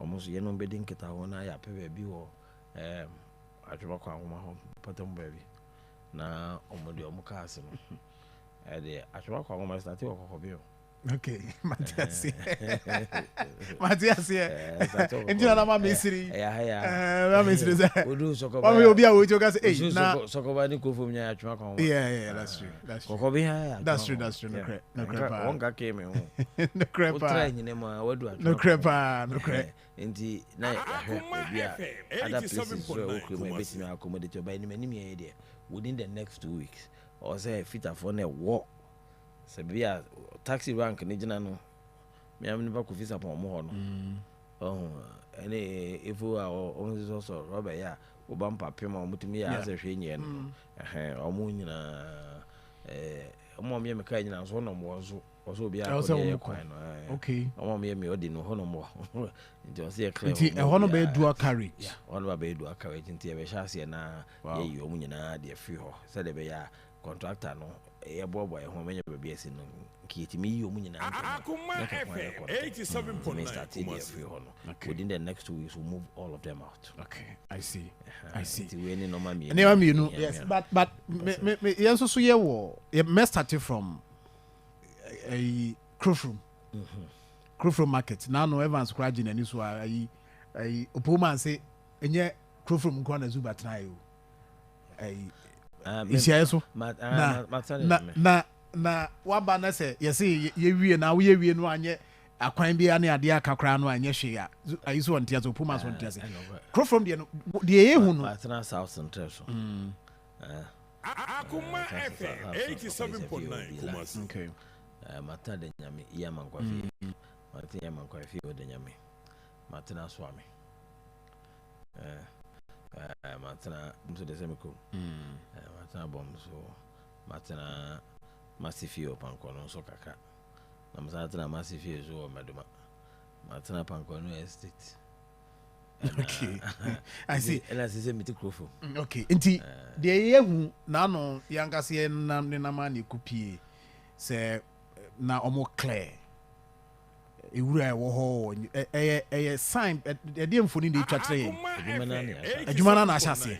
almost you know bedding kita one ya pe baby or atwa kwa Akoma ho patam baby na omode omukase no de atwa kwa Akoma start wo kokobio. Okay, Matthias. Matthias, India na mama Misiri. Mama Misiri. Odu sokoba. Mama obi a wo joga say, "Hey, na sokoba ni kofo mnya atwa kwa." Yeah, that's true. That's true. Kokobi ha. That's true. No crepa. Wonga keme ho. No crepa. Utra nyine ma wadu atwa. No crepa. Nti na ya other places where we could maybe accommodate you by any many idea within the next 2 weeks or say fit for na walk. So be a taxi rank ni jina no me am never could visa pon mo no any if we are on also Robert ya obampa pema omutimi ya ase hwenye no omu nyina omo me me ka nyina so no mo so be a kwan no okay omo me odi no ho no mo nti o se clear nti e ho no be dual carriage ono be dual carriage nti e be sha ase na ye yi omu nyina de free ho se de be ya contractor no e bobo e ho menye be ese no kitimi yi omu nyina Akoma FM 87.9 within the next 2 weeks we'll move all of them out. Okay, I see. We any normal me yes, but me yes so ye wo me start from a Crowfrom market now no Evans scratching any so I opoma say enye Crowfrom nko na zuba try o isi so na waba na say yes ye wie na we wie no anye akwan bia na ade akakra no anye hwe ya ayi so ontia so opoma so ontia say Crowfrom de no de ye hu no Atena South Central so Akoma FM 87.9 okay mata de nyame iya mankwafi mata ya mankwafi o de nyame matena swami matena mso de semiko matena bom so matena masifio pankono so kaka na msatena masifio zo meduma matena pankono estate. Okay. I see. And as I say, Mr. Crowfrom. Okay. Inti de yehu na no yankase na ma na kupie se na omo clear ewura e wo ho sign e de mfoni de twatre adwuma na ahyase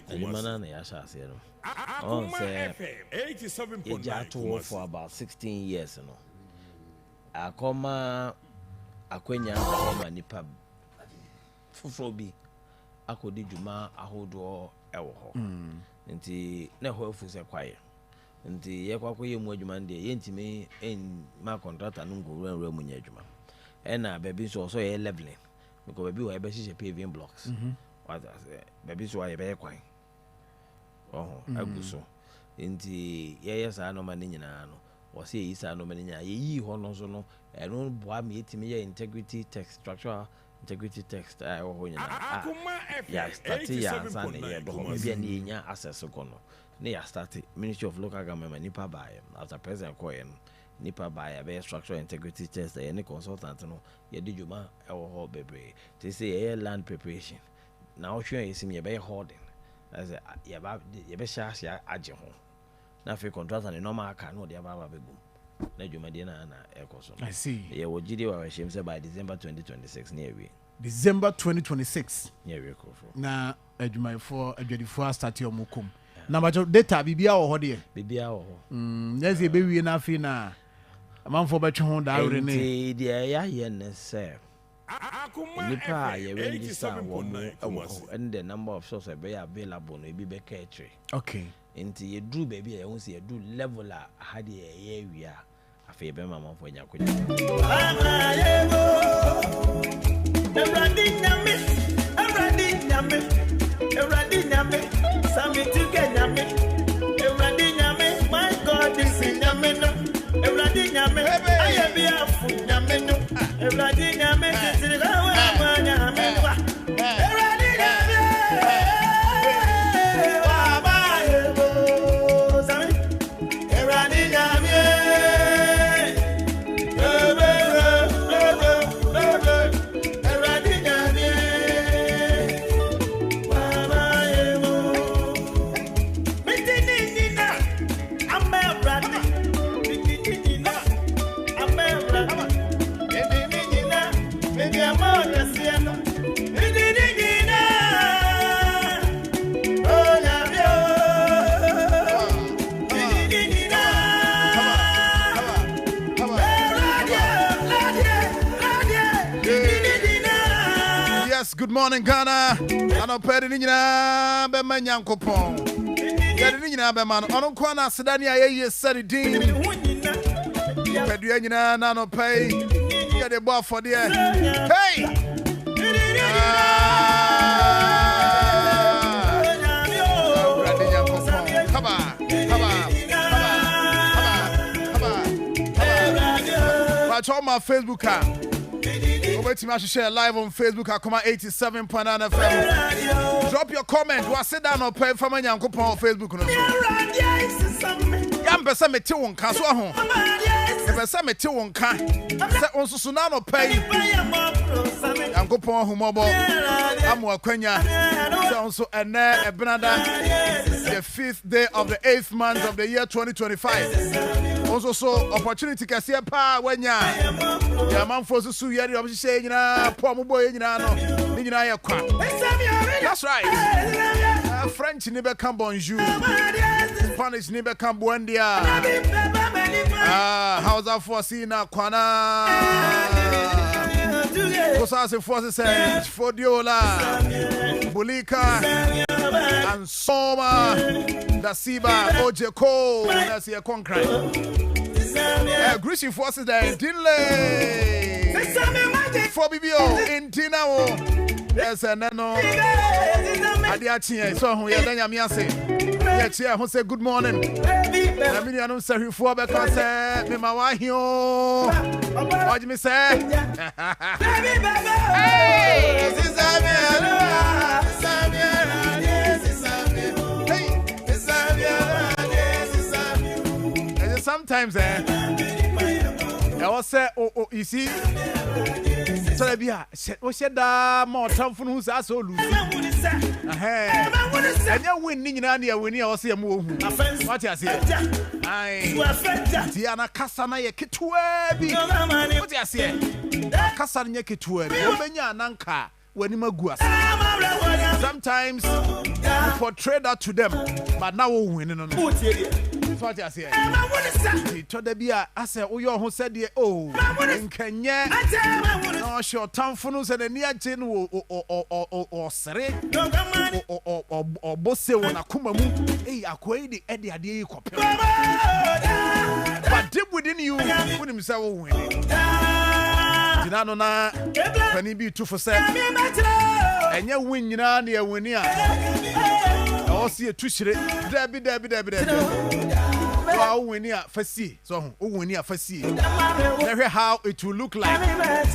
no on say 87.9 for about 16 years no Akoma akwenya Akoma nipa fufuro bi akodi dwuma ahodo ewo ho nti na ho afu se kwaye nti ye kwakoye mu adwuma nde ye ntimi en ma contractor no ngowura mu nya adwuma ena baby so ye leveling because baby wa be hye paving blocks what baby so ye be kwan aguso nti ye sa no ma ni nyina no wo se yi sa no ma ni nya ye yi ho no so no eno boa me etimi ye integrity text structural integrity text ho nyina ya start ya san ye do ho bia ni nya access ko no ne ya start Ministry of Local Government nipa bae as a president ko ye nipa bae be structural integrity test any consultant no ye di djuma ho bebre they say ye land preparation na o hwe yesim ye be holding as ye be sha age ho na fe contractor ne normal aka no de aba begum na djuma de na ekoso. I see. Ye wo gidi wa hwem say by December 2026 near we December 2026 near we ko na adwuma for adwadifo start your mukum na bajo data bibia wo ho de bibia wo ho yes e be wie na afi na amanfo betwe ho da awre ne de ya ye ne se nipa ye register wo and the number of sources be available no be catch. Okay. Nti ye dru baby ye hu se ye dru level a ha de ye wia afi be mama fo nya kwenya Sami tuge nyame Ewradi nyame my God is in nyame no Ewradi nyame aye bi afu nyame no Ewradi nyame titiri wa nyame wa Ewradi nyame wa ba yebo sami Ewradi nyame Yes, good morning, Ghana. Ano pedi ni nyina be manyankopon. Yedi ni nyina be man. Ono kwa na sedani aye sari din. Pedi nyina na no pay. Yedi bo afode. Hey! Watch on my Facebook app. Over to me, share live on Facebook. Akoma 87.9 FM. Drop your comment. Do I sit down or pay for my young couple on Facebook? Yam besa me ti won kan so ho. E besa me ti won kan. Se onso so na no pay. Young couple on humobo. Amu akwanya. Se onso ene ebenada. The 5th day of the 8th month of the year 2025. Also so opportunity kasi pa wanya. Ya Marfo so su yeri obhye nyina po mo boy nyina no. Ni nyina ye kwa. That's right. French ni be kan bonjour. Spanish ni be kan buen dia. How's that for sina kwana? Kosa se force se fodiola. Bulika and Soma Dasiba Ojeko that's your concrete. Greasy forces there delay for BBO in Tinao. Yes, and no Adiachi. So we are then Yamiase. Yes, yeah, who say good morning. I mean, I don't say you for because me my wife here. What do you say? Hey, this is sometimes, I was say, oh, you see, so I be what said more time for who's also lose. And you win in India when you see a move. What you say? I Diana Cassana Yakitwe. What you say? Cassana Yakitwe. Obenya Nanka when you maguas. Sometimes you portray that to them, but now we're winning. What I say? To the beer, I said, oh, you who said, oh, in Kenya, no, short town for us and a near tin or Sere or Bosse on Akoma, eh, Aquadi, Eddie Adi copy. But deep within you, put himself winning. Dinano na, when he be 2 for 7, and you win, you know, near winning. I see a twitch. Debbie. Oh, when you fancy, so when you fancy, never how it will look like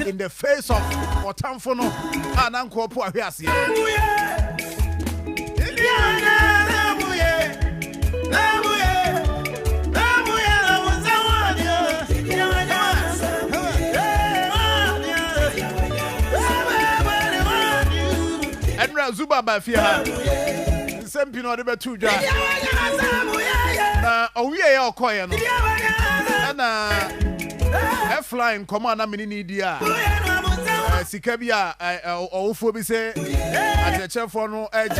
in the face of Otamfono and Uncle Poahiasi. And Razuba by fear. Same pino de two jar. Oh, we are coin. And F-line command mini media. Sikabia, or Phobi say, at the chef for no edge,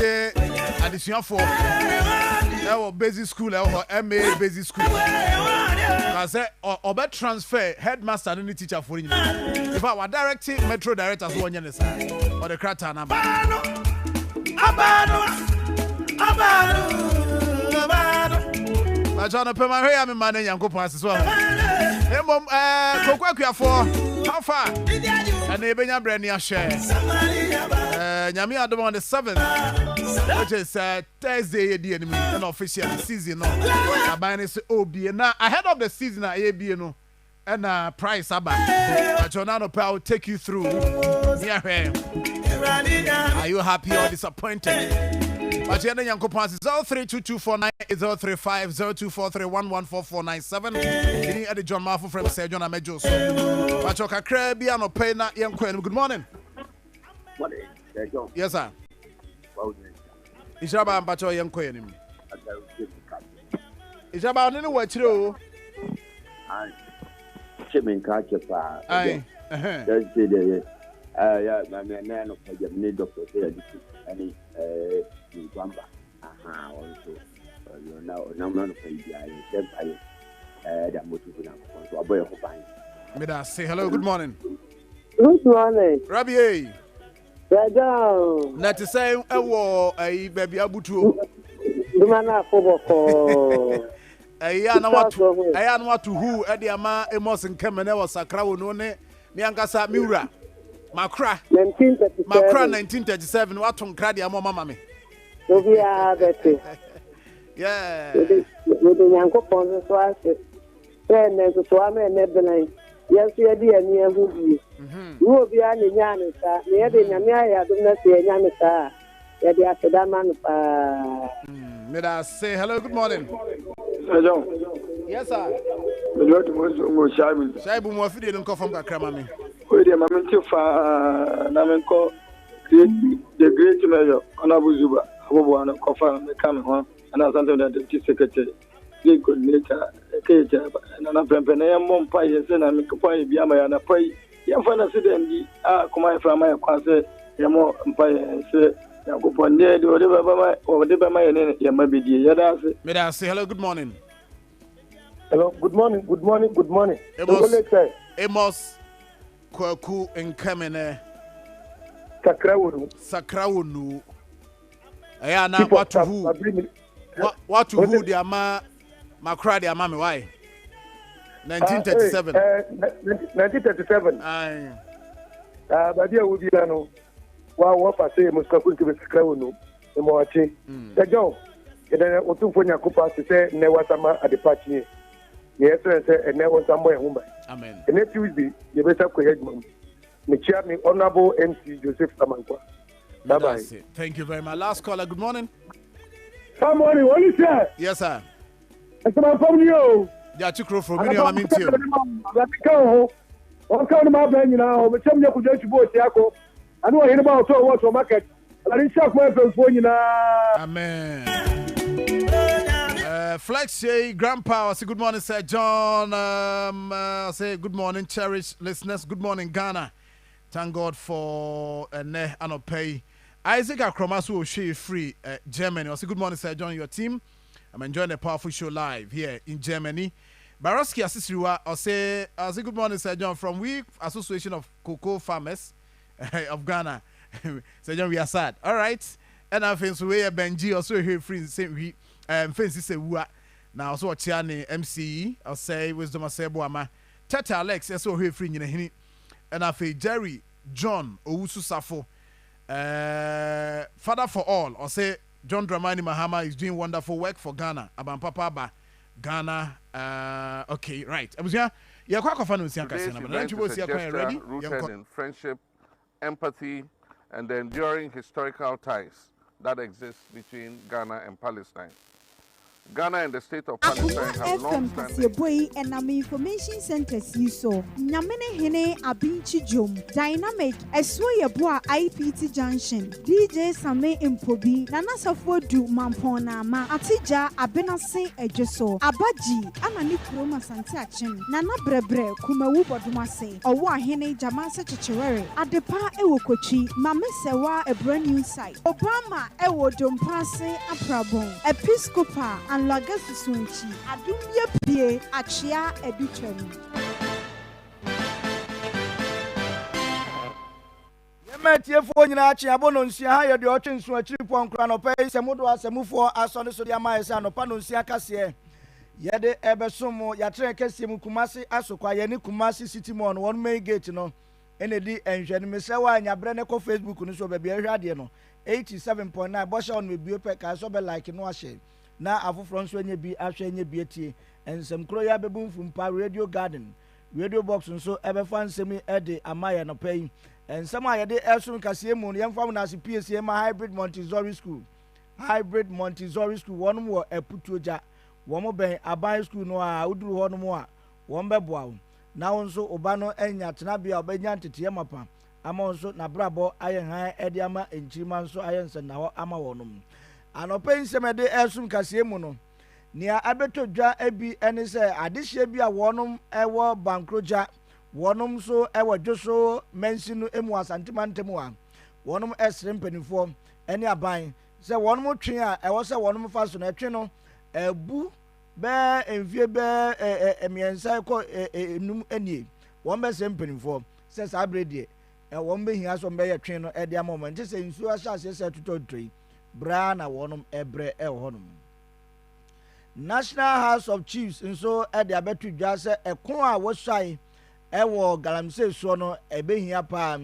addition for our basic school, our MA basic school. I said, or bet transfer headmaster and the teacher for you. If I were directing metro directors, 1 year or the Krata number. I try to pay my hair, I'm man, and go past as well. Coquia for how far? And they bring a brand new share. Yami are the one the 7th, which is Thursday, the enemy, an official season. I buy this OB now ahead of the season, I be no and price about. But Jonano will take you through. Are you happy or disappointed? But you young coupons is 032249 035 0243114497. Any Eddie John Marfo from Sir John Amejo. But you can crab be an pay na young queen. Good morning. Yes, sir. It's about Bacho young queen. It's about anywhere true. Chimin catcher. Aye. Yeah, my man of the need of the any November. Also, you know, number of that motive to a boy of fine. May I say hello, good morning. Good morning. Rabbi, Jaja. Na te say ewo ayi baby abutuo. Dumana afoboko. Aya na watu hu e de ama Amos nkemene wo sakra wo no ne ankasa miwura. Makra 1937 watu nkra de ama mama me. Obia bete. Yeah. Wodo nyanko ponzo so ase. Ne so ame ne belan. Yesu ye di ani ehu bi. Wo obia ne nya ne sa. Ne ye de nyame aya dum na se nya ne sa. Ye de aseda man pa. May I say hello, good morning. Hello. Yes, sir. Hello, mo Shaibu. Shaibu mo fi de nko fam kakra ma me. O de ma me fa na me ko the great mayor Honorable Zuba. Abobo ana ko fa me come ho. Ana santo da deputy secretary. The coordinator keja na pempe na yam mpa yese na me ko pa bi ama ya na pai. Yam fa na se dem di kuma fa ma ya kwa se yam mpa yese. May I say hello, good morning. Hello, good morning. Amos Kwaku Nkemene Sakrawunu. Ayana what to who the ama Makra the ama me why? 1937. 1937. Aye. Badia would be no. What I say must come to the Sakrawunu. The Moachi. The Joe. And then Otufonia Kupa to say never summer at the party. Yes, and never somewhere home. Amen. And next Tuesday, you better create me chairman, Honorable MC Joseph Samankwa. Bye-bye. Thank you very much. Last caller, good morning. Good morning, what is that? Yes, sir. It's from you. Yeah, Chikro from Mini Amintio. I'm coming to my band now, but some of you boys, Yako. I know I hear about what's on market. I didn't shock my friends for you now. Amen. Flex say, Grandpa, say good morning, Sir John. Say good morning, cherished listeners. Good morning, Ghana. Thank God for Anopay. Isaac Akromasu will share free Germany. Say good morning, Sir John, your team. I'm enjoying a powerful show live here in Germany. Baroski Asisriwa, I say good morning, Sir John, from We Association of Cocoa Farmers of Ghana. Sir John, we are sad. All right. And I think so. We are Benji also here free same fancy say now also Chiani MCE. I'll say wisdom I say Boama. Tata Alex also here free in hini. And I feel Jerry John Owusu Safo. Father for all. I'll say John Dramani Mahama is doing wonderful work for Ghana. Aban Papa ba Ghana. Okay, right. I was here. Yeah, quite often we see a ready. Rooted in friendship, empathy, and the enduring historical ties that exist between Ghana and Palestine. Ghana and the state of Palestine have long-standing and information centers you saw. Nyamene hene abinchi jom dynamic eswoye boa IPT junction DJ Same Impobi Nana Safo du Mampona ma Atija Abenase Ejeso Abaji Amani Kroma Sante Achen Nana Brebre Kumawu Bodumase Owa hene Jamasa Chichewere Adepa Ewokochi Mamesewa a brand new site Obama Ewo Dompase Aprabon Episcopal and Lagasi Sunchi Adumye Pie Achia Educhemi Yemetie fo nyina achi abono nsia ha ye de otwe nso achiri pon kra no pay semudo asemufo asone so de amaye se anopa no nsia kase ye de ebesomo ya tren kase mu kumase asokwa ye ni kumase city mall no one main gate no ene di enhwe ni mese wa anya bre ne ko Facebook no so be be ehwade no 87.9 bosha on me bio pe ka so be like no ahye na afoforo nso anya bi ahwe anya bi etie ensem kro ya bebum fumpa radio garden radio box nso ebefa nsemi ede amaye no pay and some of the Elson Cassiemo, young family as PSM hybrid Montessori school. Hybrid Montessori school, one more a putuja, one more bay, a buy school no, I would do one more, one bebow. Now also Obano and Yatanabia Obanyan to Tiamapa. I'm also Nabrabo, Iron High, Ediama, and Chiman, so irons and now Amawonum. And open some of the Elson Cassiemo. Near Abeto Ja Ebi and say, I did she be a one ever bankroja. Wonum so ewa joso mensinu emu asantimantemu a wonum esrem penifo ene aban se wonum twen a ewo se wonum fa so na twen no ebu be enfie be emiensa ko enum enie won be srem penifo se sa brede wɔn bɛhia so mbɛyɛ twe no ɛde ama wɔn nti sɛ nsuo ahyɛ aseɛ sɛ tutɔ braa na wɔn ɛbrɛ ɛwɔ hɔnom. National House of Chiefs nso ɛde abɛto dwa sɛ ɛko a wɔsɔe ɛwɔ galamsey soɔ no ɛbɛhia paa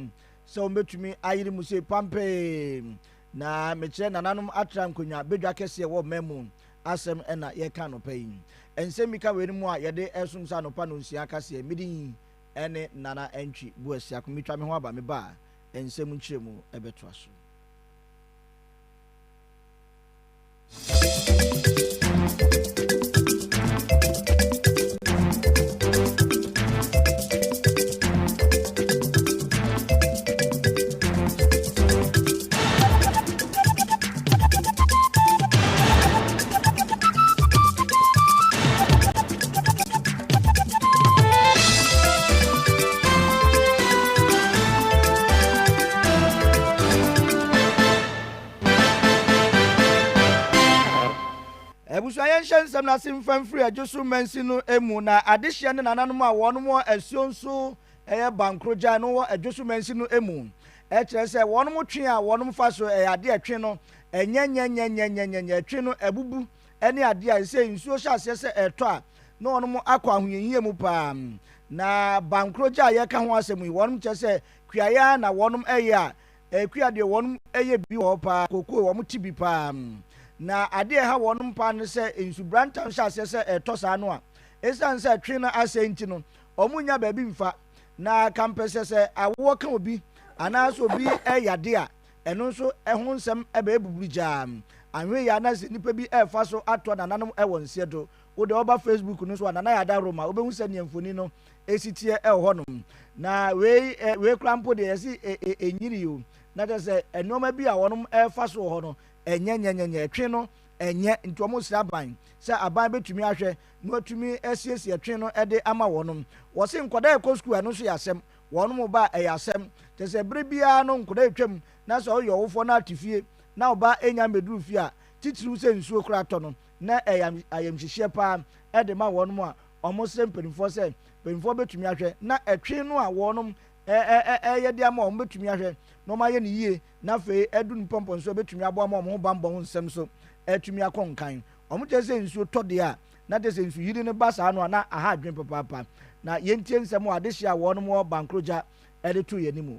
sɛ wɔn bɛtumi ayere mu se pampee na mekyerɛ nananom atra nkonnwa bedwa kɛseɛ wɔ mɛmu asɛm ɛna yɛka no pɛ yi nsɛm bi ka wɔ anim a yɛde ɛsom sa anopa no nsia kaseɛ midi ɛne nana ɛntwi bu asia komitwa me ho aba me ba nsɛm nkyerɛ mu ɛbɛtoa so. Yɛnhyɛ nsɛm na ase mfamfiri adwoso mansi no emu na adehyɛ ne nananom a wɔnom wɔ asuo nso ɛyɛ bankrogya no wɔ adwoso mansi no emu ɛkyerɛ sɛ wɔnom twe a wɔnom fa so ɛyɛ ade ɛtwe no ɛnyɛnyɛnyɛnyɛnyɛnyɛ twe no ɛbubu ɛne ade a ɛsɛ nsuo hyɛ aseɛ sɛ ɛtɔ a na wɔnom akɔ ahoyɛyie mu paa na bankrogya a yɛka ho asɛm yi wɔnom kyerɛ sɛ kuayɛ na wɔnom ɛyɛ a kuya deɛ wɔnom ɛyɛ bi wɔ paa kokoo wɔn ti bi paa na ade ɛha wɔnom paa no sɛ nsubranta hyɛ aseɛ sɛ ɛtɔ saa no a ɛsiane sɛ twe no asɛ nti no ɔmo nya baabi mfa na kampɛ sɛ awoɔ ka obi anaasɛ obi ɛyɛ ade a ɛno nso ɛho nsɛm ɛbɛyɛ buburu gyaa ahwɛ yɛ anasɛ nipa bi ɛɛfa so atɔ nananom ɛwɔ nseɛ do wode ɔba Facebook no so a nana yɛ ada roma wobɛhu sɛ neɛ mfoni no ɛsi teɛ ɛwɔ hɔnom na wei kora mpo deɛ yɛsi ɛnyiri o na kyerɛ sɛ nneɛma bi a wɔnom ɛɛfa so wɔ hɔ no ɛnyɛ twe no ɛnyɛ nti wɔn sira aban sɛ aban bɛtumi ahwɛ na watumi asiesie twe no ɛde ama wɔnom wɔsi nkɔda ɛkɔ sukuu ɛno nso yɛ asɛm wɔnom ba ɛyɛ asɛm kyerɛ sɛ bere biara no nkɔda etwam na sɛ ɔyɛ ɔwofoɔ na ate fie na ɔba enya mbɛduru fie a titiriw sɛ nsuo kora atɔ no na ɛyɛ ayɛmhyehyɛ paa ɛde ma wɔnom a wɔn sɛ mpanimfoɔ sɛ mpanimfoɔ bɛtumi ahwɛ na ɛtwe no a wɔnom ɛyɛ de ama wɔn bɛtumi ahwɛ na wɔn ayɛ ne yie na afei ɛdu ne pɔmpɔ nso bɛtumi aboa ma wɔn ho bambɔ ho nsɛm so ɛtumi akɔ nkan wɔn kyerɛ sɛ nsuo tɔ deɛ a na kyerɛ sɛ nsuo yiri ne ba saa no a na aha adwene papaapa na yɛntie nsɛm a adehyɛ a wɔn wɔ bankrogya ɛde to yɛn mu.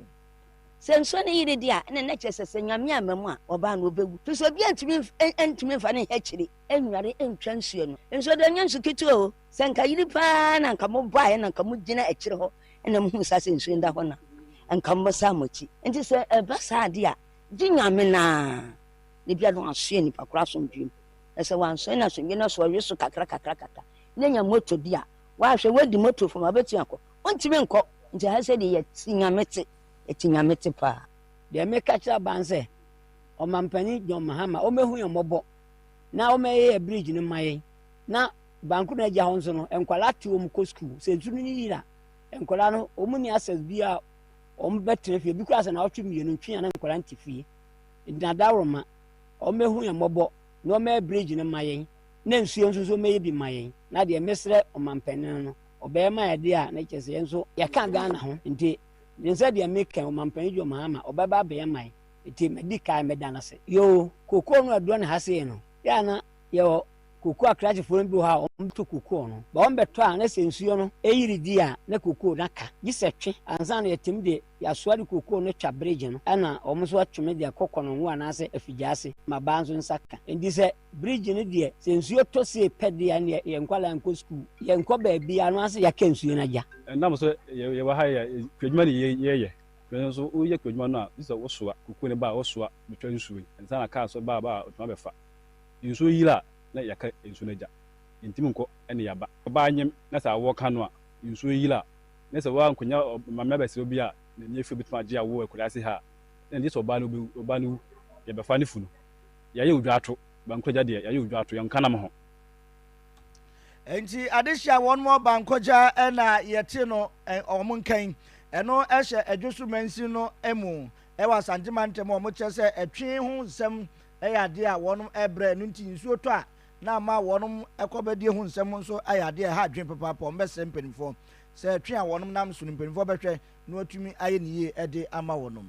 sɛ nsuo ne yiri deɛ a ɛna ne kyerɛ sɛ nyame ama mu a ɔbaa no ɔbɛwu to sɛ obi ntumi mfa ne hɛkyere ɛnware ɛntwa nsuo no nsuo deɛ ɛnyɛ nsu ketewa o sɛ nka yiri paa na nka mo baeɛ na nka mo gyina akyire hɔ ɛna mo hu sa sɛ nsuo da hɔ na nka mo sa mo akyi nti sɛ ɛba saa adeɛ a gye nyame naa ne bia no asoɛ nipa kora so ndwom ɛsɛ wansoɛ na asomdwe no so ɔwe so kakra ne nya moto bi a wahwɛ wadi moto fam abɛtu akɔ ɔntumi nkɔ nti ha sɛ deɛ yɛti nyame te paa deɛ meka kyerɛ aban sɛ ɔmampani John Mahama ɔmɛhu yɛn mmɔbɔ na ɔmɛyɛ bridge no ma yɛn na banku no agya hɔ nso no nkwalaa te wɔm kɔ sukuu sɛ nsu no yira nkwalaa no ɔmu ni access bi a ɔmu bɛtena fie bi kora sɛ na ɔtwe mmienu ntwe na nkwalaa nte fie nadaworoma ɔmɛhu yɛn mmɔbɔ na ɔmɛyɛ bridge no ma yɛn na nsuo nso so ɔmɛyɛ bi ma yɛn na deɛ mesrɛ ɔmampani no ɔbɛyɛ ma yɛde a na kyerɛ sɛ yɛn nso yɛka Ghana ho nti nsa deɛ meka ɔmampani John Mahama ɔbɛba abɛyɛ ma yɛn nti mɛdi kae mɛda no sɛ yoo kokoo no aduro ne ha sei no yɛ na yɛwɔ kokoo akrakyefoɔ bi wɔ hɔ a ɔmbɛtɔ kokoo no ba ɔmbɛtɔ a na sɛ nsuo no ɛyiri di a na kokoo no aka gye sɛ twe ansa na yɛtumi de yɛasoa de kokoo no twa bridge no ɛna ɔmo nso atweme de akɔkɔ no ho anaasɛ afigya ase ma baa nso nsa ka nti sɛ bridge no deɛ sɛ nsuo tɔ see pɛ deɛ ne yɛnkwala nkɔ sukuu yɛnkɔ baabi ano ase yɛaka nsuo no agya ɛnam so yɛwɔ ha yɛ kwadwuma ne yɛyɛ nso woyɛ kwadwuma no a sɛ wosoa kokoo ne ba a wosoa betwa nsuo nsa na kaa so ba a ɔtuma bɛfa nsuo yira na yɛka nsuo no agya ntimi nkɔ ɛne yɛaba ɔbaa nyem na sɛ awɔ ka no a nsuo yira na sɛ woa nkonya mamɛ bɛsɛ bi a na nyɛ fi bituma agye awɔ akura ase ha na ndi sɛ ɔbaa no yɛbɛfa ne funu yɛyɛ odwa ato bankrogya deɛ yɛyɛ odwa ato yɛnka nam ho nti adehyia wɔn mo bankrogya ɛna yɛte no ɔmo nkan ɛno ɛhyɛ adwoso mansi no emu ɛwɔ asantema ntɛm a ɔmo kyerɛ sɛ ɛtwe ho nsɛm ɛyɛ adeɛ a wɔnom ɛbrɛ no nti nsuo tɔ a na ama wɔnom ɛkɔbɛdie ho nsɛm nso ɛyɛ adeɛ ɛha adwene papaapa ɔmo bɛsɛ mpanimfoɔ sɛ twe a wɔnom nam so no mpanimfoɔ bɛhwɛ na watumi ayɛ ne yie de ama wɔnom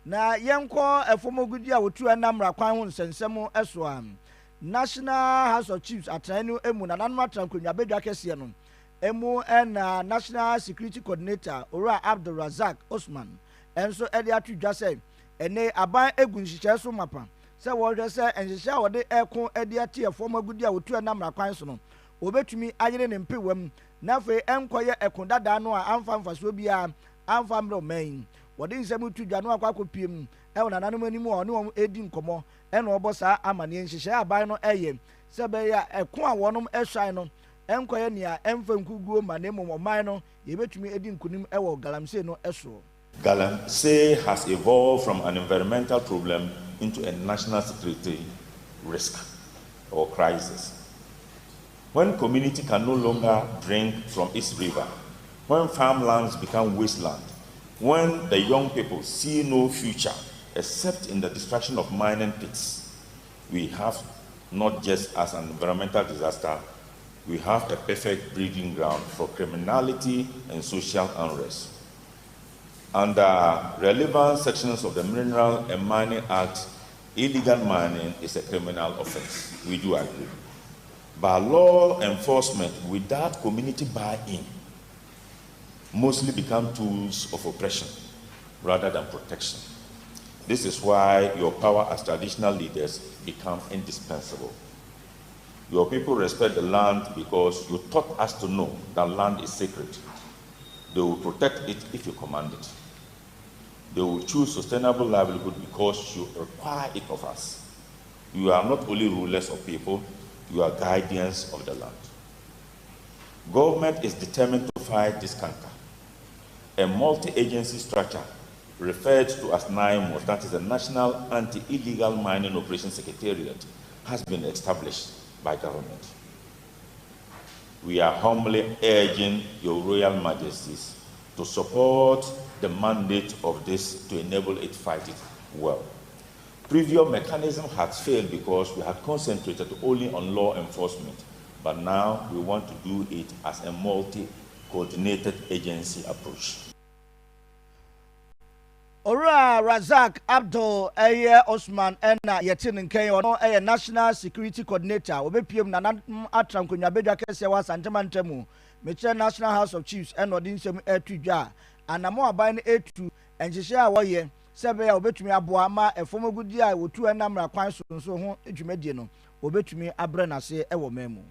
na yɛnkɔ ɛfɔmɔgudi a wɔtu ɛnam mmrakwan ho nsɛnsɛm ɛso a national house of chiefs atena no emu na nanom atena nkonnwa badwa kɛseɛ no emu ɛna national security coordinator owura abdulrazak osman ɛnso ɛde ato dwa sɛ ɛne aban egu nhyehyɛ so mapa sɛ wɔhwɛ sɛ nhyehyɛ a wɔde ɛko ɛde ate ɛfɔmɔgudi a wɔtu ɛnam mmrakwan so no wɔbɛtumi ayere ne mpewam na afei ɛnkɔyɛ ɛko dadaa no a amfa mfasoɔ biara amfa mmerɛ ɔman wɔde nsɛm tu dwa no akɔ akɔpie mu ɛwɔ nananom anim a ɔne wɔn edi nkɔmmɔ ɛna ɔbɔ saa amanneɛ nhyehyɛ aban no ɛyɛ sɛ bɛyɛ a ɛko a wɔnom ɛhwan no ɛnkɔyɛ nea ɛmfa nkuguo ma na mmom ɔman no yɛbɛtumi edi nkonim ɛwɔ galamsey no ɛso. Galamsey has evolved from an environmental problem into a national security risk or crisis. When community can no longer drink from its river, when farmlands become wasteland, when the young people see no future except in the destruction of mining pits, we have not just as an environmental disaster, we have a perfect breeding ground for criminality and social unrest. Under relevant sections of the Mineral and Mining Act, illegal mining is a criminal offense. We do agree. But law enforcement without community buy-in mostly become tools of oppression rather than protection. This is why your power as traditional leaders become indispensable. Your people respect the land because you taught us to know that land is sacred. They will protect it if you command it. They will choose sustainable livelihood because you require it of us. You are not only rulers of people, you are guardians of the land. Government is determined to fight this canker. A multi-agency structure referred to as NIMOS, that is the National Anti-Illegal Mining Operations Secretariat, has been established by government. We are humbly urging your Royal Majesties to support the mandate of this to enable it fight it well. Previous mechanism had failed because we had concentrated only on law enforcement, but now we want to do it as a multi-coordinated agency approach. Ora Razak Abdul Osman ena yetin nkan ono National Security Coordinator obepiem na atrankonya bedwa kese wa Santema Ntemu meche National House of Chiefs ena odi nsem etudwa anamo aban na etu enhyehyɛ a wɔyɛ sɛbe a obetumi aboa ma efomogudi a wotu enamra kwan so ho dwumadie no obetumi abrɛ nase ɛwɔ memu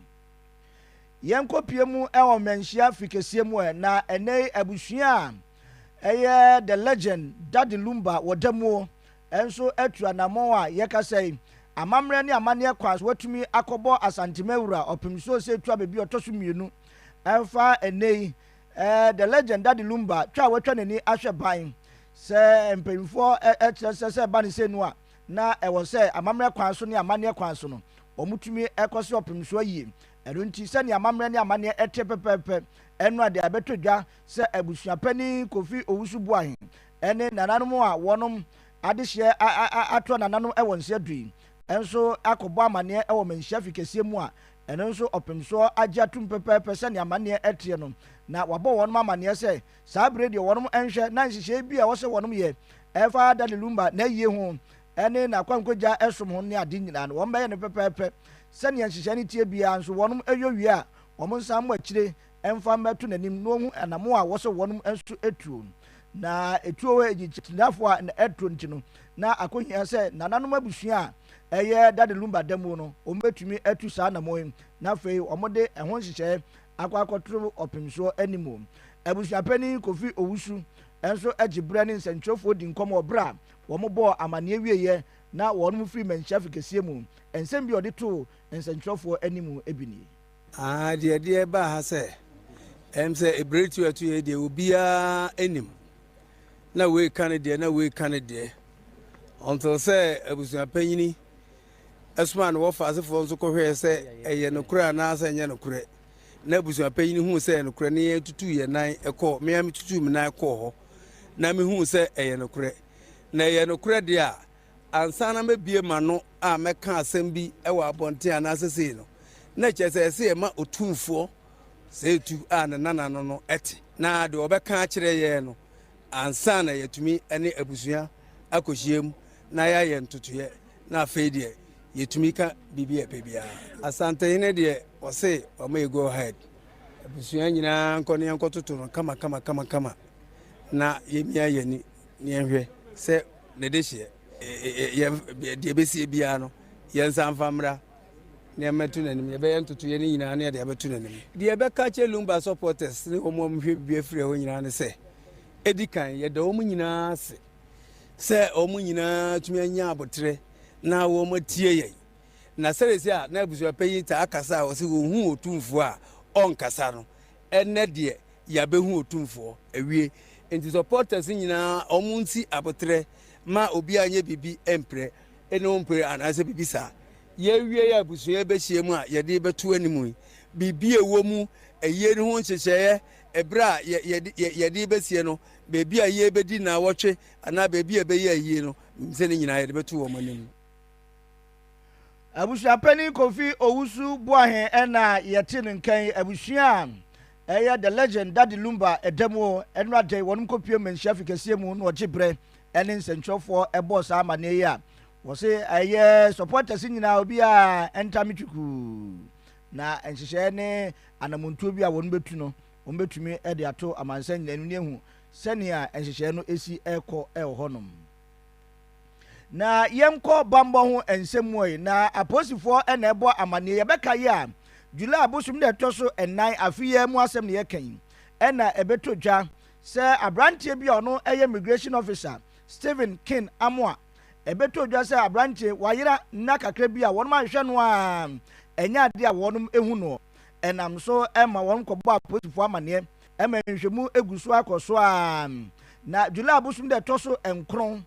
yenkopie mu ɛwɔ menhia fikesie mu na ene abusua the legend Daddy Lumba wodamo enso etu anamo a yekasai amamre ne amane kwas watumi akɔbɔ asantemawura opimso se etu abebi otoso mienu enfa enei the legend Daddy Lumba twa watwa nani ahwɛ ban se mpemfo ekyerese ba ne se nu a na ɛwɔ sɛ amamre kwan so ne amane kwan so no omutumi ekɔse opimso yie ɛno nti sɛ ne amamre ne amane ɛte pɛpɛpɛ ɛno ade abɛtodwa sɛ abusuapani Kofi Owusu Buahin ɛne nananom a wɔnom adehye ato nananom ɛwɔ nsiadui ɛnso akɔbɔ amaneɛ ɛwɔ manhyia fikesie mu a ɛno nso ɔpemso agye atum pɛpɛpɛ sɛ ne amaneɛ ɛteɛ no na wabɔ wɔnom amaneɛ sɛ saa bere deɛ wɔnom ɛnhwɛ na nhyehyɛ bi a wɔsɛ wɔnom yɛ ɛfa Daddy Lumba na yie ho ɛne na kwankogya ɛsom ho ne ade nyinaa no wɔn bɛyɛ ne pɛpɛpɛ sɛnea nhyehyɛ ne tie biara nso wɔnom ɛyɛ wie a wɔn nsa mmɔ akyire ɛmfa mmɛto n'anim na ohun anamo a wɔsɛ wɔnom nso etuo na etuo egyinafoɔ a na ɛtuo nti no na akohia sɛ nananom abusua a ɛyɛ Daddy Lumba dɛm no wɔn betumi atu saa anamo yi na afei wɔn de ɛho nhyehyɛ akɔtoro ɔpemsoɔ anim abusuapani Kofi Owusu ɛnso agye brɛ ne nsɛntwerɛfoɔ di nkɔmɔ ɔbra wɔn bɔɔ amaneɛ wieɛ na wɔn firi manhyia fikesie mu nsɛm bi ɔde to nsɛntwerɛfoɔ anim ebini deɛ ba ha sɛ sɛ ebrɛtu atu yɛ deɛ obiara anim na wei ka ne deɛ na wei ka ne deɛ ɔnto sɛ abusuapanyini ɛsoma no wɔfa asefoɔ nso kɔhwɛɛ sɛ ɛyɛ nokorɛ anaasɛ ɛnyɛ nokorɛ na abusuapanyini huu sɛ ɛyɛ nokorɛ ne yɛn tutu yɛ nan ɛkɔ mmea me tutu me nan kɔɔ hɔ na mehuu sɛ ɛyɛ nokorɛ na ɛyɛ nokorɛ deɛ a ansa na mɛbie ma no a mɛka asɛm bi ɛwɔ abɔnten anaasɛ sei no na kyerɛ sɛ ɛsɛ yɛma otumfoɔ sɛ etu a na nana no ɛte na de ɔbɛka akyerɛ yɛn no ansa na yɛtumi ne abusua akɔhyia mu na yɛayɛ ntotoyɛ na afei deɛ yɛtumi ka biribi ɛpɛ biara asantehene deɛ ɔse ɔma yɛ go ahead abusua nyinaa nkɔ ne yɛnkɔtoto no kama na yɛmia yɛni ne yɛnhwɛ sɛ ne de hyɛ deɛ bɛsie biara no yɛnsa mfa mmra ne yɛmɛto n'anim yɛbɛyɛ ntotoyɛ no nyinaa ne yɛde abɛto n'anim deɛ yɛbɛka kyɛ lumba supporters ne ɔmhwɛ bibia firi hɔ nyinaa ne sɛ ɛdi kan yɛda ɔmo nyinaa ase sɛ ɔmo nyinaa tumi anya abotrɛ na wɔn atie yɛn na sɛrɛsi a na abusuapɛyi ta akasa a wɔsɛ wɔhu otumfoɔ a ɔnkasa no ɛnɛ deɛ yɛabɛhu otumfoɔ awie nti supporters nyinaa ɔmo nsi abotrɛ ma obi anyɛ bibi ɛmprɛ ɛne ɔmpere anaasɛ bibi saa yɛwie yɛ abusua bɛhyia mu a yɛde bɛto anim yi biribi ɛwɔ mu ɛyie ne ho nhyehyɛeɛ ɛberɛ a yɛde bɛsie no beebi a yie bɛdi na wɔtwe anaa beebi a ɛbɛyɛ ayie no sɛ ne nyinaa yɛde bɛto wɔn anim abusuapɛni kofi owusu boahen ɛna yɛte ne nkan abusua a ɛyɛ the legend Daddy Lumba ɛdɛm ɛno agye wɔn nkɔpie manhyia fi kɛseɛ mu na ɔgye berɛ ɛne nsɛntwerɛfoɔ ɛbɔɔ saa amanneɛ yi a wɔse ɛyɛ supporters nyinaa obi a ɛntame twuku na nhyehyɛeɛ ne anamontuo bi a wɔn bɛtu no wɔn bɛtumi ɛde ato amansa nyinaa ne ehu sɛnea nhyehyɛeɛ no esi ɛkɔ ɛwɔ hɔnom na yɛnkɔ bambɔ ho nsɛm yi na aposifoɔ ɛna ɛbɔ amanneɛ yɛbɛka yi a July abosom na ɛtɔ so ɛnan afiyɛ mu asɛm ne yɛka yi ɛna ɛbɛtɔ dwa sɛ aberanteɛ bi a ɔno ɛyɛ immigration officer Stephen King Amoa ɛbɛtɔ dwa sɛ aberanteɛ wayera nna kakra bi a wɔn ahwehwɛ no a ɛnyɛ ade a wɔn ehu no ɛnam so ɛma wɔn kɔbɔ aposifoɔ amanneɛ ɛma nhwɛmu egu so akɔ so a na July abosom na ɛtɔ so nkron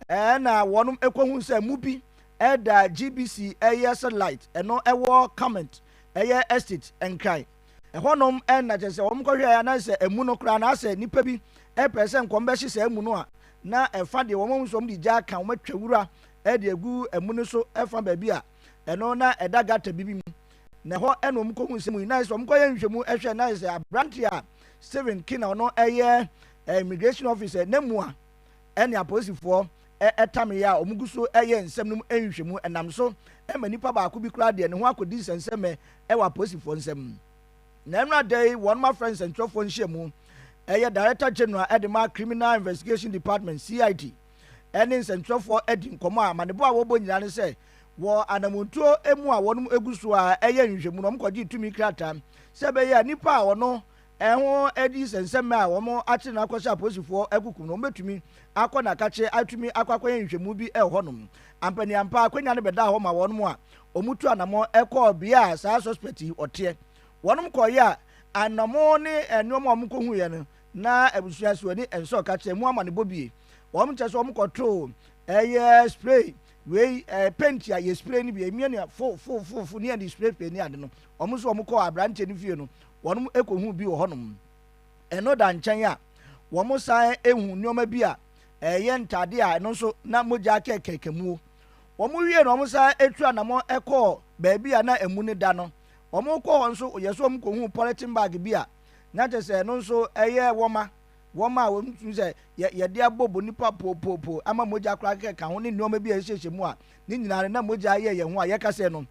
ɛna wɔn ekɔhu sɛ mu bi ɛda GBC ɛyɛ satellite ɛno ɛwɔ comment ɛyɛ estate nkran ɛhɔnom ɛna kyerɛ sɛ wɔn kɔhwɛ ya na sɛ emu no koraa na asɛ nipa bi ɛpɛ sɛ nkɔm bɛhye sɛ emu no a na ɛfa deɛ wɔn nso de gya aka wɔn atwa wura ɛde egu emu no so ɛfa baabi a ɛno na ɛda gata bibi mu na ɛhɔ ɛna wɔn kɔhu sɛ mu yi na sɛ wɔn kɔyɛ nhwɛmu ɛhwɛ na sɛ aberante a Stephen King ɔno ɛyɛ immigration officer ne mu a ɛne apolisifoɔ ɛtam ya a wɔn gu so ɛyɛ nsɛm no mu nhwɛmu ɛnam so ɛma nipa baako bi koraa deɛ ne ho akɔdi nsɛnsɛmɛ ɛwɔ apolisifoɔ nsɛm na ɛnu adan wɔn ma fɛn nsɛntwerɛfoɔ nhyia mu ɛyɛ director general ɛde ma criminal investigation department CID ɛne nsɛntwerɛfoɔ ɛdi nkɔmɔ a manebo a wɔbɔ nyinaa ne sɛ wɔ anamontuo emu a wɔn egu so a ɛyɛ nhwɛmu na wɔn kɔgye tumi krataa sɛ bɛyɛ nipa a wɔn ɛho ɛdi nsɛnsɛmɛ a wɔn akyere na akɔhyɛ apolisifoɔ ɛkukum na wɔn bɛtumi akɔ n'akakye atumi akɔyɛ nhwɛmu bi ɛwɔ hɔnom ampaniampa akwanya no bɛda hɔ ma wɔn mu a wɔn tu anamɔ ɛkɔɔ bea a saa suspect yi ɔteɛ wɔn kɔyɛ a anamɔ ne nneɛma a wɔn kɔhu yɛ no na abusua so ani nsɔ kakyɛ mu ama ne bɔ bie wɔn kyerɛ sɛ wɔn kɔtoo ɛyɛ spray wei paint a yɛ spray no bi emia ne fo ne yɛ de spray ne ade no wɔn nso wɔn kɔ aberanteɛ no fie no wɔn ekɔhu bi wɔ hɔnom ɛno da nkyɛn a wɔn san ehu nneɛma bi a ɛyɛ ntade a ɛno nso na mogya kɛkɛkɛmuo wɔn wie na wɔn san etu anamɔ ɛkɔɔ baabi a na emu ne da no wɔn kɔ hɔ nso yɛ so wɔn kɔhu polythene bag bi a na kyerɛ sɛ ɛno nso ɛyɛ wɔma a wɔn tun sɛ yɛde abɔbɔ nipa poopoopo ama mogya koraa kɛkɛ ho ne nneɛma bi a ɛhyehyɛ mu a ne nyinaa na mogya ayɛ yɛn ho a yɛka sɛ no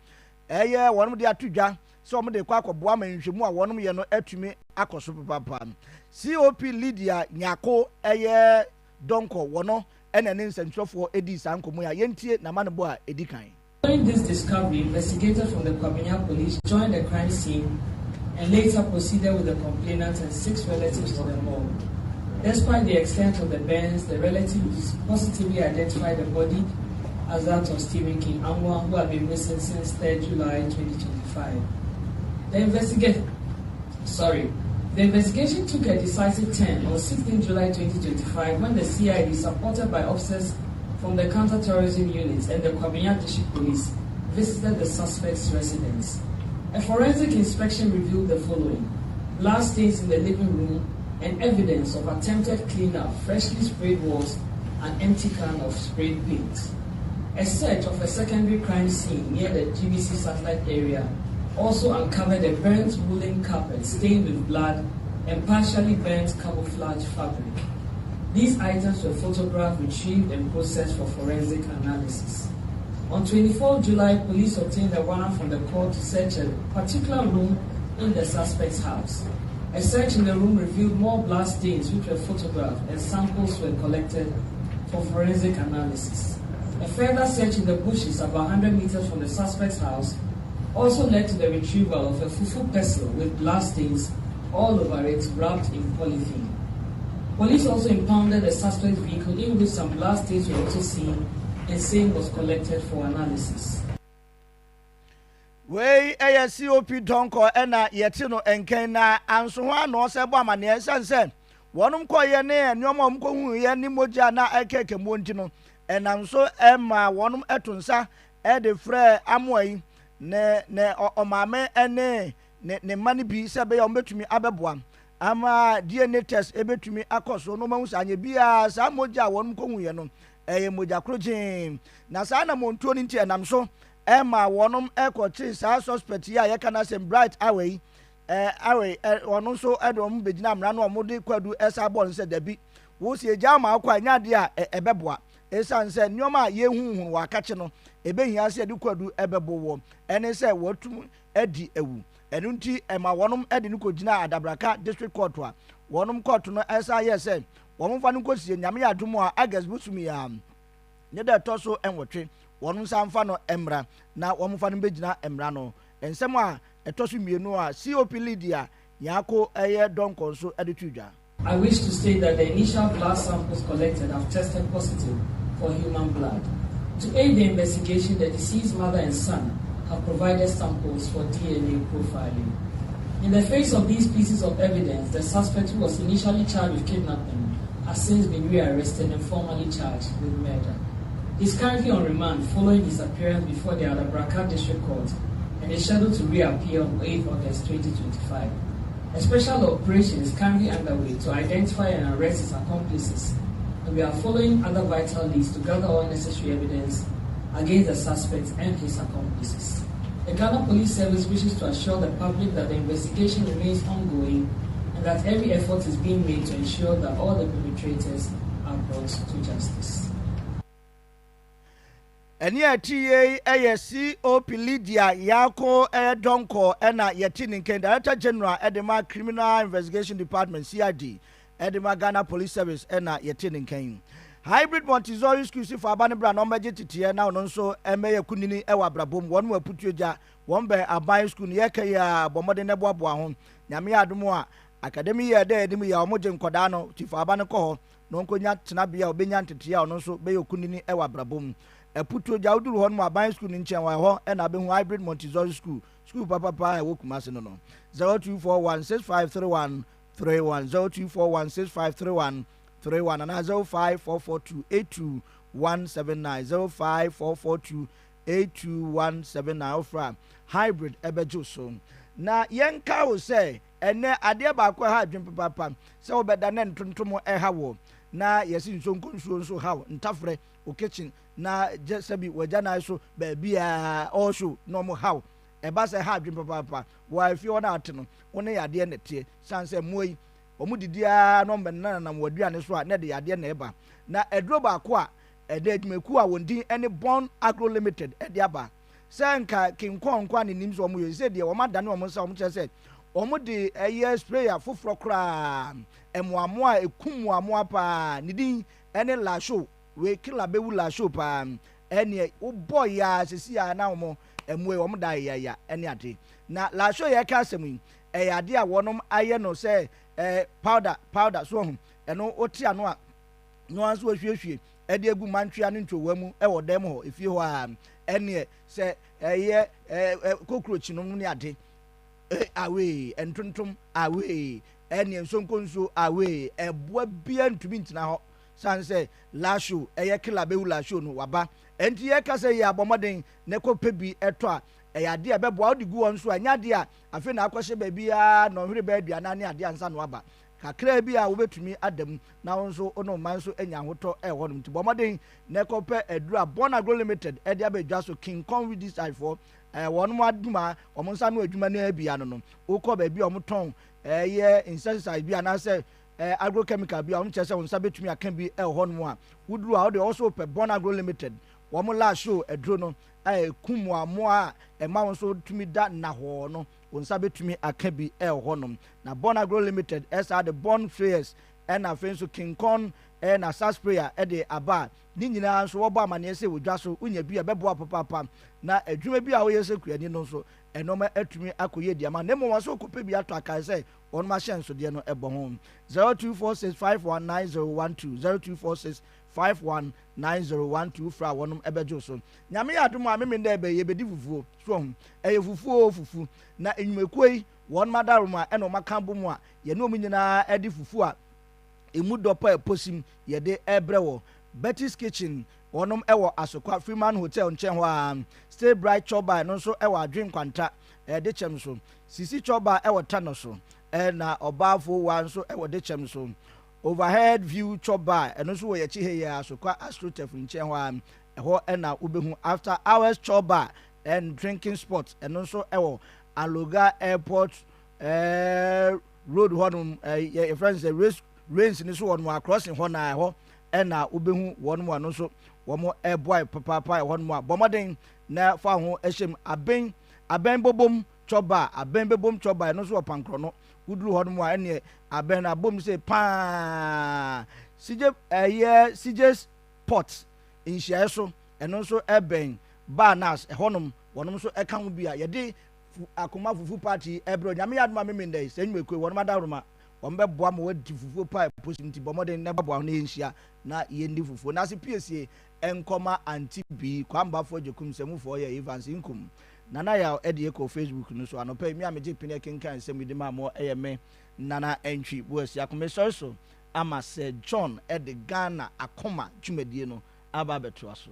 ɛyɛ wɔn de ato dwa sɛ wɔn de kɔ akɔboa ma nhwɛmu a wɔn yɛ no atumi akɔ so papaapa COP Lydia Nyako ɛyɛ dɔnkɔ wɔn ɛna ne nsɛntwerɛfoɔ edi saa nkɔmɔ a yɛntie nama ne bɔ a edi kan. Following this discovery, investigators from the Kwabena police joined the crime scene and later proceeded with the complainant and 6 relatives to the morgue. Despite the extent of the burns, the relatives positively identified the body as that of Stephen King Amwa, who had been missing since 3rd July 2025. The investigation took a decisive turn on 16 July 2025 when the CID, supported by officers from the counter-terrorism units and the Kwabena District Police, visited the suspect's residence. A forensic inspection revealed the following: blood stains in the living room and evidence of attempted cleanup, freshly sprayed walls, and empty can of sprayed paint. A search of a secondary crime scene near the GBC satellite area also uncovered a burnt woolen carpet stained with blood and partially burnt camouflage fabric. These items were photographed, retrieved, and processed for forensic analysis. On 24 July, police obtained a warrant from the court to search a particular room in the suspect's house. A search in the room revealed more blood stains which were photographed and samples were collected for forensic analysis. A further search in the bushes about 100 meters from the suspect's house also led to the retrieval of a fufu pestle with blood stains all over it wrapped in polythene. Police also impounded the suspect's vehicle in which some blood stains were also seen and same was collected for analysis. Wey COP donko ena yeti no enken na anso ho ano se bo amane sanse wonum koye ne nneoma omkohu ye ni moja na ekeke monti no enam so ema wonum etunsa e de frɛ amoyi ne omame ene ne mani bi se be ya ombetumi abeboa ama DNA test ebetumi akoso no mahu sanye bia sa moja wonum kohu ye no eye moja krojin na sa na montuo ni nti enam so Emma wonum ekochi sa suspect ya yekana sem bright away ono so edom begina mra no omode kwadu esa ball se dabi wo si eja ma akwa nya de a ebeboa esan se nyoma ye huhun wa kache no ebehia se de kwadu ebebowo ene se watum edi ewu enu nti Emma wonum edi no kogina Adabraka district court a wonum court no esa ye se wonum fa no kosie nyame ya dum a August busumi ya ne da toso enwotwe wonum samfa no emra na womfa no begina emra no ensem a etoso mienu a COP Lydia yako eye donko so edetudwa. I wish to state that the initial blood samples collected have tested positive for human blood. To aid the investigation, the deceased mother and son have provided samples for DNA profiling. In the face of these pieces of evidence, the suspect who was initially charged with kidnapping has since been rearrested and formally charged with murder. He is currently on remand following his appearance before the Adabraka District Court and is scheduled to reappear on 8 August 2025. A special operation is currently underway to identify and arrest his accomplices, and we are following other vital leads to gather all necessary evidence against the suspect and his accomplices. The Ghana Police Service wishes to assure the public that the investigation remains ongoing and that every effort is being made to ensure that all the perpetrators are brought to justice. Enya TA COP Lydia Yako Donko ena yetini ken Director General Edema Criminal Investigation Department CID Edema Ghana Police Service ena yetini ken Hybrid Montessori School si for abane bra no meje titie na ono nso emeye kunini ewa brabom won mu aputuoja won be aban school ne yeka ya bomode ne boaboa ho nyame adomo a academy year dey edim ya omoje nkoda no ti for abane ko ho no nkonya tena bia obenya ntetia ono nso be yokunini ewa brabom eputo jauduru hon mu aban school nchen wa ho e na be hu Hybrid Montessori school papa e wokumase no no 0241653131 0241653131 and 0544282179 0544282179 ofra Hybrid ebejo so na yenka wo say ene ade ba kwa ha adwen papa se obeda na ntontomo e hawo na yesi nsonkonsuo nso hawo ntafre o kitchen na jesabi wajana so ba bia also no mo hawo eba se ha adwen papa wa fi ona ateno woni yade ne tie sanse moyi omudidia no mbenna na waduane so a na de yade na eba na edro ba ko a ede adwumaku a wondin ene Born Agro Limited ede aba senka kinkonkwa ne nimso omo yo se de o madane omo sa omo chese omo de eye sprayer foforo kra emuamo a ekumuamo pa ne din ene lasho we kila bewu lasho pa ene o boy ya sesi ya na omo emwe omo da ya ene ade na lasho ye ka asem ade a wonom aye no se powder so ho eno oti ano a no anso ahwiehwie ede egu mantwea ne ntwowa mu e wodem ho efie ho a ene se eye cockroach no ne ade awe entontom awe ene nsonkonso awe eboa bia ntumi ntina ho sanse lasho eye kila bewu lasho no waba enti ye ka se ye abomoden ne kope bi eto a ade abeboa odigu won so anya de a afi na akwahye ba bia no hwere ba aduana ne ade ansa no aba kakra bi a wobetumi adam na wonso ono man so anya hoto e wonom ti bomoden ne kope adura Born Agro Limited ade abedwa so King Kong with this side for wɔn mo adwuma wɔn nsa no adwuma no abia no wokɔ baabi a wɔn tɔn ɛyɛ insecticide bi anaasɛ agrochemical bi a wɔn kyerɛ sɛ wɔn nsa bɛtumi aka bi ɛwɔ hɔ nom a woduru a wɔde ɔso pɛ Born Agro Limited wɔn laahyew aduro no kum amoa a ɛma wɔn nso tumi da nnahɔɔ no wɔn nsa bɛtumi aka bi ɛwɔ hɔ nom na Born Agro Limited ɛsa de Born Sprayers ɛna afei nso King Kong ɛna sa sprayer ɛde aba ne nyinaa nso wɔbɔ amaneɛ sɛ wɔdwa so wonya bi a bɛboa papaapa na adwuma bi a wɔyɛ sɛ kurani no nso ɛnɔma atumi akɔyɛ diama na mmom wɔ so kɔpɛ bi ato akae sɛ wɔnom ahyɛ nsodeɛ no ɛbɔ ho 0246519012 0246519012 fra wɔnom ɛbɛgye so nyame yɛ adom a meme dɛ ɛbɛyɛ bɛdi fufuo so ho ɛyɛ fufuo na nnwumakuo yi wɔnom adarom a ɛna ɔmaka bɔ mu a yɛne ɔmu nyinaa ɛde fufuo a emu dɔpɔ ɛposim yɛde ɛbrɛ wɔ Betty's Kitchen wɔnom ɛwɔ Asokwa Freeman Hotel nkyɛn hɔ a Stay Bright Choba no nso ɛwɔ Adwin Kwanta ɛde kyɛm so Sisi Choba ɛwɔ Tano so ɛna Ɔbaafo wa nso ɛwɔ de kyɛm so Overhead View Choba ɛno nso wɔ yɛkyi he yɛ Asokwa Astrotef nkyɛn hɔ a ɛhɔ ɛna wobɛhu After Hours Choba and Drinking Spot ɛno nso ɛwɔ Aloga Airport road hɔ nom yɛ friends rains ni so wɔ no crossing hɔ na ɛhɔ ɛna wobɛhu wɔn mu ano nso wɔn ɛboa papaapa ɛhɔ no mu a bɔmmɔden na fa ho ɛhyɛm abɛn bobom Choba ɛno nso wɔ Pankrɔ no woduru hɔ no mu a ɛneɛ abɛn na bom sɛ paa CJ Port nhyiaeɛ so ɛno nso ɛbɛn Barnas ɛhɔ nom wɔnom nso ɛka ho bi a yɛde Akoma fufu party ɛbrɛ nyame yɛ adom a memendɛ sɛ nnwumakuo wɔnom adaroma wɔn bɛboa ma wɔadi fufuo paa posi nti bɔmmɔden na bɛboa ho na yɛnhyia na yɛndi fufuo na ase piesie ɛnkɔma anti bi kwambafoɔ gyekum sɛmufoɔ yɛ Evans nkum nana yɛ ɛde yɛkɔ Facebook no so anɔpɛ yi mi a megye pene kenkan nsɛm yi de ma mo ɛyɛ me nana ɛntwi boasi akoma sɔre so ama sɛ John ɛde Ghana Akoma dwumadie no aba abɛtoa so.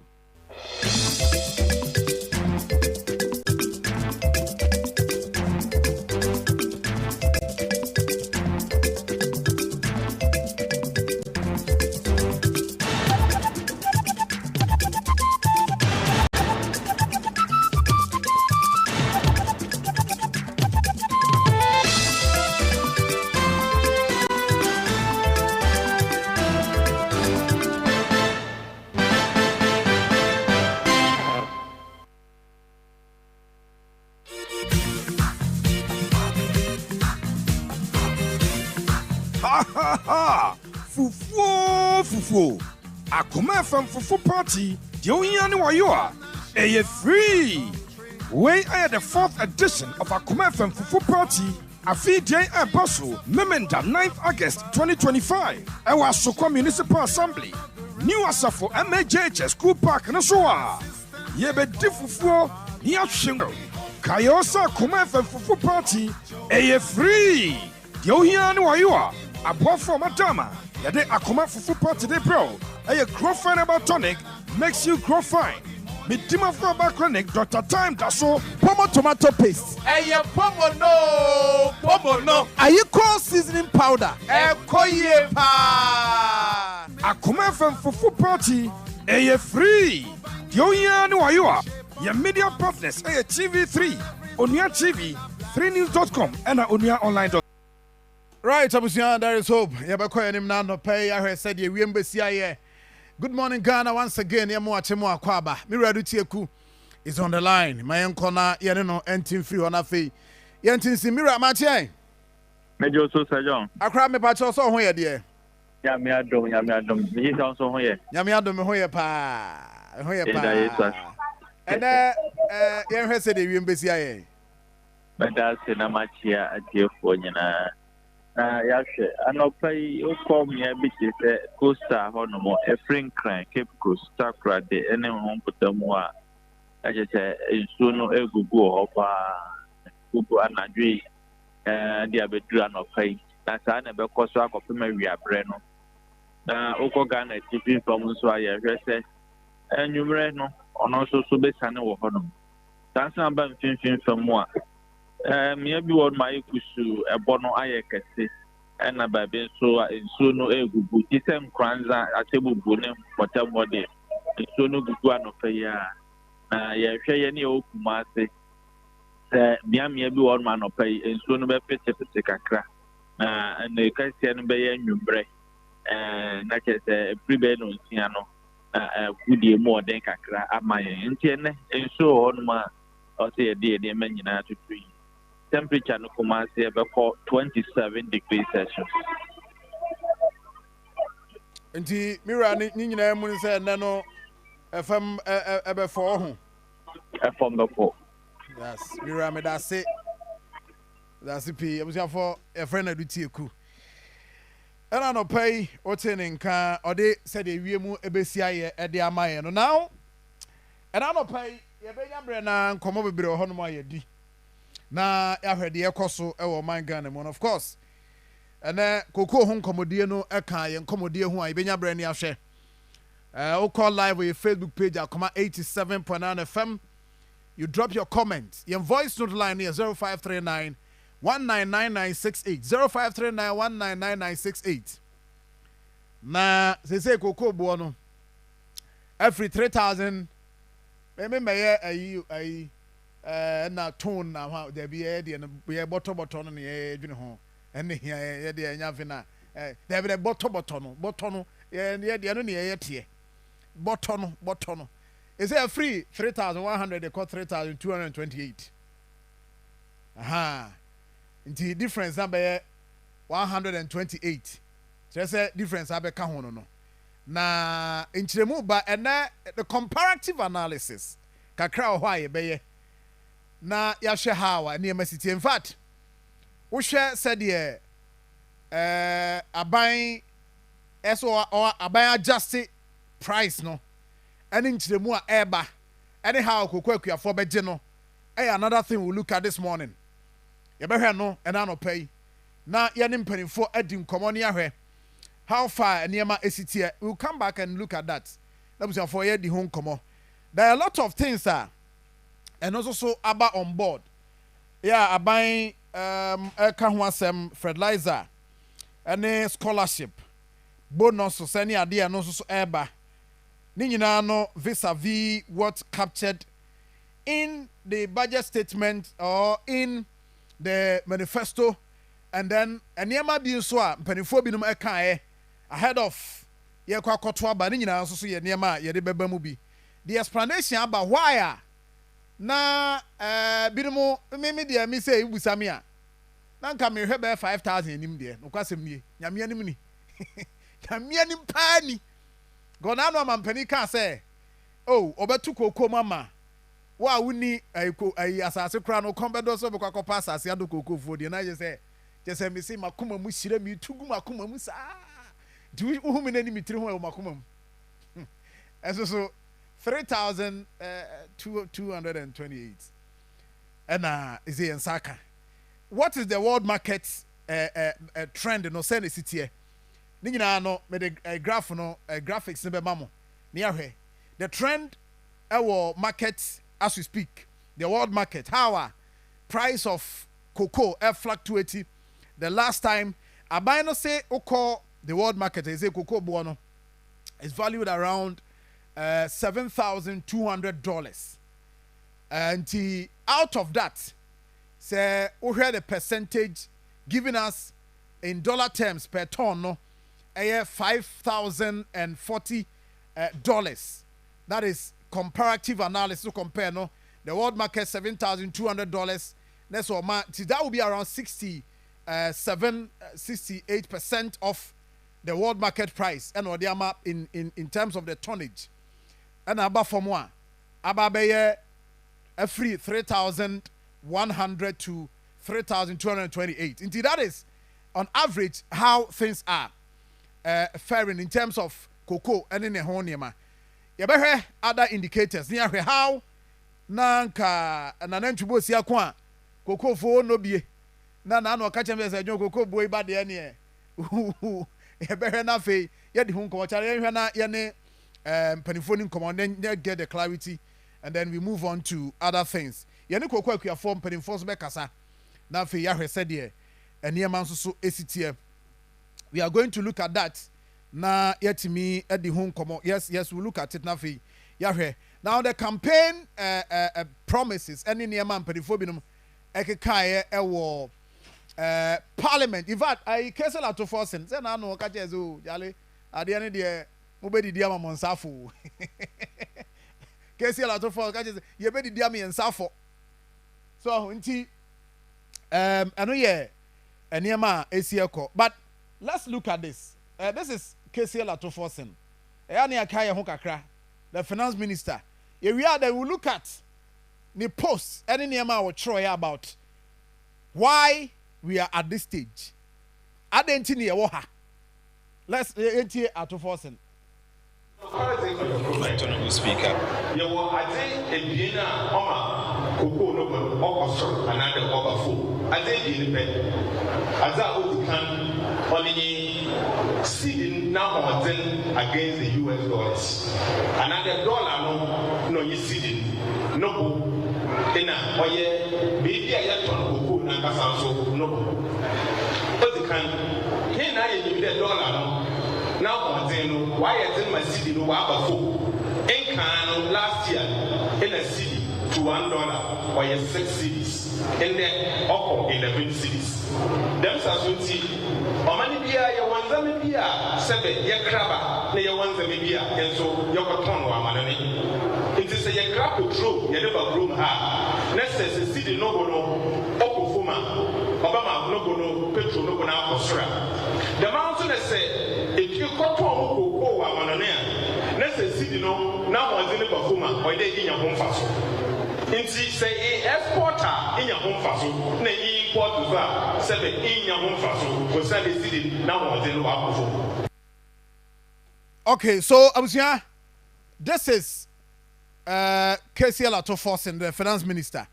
Fufu Akoma FM Fufu Party deɛ wohia ne wayo a ɛyɛ free wei ɛyɛ the 4th edition of Akoma FM Fufu Party afei deɛ ɛbɔ so Memenda 9th August 2025 ɛwɔ Asokwa Municipal Assembly New Asafo MAJH School Park no so a yɛbɛdi fufuo ne ahwɛ kayɛ sɛ Akoma FM Fufu Party ɛyɛ free deɛ wohia ne wayo a aboafo madama yɛde Akoma Fufu Party de bro ɛyɛ grow fine about tonic makes you grow fine medima for about clinic Dr. Time da so Pomo tomato paste ɛyɛ pomo no Ayiko seasoning powder ɛkɔyie pa Akoma FM Fufu Party ɛyɛ free deɛ wohia ne wayo a yɛ media partners ɛyɛ TV3 Onua TV 3news.com ɛna Onua online. Right, Abusian, there is hope. Yabako and him now no pay. I heard said ye embassy. Good morning, Ghana. Once again, Yamuachemo Akwaba. Miradu Tieku is on the line. My uncle, Yanino, Entin Free on a fee. Yentin Simira Mathieu. Major Sosa. I cried me patch also here, dear. Yamiadum. He's also here. Yamiadum, Hoya Pa. Hoya Pa. And you heard said the embassy. But that's in a match here at your phone. Yahwɛ anɔpa yi wokɔ mmea bi te sɛ Costa hɔ nom ɛfiri nkran Cape Coast Takoradi ɛne ho mpɔtamu a ɛkyɛ sɛ nsuo no egugu wɔ hɔ paa gugu anadwo yi de abɛduru anɔpa yi na saa na ɛbɛkɔ so akɔpem awiaberɛ no na wokɔ Ghana atifi fam nso a yɛhwɛ sɛ anwummerɛ no ɔno nso so bɛsane wɔ hɔ nom saa nsa aba mfimfini fam a mmea bi wɔ no ayɛ kusu ɛbɔ no ayɛ kɛse ɛna baabi nso a nsuo no egugu ti sɛ nkranza atebubu ne mmɔtɛmmɔ de nsuo no gugu anɔpa yi a na yɛhwɛ yɛ ne yɛwɔ Kumase miamia bi wɔ ma nɔpa yi nsuo no bɛpetepete kakra na kɛseɛ no bɛyɛ anwummerɛ na kyerɛ sɛ ɛfiri bɛyɛ no nsia no kudie mu ɔden kakra ama yɛn nti ɛnɛ nsuo wɔ hɔnom a ɔsɛ yɛde nneɛma nyinaa toto yi temperature no kɔma ase ɛbɛkɔ 27 degrees Celsius. Nti mira ni nyinaa mu sɛ ɛnɛ no FM ɛbɛfɔ ho. FM bɛfɔ. Yes, mira me that's it. That's it. Abusuafo a friend adu tieku. Ɛna no pay otening nka ɔde sɛ de wie mu ebesi ayɛ ɛde ama yɛ no now. Ɛna no pay yɛbɛnya brɛ na nkɔmɔ bebree wɔ hɔ no ayɛ di. Na yɛahwɛ de ɛkɔ so ɛwɔ man Ghana mu of course. Ɛnɛ koko ho nkɔmɔdie no ɛka yɛ nkɔmɔdie ho a yɛbɛnya brɛ ne ahwɛ. We'll call live with your Facebook page Akoma 87.9 FM. You drop your comment. Your voice note line here 0539 199968 0539 199968. Na say koko buono. Every 3,000. Maybe may na tone na there be a bottle no ne adwene ho. Ene here de anya vina. There be a bottle no yeah no ne tie. Bottle no. Is it free 3,100 they call 3,228. Aha. Inti difference number 128. So say difference abe ka ho no. Na inchiremu ba ena the comparative analysis kakra ho aye beye. Na ya hwe hawa ne emasiti in fact wo hwe said ye aban eso or aban adjust price no. Any nchiremu a eba anyhow kokwa akuafo beje no another thing we'll look at this morning. Yɛbɛhwɛ no ɛna no pay na yɛne mpanimfo adi nkɔmmɔ ne ahwɛ how far nneɛma esitie. We'll come back and look at that. Na busuafo yɛdi ho nkɔmmɔ. There are a lot of things and also so aba on board. Yeah, aban ɛka ho asɛm fertilizer ɛne scholarship bonus so sɛne adeɛ no so ɛba. Ni nyinaa no vis-a-vis what captured in the budget statement or in the manifesto, and then nneɛma bi nso a mpanimfoɔ binom ɛkaeɛ ahead of yɛkɔ akɔto aba ne nyinaa nso so yɛ nneɛma a yɛde bɛba mu bi. The explanation about why a na binom me deɛ me sɛ ibusa me a na nka mehwɛ bɛyɛ 5,000 anim deɛ nokwasɛm nie nyame anim ni nyame anim paa ni gɔna no amampani ka sɛ oh obetu koko mama wa wuni ayi asase kra no kombedo so bekwa kopa asase ado koko fo de na je se me se makoma mu hire mi tugu makoma mu sa du uhumi na ni mitiri ho e makoma mu eso so 3,228 and is it in Saka. What is the world market trend no say ne sitie ni nyina no me the graph no graphics ne be mamo ne ahwe the trend our market as we speak, the world market, how price of cocoa fluctuating. The last time I buy no say oko the world market is a cocoa buono is valued around $7,200, and out of that, say we had the percentage giving us in dollar terms per ton no, $5,040. That is comparative analysis to compare no the world market $7,200. That's what that will be around 68% of the world market price and what they are in terms of the tonnage. And about for more about a free 3,100 to 3,228. Indeed, that is on average how things are faring in terms of cocoa and in the honeyma. Yɛbɛhwɛ other indicators ne ahwɛ how nanka nanantwibo sia ko a koko fo no bie na no ɔka kyɛm sɛ adwo koko boi ba de ne yɛbɛhwɛ na afei yɛde ho nkɔmɔ kyare yɛhwɛ na yɛne mpanimfo ne nkɔmɔ then get the clarity and then we move on to other things. Yɛne koko akuafo mpanimfo so bɛkasa na afei yɛahwɛ sɛdeɛ nneɛma nso so esitie. We are going to look at that. Na yetimi edi ho nkomo. Yes, we'll look at it na fe. Yahwe. Now the campaign promises any near man pedifo binum ekekae ewo parliament in fact I cancel out to force say na no ka je zo jale ade ne de mo be didi ama monsafo cancel out to force ka je ye be didi ama ensafo so nti eno ye eniema esieko but let's look at this this is KCL Atoforsen yani akaya ho kakra the finance minister we are then we look at the post any niema we try about why we are at this stage adenti ne wo ha let's enti Atoforsen Honorable Speaker, I think a dinner oma koko no okosoro another overflow. I think in the as I would can only seeding now or then against the US dollars. Another dollar no you seeding no ina oye baby I ton koko na kasa so no. But the can here na you the dollar no. Now, why is it my city no wabafo? In Kano last year in a city to $1 or 6 cities in the upper 11 cities. Them Sasunti, or many beer, your ones and beer, 7 year crabber, your ones and beer, and so your cotton or manani. It is a crab true, you never groom her. Next is a city no bono, Okufuma, Obama no bono, Petro no bono, Osra. The mountain is say, if you cut on who are mananea, let's say, no, now was in the performer or they in your home fast. In say, exporter in your home fast, nay, import to that, 7 in your home fast, was said the city now was in the okay, so Abusia, this is KCL Atoforsen, the finance minister.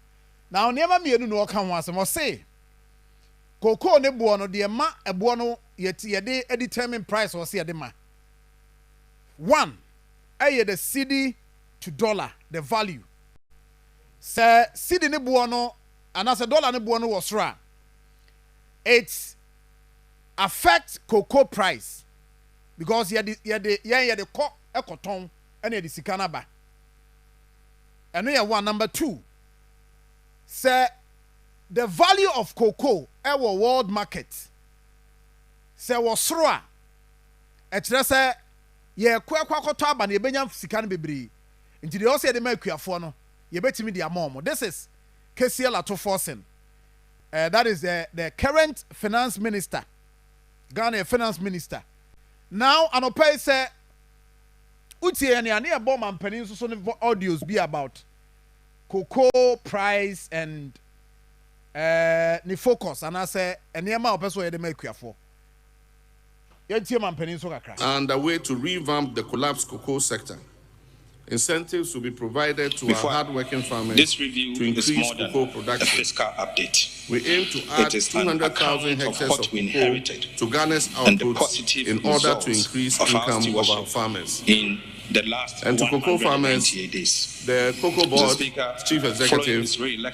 Now, never me no come once, I must say. Cocoa ne buono, the ma a buono, yet ye a determined price was here the ma. One, the cedi to dollar, the value. Sir, cedi ne buono, and as a dollar ne buono was ra. It affects cocoa price because ye the co a cotton and the sikanaba. And we have one number 2. Sir, the value of cocoa our world market say was sroa etre say ye kwakwakoto aba na ebenya sika no bebre nti de o say de makuafo no ye betimi de amom. This is KCL Atoforsen, that is the current finance minister, Ghana finance minister. Now anopai say utie ne ane ebo mampani so audios be about cocoa price and ni focus and I say enema opeso ye de makuafo yentie mampani so kakra. And a way to revamp the collapsed cocoa sector. Incentives will be provided to our hard-working farmers this review to increase is more than cocoa production. A fiscal update. We aim to add 200,000 hectares of cocoa to Ghana's output in order to increase income of our farmers. In the last and to cocoa farmers, days. The Cocoa Board Chief Executive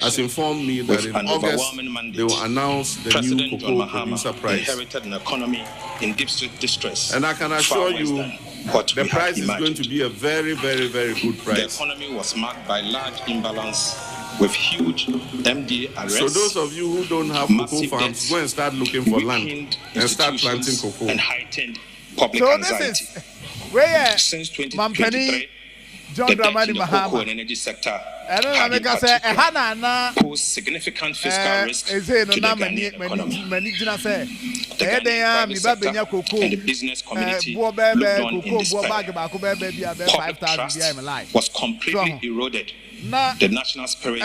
has informed me that in August they will announce the new cocoa producer price. Inherited an economy in deep distress. And I can assure you the price is going to be a very, very, very good price. The economy was marked by large imbalance with huge MDA arrests. So those of you who don't have cocoa farms, go and start looking for land and start planting cocoa. And heightened public anxiety. This is where since 2023, John Dramani Mahama and energy sector pose significant fiscal risk to the Ghanaian economy. The Ghanaian private sector and the business community looked on in despair. Public trust was completely eroded. The national spirit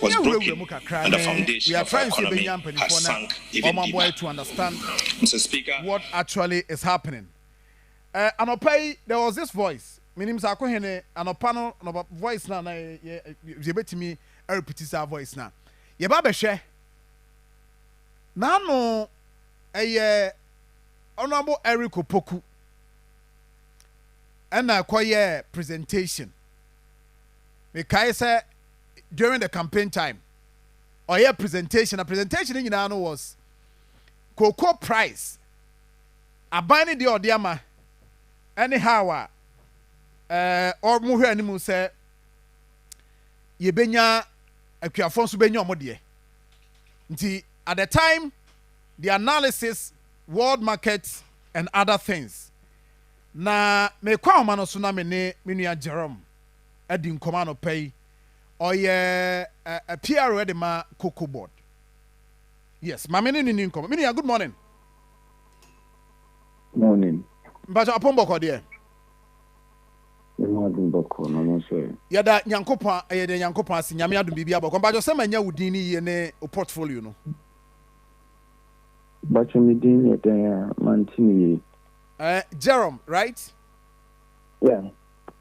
was broken, and the foundation of our economy has sunk even deeper. To understand Mr. Speaker, what actually is happening. Anopai, there was this voice. Minim sa ko hene anopano no voice na ye betimi repeat sa voice na. Ye ba behwe. Na no honorable Eric Opoku. And na koye presentation. Me kai say during the campaign time. Or yeah presentation, a presentation in no was cocoa price. Abani di odiama. Anyhow, or muhe animu say ye benya akuafo so benya omo de At the time, the analysis, world market, and other things. Na me kwa omano so na me ne menua Jerome adi nkoma no pay oye a PR ready ma cocoa board. Yes, ma me ne ni nkoma. Menua, good morning. Morning. Mbaja apomboko de. Yada nyankopon yede nyankopon ase nyame adom bibia boko. Mbaja se manya wudin ni ye ne o portfolio no. Bacho mi din ye den mantini. Jerome, right? Yeah.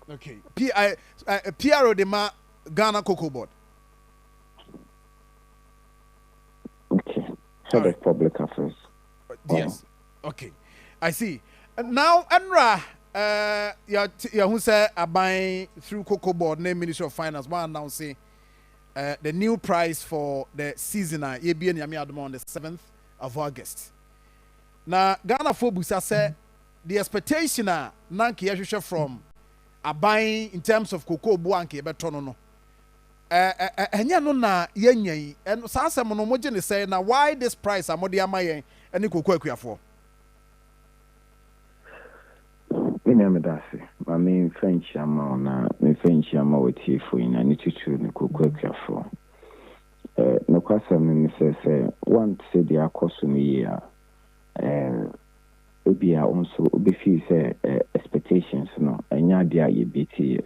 Okay. PRO de ma Ghana Cocoa Board. Okay. Head of Public Affairs. Yes. Okay. I see. Now, Anra, who say I buy through Cocoa Board, name Ministry of Finance, one announcing the new price for the season. You be on the 7th of August. Now, Ghana Fobusa say the expectation nanki yahwehwe from a buying in terms of cocoa buanke beto no enya no na yenyan and saa asem no mo gye ne say na why this price amode amayen ene cocoa akuafo ina medase ma me French ama na me French ama wetifo ina ni tutu ne cocoa akuafo no kwasem me say want say the akoso me ya obia also obi feel say expectations no enya dia ye beti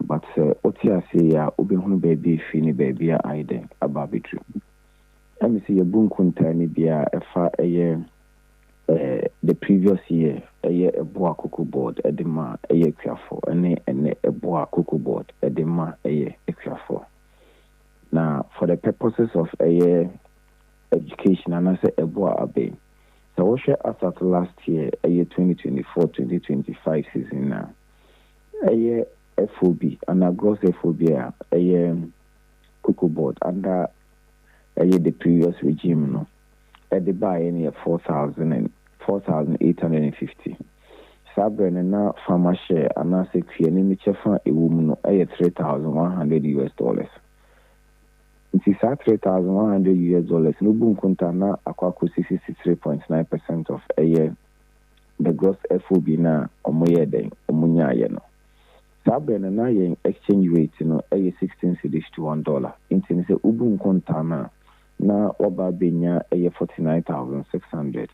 but otia say ya obi hunu baby fi ni baby a aiden ababitru am say ye bunkunta ni bia efa the previous year ebo akoko board edema kwafo ene ebo akoko board edema kwafo now for the purposes of education and I say ebo abe. So we share as at last year, 2024-2025 season now. FOB and a gross FOB cocoa board under the previous regime no. At the buy any 4,850. Sabre na farmer share and I say create chefa a woman no $3,100. It is at $3,100 no boom contana aquaco 63.9% of a year. The gross FOB na omoye den omunya ye no. Sabe na yen exchange rate no 16 cedis to $1. Inti se ubun contana na oba benya 49,600.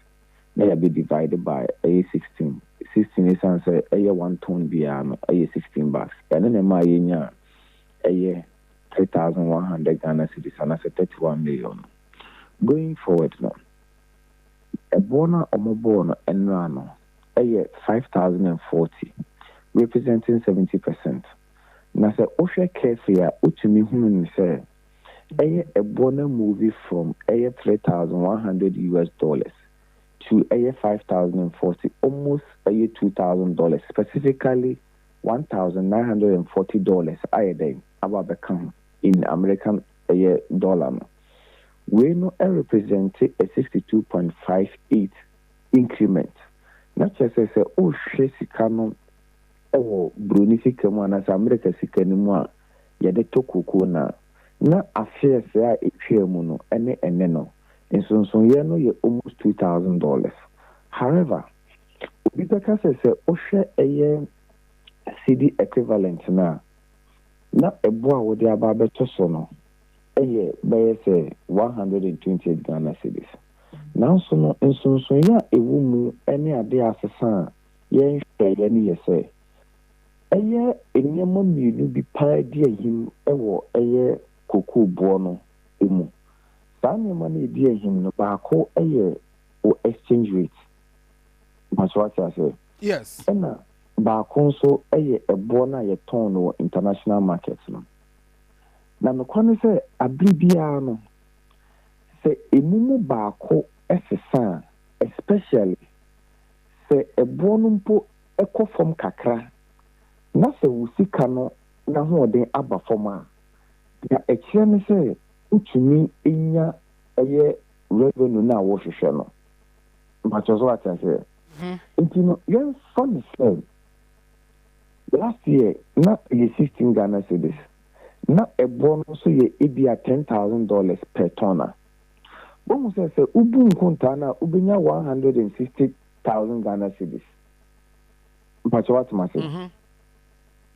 Na ya be divided by 16. 16 is answer 1 ton bia no 16 bucks. And then ma yenya 3,100 Ghana cedis and that's 31 million. Going forward now, a bona omobona and rano, 5,040, representing 70%. Now, say, Osha Kefia, Uchimi Human say, a bona movie from $3,100 to 5,040, almost $2,000, specifically $1,940 iodine about become in American dollar. We know represent a 62.58 increment. Not just as a shesicano or brunificum as America sicanima, yet tokukuna. Na affairs there a cheermono, and no. And so yeno ye almost $2,000. However, because I say, Osha a CD equivalent now. Na eboa wo de aba beto so no say 128 Ghana cedis. Now so no nsonso ya ewu mu ene ade asesa ye nhwe ni ye say enyema mienu bi pa di ahim ewo cocoa bo no emu. Sa nyema na di ahim no ba ko o exchange rate. That's what I say. Yes. Baako nso ebo na ye ton no international markets no na no kwani se abribia no se emumu baako esesa especially se ebo no mpo ekofom kakra na se wusika no na ho den aba fom a ya ekire ne se utumi enya revenue na wo hwehwe no but also what I say intino yen fun say last year, not ye 16 Ghana cedis. Not a bonus so ye ebia $10,000 per tonner. When we say Ubun Kontana, Ubina 160,000 Ghana cedis. Mpachawat Masi.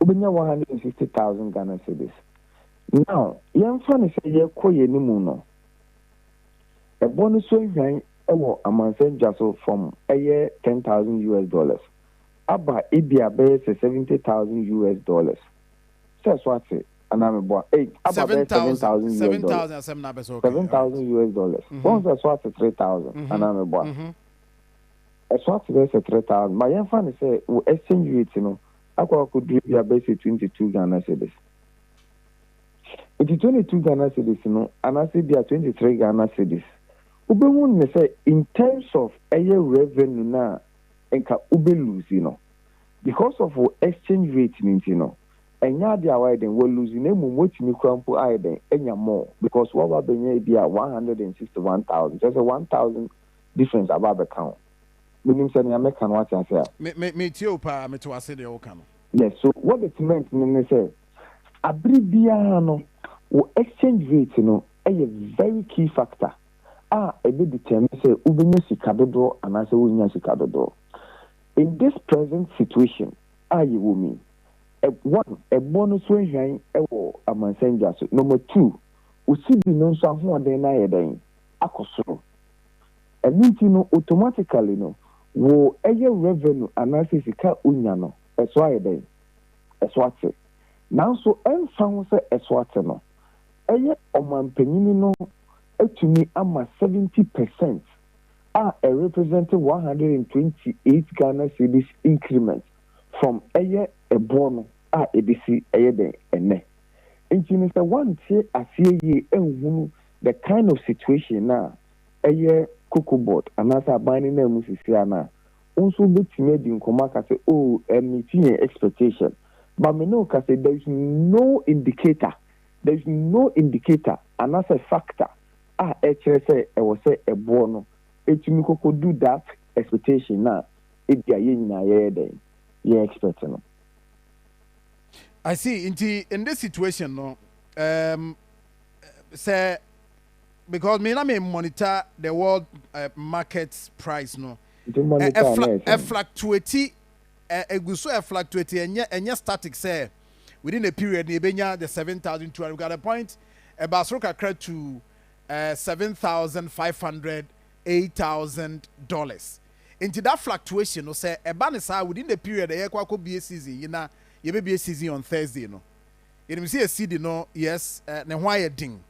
Ubina 160,000 Ghana cedis. Now, young fan say ye koye ni muno. A bonus swing a month from a year $10,000. Abba Ibia base $70,000. That's what it. And I'm about 7,000 $7,000. Once a swat at 3,000, and I'm about a swat is at 3,000. My young fan say, we exchange rate, I could do your base 22 Ghana cedis. It's 22 Ghana cedis, and I say be 23 Ghana cedis. Ube say in terms of a year revenue now, and ka ube lose, because of exchange rate, and ya dia why then we losing them wetimi krampo I then enya more because what we benye be 161,000 just a 1,000 difference about the count meaning say ya make what I say me tio pa me to ase de o kan yes so what it meant mean say abribia no o exchange rate a very key factor e be determine say ubenya sika dodo anase wonya sika dodo in this present situation you will mean a bonus when a messenger. Number two, we see the non who then I then akosoro. And automatically wo revenue analysis ka unyano. That's why then. That's what it. Now so found say that's what no. Oman penini to me ama 70% representing 128 Ghana cedis increment from a bono ABC den ene. And you know, one say I see ye the kind of situation now cocoa board and as a binding name Musiana also be made in Komaka say, oh, meeting expectation. But me know because there is no indicator. There is no indicator and as a factor. Actually say I was say a bono. Could do that expectation now. It be a then. Yeah, expecting. I see. In this situation, no, say because me na me monitor the world market price, no. Fluctuate. Fluctuate. And static. Say within a period, the 7,200. We got a point. About credit to $7,500, $8,000. Into that fluctuation, no say a banner within the period the could be a season, you may be a season on Thursday, no. You see a CD, no, yes, and why a ding.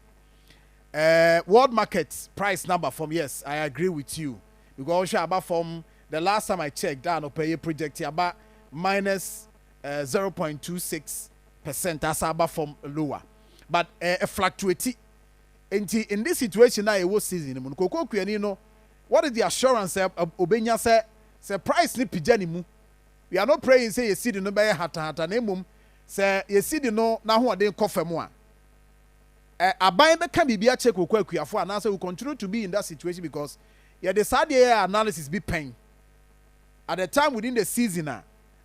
World market price number from yes, I agree with you. Because about from the last time I checked down or pay project about minus 0.26%. That's about from lower. But a fluctuate in this situation now it was season. What is the assurance Obenya say price ni pijani mu? We are not praying say you see the no buy hata nemum say you see the no na ho den kofa mu a. Aban be kan bibia check okuafo and say we continue to be in that situation because the sad analysis be pain. At the time within the season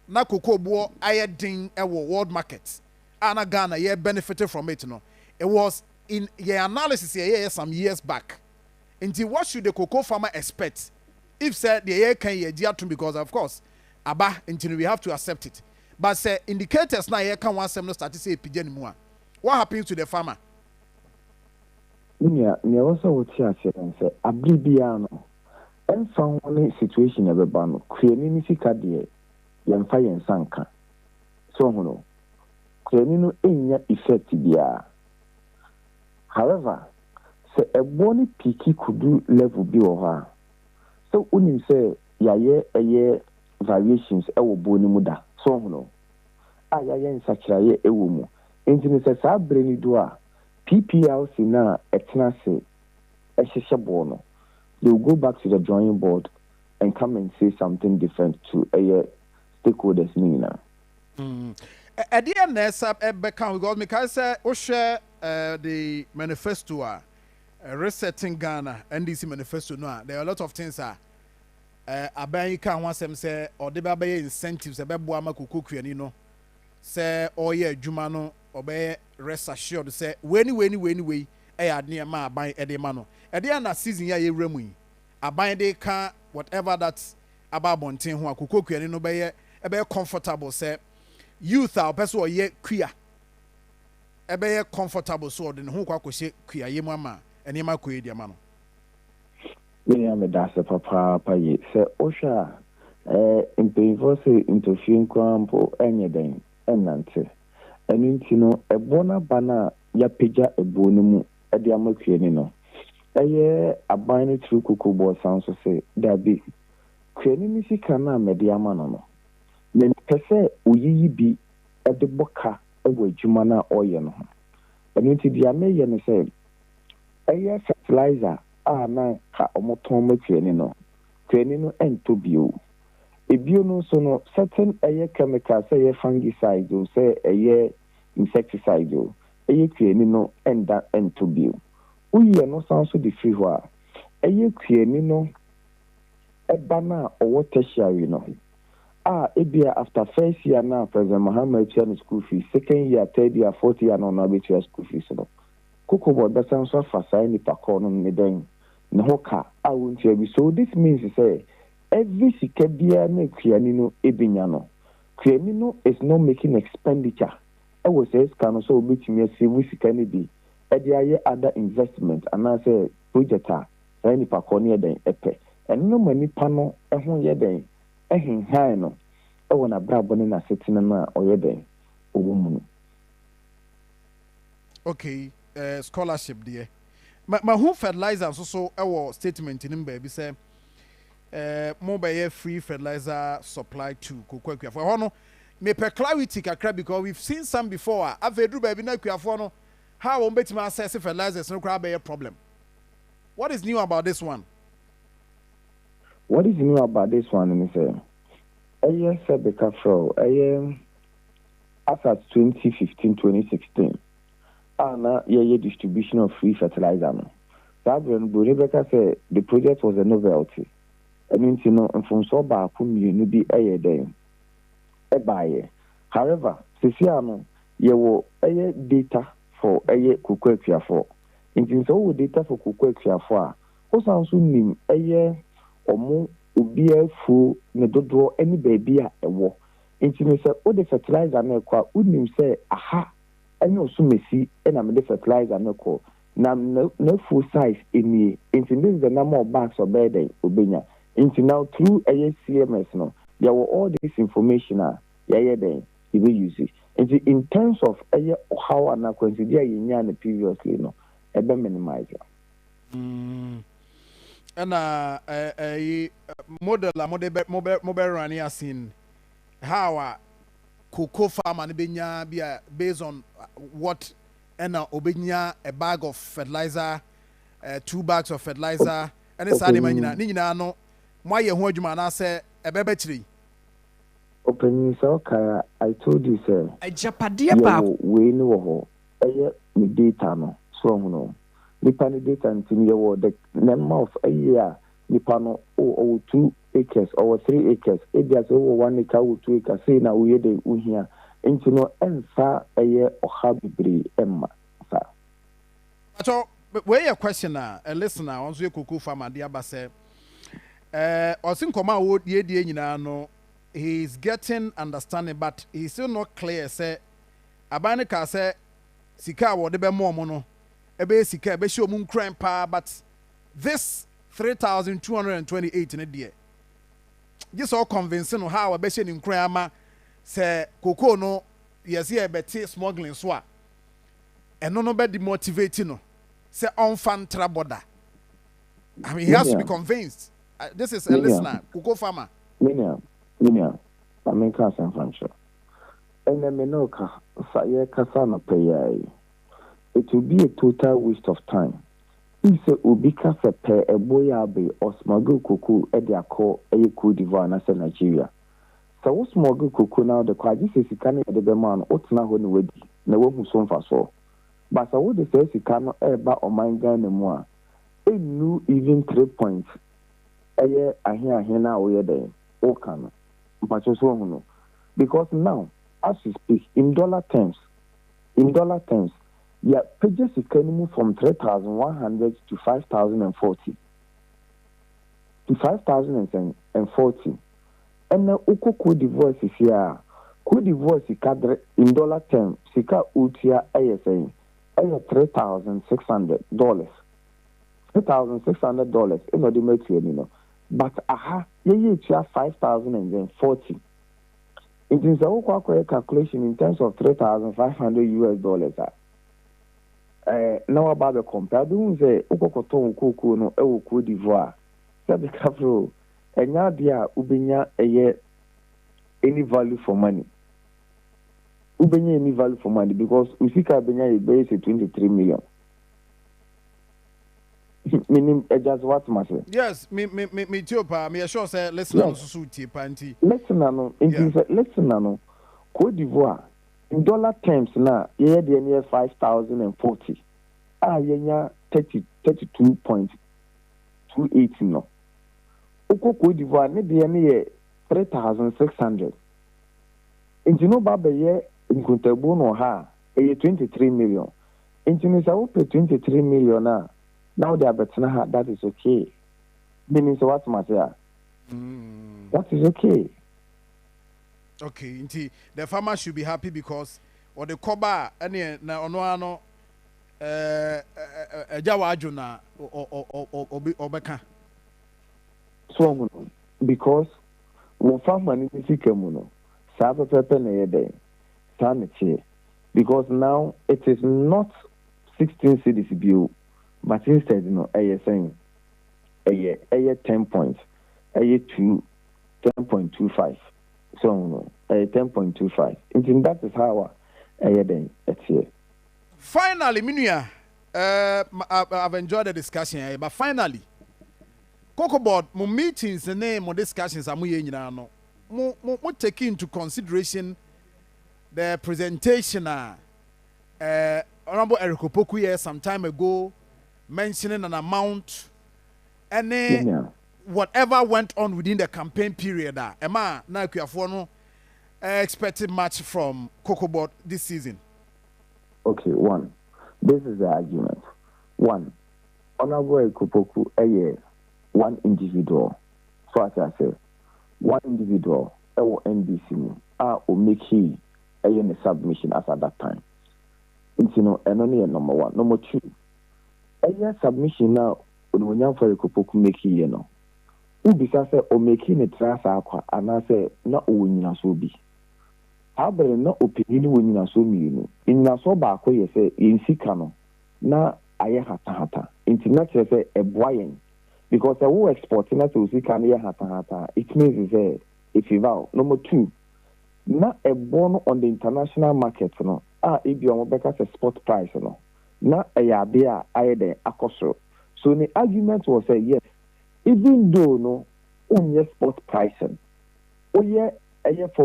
na cocoa bo aye din world market. And Ghana benefited from it no. It was in your analysis here some years back. Until what should the cocoa farmer expect if said the year can ye because of course until we have to accept it. But say indicators now here can one sem no start to say pigeon more. What happens to the farmer? Yeah, also what you say abribiano. And found one situation of a ban, creating sika de yemfa yensanka. So no. Creating no effect there. However, say a bony peaky could do level be over. So when say a year variations will bony muda. So no. In such a year a woman. Intimate says I brainy doa. PPLC na etna say a shisha bono. They will go back to the drawing board and come and say something different to a stakeholders nina. At the end, because I say, share the manifesto, resetting Ghana, NDC manifesto. No, there are a lot of things. Aban can want them say, or the baby incentives, a baby wama kuku, you know, say, oh yeah, Jumano, or be rest assured, say, when, adne ma aban e de ma no e de na season ya yewura mu yi aban de ka whatever that about bonten ho akoko kuani no be comfortable say youth a person or ye queer ebe comfortable so de ho kwa kwose queer yemu ama ene ma koe dia ma no me am da se papa ye se osha impinfo se intofin kwampo enye den enante enu nti no ebona bana ya peja ebo no mu e de amakue ni no eye aban ni tru kukubo sanso se da bi kwani ni sika na mede ama no me pese oyiyi bi e de boka e wo adwuma na oye no enu nti dia meye ne se eye fertilizer na ka omoton makwani no kwani no ento bio ebio no so no certain eye chemicals eye fungicides o say eye insecticides o eye kwani no enda ento bio uye no sanso de free ho a eye kwani no eba na owo tertiary no ebia after first year na President Muhammad Tiani school fees, second year, third year, fourth year no na betia school fees no kokobo da sanso afa sai ni pakọ no ne den ne hoka wonti abi. So this means say every sika bia na kwani no ebinya no kwani no is not making expenditure e wo say sika no so obetimi asave sika ne bi e de aye other investment and say project sai ni pakọ ne den epe eno mani pa no ho ye den ehinhan no e wona brabo ne na setena na oye den owomu. Okay, scholarship there ma who fertilizer so our statement in baby say mobile free fertilizer supply to kokwa for hono me per clarity kakra because we've seen some before avedu baby na kwafo no how won betima access fertilizers no crab be a problem. What is new about this one? What is new about this one is said the control as at 2015-2016 na distribution of free fertilizer no that when Rebecca said the project was a novelty. I mean, you know, from so ba no bi den e baaye. However, sesiano yewo data for kukwekuafo. Intin so wo data for kukwekuafo a o sanso nim omo obi afu ne dodo any baby a ewo. Intin say o de fertilizer na kwa unim say aha any osumesi na me de fertilizer na ko na full size eni. Intin this is the number of bags of bed obenya. Into now through CMS no, there were all this information then you will use it. In terms of how I consider you previously no, be minimize. And a model running as in how cocoa farm and benya be based on what and obenya a bag of fertilizer, 2 bags of fertilizer, and it's animal no. Why you hold you man say a baby Open so I told you sir. A japadia pa we know me data no so no. Nipa ni data ntim ye wo the number of a year nipa no 2 acres or 3 acres. If there's over 1 acre or 2 acres say na we dey uhia. Nti no ensa eye oha bibiri emma sa. So where your question a listener once you kuku farmer dia ba say Osin wo die nyina no he is getting understanding but he still not clear say abane ka say sika wo de be mo no ebe sika be show mun crime pa but this 3,228 ne die just all convincing no how be she ni crime ama say koko no yes e be te smuggling so a eno no be demotivate no say on fan traboda. I mean he has to be convinced. This is a listener, Kuko farmer. Minia, I mean, Cassan Fancher. And then Menoka, Saye Casana Payay. It will be a total waste of time. If a Ubika Fepe, a boyabe, or smuggle cuckoo, Edia call a Cote d'Ivoire, and Nigeria. So, what smuggle cuckoo now the quadris is canning the Beman, Otna when ready, no one who son for so. But I would say, he cannot ever or mind gun and more. A new even 3 points. Ahia na oye dey o kan mpacho so hu no because now as we speak in dollar terms Yeah, pages can move from 3,100 to 5,040. To 5,040. And now Cote d'Ivoire is here. Cote d'Ivoire is cadre in dollar terms. Sika Utia ASA. $3,600. $3,600 in order to make you. But you 5,040. It is a calculation in terms of $3,500 now about the compare. Don't say Okoton Kuku no Cote d'Ivoire. Sabi Kafro, and now dear Ubenya a year any value for money. Ubenya any value for money because Usika Benya is based 23 million. Meaning just what matter? Yes, me too, pa. Me sure say listen no susuti panti. Listen no, listen no. Cote d'Ivoire in dollar terms now, yeah, they near 5,040. Yeah, 32.28 no. Cote d'Ivoire ne de near 3,600. And you know baba ye in Kuntabu no ha, 23 million. And you know say 23 million now. Now they are better. That is okay. Meaning, so what's matter? That is okay. Okay, the farmer should be happy because or the koba any na ono jawajo na obeka. So because when farmer ni sikamuno, sabe pepe na yede, sanity. Because now it is not 16 cities bill. But instead, saying, 10 points, 10.25. So, 10.25. And that is how then it's here. Finally, Minia, I've enjoyed the discussion, but finally, Cocoa Board, my meetings, the name of discussions, I'm take into consideration the presentation, Honorable Eric Opoku some time ago. Mentioning an amount and whatever went on within the campaign period. Emma, now you have expected much from Cocoa Board this season. Okay, one. This is the argument. One, Honorable Kupoku, one individual. So as I say, one individual, NBC, will make he a submission as at that time. It's and only number one. Number two. Submission now when you for Kupoku make you know. Ubisa say o making a trust aqua and I say not winning so be. How better not opinion winning so me in a so back you say in Sikano. Na aya hata internet say a boying because I will exporting that to Sikano hata. It means is if you vow. Number two, not a born on the international market no. If you are because a spot price no. Na ayabia ayede akoso. So the argument was yes, even though no only spot pricing, for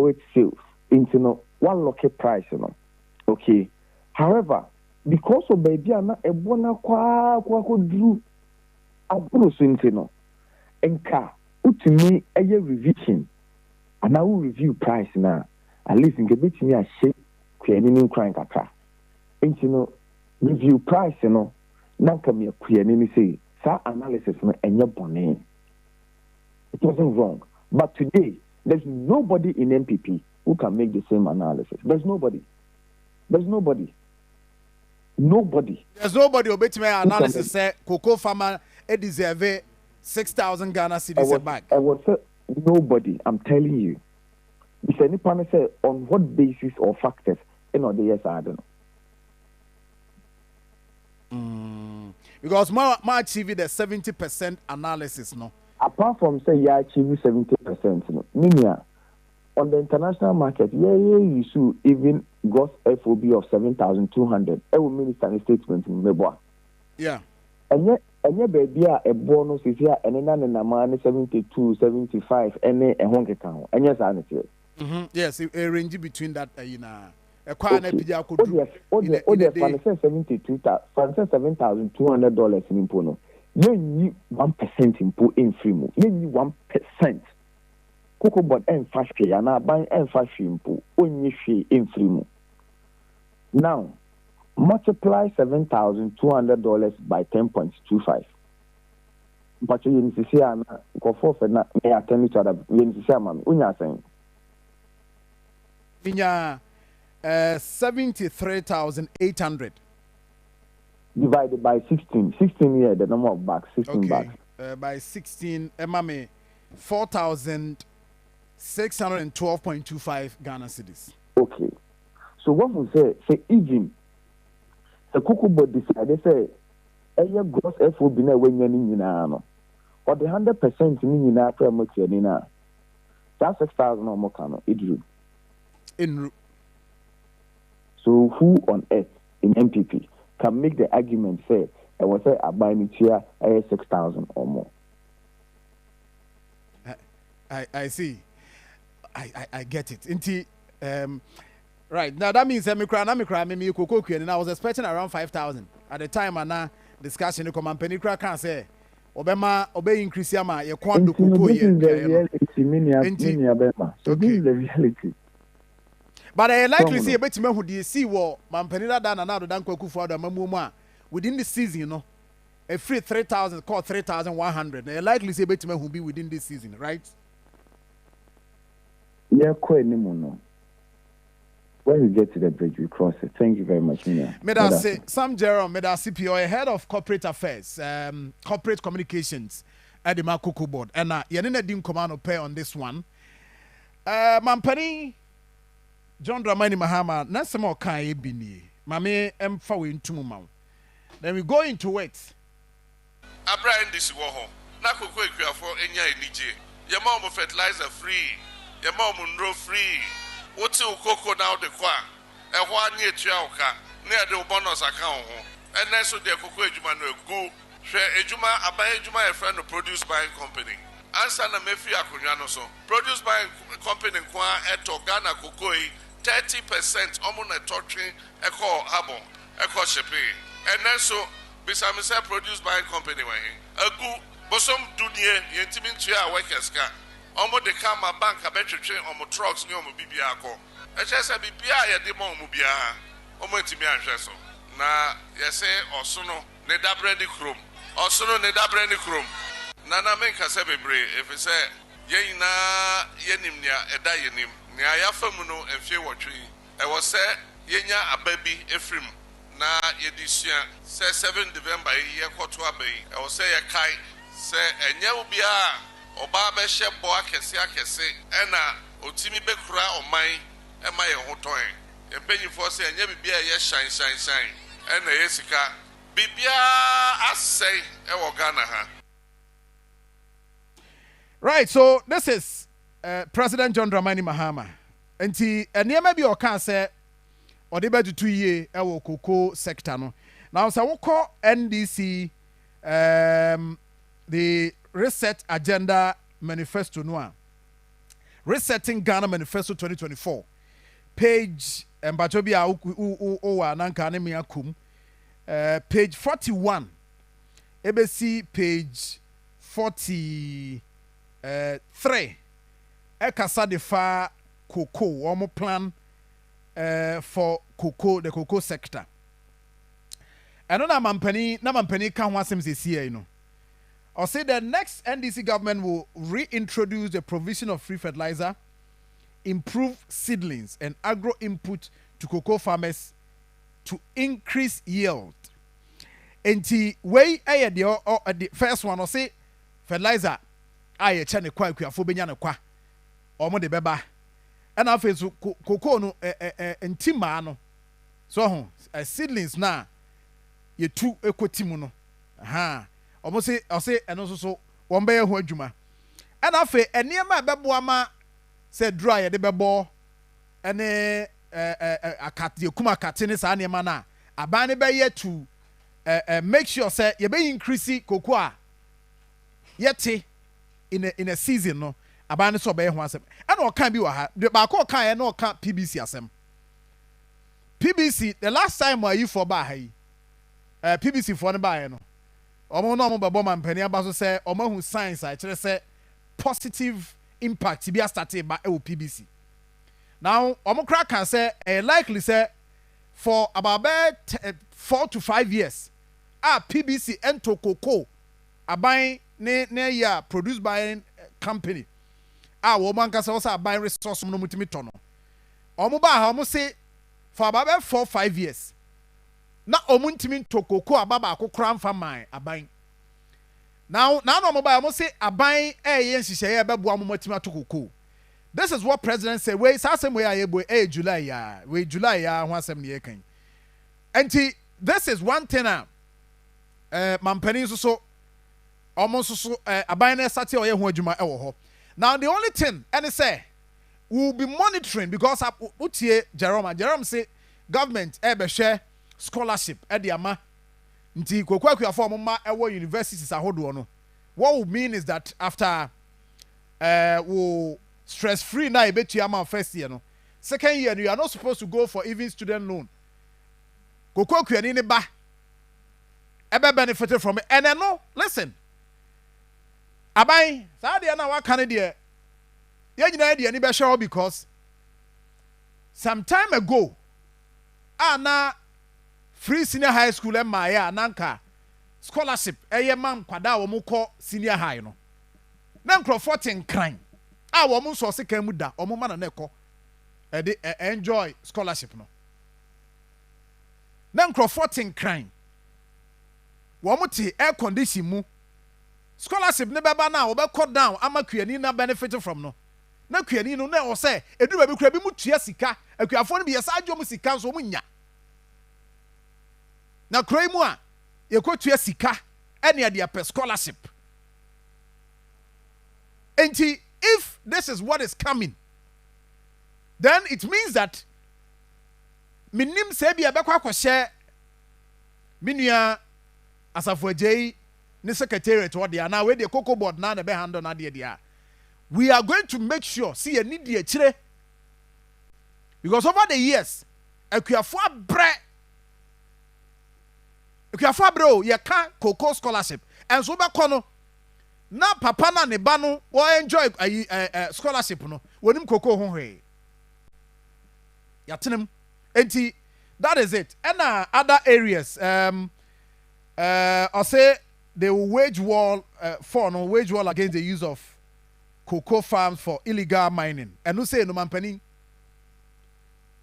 it sales into no one lucky price no. Okay. However, because of baby na ebona kwa drew aburo so into no enka utumi revision and I will review price na at least in gebet me a shape kwenini crying kaka. Into no review price, nanka me a say, sa analysis no enye bone. It wasn't wrong. But today, there's nobody in MPP who can make the same analysis. There's nobody. Nobody obey me analysis say cocoa farmer deserve 6,000 Ghana cedis back. I would say nobody, I'm telling you. If any panel say on what basis or factors, the yes I don't know. Because my achieve the 70% analysis, no. Apart from say you achieve 70%, no. Minia, on the international market, you should even gross FOB of 7,200. I will minister a statement in Meboa. Yeah. And yet, baby, a bonus is here, and then a man 72, 75, and a honk account. And yes, I understand. Yes, a range between that, a okay. 7,200 in impono. You need 1% impo in free move. You need 1%. Cocoa board and 5K and I buy and 5 impo. Only fee in free move. Now, multiply $7,200 by 10.25. But you see, I'm go for na me attend to other. You see, I'm unya saying. Minya 73,800 divided by 16. 16 here, the number of bags, 16 bags. By 16, emame 4,612.25 Ghana cedis. Okay. So what we say even the Cocoa board decided say a gross FOB na when you know or the 100% meaning after much na that's 6,000 or more cano in so who on earth in MPP can make the argument say I was say I buy me chair 6,000 or more? I see. I get it. Right now that means me cocoa and I was expecting around 5,000 at the time and now discussion the command penny crack can say obey increase yama ye kwando cocoa here. So this is the reality. But I likely see a bit me who do see what man penny that and now dan kwaku for the mamuma within the season, you know. A free 3,000 call 3,100. I likely see a bit me who be within this season, right? Yeah, quite no. When we get to the bridge, we cross it. Thank you very much, Mina. Medase, Sam Jerome, Medase PO, head of corporate affairs, corporate communications at the Cocoa board. And Yanina didn't command or pay on this one. Mampani, John Dramani Mahama, Nasamo Kai Bini, Mame M. Fawin Tumumau. Then we go into it. Abraham this woho. Na cocoa for Enya Nije. Your mom fertilizer free. Your mom unro free. What's your cocoa now the qua? A 1 year chauka near the bonus account. And then so the cocoa Juma no go. Share a Juma, a Juma, a friend of produce buying company. Answer na Mefi Akunyano so. Produce buying company qua at Ghana cocoa 30% almost a torturing a call harbor, a call shipping. And then so, besides produced buying company, a good bosom dunia, intimate chair workers car. Almost the Kama bank, a better train on trucks near Mubiako. I just said, BPI at the Mobia, Omotimia Jesso. Na, yes, or sono, Nedabrandi Crum, or sono Nedabrandi Crum. Nana make a seven bray if it say, Yena Yenimnia, a dianim, Nia Famuno and few tree. I was said, Yenya a baby, Ephraim. Na yedisia say 7 November ye kwotwa bei e wo say ye kai say enye obia oba be hye bo akese ena otimi bekura oman e ma ye hoton e penyifo say enye bibia ye shine ena ye sika bibia asay e wo Ghana ha. Right, so this is President John Dramani Mahama. Enti enema bi o kan say or the better 2 year our cocoa sector no. Now so we call NDC the Reset Agenda Manifesto no. Resetting Ghana Manifesto 2024. Page Mbachobi o nanka ne me akum. Page 41. ABC page 43. Ekasa de fa cocoa omo plan for cocoa, the cocoa sector. And on a mampany can want some this year, you know. Or say the next NDC government will reintroduce the provision of free fertilizer, improve seedlings and agro input to cocoa farmers to increase yield. And the way the first one, or say fertilizer, I chane kwa for benyana kwa, or more the beba. And after so cocoa no intima no so seedlings na ye two equitimu no almost say I say and also so one be ho adwuma and after enema beboa ma say dry de bebo ene akate kuma akate ne sa enema na aban ne be ye to make sure say ye be increase cocoa yete in a season no abane so be ho asem and o kan bi wa ha de ba ko kan e na o kan PBC asem PBC the last time were you for ba ha yi PBC for ne ba no omo no omo babo man pani aba so say omo hu science I kire say positive impact bi start ba e PBC now omo crack can say likely say for about 4 to 5 years. PBC ento cocoa aban ne ya produced by company. Woman kasa also aban resource no mutimi tono. Omo ba ha omo say for about 4-5 years. Na omo ntimi to cocoa ababa akokora mfa man aban. Now no omo ba omo say aban yen hihye be boa omo mutimi to cocoa. This is what president say. We sasem we ayebo July ya. We July ya ho asem ne yekan. Enti this is one thing mampani so almost so aban na sate oye ho adwuma e wo ho. Now the only thing and say we'll be monitoring because utie Jerome say government be share scholarship e de ama nti kokwaku form ma e wo universities ahodo no. What will mean is that after we stress free na ebetu ama first year no, second year you are not supposed to go for even student loan. Kokwaku ani ne ba ebe benefited from it. And then no, listen. Abai, sa de na wa kan de ye nyina de ani be show because some time ago na free senior high school and ya nanka scholarship eye man kwada wo mukọ senior high no. Na nkrofo ten kran wo mo so se kan mu da wo mo ma na ekọ de enjoy scholarship no. Na nkrofo ten kran womuti air condition mu scholarship ne beba na obekọ down ama kuani na benefit from no na kuani no na o say edu ba bi kura bi mu tua sika akuafo no bi yesa adwo mu sika so mu nya na kura mu a ye ko tua sika ene de per scholarship. Enti if this is what is coming, then it means that minim se bi abekọ akọhye minua Asafojei ni secretariat what they are now where the cocoa board now the be handle na dia. We are going to make sure see a need the chire because over the years ekuafo bro ye can cocoa scholarship and so be kono na papa na ne ba no wo enjoy scholarship no wonim cocoa ho hwe yatenem enti that is it. And other areas I say they will wage war against the use of cocoa farms for illegal mining. And who say no mampani?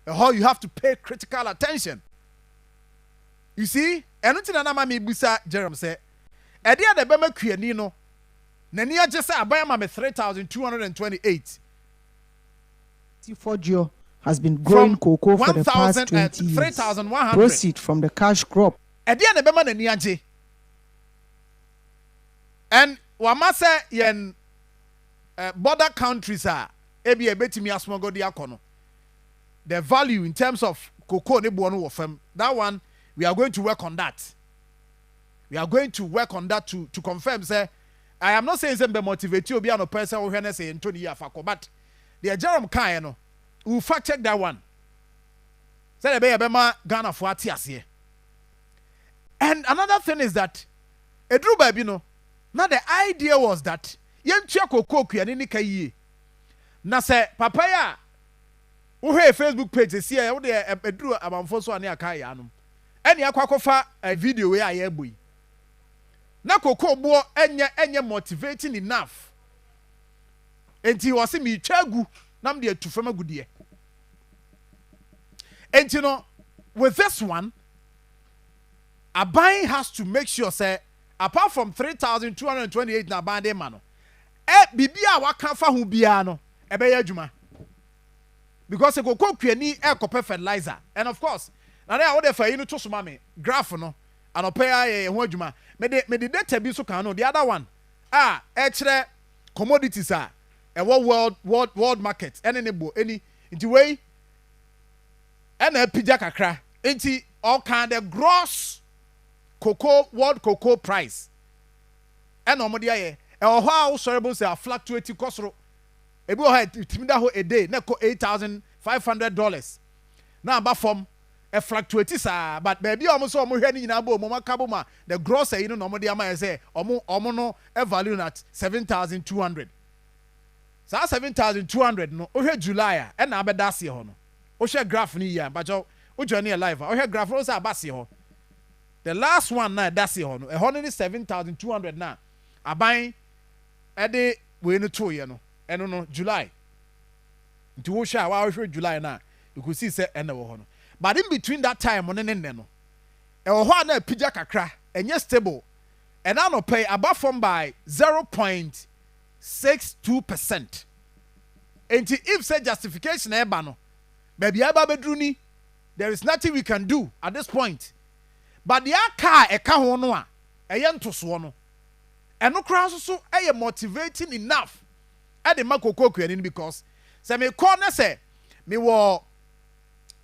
How you have to pay critical attention. You see? And until na mami busa Jerome say, "Edia de bema kuani no, nenia just say abayama me 3,228." T4Geo has been growing cocoa for the past 20 years. 3,100. Proceed from the cash crop. Edia ne bema nani anje. And wama say yen border countries are ebi ebetimi asmogo di akono. The value in terms of cocoa ne buonu wo fam. That one we are going to work on that. We are going to work on that to confirm say I am not saying say be motivate you obi an person wo hwe say Anthony Afako, but the Jerome kan no we fact check that one. Say be ma Ghana for atiase. And another thing is that edru ba bi no now the idea was that yentua cocoa kuani ni kayi na say papa ya wo hwe Facebook page see ya wo de edru amanfo so ane aka ya no ene akwakofa video we aye boy na cocoa bo enye motivating enough enti wo se mi twagu nam de atufam agudie enti no with this one Abai has to make sure say apart from 3,228 na bande mano bibia waka fa ho bia no e be adwuma because cocoa kuani e fertilizer and of course na dey wo fa yi no to so mame graph no anopa ya ho adwuma me de data bi so kan no the other one e kire commodities world market ene ne bo eni nti wey ena pija kakra nti all kind of gross world cocoa price and omodi aye how sorable say fluctuate kosoro ebi o ha timida ho a day na ko $8,500 na aba from e fluctuate sa but baby omo so omo hwe ni nyina bo omo makabo ma the gross e no omodi ama say omo no e value at 7,200 sa 7,200 no o hwe July e na abeda se ho no o hwe graph ni ya but o journey live o he graph say abase ho the last one na that's ho no e ho no 7,200 na aban e de we no to ye no eno no July nti wo hwa wa hwa July na you could see say ene wo ho no but in between that time on ne no e wo ho na pija kakra enye stable and I no pay above from by 0.62%. And if say justification eba no baby aba bedru ni there is nothing we can do at this point but the car e ka ho no a eye ntoso no eno kra so eye motivating enough at the makoko kuani because say me call na say me wo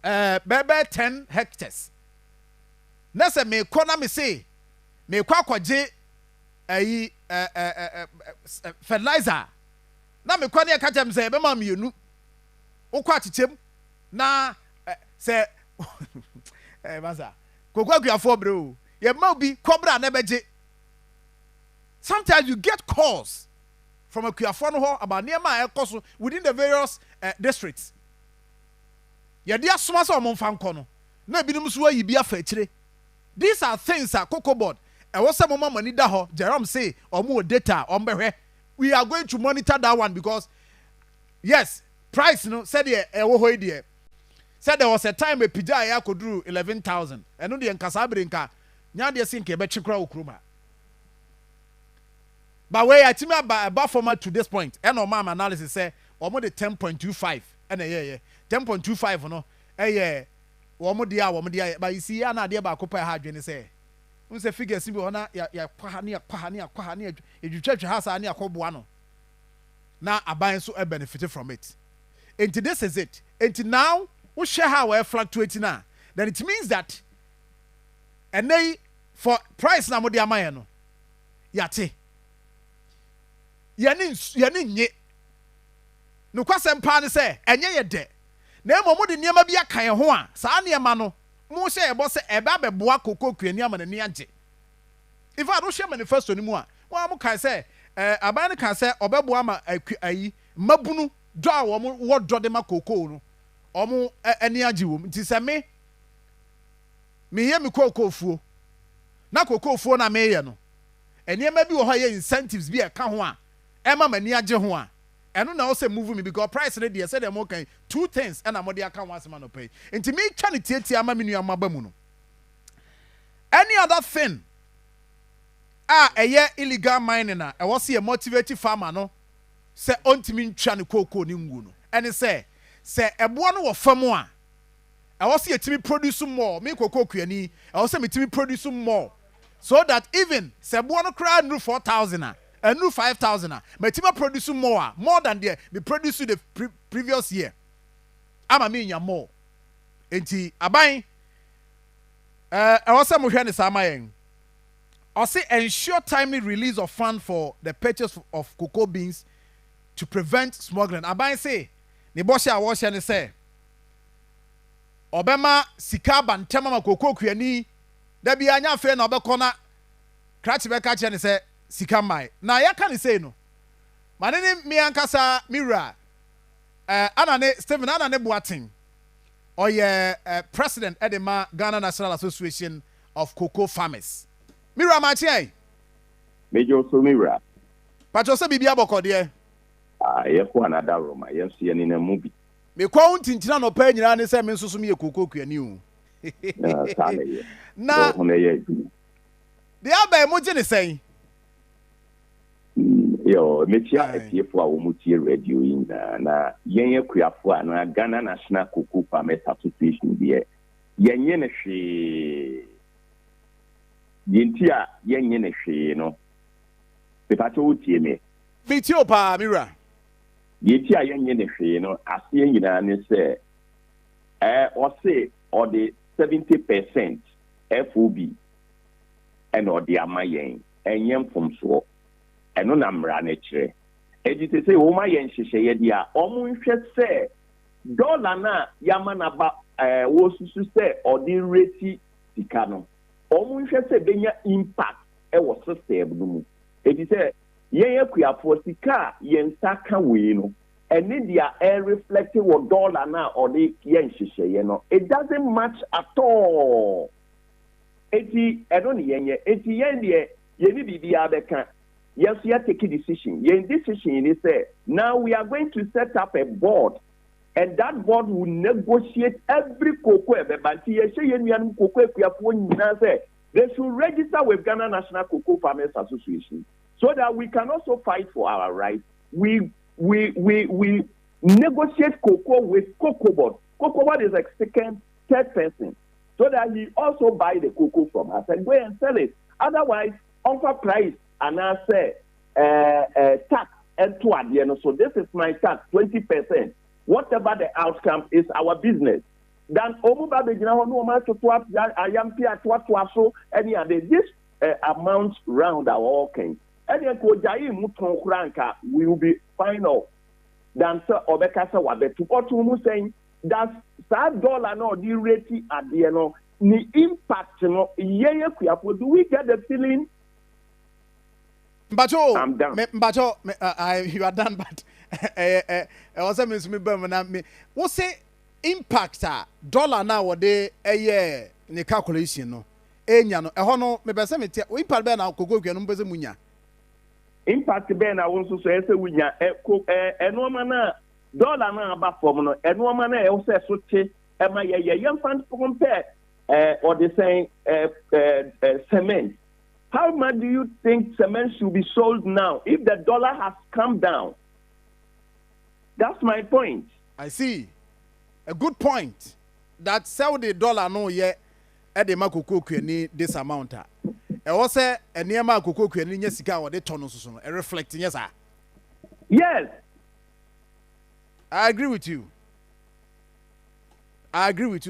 bebe 10 hectares na say me call na me say me kwa kwaje ayi fertilizer na me kwa ne ka jem say be ma mienu ukwa chichem na say masa kokwa kuafo bro ye ma bi kobra na beje sometimes you get calls from a kuafo no ho about near ma ekoso within the various districts ye dia soma so mo mfa nko no na bi nim so ayi bi afa akire. These are things that Cocoa Board and what's some money that ho Jerome say or more data on we are going to monitor that one because yes price no said said there was a time a pija could do 11,000 and no the nkasabrinka nya de sin ke be chikra okruma but we are team about format to this point and no mama analysis say almost the 10.25 and 10.25 no womo dia but you see ya na dia ba ko pa ha dwene say unse figures bi ona ya kwaha ne edwetwa ha sa ne akoboa no na aban so benefit from it and this is it and now we share how we fluctuate now then it means that and they for price na mo dia man no yate yani nye no kwasem pa ne say enye ye de na emo de niema bi akan ho a saa niema no mo hye ebo se eba beboa kokoko kuani ama ni age if I do share manifesto ni mu a wa mo kan se aban ne kan se obeboa ma ayi mabunu do a wo do de ma kokoko no omo ani age wo nti se me ye me kokoko fuo na kokoko fuo na me ye no eniema bi wo ho ye incentives bi e ka ho a ema mani age ho a eno na also move me because price re dey say dem okay two things and amode aka one man no pay enti me twa ne tietia ama me nua maba mu no any other thing eye illegal mining na e was a motivated farmer no say ontimi ntwa ne kokoko ni ngu no ene say ebo no wo fam a e was a timi produce more me kokoko kuani e was me timi produce more so that even say ebo no cry no 4,000 and new 5,000. My team are producing more than they produced the previous year. I'm a million more. Enti abai. I also am hearing the I say ensure timely release of funds for the purchase of cocoa beans to prevent smuggling. Abai say ne boshi awash and say Obama sika bantama ma cocoa kuani. Debi anya fe na obekona kratch beka che ne say sika mai na ya kan say no manene mi ankasa mira anane Stephen anane Boating oye president edema Ghana National Association of Cocoa Farmers mira machi Major so mira pacho se bibia boko de ye ko another room ye so ye ni na mu bi me kwa untintina no pa nyina ne se me nsoso me cocoa kuani o na de abai mo je ne sei yo metia etiefo a wo mutie radio in na yenye kuafo na Ghana National Cocoa Farmers Association de yenye ne hwe yentia yenye ne hwe no pepacho utie me bitio pa mira yentia yenye ne hwe no ase nyina ne se o se o de 70% FOB and o de amayen enyem fomso eno na mra na kire ejite se wo ma yen hyehyeye dia omo nhwe se dollar na yama na ba wo susu se odi reti sika no omo nhwe se benya impact e wo system no mu ejite yen yakuafo sika yen saka we no and India air reflecting what dollar now or the yen you know. It doesn't match at all. Eti edoni yenye eti yendie yeni bibi abeka. Yes, we are taking decision. Yen decision is say now we are going to set up a board, and that board will negotiate every cocoa. But they should register with Ghana National Cocoa Farmers Association so that we can also fight for our rights. We negotiate cocoa with Cocoa Board. Cocoa Board is a second, third person, so that he also buy the cocoa from us and go and sell it. Otherwise, offer price and I say tax and to at the end. So this is my tax, 20%. Whatever the outcome is our business. Then any other this amount round our walking. And we will be final. Then sir Obekasa Wabetu Otumu saying that $1 no the rate at the end the impact no do we get the feeling? Mbacho, I'm done. Mbacho, you are done, but also means me me. What say impact dollar nowadays a year in the calculation no? Enya no. Ehono me bese me tia. Impact be na kogo gwe no mbese munya. Impact be na won so ese munya eno ma na dollar na aba form no eno ma na e wo se so che e ma ye yam fan compare or they saying cement. How much do you think cement should be sold now if the dollar has come down? That's my point. I see. A good point. That sell the dollar no yet at the makoko kweni this amount. I also a near makoko kweni yesika or the tonus reflecting yes sir. Yes. I agree with you.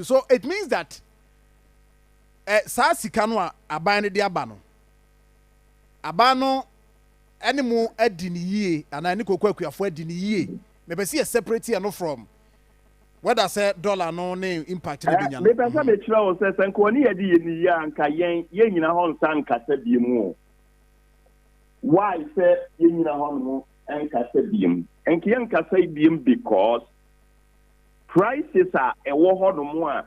So it means that sa sika no aban de abano. Abano animal edini ye and I niko kwakuafo edini ye. Me be see a separate here no from whether say dollar no name impact ni dunya. Me be say me tira o say sanko ni ye di ni ya anka yen ye nyina ho nsan kasa bi mu. Why say ye nyina ho no en kasa bi mu? Enki yen kasa bi mu because prices are ewo ho no mu a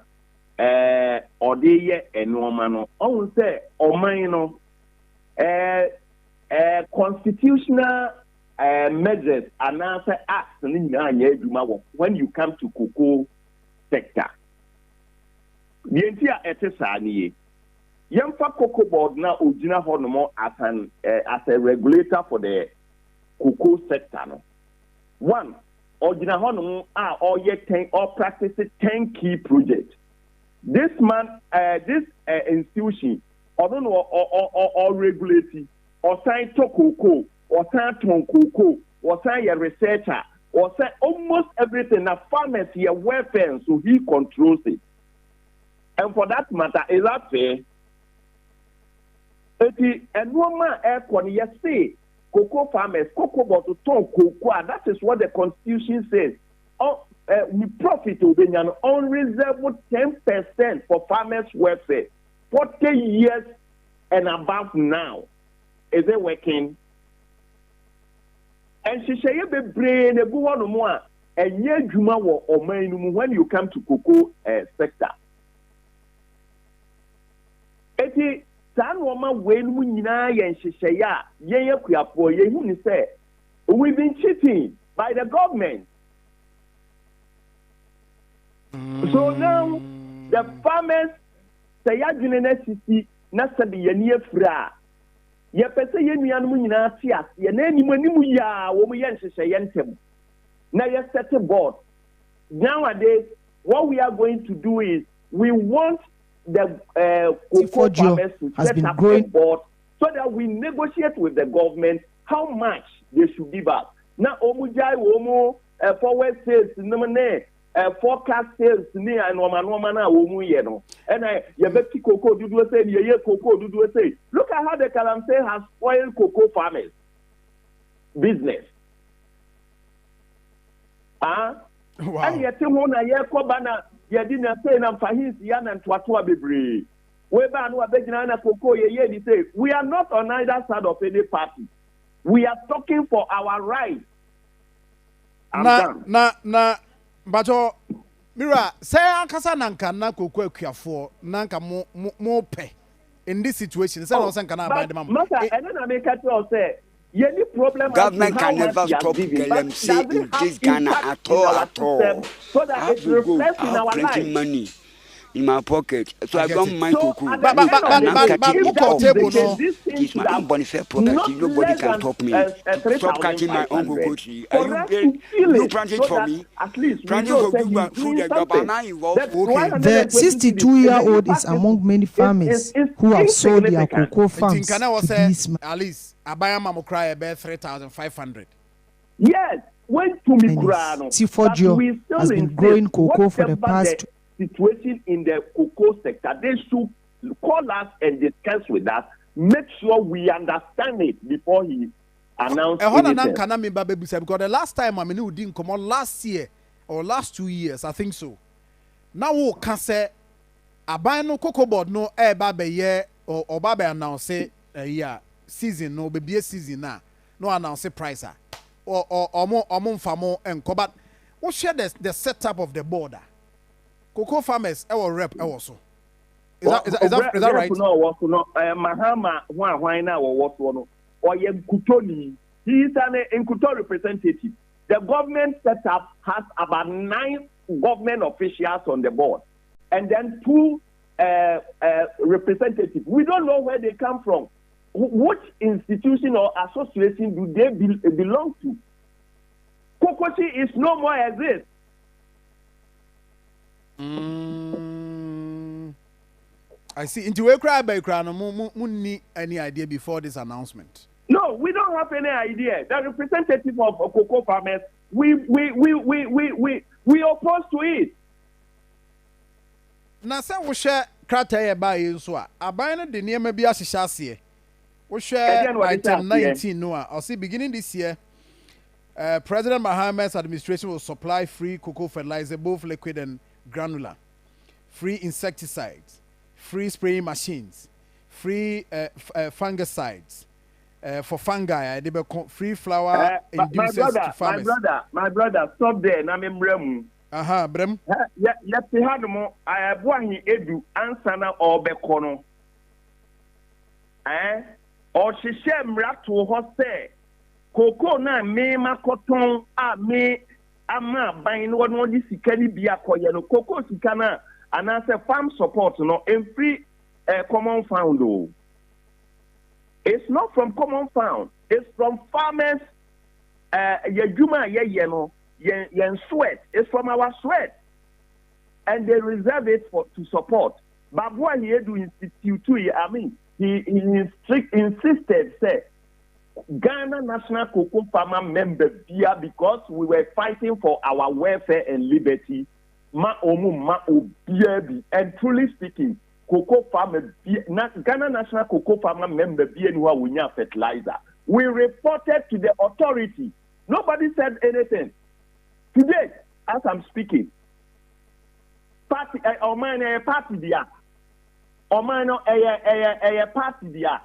ode ye enoma no. On say oman no constitutional measures and answer acts when you come to cocoa sector. The entire etesani Yamfa Cocoa Board now Ujina Honomo as a regulator for the cocoa sector. No. One, Ujina Honomo are all yet 10 or practices 10 key projects. This man, this institution, I don't know, or regulate, or sign to cocoa, or sign to cocoa, or sign a researcher, or sign almost everything. Now, farmers here welfare, so he controls it. And for that matter, is that fair? And woman aircon, yes, say, cocoa farmers, cocoa bottle, ton cocoa, that is what the Constitution says. We profit will be an unreserved 10% for farmers' welfare. 40 years and above now. Is it working? And she say be brain a go no more and ye juma wo oman when you come to cocoa sector. Eti san woman we no nyina ye nhyehyɛ ya ye yakuapo ye hu ni say we've been cheating by the government. So now the farmers say ya dwene na sisi na sabi ye nie fra ye pese ye nuanom nyina ate ase ye na animu ya wo mu ye nhyehyɛ ye ntem na ye set board. Nowadays what we are going to do is we want the cocoa farmers to set up a board so that we negotiate with the government how much they should give us. Now omujai womo forward sales nomene forecast sales ni normal na womu ye no. And you beti cocoa dudu say ye cocoa dudu say. Look at how the Kalamse has spoiled cocoa farmers business. Wow. And yet na ye ko bana ye didn't say na fahis yan and twatwa bebre. We ba no abegina na cocoa ye di say we are not on either side of any party. We are talking for our rights. na bato Mira, say ankasa nanka na kokwa akuafo nanka mo pe in this situation. Say no sanka na buy the mama. Masa, and then I make it all say any problem government can never stop LMC in this Ghana at all. So that it reflects in our printing life. money in my pocket, so I don't mind Kuku. But this my own benefit property. Nobody can stop me. Stop catching my own Kuku. Are you planting for me? At least planting for Google through the government involved. The 62-year-old is among many farmers who have sold their cocoa farms to these men. At least Abaya Mamo cry about 3,500. Yes, when to me Tifodio has been growing cocoa for the past situation in the cocoa sector. They should call us and discuss with us. Make sure we understand it before he announces anything. Because the last time I mean we didn't come on last year or last 2 years, I think so. Now we can say Abaya no cocoa board no babe year or babe announce yeah season no baby season na no announce price or more famo and but what share the setup of the border. Cocoa farmers, our rep, also. Is that right? No, Mahama, why now or what one? Or Kutoni, he is an Nkuto representative. The government setup has about 9 government officials on the board, and then 2 representatives. We don't know where they come from. Which institution or association do they belong to? Kokochi is no more exist. I see. Into a cry by crown, need any idea before this announcement? No, we don't have any idea. The representative of cocoa farmers, we oppose to it. Now, say we share criteria by you, so I buy the near maybe a shassie. We share item 19. No, I'll see beginning this year. President Mahama's administration will supply free cocoa fertilizer, both liquid and granular, free insecticides, free spraying machines, free fungicides for fungi. They be free flower inducers to farmers. My brother, stop there. Na me brem. Aha, brem. Ya te hadomo ayabuahi edu ansana obekono. O hihye mrato ho se koko na me makoton a me ama ban no no di sika ni bia koye no koko sika na anase farm support no in free common fund o. It's not from common fund, it's from farmers yejuma ye no yen sweat. It's from our sweat, and they reserve it to support. But what he do institute, I mean, he insisted say Ghana National Cocoa Farmer member bia because we were fighting for our welfare and liberty. And truly speaking, cocoa farmer Ghana National Cocoa Farmer member bia we need fertilizer. We reported to the authority. Nobody said anything. Today, as I'm speaking, party party dia. Omano a party dia.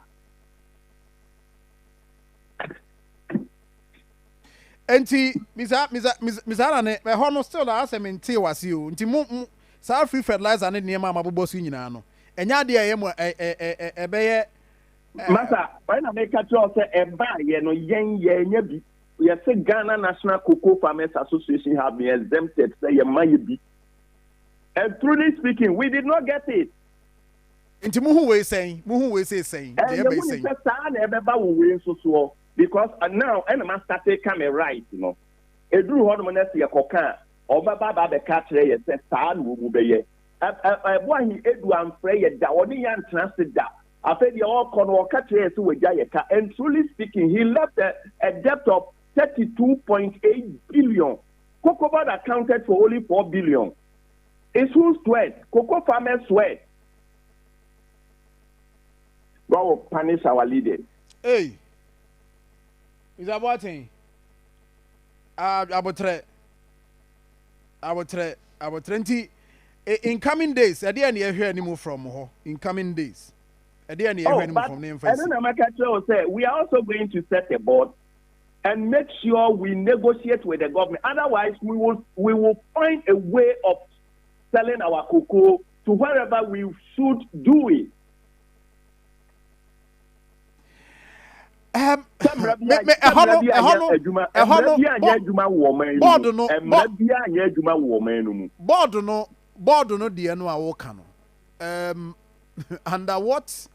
Enti Mizarane, me hono still da asem nti wase o. Nti mu sa free fertilizer ne niam amabobo so nyina no. Enya de ye mu ebeye Masa, when I make a choice eba ye no yen bi. We say Ghana National Cocoa Farmers Association have been exempted say ye man bi. And truly speaking, we did not get it. Nti mu hu we saying, saying. They be saying. Because now, and I started coming right, you know. A drew hormone as your coca, or Baba the catcher, said, San will be ye. Why he edu and pray that only young transit that. I said, you all con or catcher to a Jayaka. And truly speaking, he left a debt of 32.8 billion. Cocoa Board accounted for only 4 billion. It's whose sweat? Cocoa farmers sweat. God will punish our leaders. Hey. Is that what thing? Abotre. In coming days, I didn't hear any more from her. In coming days, I didn't hear any more from them. I don't know. My catcher will say we are also going to set a board and make sure we negotiate with the government. Otherwise, we will find a way of selling our cocoa to wherever we should do it. Board no the no awoka no. Under what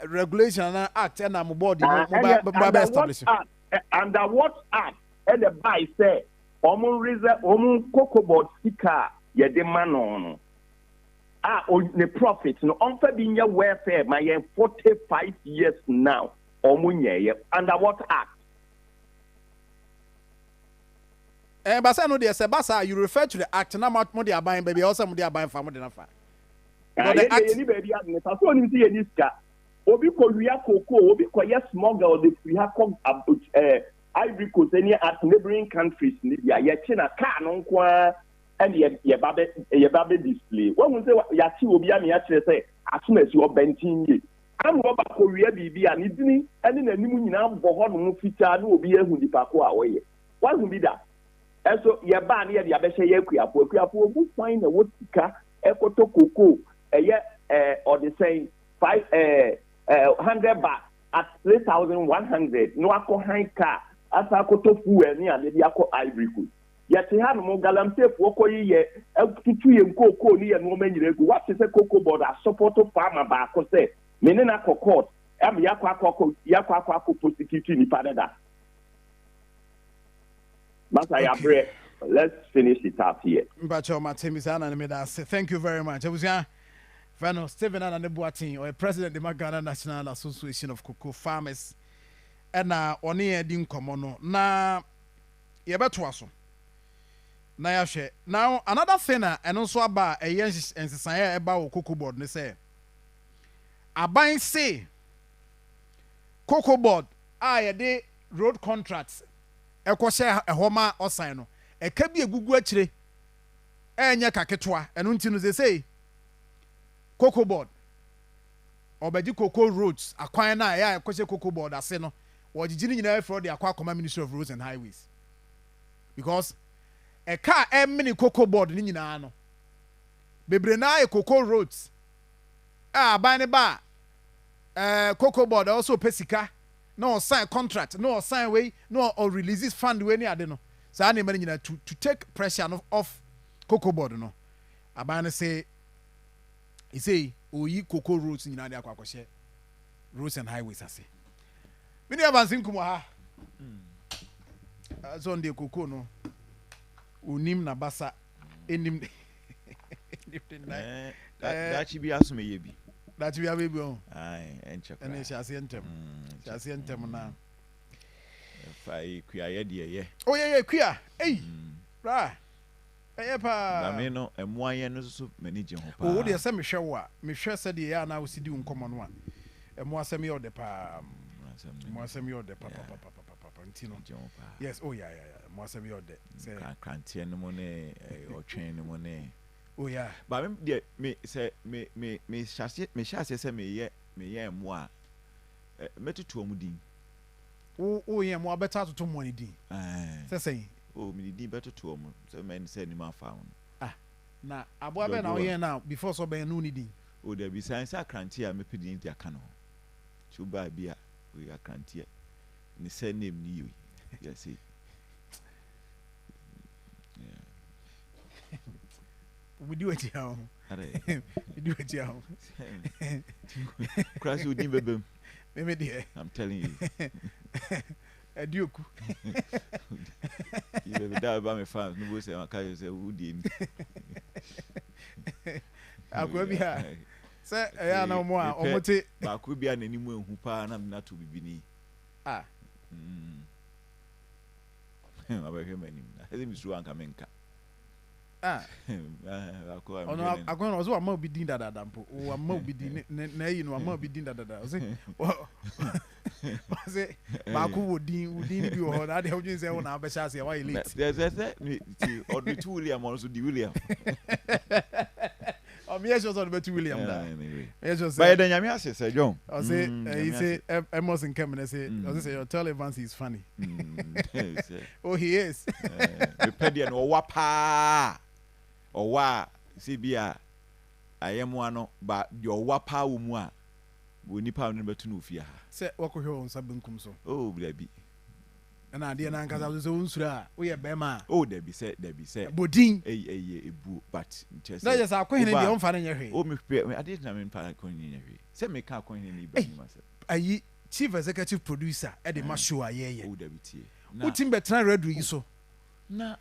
regulation and act and I'm board establish. Under what act and the buy say cocoa board sticker ye de man on the profit no on for being your welfare my 45 years now under what act? Basa no dey say Basa you refer to the act na much more they are buying baby also more they are buying for more than afa. The act any baby adne so oni see any ska obi ko wia cocoa obi ko yes smuggle the free ha come Ivory Coast any at neighboring countries ni ya China car no kwa and ye babe display. When we say ya chi obi am ya kire say as soon as you bentin ye am go ba ko wia bibi an idini ene nanimu nyina bo ho no fitaa na obi ehu di pako a woye. What will be that? And so ye ba na ye de abehye ye akuapo obu fine na wotika ekoto cocoa or the saying 100 baht at 3,100 no akọ high car asa akoto fuel ni ade de akọ Ivory Coast. Yet ha no mo galamsey fo koyi ye tutu ye cocoa ni ye no manyire gu. What is a cocoa board a support farmer ba ko say me ne na court am yakọ prosecute ni padada. Okay. Let's finish it up here. Thank you very much. Fano Stephen Ananebuatin, or President of the Ghana National Association of Cocoa Farmers, and on here dim komono. Na yebetwaso. Na yashe. Now another thing and also about a yes and society about cocoa board. They say abain say cocoa board de road contracts. Ekoshe ehoma osan no. Eka bi egugu akire. Enye kaketwa. Eno nti no say cocoa board obeji cocoa roads akwan na ya ekose cocoa board ase no wojigini nyina for the Akoma Ministry of Roads and Highways because a car mini cocoa board ni nyina no bebre na cocoa roads ban ne ba cocoa board also pesika no sign contract no sign way no or releases fund we ni ade no sa na nyina to take pressure off cocoa board no aban say he say oyi cocoa roads nyina de akwakoshe roads and highways ase mini abansin kuma ha so on the cocoa no unim na basa enim that should be asome ye bi that we have be on enche kwa ene chase entem na fai kuya ye de ye oh ye kuya ra na me no emuaye no so manage ho pa wo de se me hwe se de ya na wo sidi nkomo no a emuasem ye ode pa emuasem ye ode pa ntino yes oh yeah emuasem ye ode se krantie no mo ne otwen no mo ne oh yeah ba me de me se me chase se me ye emu a metutu omudin oh ye emu abeta tutu mo ni din se oh me di better to am so men say ni ma fa na abo abe na oyen now before so ben no ni din oh there be science akrantie a me pedi dia ka no chuba bia we akrantie ni say name ni you you see we do it here we do it here crash you din bebem me dey I'm telling you Adioku. You be that about my fans. No go say I carry say who dey. Akwa bi ha. Say ya na mo a omote ba ko bi ananimu ehu pa na na to bibini. Abahe manim. Eze mi suru anka menka. Ono akwa no so ama obi din dada mpo. O ama obi din na yi no ama obi din dada. O say ba ko wodin bi ho na de hodwin say wo na abesha say why late. There's say or the two William also the William. Me just on the William. Anyway. But then Yami says, John. I say, he say, Emerson came and say, I tell Evans he's funny. Oh, he is. Repedian or wapa or wa CBA. I am one, but your wapa umwa. We need pound number 2 fear. Say, what could you on Sabunkum so? Oh, baby. And I didn't because I was own sura. We are Bema. Oh, there be said. Bodin. A boo, but just. That is our queen in the own fan in your head. Oh, I didn't have in Paracoin in your head. Send me car coin in the myself. I chief executive producer at the Mashua, yeah. Oh, there be tea. Put him better red so. Na,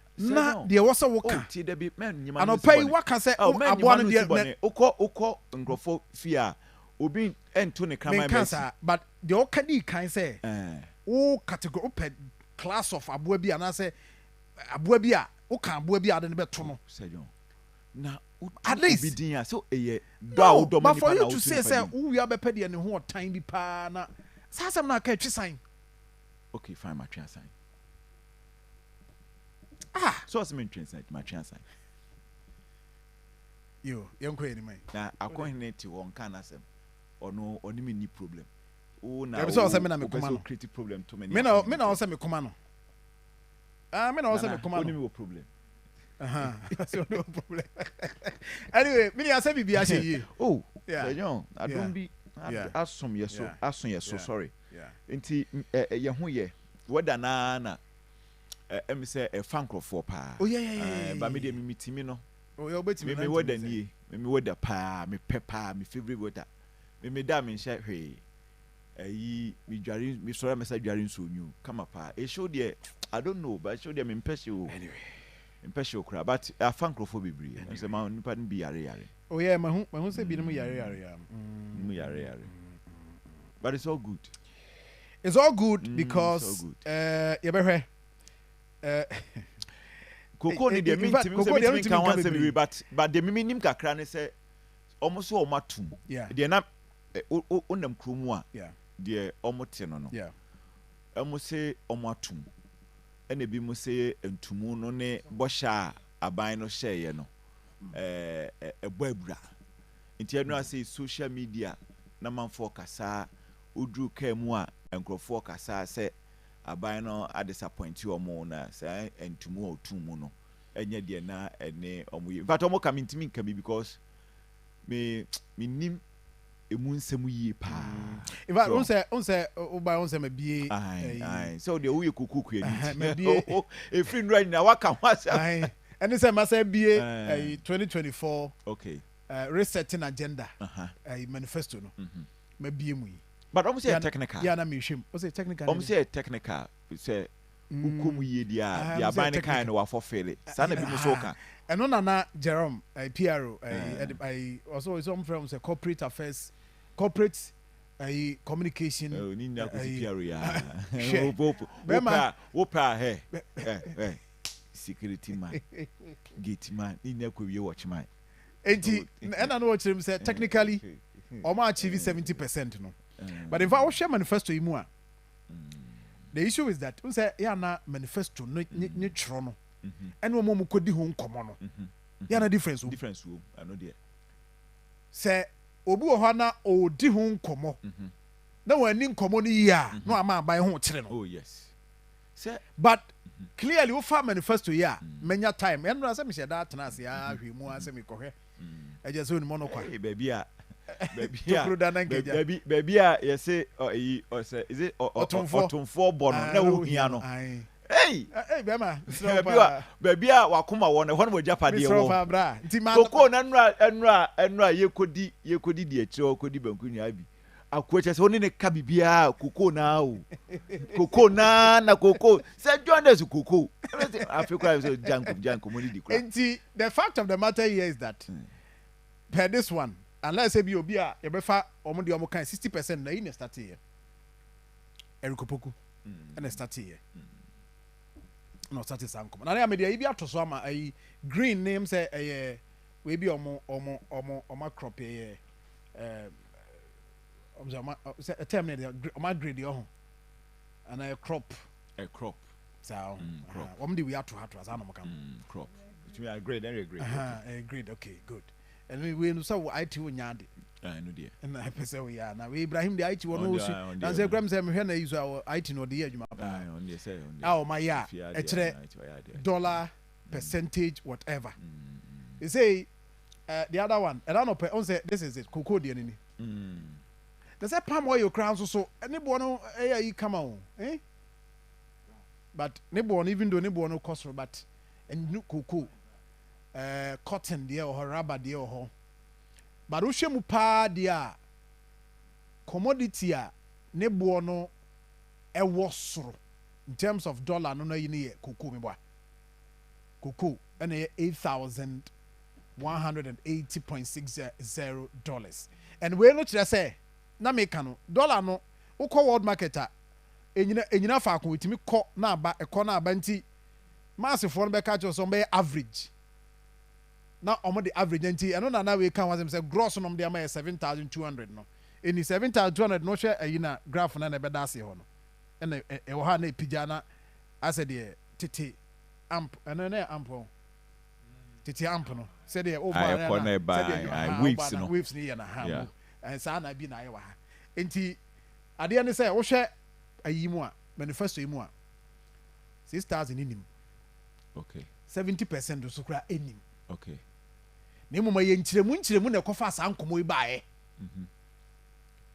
there was a worker. Tea, there be men. And I'll pay what can say, oh, I want to be Oko, and go for fear. Obi and Tony cancer, but the Okadi can say, oh, category class of Abuebi, and I say, Abuebia, Oka Abuebia, and Betono. Now, at least, so no, but for you to say, we are better and who time be pana. Sasa na catch sign. Okay, fine, my trans sign. So what's my trans sign? My trans sign. You don't quit anymore. Now, I coordinate to one can as or no, or any problem. Oh, now, creative problem to many. Men also me command. Men also me command. No problem. That's no problem. Anyway, me I say be actually. Oh, yeah. I don't be. As some yes so sorry. Yeah. Inti ye ho ye. Weda na em say a fankro for pa. Oh yeah. Ba me dey me mitimi no. Oh you bet me. Me weda nie. Me weda pa, me pepper, me favorite weda. Me da me nhye hwe. Ayi me dware me sorry me say dware nso nyu. Come up. E show there I don't know but show there me mpehye o. Anyway. Mpehye okra but a fankro for bebre. I say ma nipa n bi yare. Oh yeah, my home say be no yare. But it's all good. It's all good because you better Coco ni dey mean can one say we but the minim kakra ne say almost o matum. Yeah. Dey na onam kromu a. Yeah. Dey omote no no. Yeah. Emo say omatum. Ene bi mo say entumu no ne bosha aban no hyeye no. Ebobra. Nti enu say social media na manfo kasa odru kamu a enkrofo kasa say aban no a disappoint you omo na say entumu otumu no enye de na ene omo ye but omo come ntimi nka bi because me nim emu nsem yi pa if I on say me bie ai so de wo ye kukuku eni e free no na waka wasa and say ma say bie 2024 okay resetting agenda manifesto no me bie mu. But almost say technical. Yeah, na me hwem. O say technical. Almost say technical. Say ukomu ye dia ya ban kind no wa for fail. Sana bi mo so ka. And on na Jerome PRO I also is some from say corporate affairs corporate communication. Oh ni na ko PRO ya. Opa he. Security man. Gate man. Ni na ko wie watch man. Enti and I know what him say technically Oma achieve 70% no. But if I was share manifesto imu the issue is that we say ya na manifesto no chro no and wo mo kodi ho nkomo no ya na difference wo I know there say obi wo ho na o di ho nkomo na wani nkomo no yi a no ama aban ho kire no. Oh yes say but clearly we fa manifesto ya menya time and na say me share that na say ya hwemu a say me kohwe e je so ni mo no kwa baby you say or say is it otumfo bono na wo hia no hey bema baby wakoma wo na ho no japade wo koko na enra yekodi di ekiro kodi banku nya bi akwache se oni ne ka bibia koko na o koko na koko say join us koko africa so janko money di kura. The fact of the matter here is that per this one unless say be obi a ye befa omo de omo kan 60% na in start here erikopoku and start here no start is ankom na me dey bi atoso ama ai green name say we be omo crop here say a term there omo grade yo and a crop so crop omo dey we ato as anom kan crop it mean grade and grade grade okay good and we no so IT wo nyaade I know dear. and I say we are now Ibrahim the IT one no so and say gram say me hwe na use our IT no de adwuma pa on the say on oh my ya e kire dollar percentage whatever they say the other one and I know on say this is it cocoa de ni they say palm oil crown so anybody no you come on but anybody even though anybody cost but and new cocoa cotton there or rubber there or but wo hwɛ mu paa dia commodity a ne boɔ no ɛwɔ soro in terms of dollar no yi ne yɛ cocoa me boa cocoa ɛna yɛ $8,180.60 and we no kyerɛ sɛ na meka no dollar no wokɔ world market a enyina faako wetumi kɔ na aba ɛkɔ na aba nti maasifoɔ no bɛka kyerɛ sɛ ɔmbɛyɛ average na omo the average nti eno na we kan was say gross no dey am 7,200 no eni 7,200 no hwe ayi na graph na be da ase ho no ena e wo ha na epija na ase de tete amp eno na amp tete amp no say de o ba na waves ni na ha and sa na bi na ye wa ha enti ade ne say wo hwe ayi mu a manifesto yi mu a 6,000 inim okay 70% so kura enim okay ne mama ye nkyiremu na kofa sa nkomo yi baaye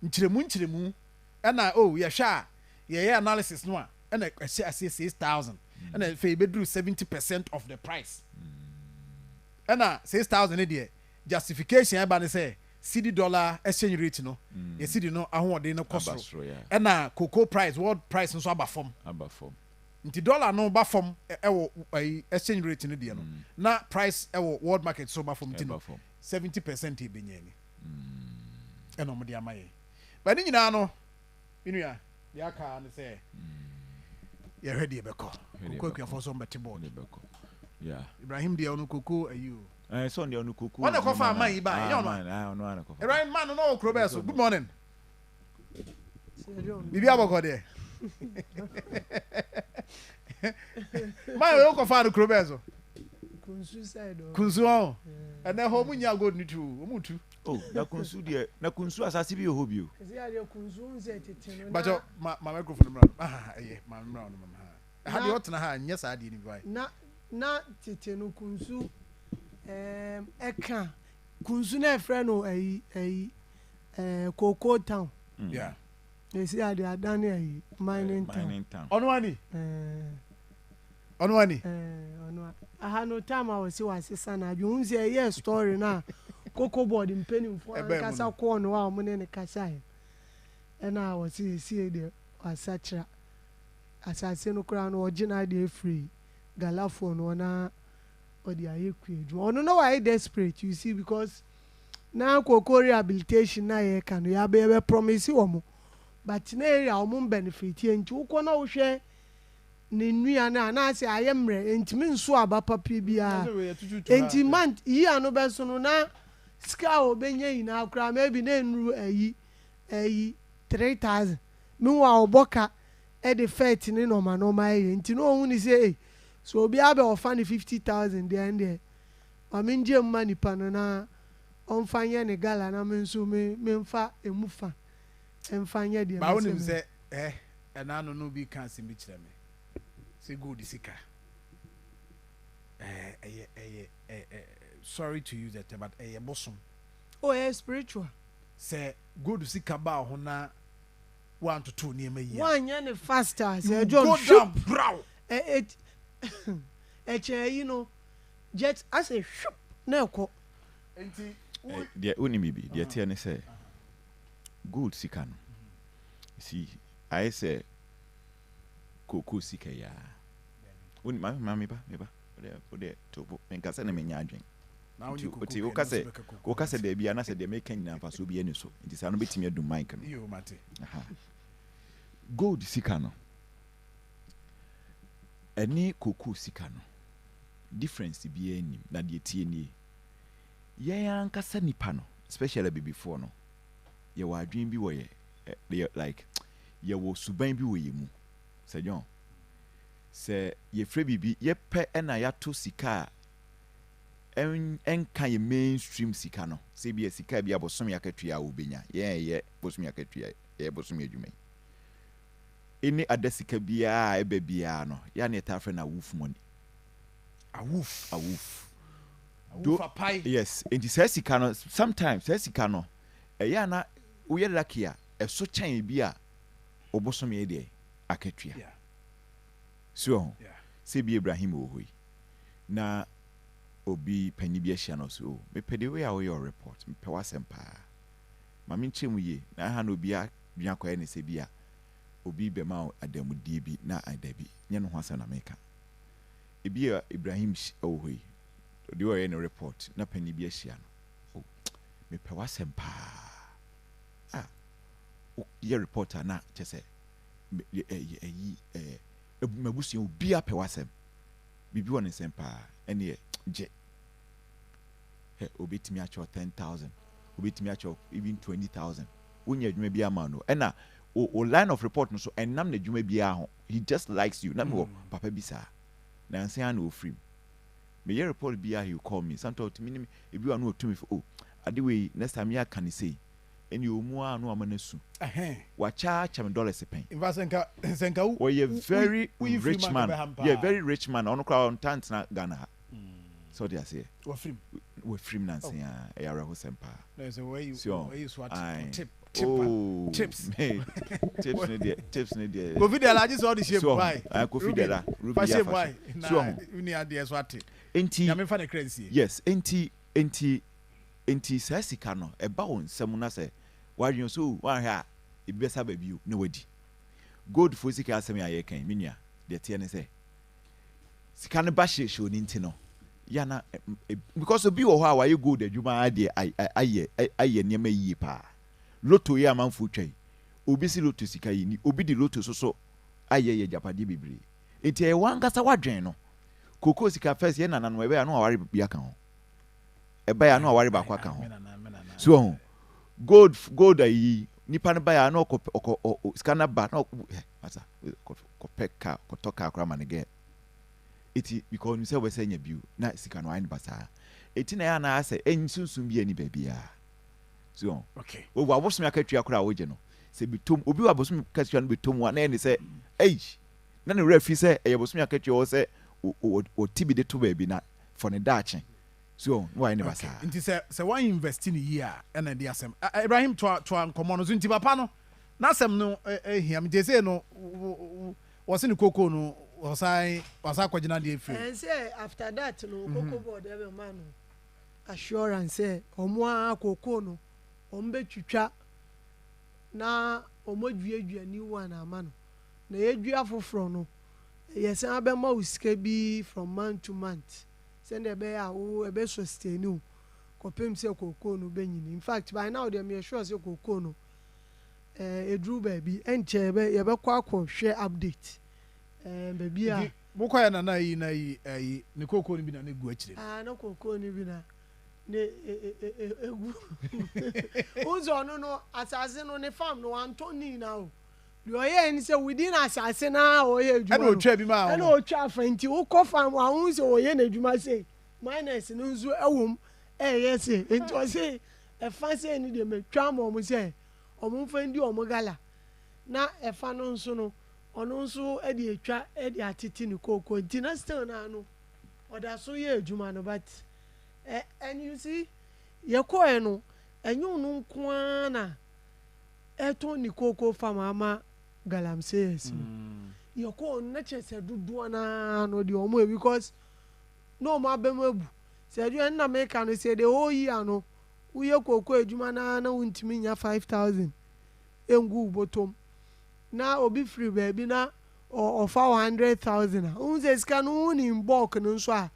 nkyiremu ɛna ye hwa ye analysis no a ɛna ɛhyɛ 6,000 ɛna fe bedru 70% of the price ɛna 6,000 ne de justification eba ne say cedi dollar exchange rate no ye cedi no ahoɔden no kɔsoro ɛna cocoa price world price nso aba fam nti dollar no ba fam ɛwɔ exchange rate no deɛ no na price ɛwɔ world market so ba fam nti no 70% ebenya ni ɛna ɔmo de amaye ba ne nyinaa no inua ya ka ne sɛ yɛ hwɛ deɛ bɛkɔ koko akuafo so mbɛte board yeah Ibrahim deɛ ɔno koko ayi o so deɛ ɔno koko ɔna kɔfa ama yi ba yɛ ɔno ana kɔfa Ibrahim man no okro bɛ so good morning bibi abɔkɔ deɛ mayo ko fa no krobezo kunsu side kunsu on and then home nya gold ni tu omutu na kunsu asase bi ho bio ese ya de kunsu nse tete no bajo ma microphone mra ma mra no ma ha de otna ha nya sa de ni bai na tete no kunsu eka kunsu na efre no cocoa town yeah ese ya de adane ayi mining town ono ani aha no time I was asesa na bi unzi e story na cocoa board mpeni mfo ankasa ko no wa omne ne kasa e na was see de asachra asase no kura no original de free galafo no na odi ayeku edu ono no why desperate you see because na cocoa rehabilitation na ye kan ya be promise wo but na area omo benefit enti uko na wo hwe ne nua na na ase ayemre entimi nso aba papa bia enti man yi ano be so no na ska obenya ina akra maybe na enru ayi 3,000 mewa oboka e de fet ni no ma enti no hu ni say so obi abe ofa ni 50,000 there and there aminje mani pano na onfanye ne gala na menso me mfa emufa emfanye de ba wonim se enano no bi kan se mi kire me se good sika sorry to use that but bosom spiritual say good sika ba ho na 1 to 2 ni emayi one ne faster say John brow you know jet as a shop na eko enti dia onimi bi dia tie ne say good sika no see I say cocoa sika ya oni mami ba ode tobo menkasa na menya adwen na oni ko kase da bia na se de meka nyina fa so bia ni so nti sa no betimi adum mic no yo mate gold sika no eni cocoa sika no difference bia ni na de tie ni ye ankasa nipa no especially before no ye wa adwen bi wo ye like ye wo suban bi wo ye mu se John se ye frɛ bibi ye pɛ na ya to sika enka ye mainstream sika no se bi sika bi abosom yakatua obenya ye bosom yakatua ye bosom adwuma any other sika bia ebe bia no ya na eta na woof money a woof do yes and the sika no sometimes sika no ya na we lucky a so chan bi a obosom ye de akatua so se bi Ibrahim ohoi na obi pani bi ahia no so me pede we a we your report me pe wasempa ma me nchemu ye na ha no obi a dua kwae ne se bi a obi be ma adamudie bi na adabi nye no ho asem na meka ebi Ibrahim ohoi odi we no report na pani bi ahia no me pe wasempa ye reporter na chese mabusi obi a pe wasem bibi won sempa ene je obetimi acho 10,000 obetimi acho even 20,000 wonya adwuma bi ama no ena o line of report no so enam na adwuma bi a ho he just likes you na me papa bi sa na anse an ofrim me ye report bi a he call me santo otimi ebi wa no otumi for adewe next time ya kan say eni omu a no amanasu wacha cham dollars pen senka we a very rich man yeah very rich man on crowd tant na Ghana so they say we free nancy e ara ho sempa there's a way you swat tips tips ne there go video la just all the shape why go video la ruby why so uni ade swat enti ya me fa the crazy yes enti sasika no eba won nsem na se wadwen so wan ha ibesa ba biu na wadi gold for sika asem ya ye kan minia de tie ne se sika ne ba hye oni nti no ya na because obi wo ho a waye gold adwuma ade aye niam yi pa loto ye amanfo twai obi si loto sika yi ni obi di loto so aye japade bebre enti e wangasa wadwen no koko sika first ye nana no ebe ya no aware bia kan ho eba ya no aware ba kwa kan ho so gold ayi nipa ne ba ya no scanner ba no asa ko peka ko toka akra manege iti because you say we say nya biu na sika no ayin basa iti na ya na ase ensunsun bi ani ba bia so okay wo wa bosom akatua akra woje no se bitom obi wa bosom akatua no bitom wa na ene se na ne refi se eye bosom akatua wo se o tibi de to ba bi na for ne dache so why never say nti se why invest in year and the asem Ibrahim to nkomo no nti papa no na asem no hiam je say no was in koko no was kwagina de free and say after that no koko board every man assurance say omo akoko no ombetwitwa na omodwuadwua ni one amano na yedwua foforo no yesen abema usika bi from month to month send ebe ya wo ebe sustain you kopem se koko no benyini in fact by now they me sure say koko no edru baby enche ebe ye be kwa hwe update baby a boko ya na yi ne koko no bi na ne gu akire na koko no bi na ne egu uzo no asase no ne farm no Anthony now you are in say within asase na oye adwuma no otwa bi ma na otwa fanti wo ko farm ahun say oye na adwuma say minus no nzu ewom yes enti o say e fa say ni de metwa mo say omo fa ndi omo gala na e fa no nso no ono nso e de etwa e de atete ni koko enti na still na no oda so ye adwuma no but and you see ye ko e no enyu no nko na eto ni koko farm ama galamsey you ko na chese dudu na no de omo because no ma bemabu say you na make no say the whole year no uye koko adwuma na untimi nya 5,000 engu bottom na obi free baby na or 400,000 unze ska no ni bulk no so a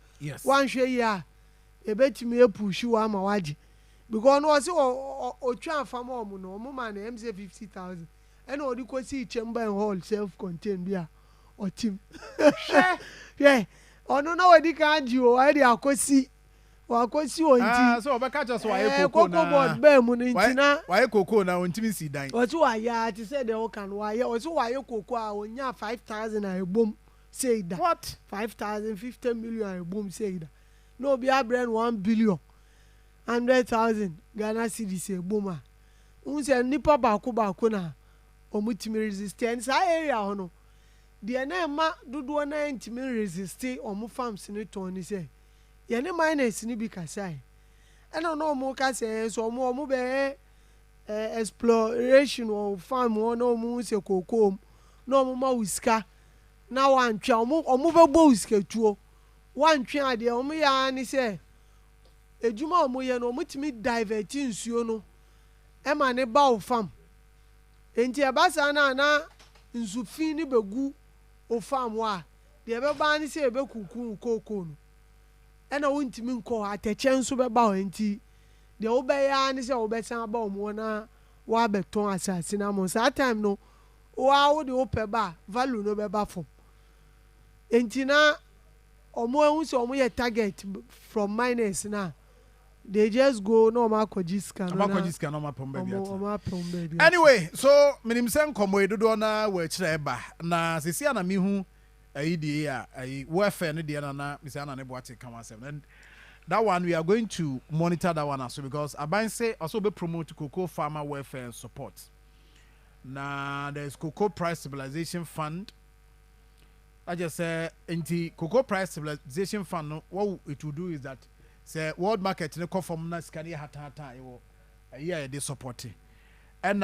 wan hwe ya ebetimi epush wa ma waje because no say o twa fam omo no omo ma na MZ 50,000 and odi ko see chamber and hall self contained bia o team yeah ono na wadi ka ji o ai dia akosi o nti so obeka just wa koko na koko board be mu nti na wa koko na ontimi si dan o ti wa ya ti say the o kan wa ya o ti wa koko a onya 5,000 a ebom say that what 5,000 50 million a ebom say that no be abrand 1 billion 100,000 Ghana cedis e boma unse nipa baako na omutimi resistance a area ho no de na ma dodo na ntimi resist omo farms ni ton ni say ye ne miners ni bi kasai ena no omo ka say so omo be exploration of farm no omo se kokom no omo ma wiska na wantwa omo be bo wiska tuo wantwa ade omo ya ni say ejuma omo ye no omutimi divert nsuo no e ma ne ba o farm enti e ba sa na nsufi ni begu o farm wa de be ba ni se e be kuku koko no e na wontimi nko ateche nso be ba o enti de wo be ya ni se wo be san ba omo na wa beton asase na mo sa time no wa wo de wo pe ba value no be ba fom enti na omo ehun se omo ye target from miners na they just go no makojiska no baby anyway so minim sen komo edodo na we kire ba na sisi ana mi hu ayidi a ayi welfare no de na misi ana ne boate kama sem and that one we are going to monitor that one also because aban say also be promote cocoa farmer welfare and support. Now there's cocoa price stabilization fund. I just say cocoa price stabilization fund what it will do is that say world market no come from na skani hata yeah they support it. And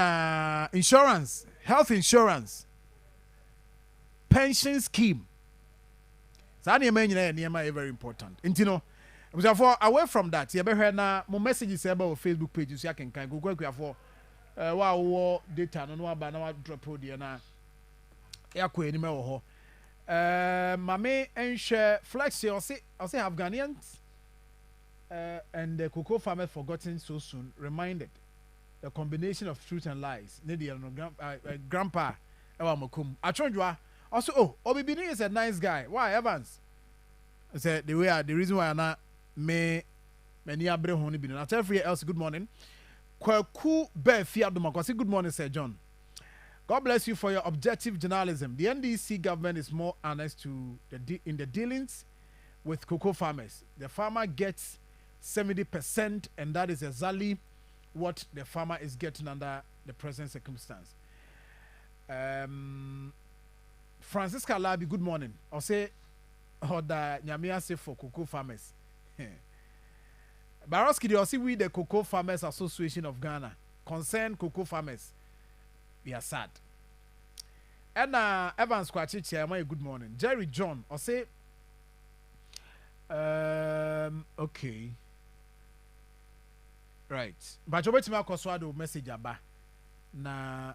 insurance, health insurance, pension scheme. So any is very important. And you know, for away from that, you better na mo messages about Facebook page so you can go for wow data no aba na drop there na ya ko ani me wo ho mame enhwe flex you say Afghanians and the cocoa farmers forgotten so soon reminded the combination of truth and lies ne dey no grandpa ewa makum atronjwa also Obibini is a nice guy why Evans I said the reason why na me many abre ho ni bi na tell every else good morning Kwaku Befi Adumakwasi. Good morning, Sir John. God bless you for your objective journalism. The NDC government is more honest in the dealings with cocoa farmers. The farmer gets 70%, and that is exactly what the farmer is getting under the present circumstance. Francisca Labi, good morning. I'll say, the Nyamia say for cocoa farmers. Baroski, they also with the Cocoa Farmers Association of Ghana. Concerned cocoa farmers. We are sad. And Evans Kwachi Chairman, good morning. Jerry John, or say, okay. Right. But you're to Koswado message aba. Na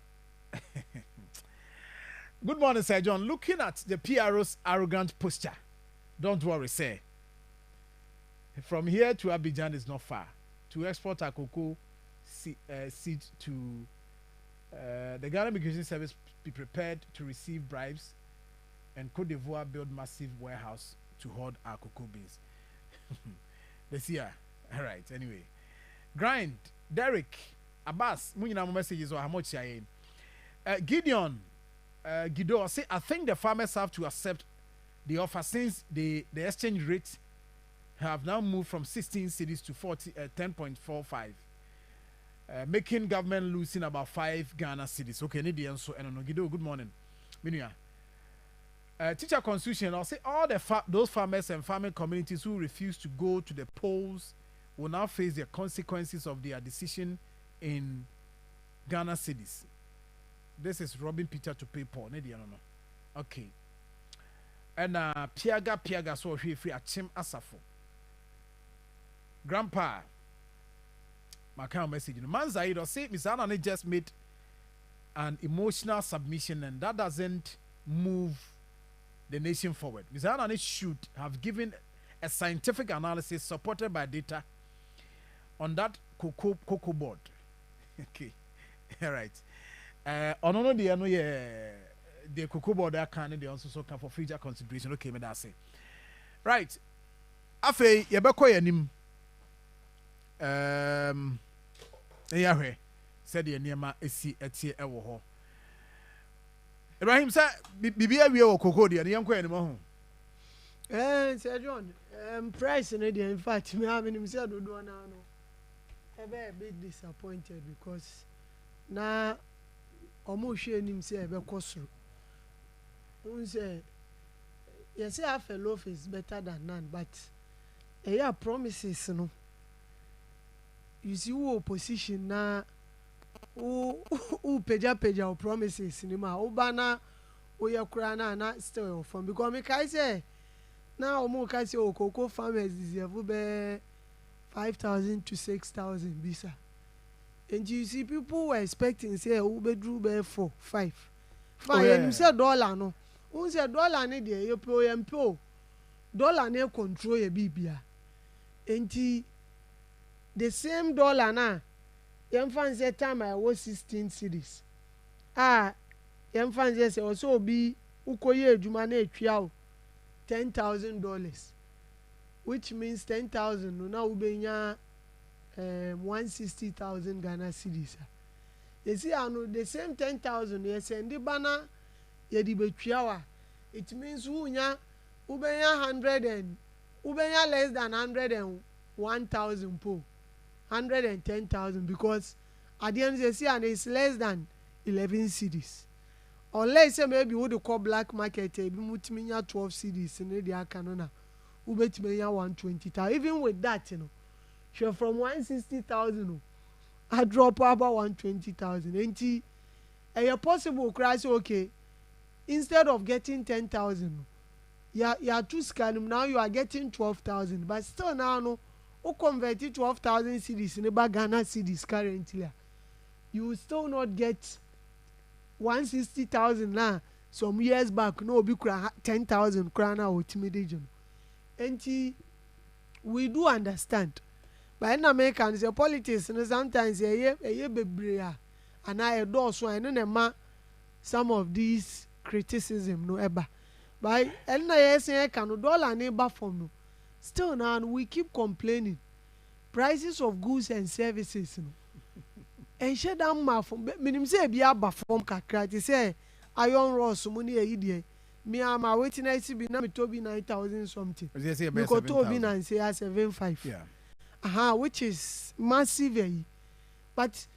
good morning, Sir John. Looking at the PRO's arrogant posture. Don't worry, sir. From here to Abidjan is not far. To export our cocoa seed to the Ghana Immigration Service be prepared to receive bribes, and Cote d'Ivoire build massive warehouse to hold our cocoa beans. This year. All right. Anyway, Grind, Derek, Abbas, Munyina messages or how much I Gideon, Guido, say I think the farmers have to accept the offer since the exchange rate have now moved from 16 cities to 10.45, making government losing about 5 Ghana cities. Okay, Nidian so and Gido, good morning. Minia. Teacher Constitution, I'll say all those farmers and farming communities who refuse to go to the polls will now face the consequences of their decision in Ghana cities. This is robbing Peter to pay Paul. Nidian no. Okay. And Piaga so free Achim Asafo. Grandpa, my kind of message. Manzaid or say Miss Anna just made an emotional submission, and that doesn't move the nation forward. Miss Anna should have given a scientific analysis supported by data on that cocoa board. Okay, all right. On the cocoa board that can they also come for future consideration. Okay, me that say. Right. Afe yebeko yanim. Yahweh said the Niama esi etie ewo ho. Ibrahim said bibia we wo cocoa dia ne yanko animo ho. Sir John, price in in fact, me having him said do now. I'm a bit disappointed because now almost him say be kosru. Say yes, half a loaf is better than none, but yeah, promises no. You see who opposition na who peja or promises in ma ubana we are crana na still from because me kai say now mo kai say o cocoa farmers is be 5,000 to 6,000 bisa. And you see people were expecting say who be drew be 4 5 fine. You say dollar no who say dollar ne dey you pay dollar ne control ye bibia enti the same dollar na yem fan say time I was 16 cedis yem fan say also be ukoye adwuma na etwa $10,000, which means 10,000 no na ubenya 160,000 Ghana cedis. You see the same 10,000 you send the bana ye di betwa it means ubenya 100 and ubenya less than 101,000 po 110,000 because at the end they see and it's less than 11 cedis. Unless say maybe we the call black market be mutiminya 12 cedis in the canona ubetiminya 120,000. Even with that, you know, she from 160,000 I drop about 120,000. Ain't it possible crash okay instead of getting 10,000 you too scanning now you are getting 12,000, but still now no who converted 12,000 cedis in the Ghana cedis currently you will still not get 160,000 now. Some years back no be 10,000 krana or intimidation. And we do understand, but in America the politics and sometimes a bebre and I adore so I know some of these criticism no ever. But and I say can dollar neighbor from no. Still now we keep complaining prices of goods and services no. And share down my phone minim say be aba form kakra ti say iron rods money e die me am waiting I see be na me to be 9,000 something because to be na say 7,500 yeah which is massive but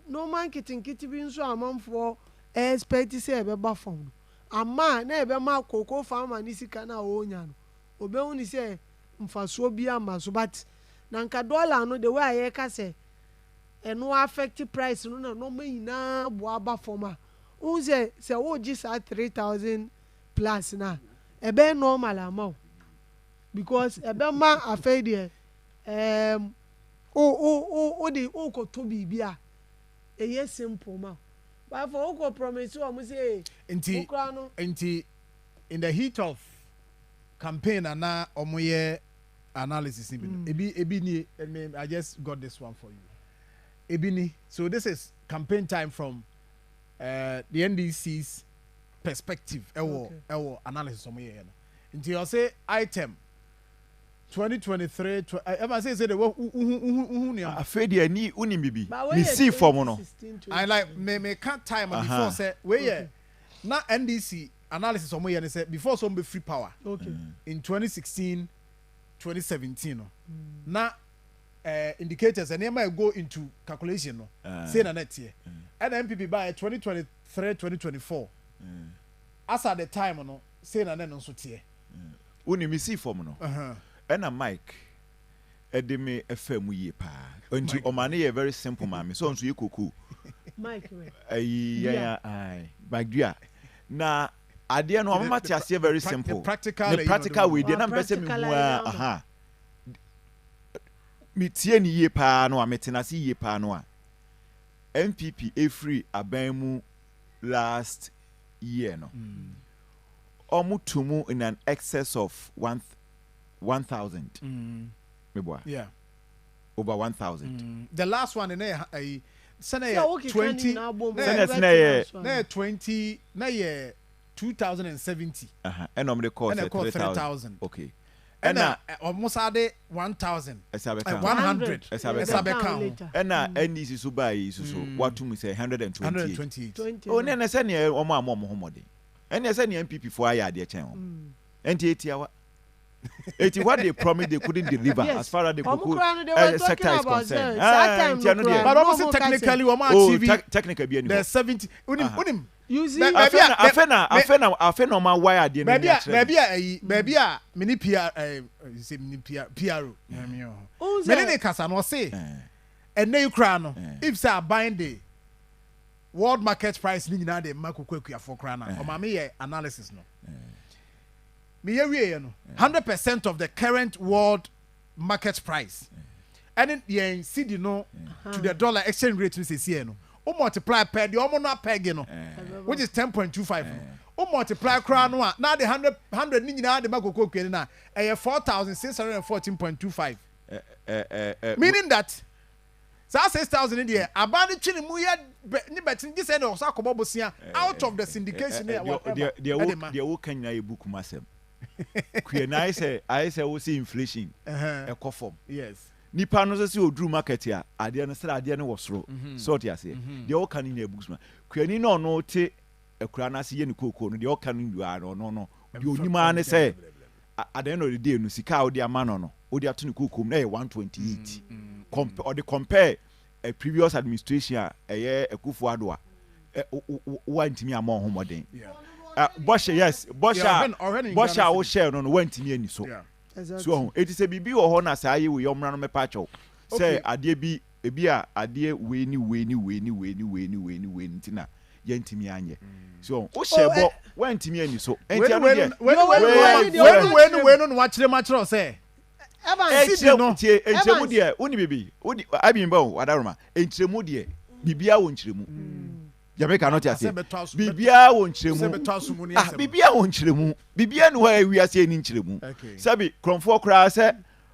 no man kitin be nso amam for expect say e be ba form ama na e be ma cocoa farmer ni sika na onya no obe hu say mfaso bi ama so but na nka dollar no the way I ka say and no affect price no me na boaba forma unze say wo just at 3,000 plus na e be normal amount because e be ma afei de the ko to bibia e yes simple ma but for ko promise o say enti in the heat of campaign na omoye analysis ebi ni I just got this one for you. Ebini. So this is campaign time from the NDC's perspective. Ewo analysis of me. Until you say item 2023. I must say the afraid you need unimibi. Me see for mono. I like me can't time before say we na NDC analysis of me and say before some be free power. Okay. In 2016, 2017 na indicators and they might go into calculation no say na net year and MPP by 2023 2024 as at the time no say na no so tie woni mi see form no and a mic edeme fm ye pa nti o man ye very simple mami so nso ye koku mic ai bagdua na ade no mama ti ase very simple the practical way dey na mpese me hu mi tie ni ye pa no a metenase ye pa no a MPP free abamu last year no omutumu in an excess of 1,000 meboa yeah over 1,000 the last one in a 20 na 20 na ye 2070 and on the course 3,000 okay and almost added 1,000 100 and NDC so buy so what to me say 128 oh na say ne omo homode and say ne MPP for aya de chen ho enti etiawa What they promised they couldn't deliver as far as the cocoa sector is concerned. But also technically, we might achieve technically the 70. Unim. I why are they maybe mini PR say mini PR many kasa no say and then you cry no if say buying the world market price ni nyina de makokwa for cry na o ma me analysis no me we no 100% of the current world market price and then CD no to the dollar exchange rate we say no o multiply per the omo no peg no which is 10.25 o multiply crown no na the 100 ni nyina de makokwa na 4614.25 meaning that so 6,000 in there abani chini mu ya ni betin this end of sakobo bosia out of the syndication there wo kan na e book masem kwe na I say we see inflation e form yes nipa no say odru market ya ade no sra ade no wosoro so what you say there wo kan na e book ma kwe ni no no te ekura na se ye ni kokoo no there wo kan ndu ara no the onima ne say at the end of the day no sika odi amano no odi ato ni kokoo na 128 compare a previous administration Akufo-Addo wantimi amon homoden Bosha yes Bosha wo share no wantimi ani so so it is a bibi wo ho na say we yomra no mepacho say ade bi ebi a ade we ni ntina yantimi anye so wo share bo wantimi ani so enti ano de we no wachire machiro say entremu de uni bibi uni abimba wadaroma entremu de bibia wo ntremu Jamaica not ase bibia wo ntremu bibia wo ntremu bibia no wa wi ase ni ntremu sabi kromfo kra se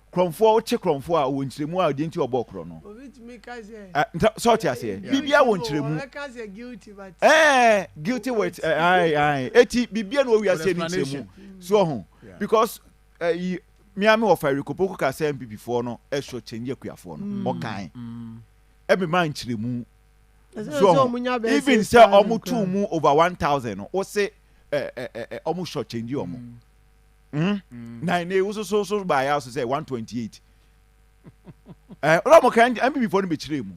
kromfo che kromfo a wo ntremu a de nti obokro no so ti ase bibia wo ntremu guilty with eti bibia no wi ase ni ntremu so ho because Miami of Erikopoku ka say MPP for no e show change akuafo no okan e be man chiremu so even say omutu mu over 1,000 no o say omu show change omu na ne wo so buy house say 128 omo kan MPP for no be chiremu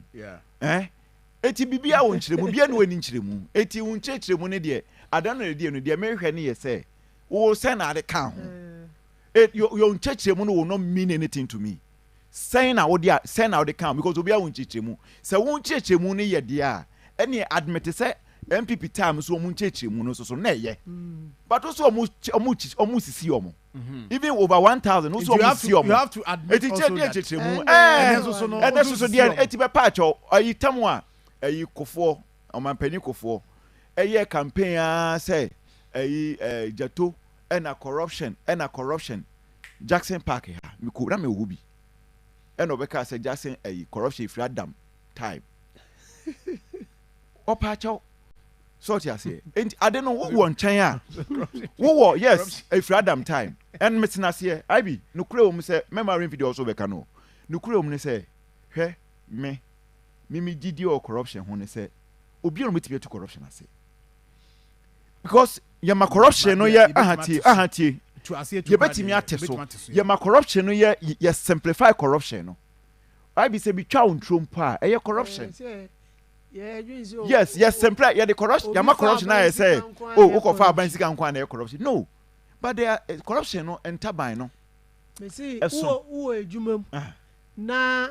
eti bibia won chiremu bia no wani chiremu eti won chiremu ne de adano ne de no de mehwe ne ye say wo say na de kan ho your church will not mean anything to me. Saying out there, send out the count because we are church. So won't church money yet, dear. Any admit say MPP times so moon church so nay. But also almost see you. Even over 1,000, also you have to admit church and that's also the etiba patch or a tamwa a kofo or my penny kofo a year campaign say a jato. And a corruption Jackson Park ha me ko na me wubi and obeka say Jackson a corruption if Adam time opacho so ti ase and I don't know who won chan wo yes if Adam time and metina se I be no kure o mu say memory video so beka no kure o mu ne say hwe me gidi o corruption ho ne say obi no metibe to corruption ase because yama corruption no ye ahantie ye betimi ate so yama corruption no ye simplify corruption no I be say bi twa ontrom pa e ye corruption yes simplify ye the corruption yama corruption na ye say ukofa abansika nkwa na ye corruption no but there corruption no entaban no me see wo ejumam na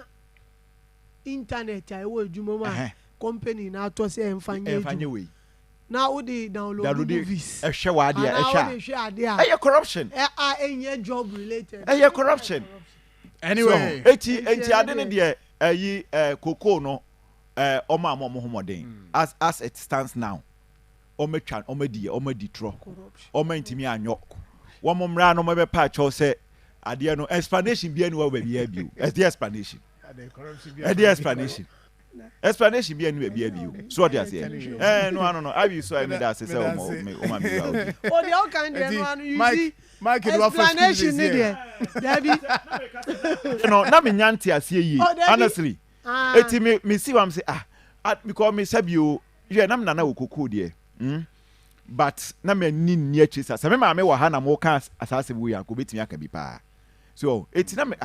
internet ai wo ejumam a company na to say emfanye we now we download movies corruption job related corruption anyway eti ade ne de koko no oma homoden as it stands now ometwan omedi tro omantimi anyo womomra no mebe pa cho say ade no explanation bia no wa bia bio the explanation explanation be anywhere be so what you say no I be so I made that say o ma me oh the all kind of no you see Mike explanation need there no na me nyante ase yi honestly eti me see what am say because me sabi o you na me na wo kokoo there but na me ni near chisa se me ma me wa ha na mo kan asase bu ya ko betimi aka bi pa so eti na me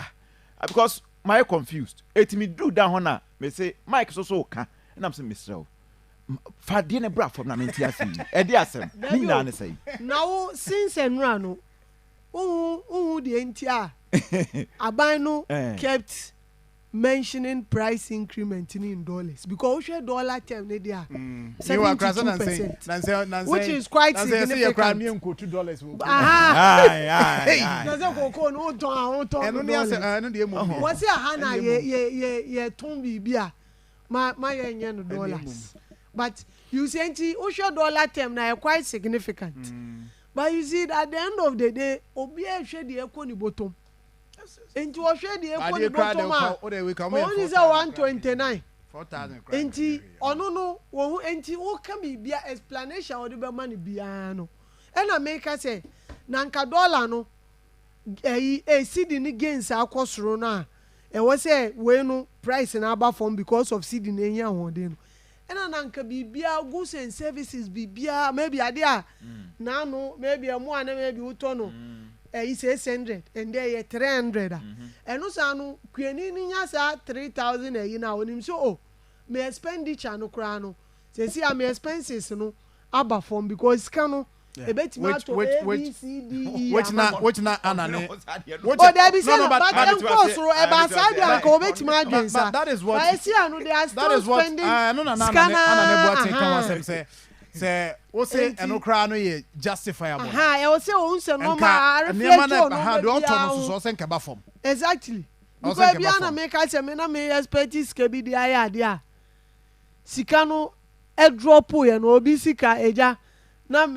because my confused eti me do down na me say Mike so ka na me say Mr. fa de ne bra from na me ntia si e de asem ni na ne say now since enra no de ntia aban no kept mentioning price increment in dollars because we share dollar term ne dia 72%, which is quite significant. $2. Nazo koko no ton what's your hana ye ton bibia ma ye no dollars, but you see we share dollar term na quite significant. But you see at the end of the day obi e hwe de ekoni bottom enti wo hwe de ekoni bottom only say 129 4,000 enti ono no wo enti wo ka bibia explanation wo de be man bia no e na make say na nka dollar no cedi ni gains akosoro na e wo say we no price na aba from because of cedi na enya ho de no ena na nka bibia goods and services bibia maybe adia na no maybe amo ana maybe uto no is 600 and there 300 eno sa no kwani ni nya sa 3,000 eyi na onim so me expenditure no kra no say see am expenses no aba from because can no ebetima to ABCD which na anane there be say but en course ro e ba sa dia ko betima adwen sa that is what I see anu they are still spending anane boatin kan wasem say o say eno kra no ye justifiable e o say o nse no ma reflect on no do to so say nka ba form exactly because bia na make I say me na me expect sika bi dia ya dia sika no e drop ye no obi sika eja na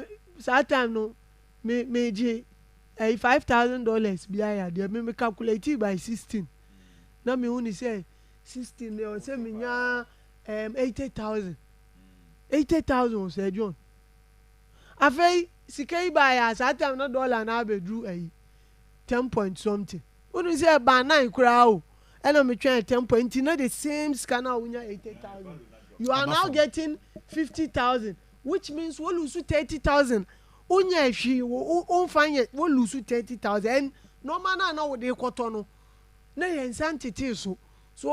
that time no me je $5,000 biya there me calculate by 16 na me uni say 16 me o say me nya 80,000 say John afei sikai buy that time no dollar na bedru 10 point something uni say ba 9 kura o e no me twen 10 point na the same scanner unya 80,000 you are now getting 50,000 which means we lose 30,000 unya hwi wo fanye we lose 30,000 and no man na wo de koto no na yen santity so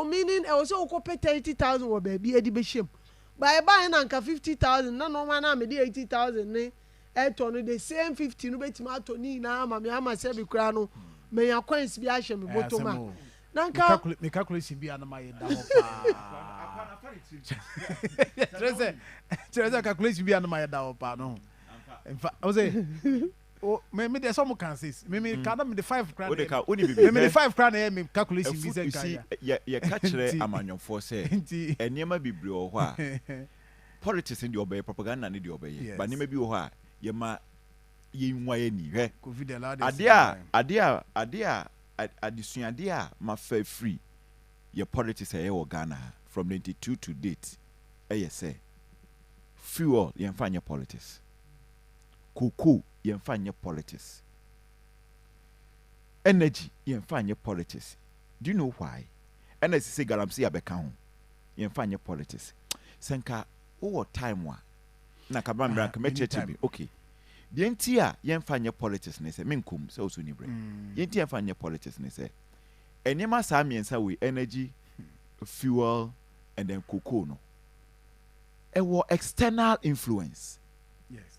meaning e was o ko pay 30,000 wo ba bi edi be shem by na nka 50,000 na no man na me de 80,000 ne e to no the same 50 no betima to ni na ama me ama se bi kura no me ya coins bi a hye me botoma na nka me calculation bi ana ma ye da ho pa Treze calculation bi ana ma ye da ho pa no in fact I say me there some can say me can me the 5 grand me the 5 grand me calculation bi say kan ya ka kire amanyofo say enema bibiri o ho a politics in the obey propaganda ni the obey but enema bi o ho a ye ma ye nwa ye ni hwe adia adisuade a ma fa free your politics e wo Ghana from 92 to date say fuel ye mfanye politics cocoa ye mfanye politics energy ye mfanye politics do you know why energy say galamsey abeka ho ye mfanye politics senka over time wa na kabambra ka mecheche bi okay the entia ye mfanye politics ne say menkum say oso ni bre ye entia mfanye politics ne say enema sa miensa we energy fuel and then cocoa no external influence. Yes,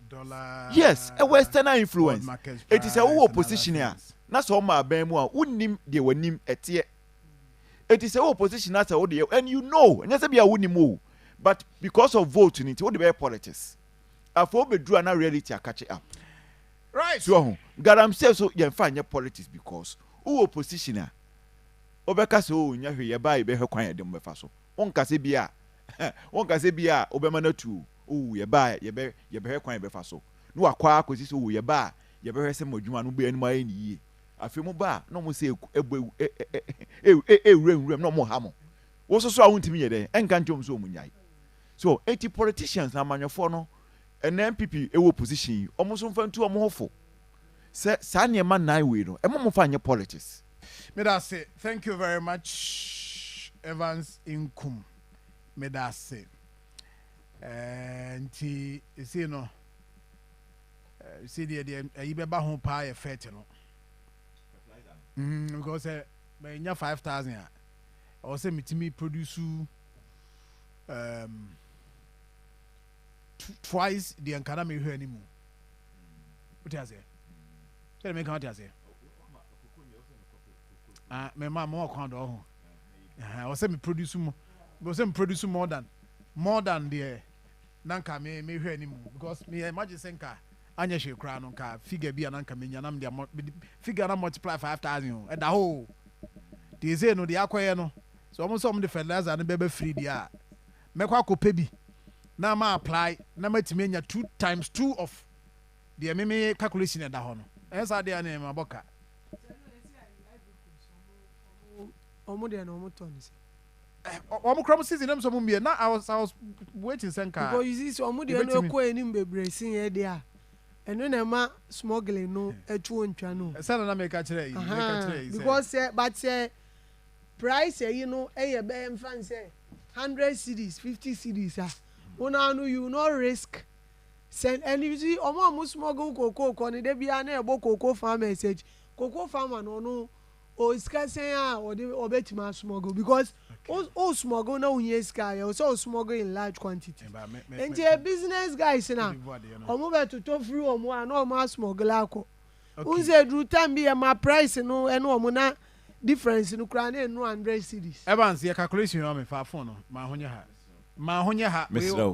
dollar. Yes, external influence. It is a opposition here. Na so ma ban mu a unnim de wanim etie. It is a opposition as a ode and you know, and say be a unim o. But because of vote in it, what the politics. Afo bedru na reality a catch up. Right. So, Garam says so you find your politics because who opposition obeka so nya hwe ye bai be hwe kwan yedem befa so wonka se bia obema na tu ye bai ye be hwe kwan befa so no akwa akosi so ye ba ye be hwe se modwuma no be anu ma ye ni afi mu ba no mo se ewurem no mo ha mo wo so a wontimi ye den enka ntom so omunyai so 80 politicians na manyofo no en MPP ewo position omo so mfa ntu omo hofo se sa ne ma nai we no emo mo fa nye politics. Medase, thank you very much, Evans Inkum. Medase. nti see no see the ayi beba ho pa e fet no because me nya 5,000 a or say mitimi produce twice the ankara me hwe animu what you say say me kan what you say me ma mo kwan do ho or say me produce more than the nanka me hwe animu because me imagine senka anya hwe kra no ka figure bi ananka me nya nam de figure na multiply 5,000 and the whole they say no the akoye no so almost some the fertilizer na be free dia mekwa kope bi na ma apply na matimi anya 2 times 2 of the me calculation e da ho no esa de na ma boka omo de na omo tons omo krom season them so mo na I was waiting senka because you see omo de no ko enim bebre sin e dia eno na ma smuggling no etu ontwa no esa na make kire yi because but price you know e be mfan say 100 cedis 50 cedis una no you no risk send and you see omo smuggle cocoa kon de bia na ebo cocoa farm message cocoa farmer no o iska say o de obetima smuggle because o smuggle na unye iska ya so smuggle in large quantity and a business guys na omo be to free omo na omo smuggle akọ unze dru time bi ma price no e no omo na difference no kra na 100 cedis Evans your calculation on me fa phone no ma honya ha Mr.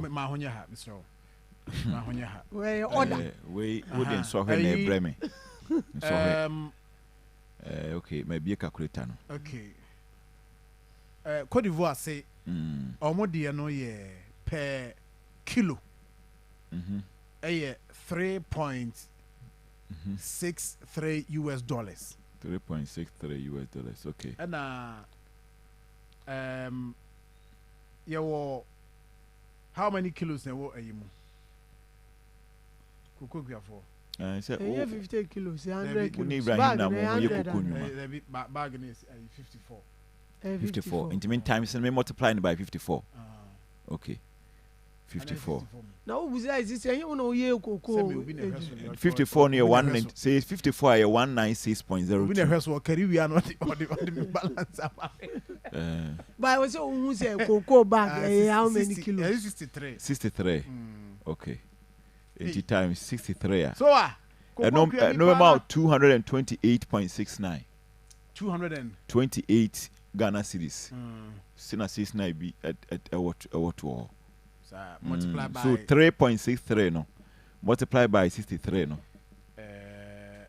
we order we wouldn't so when e breme okay maybe a calculator no okay Côte d'Ivoire say omo de no ye per kilo eh 3.63 US dollars 3.63 US dollars okay and how many kilos na wo ayimu koko guafo say 50 kilos 100 kilos Ibrahim na mo ye koko nyuma bag is 54 54 in the meantime so me multiplying by 54 okay 54 now we say this say you know ye koko 54 near 1 say 54 ya 196.02 we never so carry we are not the balance but we say who say koko bag how many kilos 63 okay 80 times 63 so no about 228.69 228 Ghana cedis sina 69 be at what multiply by so 3.63 no multiply by 63 no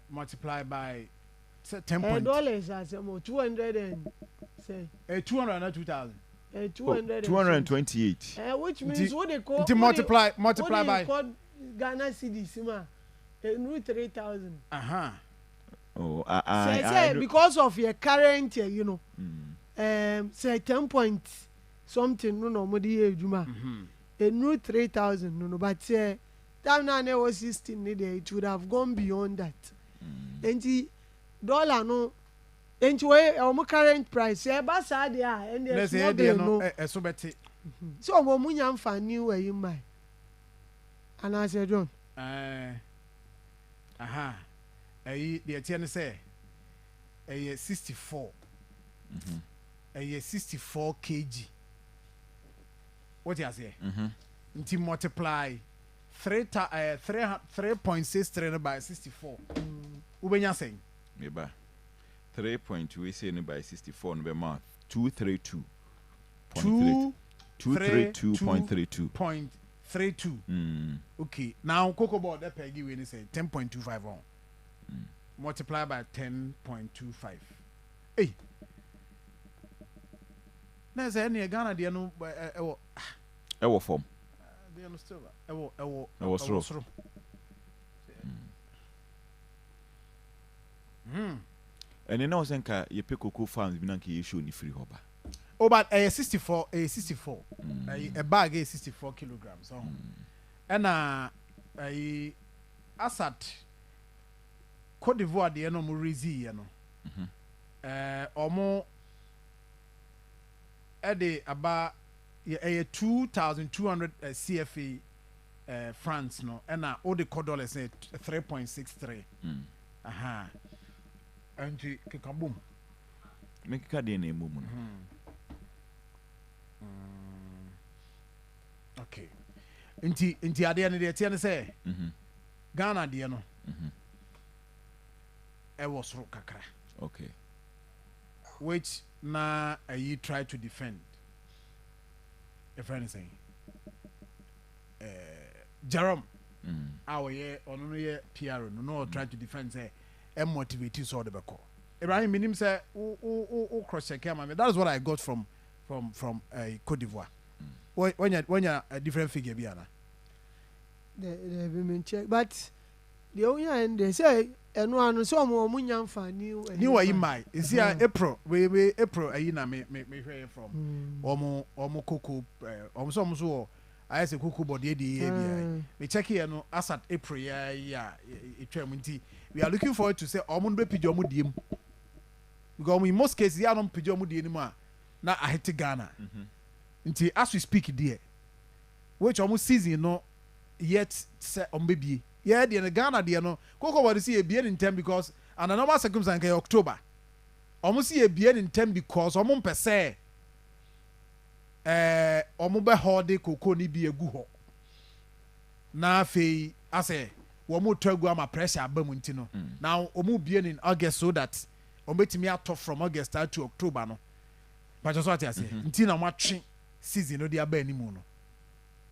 multiply by 10 dollars as 200 and say 200 and 2000 228 which means what they call multiply by Ghana cedis ma 3,000 oh I because of your current you know say 10 point something no mo dey ejuma a new 3,000 no but time now there was 16 needed it would have gone beyond that and the dollar no and way our current price e ba sa dey and the smuggling no so beti so mo munya mfa new way in my and I said John the attorney say 64 64 kg what you say until multiply 3.63 by 64 ubenya saying meba 3.2 we say by 64 no be math 232.32 okay now cocoa board that peggy we say 10.25 on multiply by 10.25 hey na say any Ghana de no ewo form de no still ewo sro and now senka ye pick cocoa farms bi na ke ye show ni free hoba but 64 a bag is 64 kilograms and Assad Côte d'Ivoire de no mo rezi no omo ede aba yeah 2,200 CFA francs no and all the core dollars 3.63 aha and kikabum make ka dey na emu mu okay inti ade ne dey tie ne say Ghana de no e was ro kakra okay which na you try to defend if anything Jerome our ye ono ye PR no try to defend say and motivate you so the beko Ibrahim minim say o cross check am that is what I got from Cote d'Ivoire when you a different figure bi ana they be check but the only and they say eno anu so mo nya mfa ni wa mai is here April we April ayi na me hwe from omo koko omo so I say kuku body dey me check here no as at April ya etwa nti we are looking forward to say omo be pidjo omo diem because in most cases ya no pidjo omo diem ma na ahete Ghana nti as we speak there which omo season no yet say omo be yeah the Ghana there no kuku body see e be in time because and a normal circumstance in October omo see e be in time because omo mpese omo be hode koko ni bi egu ho na afei ase womo twagu ama pressure abam nti no now omo bie in August so that omo betimi atop from August to October no but just what I say nti na matwe season no dia ba animu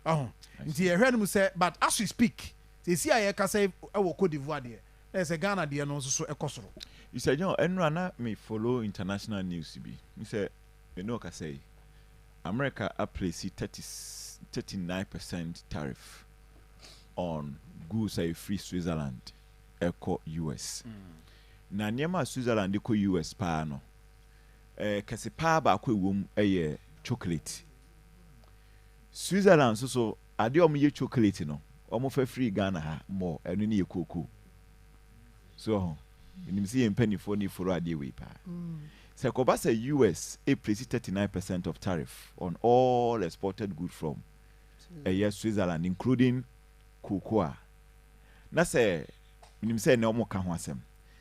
no nti ehwe no say but as we speak say see aye ka say e wo Cote d'Ivoire there there say Ghana there no so ekosoro you say John enra na me follow international news bi me say you know ka say America placed 39% tariff on goods that free Switzerland eco US. Na niema Switzerland eco US pa no. Kase pa ba ko ewom chocolate. Switzerland so ade ye chocolate no. Omo fa free Ghana ha more enu ne ye cocoa. So, nim see pennyfo ni for ade we pa. Sekobasa US placed 39% of tariff on all exported goods from Switzerland, including cocoa. Na say, minim say na omo ka ho asem.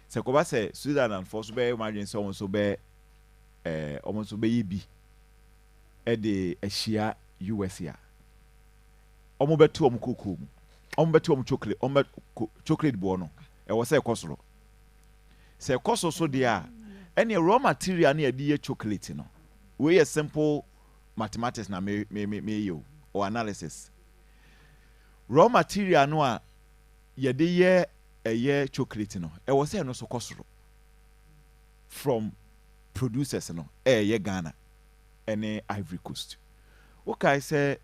Sekobasa Switzerland for so be imagine so almost be yibi e de ehia US ya. Omo betu omo cocoa mu. Omo betu omo chocolate, omo chocolate bo no. E wo say kosoro. Se koso so dia any raw material na yedi chocolate no we a simple mathematics na me yo or analysis raw material no a yedi ye chocolate no e was say no so kosoro from producers no ye Ghana and Ivory Coast. Okay, say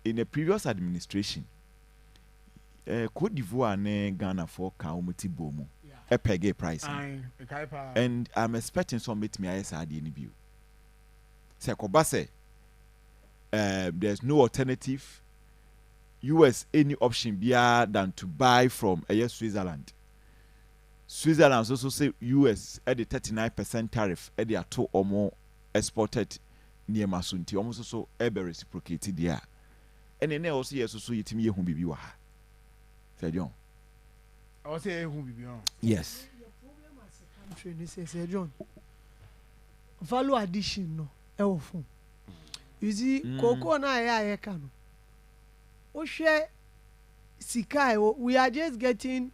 in a previous administration Cote d'Ivoire ne Ghana for ka omuti bomu a peggy price and I'm expecting some meet me as I didn't view. Sekobase there's no alternative US any option bigger than to buy from Switzerland. Switzerland also say US at the 39% tariff at the two or more exported near Masunti almost so ever reciprocated there. And then also yes so yet me who be wa. Say John. I say who be on. Yes. Country ni say John. Value addition no e wo fun. You see cocoa na ya ka no. O share sika we are just getting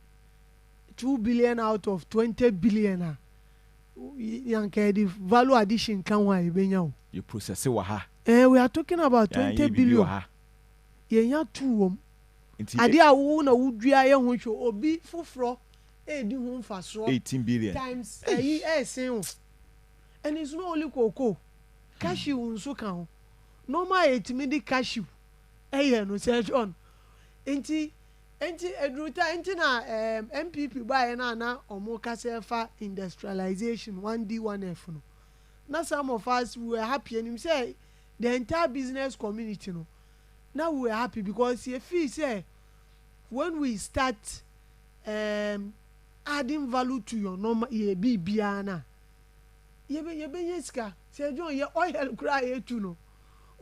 2 billion out of 20 billion. Yanke the value addition kan wa ibenya o. You process wa ha. We are talking about 20 billion. Yenya 2 ade a wo na wudua ye ho hwe obi foforo edi ho mfaso 18 billion times sen and it's not only cocoa cashew nso kan ho normal etimi cashew no say John enti edruta enti na MPP ba na omo kasefa industrialization 1D 1F no na some of us we were happy and him say the entire business community no now we are happy because you feel say when we start adding value to your normal ye bibiana ye be yeska say John ye oil cry ye tu no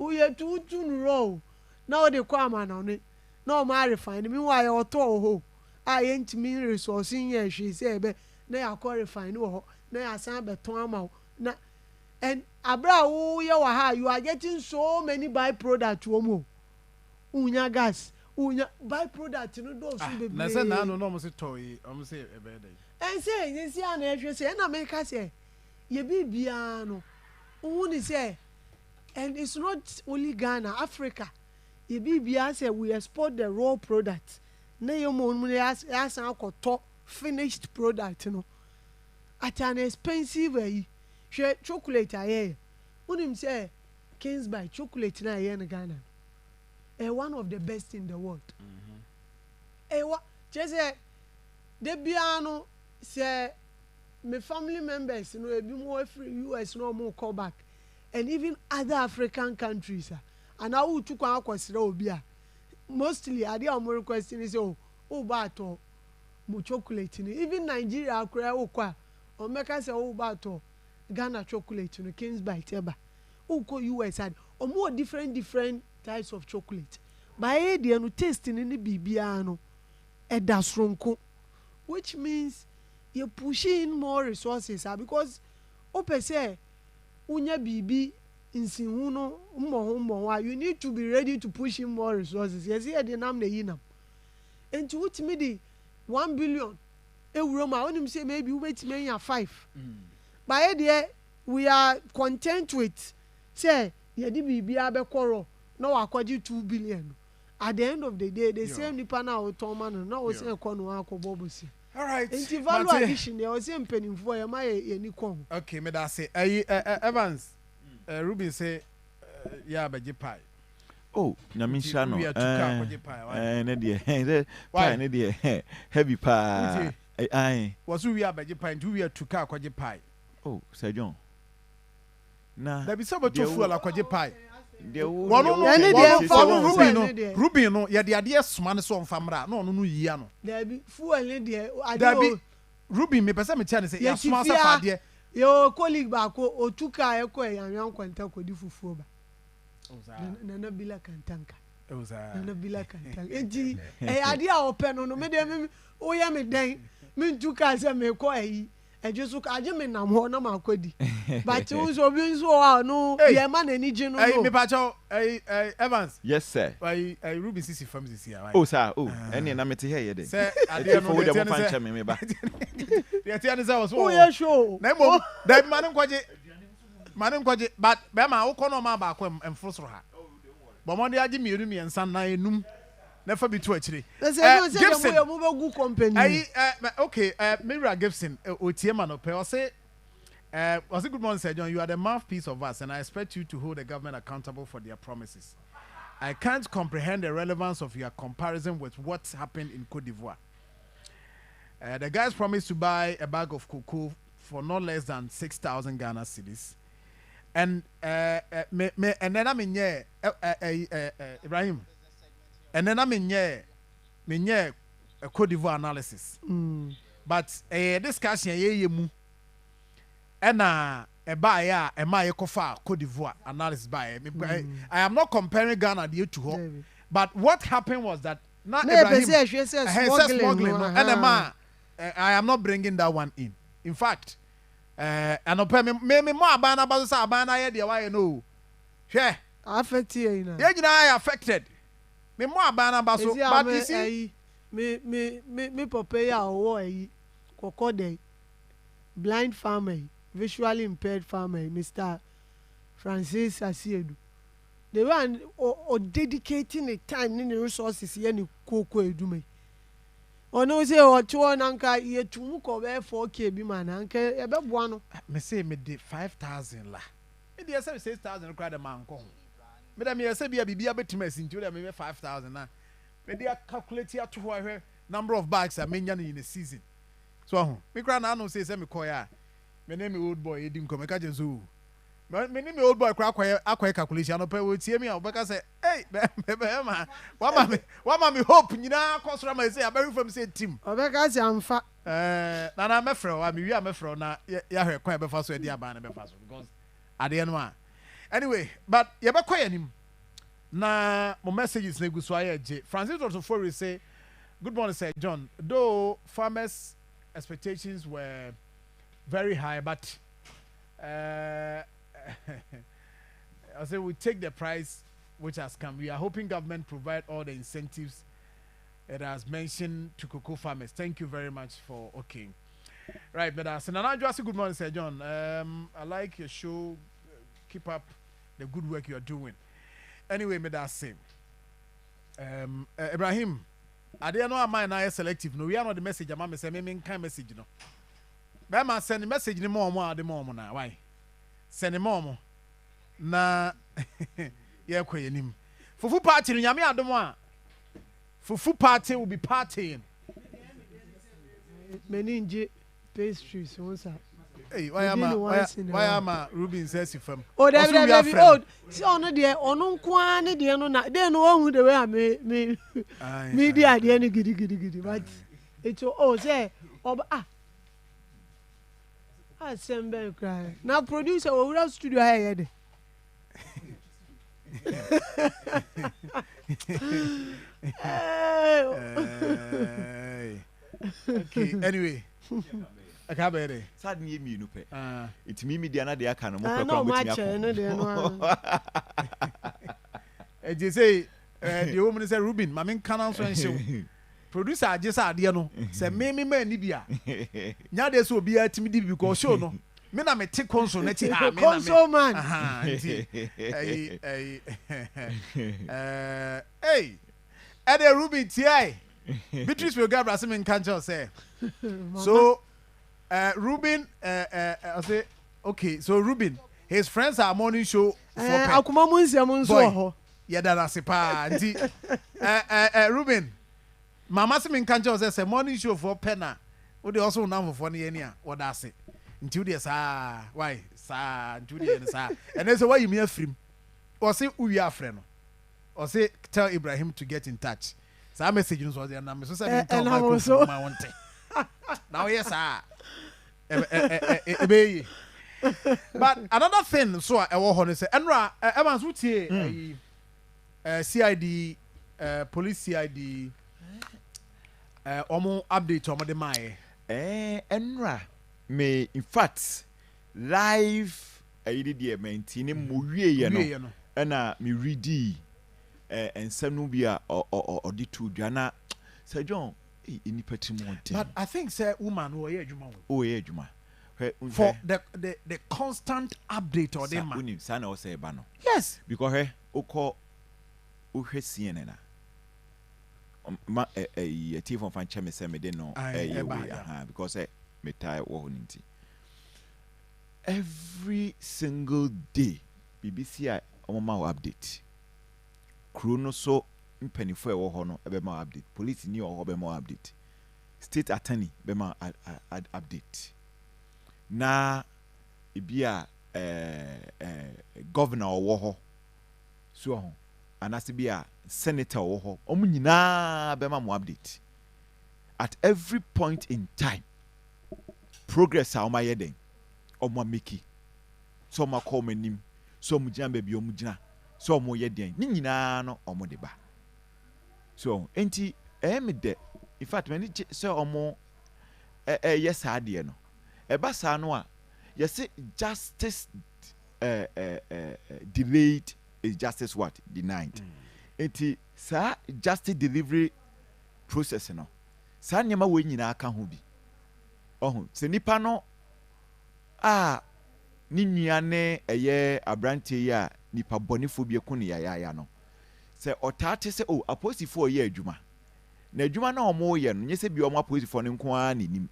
uye tutu nuro na o de kwa ma na oni na o ma refine mi wa ya oto ho a ye ntimi resource yin hwe se ebe na ya ko refine wo na ya san beton ama na and abra wo ye wa ha you are getting so many byproduct wo mo unya gas unya byproduct no do so be na say na no mo se toy o say ebe dey en say yin si ana hwe se na me ka se ye bibia no who say and it's not only Ghana, Africa. Ye bibia say we export the raw product. Na ye mo as top finished product no. At an expensive way. Share chocolate aye. Unim say Kings by chocolate na ye in Ghana. One of the best in the world. What just say the biano say my family members you know be more free US no more call back and even other African countries and I would took our question obia mostly I dey more question is oh bato mo chocolate even Nigeria akura okwa o make say oh bato Ghana chocolate no Kings bite eba o ko US had or more different types of chocolate by e dey no taste ni bibia no e da sronko which means you push in more resources because ope say unya bibi insinhu no mmo you need to be ready to push in more resources yes here dey nam na yinam enti wutimi di 1 billion euro ma onim say maybe we betime ya 5 by there we are content with say ye di bibi abekoro na wakwaji 2 billion at the end of the day the same nipa na otonma no na o say ekono akobobosi. All right. Enti value addition there was same penny for your my any con. Okay, me that say Evans Ruben say yeah beje pie. Oh, na me sha no. Na dey. Why na dey heavy pie. Ai. Was we are beje pie do we are to car kwaje pie. Oh, Sir John. Na. There be so to fuel kwaje pie. Ruben no ye de ade soma ne so mfamra na ono no yia no there be fuel ne de ade Ruben me pese me tia ne say ya soma sa fa de yo colleague ba ko otuka e ko yanwan kwanta ko di fufuo ba na bila kantanka na bila kantanka eji ade a ope no me de o ya me den me ntuka se me ko ayi ejesu ka aje me nam ho na makodi but unso bi nso wa no ye ma na ni je no me pa cho Evans yes sir Ruby sisi fam sisi ya oh sir oh eni na mete here ye de say ade no de mo pancha me ba de tia ne say was oh yeah sure na mo da man nkwaje but be ma wo kono ma ba ko emfrosoro ha bo mo de age mienu miensa na enum na fa bitu akire Gibson we move good company okay Mira Gibson otiema no pe o say was it good morning Sir John, you are the mouthpiece of us and I expect you to hold the government accountable for their promises. I can't comprehend the relevance of your comparison with what's happened in Cote d'Ivoire. The guys promised to buy a bag of cocoa for no less than 6,000 Ghana cedis. And and then I'm in here Ibrahim. And then I'm in here a Cote d'Ivoire analysis. But discussion mu ena eba ya ema ye kofa Cote d'Ivoire analysis by I am not comparing Ghana to her, but what happened was that not Ibrahim smuggling no ena I am not bringing that one in fact and me mo abana ba so abana ye de why no hwe affected na ye nyina affected me mo abana ba so but you see me papa ya owo yi kokode blind farmer visually impaired farmer Mr. Francis Asiedu they were or dedicating the time and the resources here ni koko edume ono say o to nanka ye tumu ko be 4k bi man nanka e be boa no me say me de 5,000 la me de say 6,000 kra de man ko me da me say bia bibia betima sinti o me 5,000 na me de calculate ya to where number of bags I menya in a season so me kra na no say me call ya me name old boy edim ko me ka jenso me name old boy kra akwa calculation no pe we tie me obeka say hey ma wa me hope nyina kosora ma say aberi from say team obeka say amfa na me frɛ wa me wi a me frɛ na ya hwɛ kwan be fa so e dia ba na be fa so because ade no a Anyway, but yɛbɛkɔ yɛ nim na mo messages na egu so ayɛ gye. Francis Dotofori say, good morning, Sir John. Though farmers' expectations were very high, but I say we take the price which has come. We are hoping government provide all the incentives it has mentioned to cocoa farmers. Thank you very much for okay. Right, but good morning, Sir John. I like your show. Keep up the good work you are doing. Anyway, me that same. Ibrahim, I don't know mine I selective. No, we are not the message. I'm say me kind message no. But man send the message ni more the more na. Why? Send the more. Na yeah kwe nim. Fufu party ni nyame adom a. Fufu party will be partying. Meninje pastries once. Hey, why am I Ruben says if oh, David, oh, see, on the day, on Unquan, the no, not then one the way I me media, the any giddy, but it's oh, say, oh, I send Ben cry. Now, producer, over studio, I had. Okay, anyway. Akabere. Sad me no pe. It me dia na dia kan mo kwa kwa mutimi akọ. They say the woman say Ruben, ma men kan so enhyew. Producer agesa ade no. Say me ma ni bia. Nya de so obi atimi di because show no. Me na me te console na ti ha me na me. Console man. Hey. Ade Ruben TI. Beatrice will grab us in cancer say. So Ruben, I say, okay, so Ruben, his friends are morning show for Akoma munso. Yeah, that's a pa. Ruben, Mama Simin Kanjo say morning show for Penna. What they also now for any what that's it. Until this why until the and then so why you me a film or say who you are friend or say tell Ibrahim to get in touch. So I message you so there na me so say me want now yes but another thing so I want to say Enra Evans who tie CID police CID omo update omo de mai Enra me in fact live did the maintain mo wie no na me ready ensanu bia or the two dwana Sir John but I think say woman who are juma for the constant update or them man sana o say ba no yes because oko uhwe CNN na ma TV on fan cheme say me dey no because me tie wo nti every single day BBC omama update chrono so mpanifo ewo ho no ebema update police ni o bema update state attorney bema update na ibia governor owo ho so ho anase bia senator owo ho omu nyina bema mo update at every point in time progress a oma yeden omo make so ma call manim so mu gina ba bi omu gina so mo yeden ni nyina no omo de ba so enti me de in fact when say omo yes ade no e ba sa no a yes justice delayed is justice what denied enti sa justice delivery process no sa nyama we nyina aka ho bi ohun se nipa no ni nua ne eye abrante ya nipa bonifo bi eku ne ya no se otate se apostifo ye adwuma na adwuma na omo ye no nyese bi omo apostifo ne nko a nenim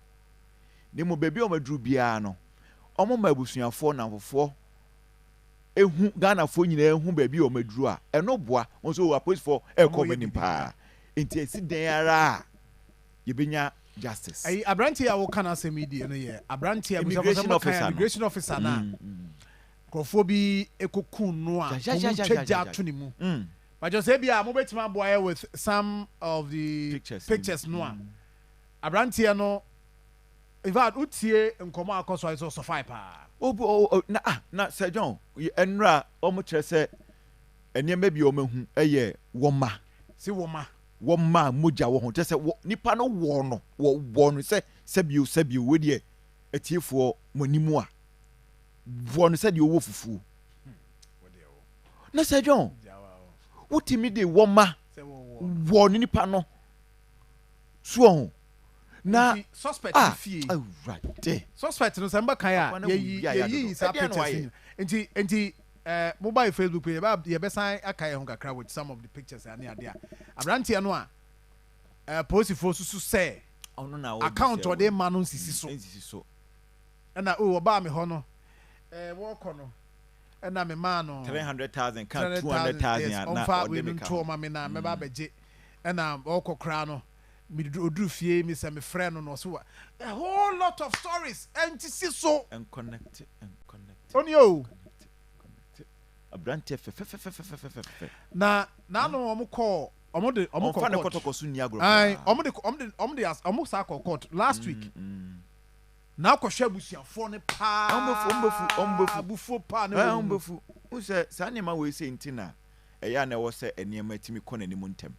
ne mo bebi omo duru bia no omo mabusuafo na fofo ehu Ghana fo nyina ehu bebi omo duru a eno boa wonso apostifo ekomenim pa enti esi den ara yebenya justice ai abranti a wo kana se media no ye abranti a immigration officer na krofo bi ekokun no a twaja to ne mu but just say bia mo betima boy with some of the pictures no a abranti no in fact utie nkomo akoso iso so fine pa na Sir John enra omo kire se enema bi omo hu eye woma si woma moja wo ho se nipa no wo no wo no se sebio we de etiefo monimu a wo no se de owo fufu na Sir John wotimi de woma wo nipa no so na suspect fie right suspect no samba kan ya ye sa pictures enti mobile Facebook page ye be san akai ho kakra with some of the pictures and there abrantia no a post for susu say account or dey man no sisi so na oba me ho no wo kɔ no na me man no 300,000 kan 200,000 na we no to ma me na me ba beje na wo kɔ kra no me oduru fie me say me friend no so a whole lot of stories and see so and connect on you abrantia na no omo call omo fa ne kotoko so ni agro ai omo sa call court last week na akɔhwɛ abusuafo ne pa ombefu pa ne ombefu unse sa ne ma we say ntina eya na wo se enema timi kɔ nanim ntem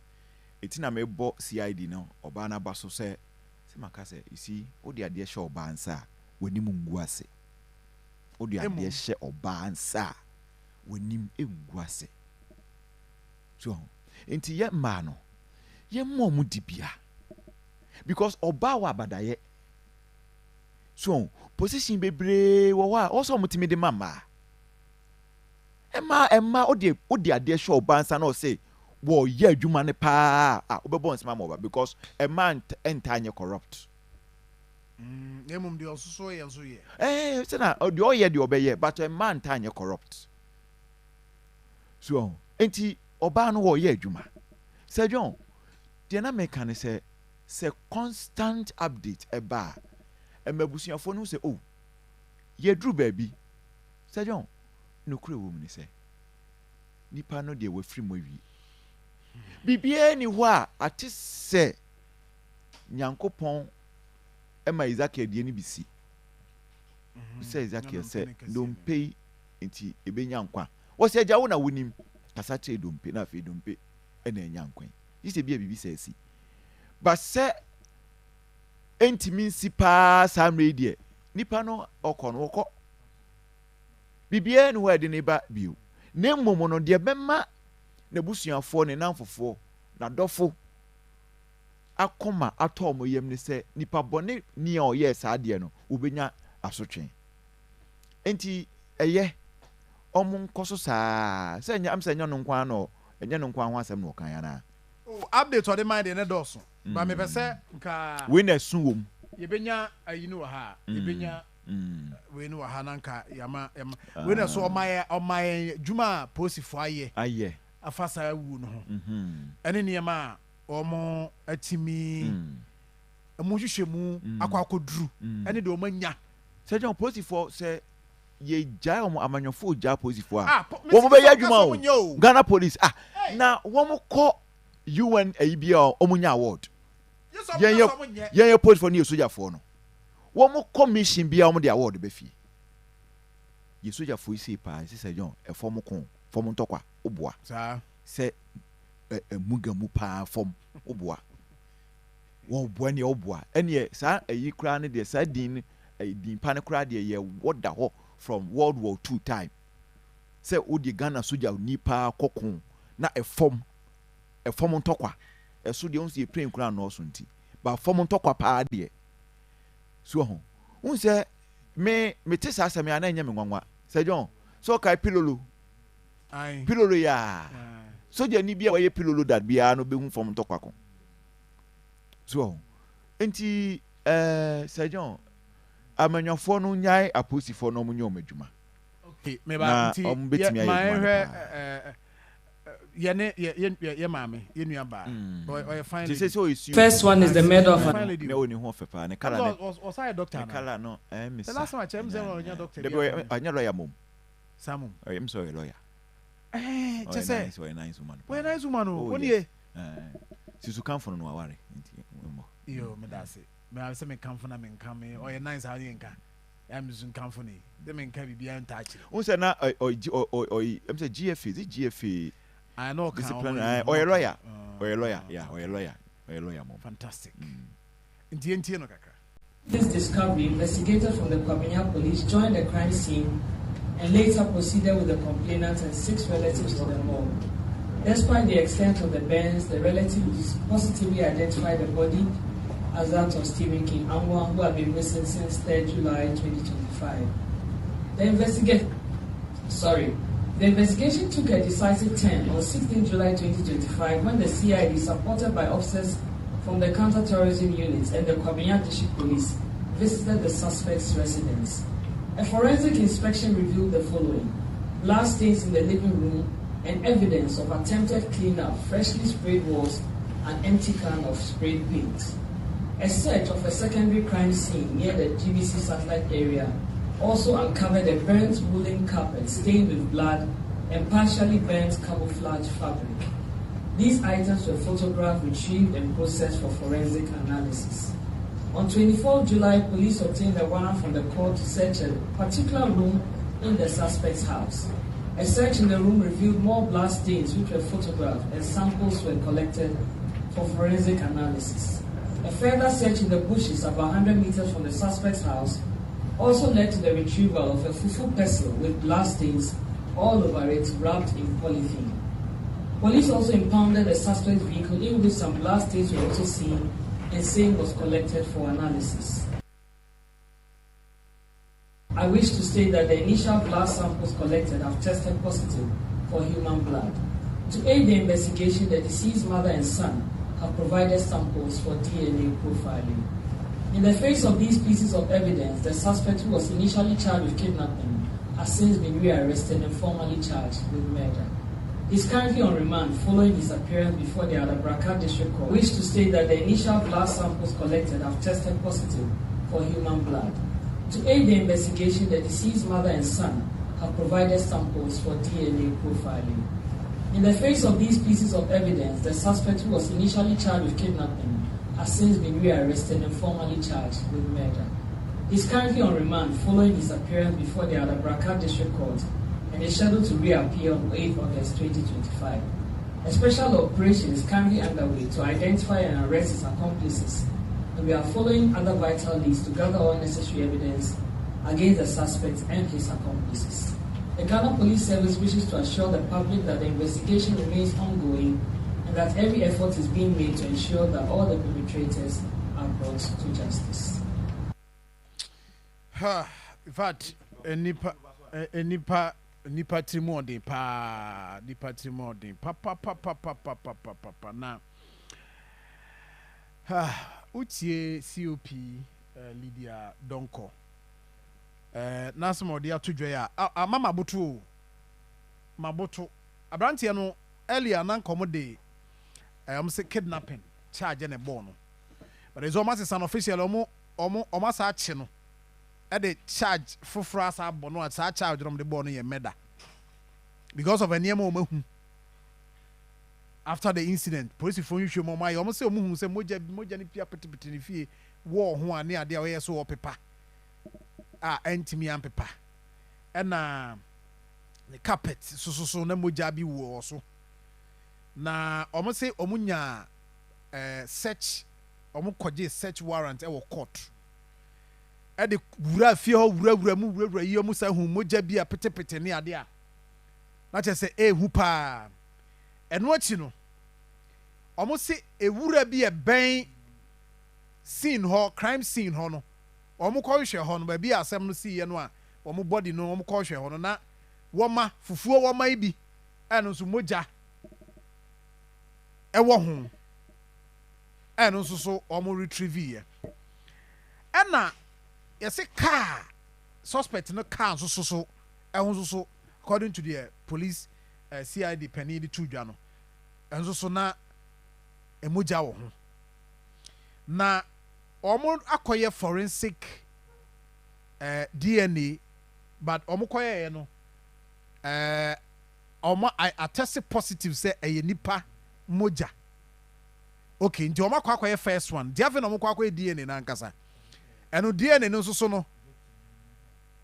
etina me bo CID no oba na ba so se maka se isi odi ade hye oba ansa wanim ngu ase odi ade hye oba ansa wanim engu ase so enti ye ma no ye mo mu dibia because oba wa badaye so position bebre wo wa also mutimi de mama emma odi ade hye oba ansa na say wo ye adwuma ne pa obebo nsema mo ba because a man entanye corrupt nemum de osuso ye nso ye say na de o ye de obeye but a man entanye corrupt so enti oba no wo ye adwuma Sir John de na make can say constant update eba emabusuafo no say oh ye dru baby Sir John no kure wo mu ni say nipa no de we free mo wi bibie ni ho a ate se nyankopon ema Isaac adie ni bisi se Isaac se dompe enti ebenya nkwa wo se agya wo na wonim kasa che dompe na fe dompe ena enya nkwa yise bia bibi se si ba se enti minsi pa sa mredie nipa no okọ no okọ bibie ni ho ade ne ba bio na mmomo no de bema na busuafo ne nanfofo na dofo akoma atom yem ne se nipa bone ni o ye sa de no obenya asotwen enti eye omun koso saa se nya am se nya no nkwa no enya no nkwa ho asem no kan ya na update on the mind ne doso ba me pese nka we na suwom yebenya ayinu wa ha yebenya we no ha na nka yama we na so omaye juma posifo aye afasa wu no ho ene niema omo atimi emu hwehwemu akwakoduru ene de omanya se John posifo se ye jai omo amanyofo jai posifo wo mo be ya dwuma o Ghana police na wo mo kɔ UN ABO omunya award ye posifo ni sojafo no wo mo commission bia omo de award be fi ye sojafo isi pa se John e form kon form ntokwa oboa se mugamu pa form oboa wo boa ne oboa ene sa ayi kra ne de sa din pa ne kra de ye woda ho from World War II time se odi Ghana soja ni pa kokon na e form ntokwa so de on se plane kra no so nti ba form ntokwa pa de so ho un se me te sa asem ya na nya me nwanwa Sir John so kai pilolo pilolo ya soja ni bia waye pilolo that bia no be hu form ntokwa ko so enti Sir John amanyofo no nyai aposifo no munyo madwuma okay me ba nti ye mame ye nua ba o finally first one is the murder of ne oni ho fepa ne kala ne o say doctor ne kala no miss the last time I chem say o nya doctor de boy anya lawyer mom samum I am sorry lawyer just say so nice woman we nice woman o woni sisu kan fo no aware yo me da say me say me kan fo na me kan me o nice how you nka I'm just comfortable. They may can be untouched. Also, now, I'm saying GFA, the GFA. I know disciplinary or a lawyer. Or a lawyer, yeah, or a lawyer. Or a lawyer. Fantastic. In TNT, no kaka. This discovery, investigators from the Kwabena police joined the crime scene and later proceeded with the complainant and 6 relatives to the morgue. Despite the extent of the burns, the relatives positively identified the body as that of Stephen King Anwan, who had been missing since 3rd July 2025. The investigation took a decisive turn on 16 July 2025 when the CID, supported by officers from the counter-terrorism units and the Kwabena District Police, visited the suspect's residence. A forensic inspection revealed the following: blood stains in the living room and evidence of attempted cleanup, freshly sprayed walls, an empty can of sprayed paint. A search of a secondary crime scene near the GBC satellite area also uncovered a burnt woolen carpet stained with blood and partially burnt camouflage fabric. These items were photographed, retrieved, and processed for forensic analysis. On 24 July, police obtained a warrant from the court to search a particular room in the suspect's house. A search in the room revealed more blood stains which were photographed and samples were collected for forensic analysis. A further search in the bushes about 100 meters from the suspect's house also led to the retrieval of a fufu pestle with blood stains all over it, wrapped in polythene. Police also impounded the suspect's vehicle in which some blood stains were also seen, and same was collected for analysis. I wish to state that the initial blood samples collected have tested positive for human blood. To aid the investigation, the deceased mother and son have provided samples for DNA profiling. In the face of these pieces of evidence, the suspect, who was initially charged with kidnapping, has since been rearrested and formally charged with murder. He is currently on remand following his appearance before the Adabraka District Court. I wish to state that the initial blood samples collected have tested positive for human blood. To aid the investigation, the deceased mother and son have provided samples for DNA profiling. In the face of these pieces of evidence, the suspect, who was initially charged with kidnapping, has since been rearrested and formally charged with murder. He is currently on remand following his appearance before the Adabraka District Court and is scheduled to reappear on 8 August 2025. A special operation is currently underway to identify and arrest his accomplices, and we are following other vital leads to gather all necessary evidence against the suspect and his accomplices. The Ghana Police Service wishes to assure the public that the investigation remains ongoing and that every effort is being made to ensure that all the perpetrators are brought to justice. In fact, nipa trimodi pa na utie COP Lydia Donko na some de atodwe a mama boto maboto abrantie no earlier na nkomode say kidnapping charge na born no but is almost an official omo sa achi no e dey charge foforo asa bono at sa charge from the born ye meda because of anyama omahu. After the incident, police phone you show mama you say omuhu say moja ni pia petipeti ni fie wo ho ane ade a we so opepa entimi ampepa na the carpet so na moja bi wo so na omo say omunya search omo koje search warrant e wo court e de wura fie ho wura mu wura yi omo say hu moja bi a petipeti ni ade a na che say hu pa eno achi no omo say ewura bi e ben scene ho crime scene ho no omo ko hwe ho no ba bi asem no see ye no a omo body no omo ko hwe ho no na woma fufuo woma ibi eno so moja e wo ho eno so omo retrieve ye ena yesi car suspect no car so e ho so according to the police CID penny the tudwa no enso so na emoja wo ho na omo akoye forensic DNA but omo koye no omo I test positive say eye nipa moja okay nti omo akoye first one dia fe na omo akoye DNA na nkasa eno DNA no so no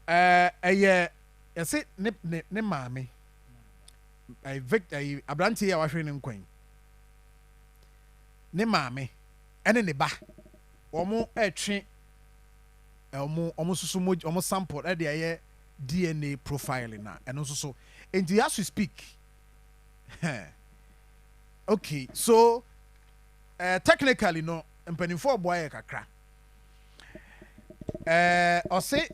ɛyɛ yɛse ne maame aberanteɛ a wahwere ne nkwan ne maame ɛne ne ba wɔn ɛtwe wɔn soso wɔn sample ɛde ɛyɛ DNA profiling na ɛno nso so nti as we speak okay so technically no mpanimfoɔ ɔboa yɛ kakra ɔse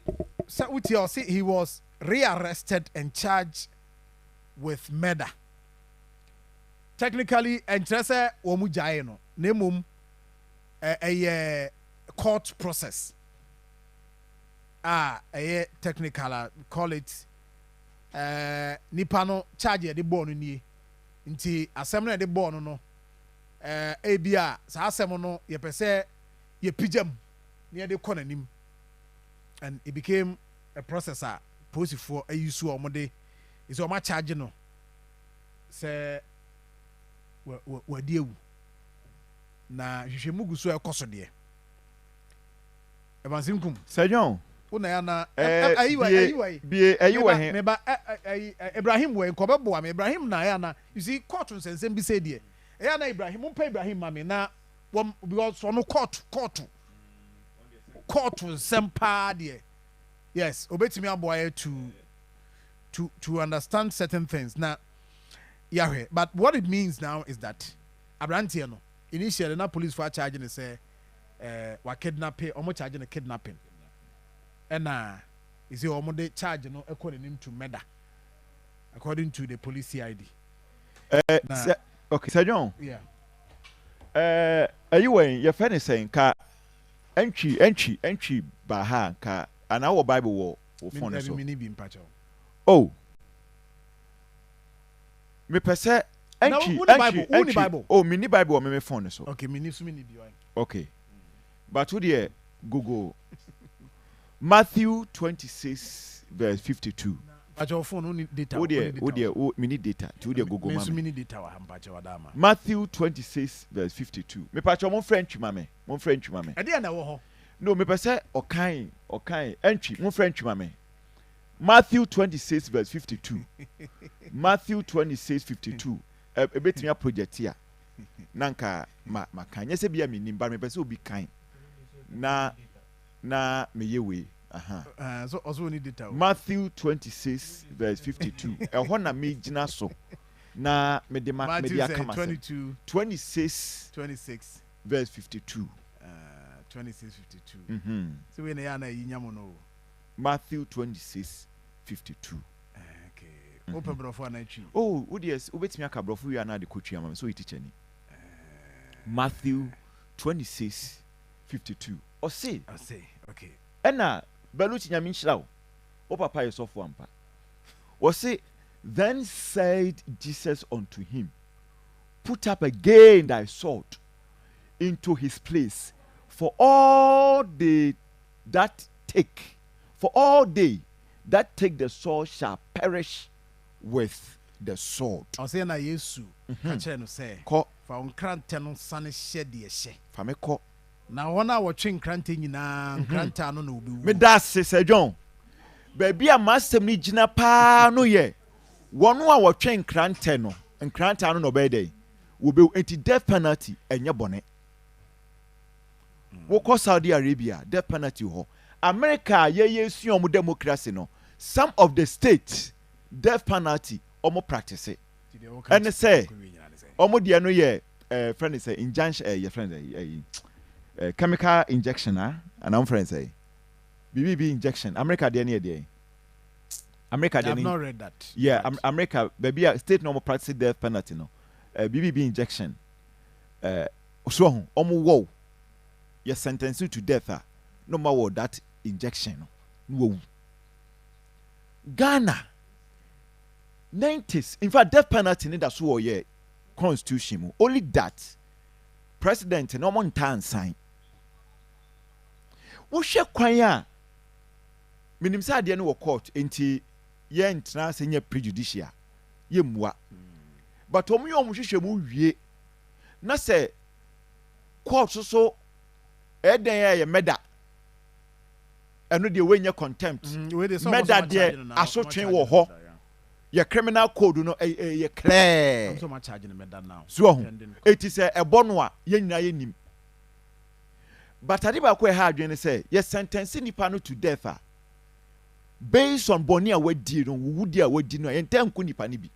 sɛ wotie ɔse he was rearrested and charged with murder technically ɛnkyerɛ sɛ wɔn mu gyae no na mmom ɛyɛ court process ɛyɛ technical call it nipa no charge yɛde bɔɔ no nie nti asɛm no yɛde bɔɔ no no ebi a saa asɛm no yɛpɛ sɛ yɛpigya mu na yɛde kɔ n'anim and it became a process a polisifoɔ ayi so a wɔde ɛsɛ wɔn akyagye no sɛ wɔadi ewu na hwehwɛmu gu so a ɛkɔ so deɛ ɛbansinkum sɛnyɔn wona ya na ayiwa he meba Ibrahim we nkɔbɛboa me Ibrahim na ya na you see court nsɛnsɛm bi sɛ deɛ ɛyɛ na Ibrahim mpa Ibrahim ma me na because ɔno court nsɛm paa deɛ yes obetumi aboa yɛ to understand certain things na yahwɛ but what it means now is that aberanteɛ no initially na police for charge ne sɛ wa kidnapping ɔmo charge ne kidnapping ɛna is ɔmo de charge no ɛkɔ n'anim to murder according to the police CID. Okay, Sir John. Yeah. Ayiwa yɛ fɛ ne sɛ nka entry ba ha nka ana wɔ Bible wɔ phone so. Oh. Me pɛ entry. Oh, mini Bible wɔ me phone so. Okay, mini bi. Okay. But who there Google Matthew 26 verse 52. Your phone only data. We need data. To the Google Mama. Matthew 26 verse 52. Me patch mon French mame. No, me pese okay. Entry mon French mame. Matthew 26 verse 52. Matthew 26 52. Ebetimi project here. Nanka ma kan. Yese bia me nimba me pese obi kan. Na me yewe. So also need data. Matthew 26 verse 52. Ehon na me gina so. Na me de akama 22 26 verse 52. 26 52. So we na yinyamo no. Matthew 26 52. Okay. Open brofo na chi. Oh, yes, obetimi aka brofo wi na de kotwi am so teacher ni. Matthew 26 52. I say. Okay. Ena Baluchi Nyamishrao, O Papa Yosof Wampa. Was say, then said Jesus unto him, put up again thy sword into his place, for all they that take the sword shall perish with the sword. I say na Yesu, kache no say, ko fa onkrante no sane hye de hye. Fa me ko na wana wɔtwe nkrante nyinaa nkrante no na obi wu me da se John baabi a masem ni gina paa no ye wɔno a wɔtwe nkrante no na obɛde wo be enti death penalty enye bɔne wokɔ Saudi Arabia death penalty ho America ye suom democracy no some of the states death penalty omo practice and say omo de no ye friend say injunction ye friend chemical injection and I'm friends say BBB injection America dey near there America dey I've not read that yeah America baby state normal practice death penalty no BBB injection so omo wo you sentence to death no more that injection no Ghana 90s in fact death penalty need that so yeah constitution only that president no one time sign wo hwe kwan a minim sa de no wo court enti ye ntra se nya prejudicial ye mua but omo ye omo hwehwe mu wie na se court so eden ye meda ɛno deɛ wɔnyɛ contempt mɛda deɛ asotwe wɔ hɔ yɛ criminal code no yɛ clear so ɛti sɛ ɛbɔ no a yɛn nyinaa yɛnim but ade baako ɛha adwene ne sɛ yɛ sentence nipa no to death a based on bɔne a wadi no wudi a wadi no a yɛntɛ nko nipa no bi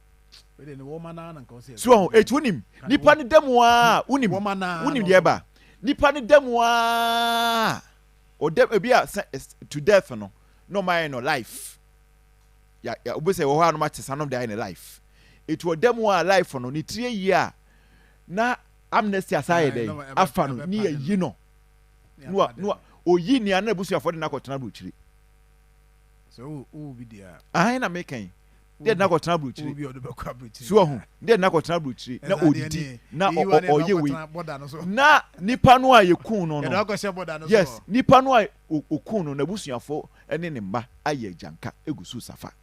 so ɛti wonim nipa no da mu a wonim deɛ ba nipa no da mu a ɔda ebi a to death no no ɔmayɛ no life ya obese wɔ hɔ a no mate sanom de ayɛ ne life ɛti ɔda mu a life no ne tire yi a na amnesty asayɛ dɛ afa no ne yɛyi no no oyi nea na abusuafoɔ de nakɔtena burukyiri so o bi dia ahe na mekan de nakɔtena burukyiri so ho de nakɔtena burukyiri na odidi na ɔyɛ wei na nipa no a yɛkun no no yes nipa no a okun no na abusuafoɔ ne ne mma ayɛ agyanka egusu safa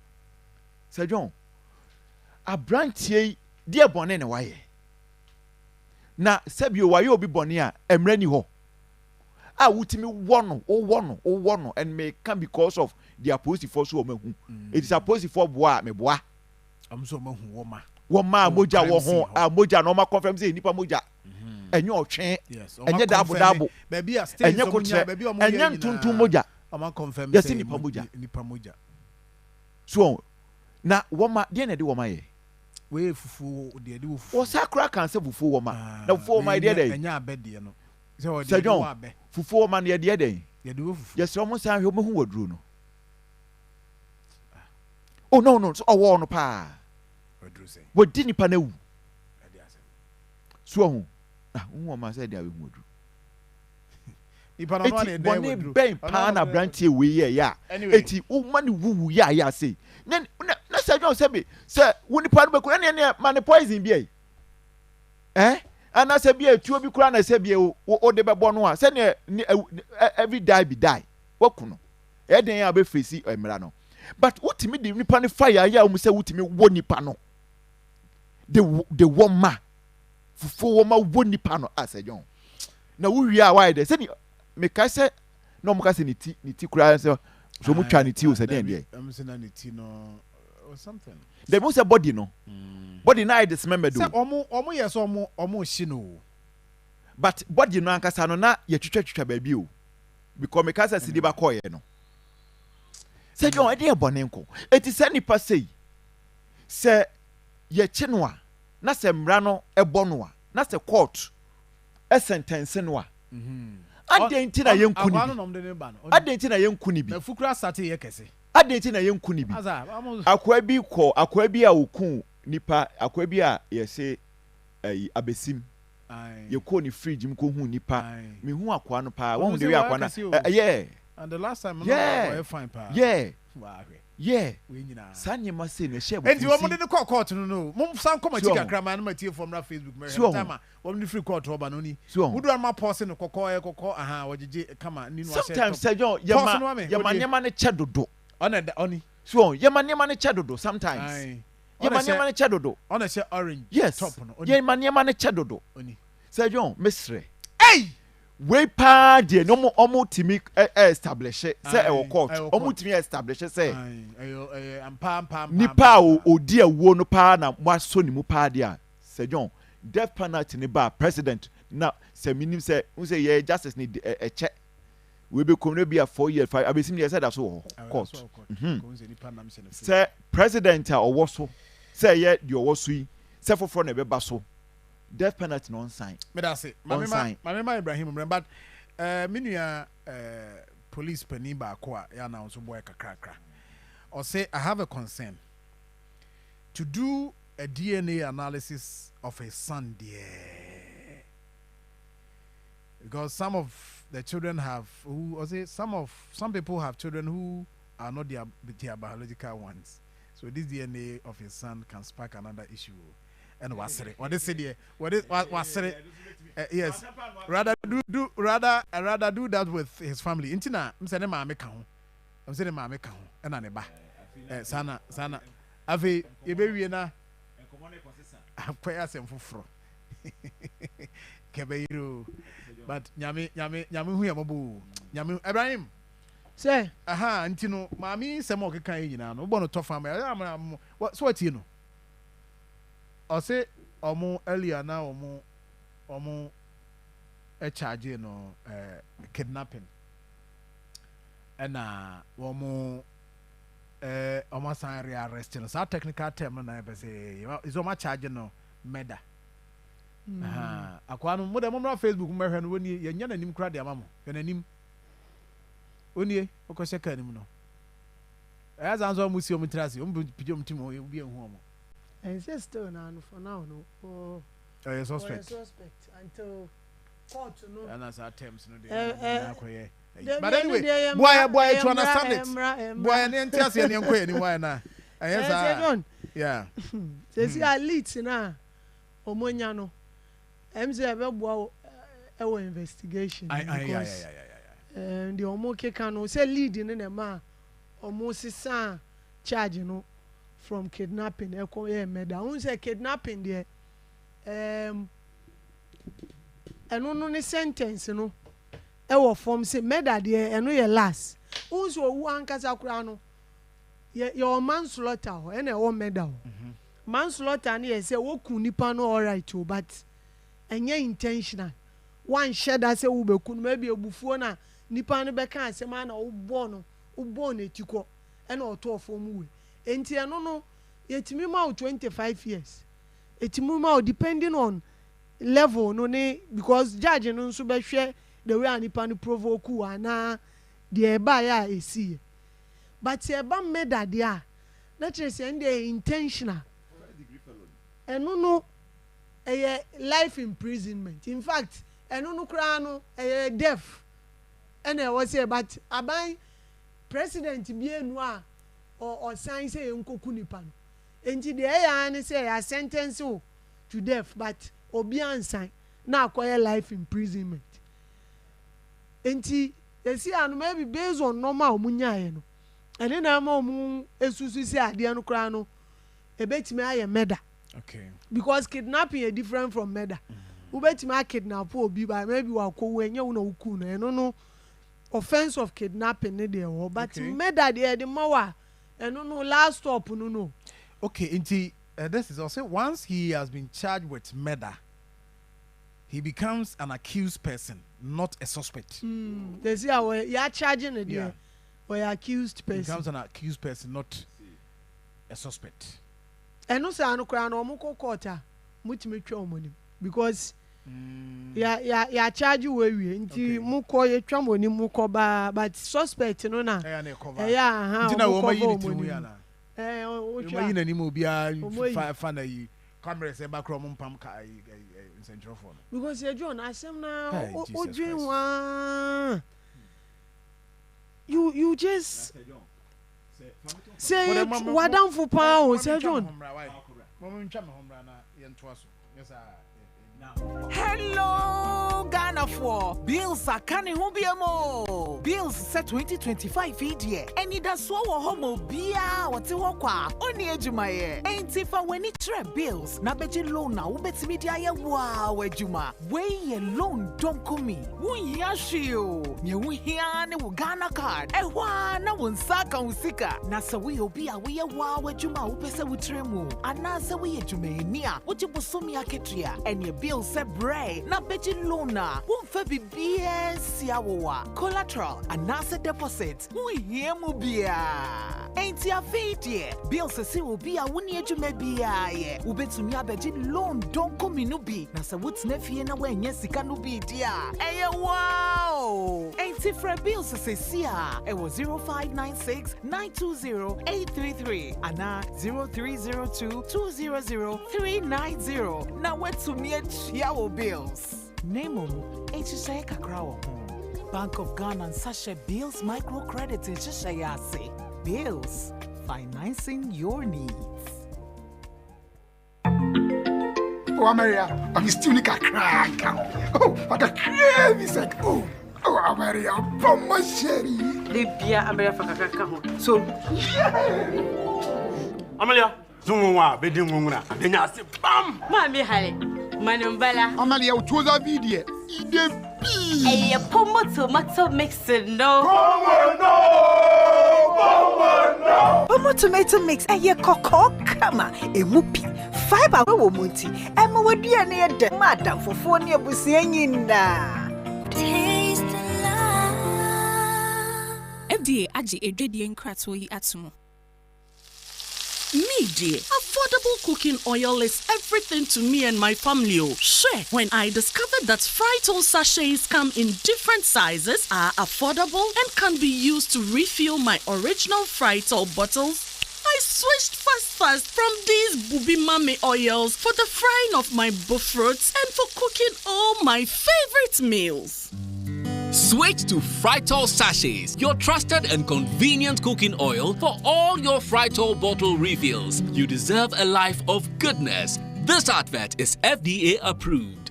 sɛ John abrantie deɛ bɔne ne wayɛ na sɛbio wayɛ obi bɔne a emra ni hɔ a wutimi wɔ no and may come because of the opposite force who mahu it is opposite for boa me boa amso mahu wo ma moja wo ho a moja no ma confirm say nipa moja enye otwe enye dabo baby a stay enye kotre enye ntuntum moja ama confirm say nipa moja so na wo ma de na de wo ma ye we fufu de de wo fufu wo sakra kan se fufu wo ma na fufu wo ma de de enye abede no se John fufu wo ma ne de de de wo fufu yes omo san hwe mo hu waduro no oh no so owo no pa waduro say wodi nipa na wu so ho ah wo ma say de awe hu waduro nipa no na de waduro ben pa na brantie we ye ya eti wo ma ne wu ya say na say John say be say wo nipa no be ko ne ma ne poison bi ana say bi etuo bi kura na say bi o de be bo no a say ne every die be die wakuno den ya be face emra no but utimi de nipa ne fire ya o say utimi wo nipa no the woman fufu woman wo nipa no as a John na wo wi a why de say me ka say no mo ka say ni ti kura say so mo twa ni ti o say den dey am say na ni ti no or something the mo say body no body na I dismember do say omo yes omo hye no but body no ankasa no na ye twetwa baabi o because me ka say sidi ba koye no say John e dey bone nko eti say nipa say ye kye no a na say mra no ebo no a na say court sentence no a adenti na yenku ni bi na fukura sate ye kese adenti na yenku ni bi akwa bi a okun nipa akwa bi a ye say abesim ye ko ni fridge m ko hu nipa me hu akwa no pa won de wi akwa na yeah and the last time no fine pa yeah sanye ma say no share enti wo mo de court no mo san committee kakra ma na matie from na Facebook me time wo mo free court oba no ni wudu ma pause no kokko aha wogege kama ni no sometimes say John yema ne che dodo oni so yema ne che dodo sometimes yema ne che dodo ona say orange yes top no yema ne che dodo oni say John mesre hey we pa de no omo timi establish say e court omo timi establish say ampa nipa odi awuo no pa na waso ni mu pa de a say John death penalty ni ba president na say minim say we say yeah justice ni che we be come be a 4 year 5 abesim ye said that so court say president or so say yeah the owoso yi say foforo na be ba so death penalty no sign me da say mama Ibrahim but minua police pani ba ko a ya na so boy kakrakra or say I have a concern to do a DNA analysis of a son there because some of the children have who or say some people have children who are not their biological ones, so this DNA of his son can spark another issue. And what is it? Yes, rather do that with his family. Intina, I'm saying mama count, and aneba. Sana, ave ebe na. Akwaya semfufro. Kebeiro, but nyame hu yamobu. Nyame Ibrahim. Say, aha, ntino, mami se mo keka yi nyina no, bo no to fam. So what you know? O say omo earlier na omo charge no kidnapping. And omo san rearrest no. So technical term na be say is omo charge no murder. Akwa no mo dem mo Facebook mo hwe no woni ye nya nanim kra de amamo. Ye nanim. Oni okose ka nim no. As anzo museum trasi, pijom timo bi enhu omo. And say still na no for now no. Oh, suspect. Suspect until court no. And as our terms no dey. But anyway, boy to understand it. Boy na entiase ne enko ni why na. Yes yeah. Say see elite na omonya no. MZ abeboa ewo investigation. And the omo keka no say lead in the ma omo sisa charge no from kidnapping eko murder. Who say kidnapping there eno no ne sentence no ewo form say murder there eno ye last. Who so wu ankasa kura no your manslaughter ho ena ewo murder ho. Manslaughter na say wo ku nipa no alright o but enye intentional. One share that say wo be ku maybe ebufuo na nipa no beka asema na wo no etiko ena oto ofom we. Enti eno no yetimi ma 25 years. Etimi ma depending on level no ne because judge no nso be hwe the way anipa no provoke ana de eba ya esi. But eba murder dia na say ndey intentional. Eno no life imprisonment. In fact, eno no kra no death. And I was say but aban president bienu a or sign say enkoku nipa no. Enti de ya ne say ya sentence to death but obi ansan na acquire life imprisonment. Enti esi anu maybe based on normal omunya ye no. Ene na ma omu esusu si ade no kra no ebetime aye murder. Okay. Because kidnapping is different from murder. Ubetime kidnap obi by maybe wa ko wenye una uku no eno no offense of kidnapping ne there but murder there the more no last stop no. Okay, inti this is also once he has been charged with murder, he becomes an accused person, not a suspect. They say you are charging it there. Or you accused person. He becomes an accused person, not a suspect. And no say anu kra no mo ko court a mutimi twa omoni because ya charge we nti mu ko ye twa moni mu ko ba but suspect no na nti na wo mayi ti mu ya na o mayi na ni mo bia fa na yi camera say back from pam ka central phone because ye John asem na o dream wa you just say wadam for power say John Hello, Ghana for bills are canning who be mo. Bills set 2025 year. And it does so homo bia what you walk only ejumaye. Ain't if I when it trap bills. Na beji loan na ubet media ya wow ejuma. Way ye loan don't come me. Wun yashio. Ye wun hiane wu Ghana card. Ewa na wun saka usika. Na sa we obia we ya wow ejuma upesa utremu. Anasa we ejume niya. Uchi busumi aketria. And ye bill se bray na beji lona won fa bibia siawowa collateral anase deposit we hear mu bia enti afetie bill se se obi a woni adwuma bia ye ubetumi abeji loan don kominu bi na se wotna fie na wanya sika no bi dia eye wow enti fra bill se sia e was 0596 920 833 ana 0302 200 390 na wetumi Yawo bills. Name HSA Kakrawo. Bank of Ghana and Sasha Bills Microcredit HSA. Bills, financing your needs. Oh, Maria, I'm still like a crack. Oh, what a crazy said. Oh, Maria, from my sherry. Libya, America, Kakaka. So, Amelia, Zumwa, Bedimuna, then I say, Bam! Mammy Harry. Manumbala. Amalia, what was a video? A pomo tomato mixer, no. No! Pomo tomato mix eye koko kama emupi fiber wo munti ema wadua ne de madam fofo ne abusia nyinda. Taste love. FDA aji edwedie nkrato yi atumo. Me dear, affordable cooking oil is everything to me and my family. Sure, when I discovered that Frytol sachets come in different sizes, are affordable, and can be used to refill my original Frytol bottles, I switched fast from these Bubi Mame oils for the frying of my buffroots and for cooking all my favorite meals. Switch to Frytol sachets, your trusted and convenient cooking oil for all your Frytol bottle refills. You deserve a life of goodness. This advert is FDA approved.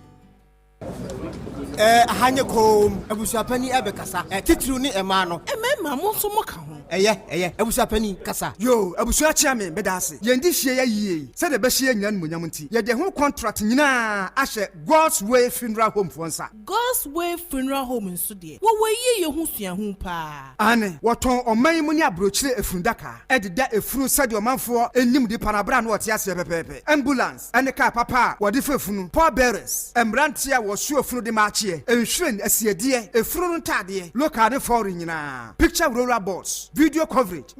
Hanyakom, Abusapani Abekasa, Titru ni Emano, Emma Monso Moka. Abusapani Kasa. Yo, Abusachamen, Bedasi, Yendishia ye, said the Bashir Yan Munyamunti, yet the whole contract Nina Asher, God's Way Funeral Home for Onsa. God's Way Funeral Home in Sudi. What were ye, Husia Humpa? Anne, what on my munia brooch a fundaka, added that a fruit said your man for a nim de Panabran, what Yasser ambulance, and the car papa, what if funu, poor bearers, and Brantia was sure through the march here, and shrink as ye dear, a front taddy, look at the foreign picture roller boards. Video coverage.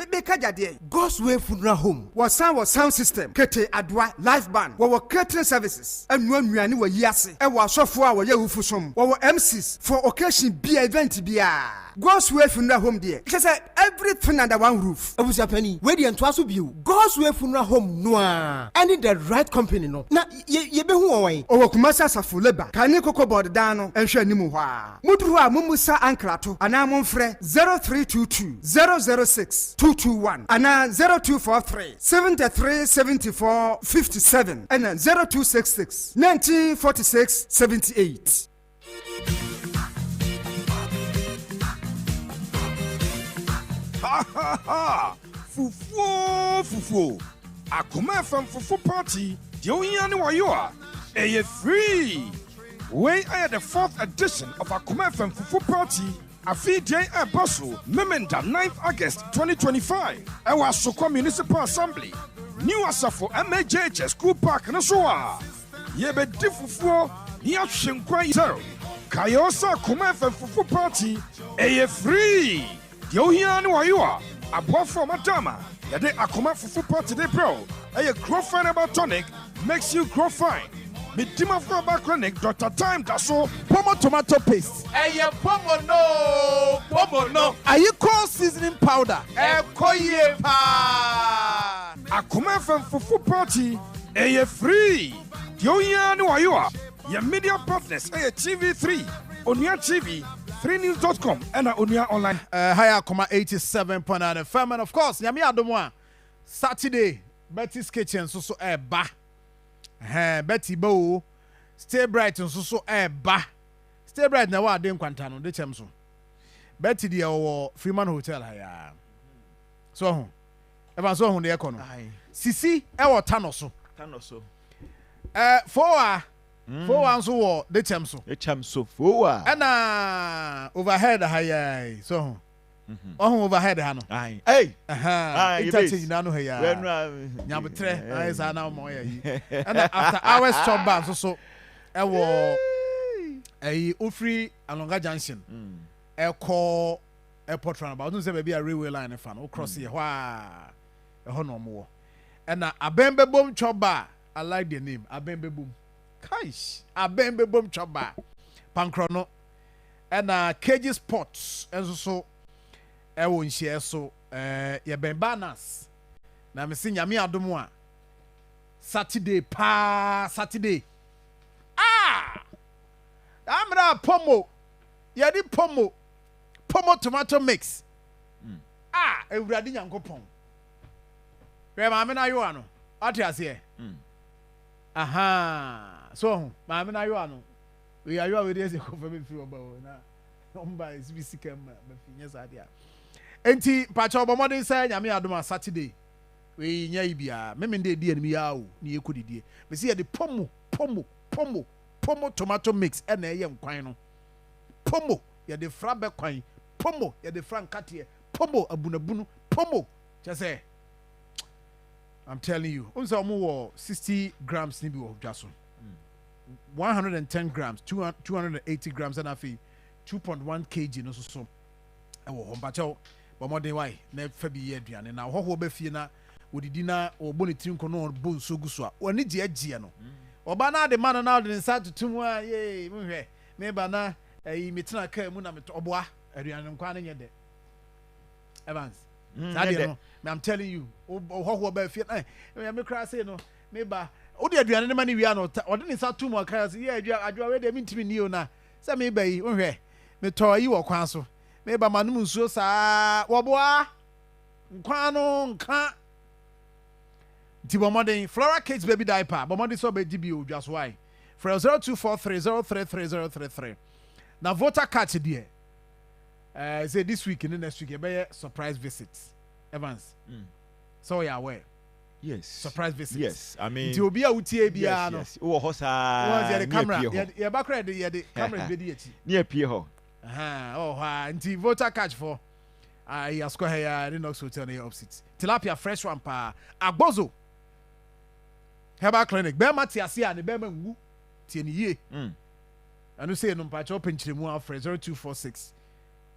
God's Way Funeral Home. Was sound system. Kete Adwa live band. Our catering services. And when we are new yasi. Our software our yahoo our MCs for occasion be event be God's Way Funeral Home there. Just everything under one roof. Abusapani. Where the entwasu view. God's Way Funeral Home noa. I need the right company no. Na ye be hu away. Our kumasa safuleba. Kani koko board dano. And share nimu wa. Mudruwa mumusa ankrato. Anamon fre 0322 006 221 and 0243 73 74 57 and 0266 1946 78. Ha ha ha! Fufu! Akoma from Fufu Party, Joiani Wayoa, free! Way I had the 4th edition of Akoma from Fufu Party. Afi J. Apostle, Memenda 9th August 2025. Ewa Sokwa Municipal Assembly. New Asafo MAJH School Park Nasoa. Yebe Difufuo, Nia Shinkwa Zero. Kayosa Kumefe Fufu Party, free. Yohian Wayua, Abwa for Madama. Yade Akoma Fufu Party de Bro. Grow fine about tonic makes you grow fine. Midima for clinic, Dr. Time Daso, Pomo tomato paste. Pomo no. Are you called seasoning powder? Koye pa. Akoma from Fufu Party, free. Yoyan Wayua, your media partners, TV3, Onia TV, 3news.com, and Onia Online. Higher, 87.9 FM, and of course, Yami Adomwa, Saturday, Betty's Kitchen, so ba. Betty Bow, stay bright and so ba. Stay bright now. I didn't quantano de chamso. Betty the Freeman Hotel. So, ever so on the economy. Sisi, our Tanoso. 4 so the chamso. The chamso 4. And overhead high. So. Overhead hano. Hey. Itachi nano heya. Nyabutre. I say now more. And after hours job ban so ewo Ofri Alonga Junction. Call airport roundabout. Don't say maybe a railway line fan. O cross here. Wah. No more. And Abembe Boom Choba. I like the name. Abembe Boom. Kaish. Abembe Boom Choba. Pankrono. And KG Sports. And so. Ewo nhyia so ye ben banners na me se nyame adomo a Saturday amra pomo ye di pomo tomato mix ewurade nyankopon re ma me na yo ano ati ase so ma me na yo ano we ayo we dey say ko fa me fi oba na omba is bi sikam ma fi nyesa dia enti pacha obomodin say nyame adoma Saturday we nya ibia me dey die ni ya o ni ekodidie me say de pomo tomato mix e na eye nkwan no pomo ye de fra be kwan pomo ye de fra nkate pomo abunabunu pomo just say I'm telling you unsa more 60 grams ni bi wo dwa so 110 grams 280 grams and afi 2.1 kg no so e wo ho mbacho bo modern why na fa bi ye aduane na ho ba fie na wodidi na obo ne tiri nkono bo nso gu so a oni je agie no oba na de man na de nsa tutum a ye mhwe me ba na yi metena ka mu na oboa aduane nkwa na nye de Evans no I'm telling you ho ba fie me kra say no me ba o de aduane ne ma ne wia no o de nsa tum aka say ye adwa we de mintimi ni o na say me ba yi mhwe me to yi wo kwan so me ba manum nsuo saa woboa nkwa no nka Ti bomodin Flora Kids baby diaper bomodin so be DBO just why for 0243033033 na voter card there say this week and next week be surprise visits Evans so you are aware yes surprise visits yes I mean ti obi a utie bia no wo ho sa the camera ye back ready the camera be dey ati near pie ho nti voter card for I ask her ya Renox Hotel near opposite tilapia fresh one pa agbozo Herbal Clinic be mati ase a ne be mangu tie ne yie anu say no mpacha open chiremu afre 0246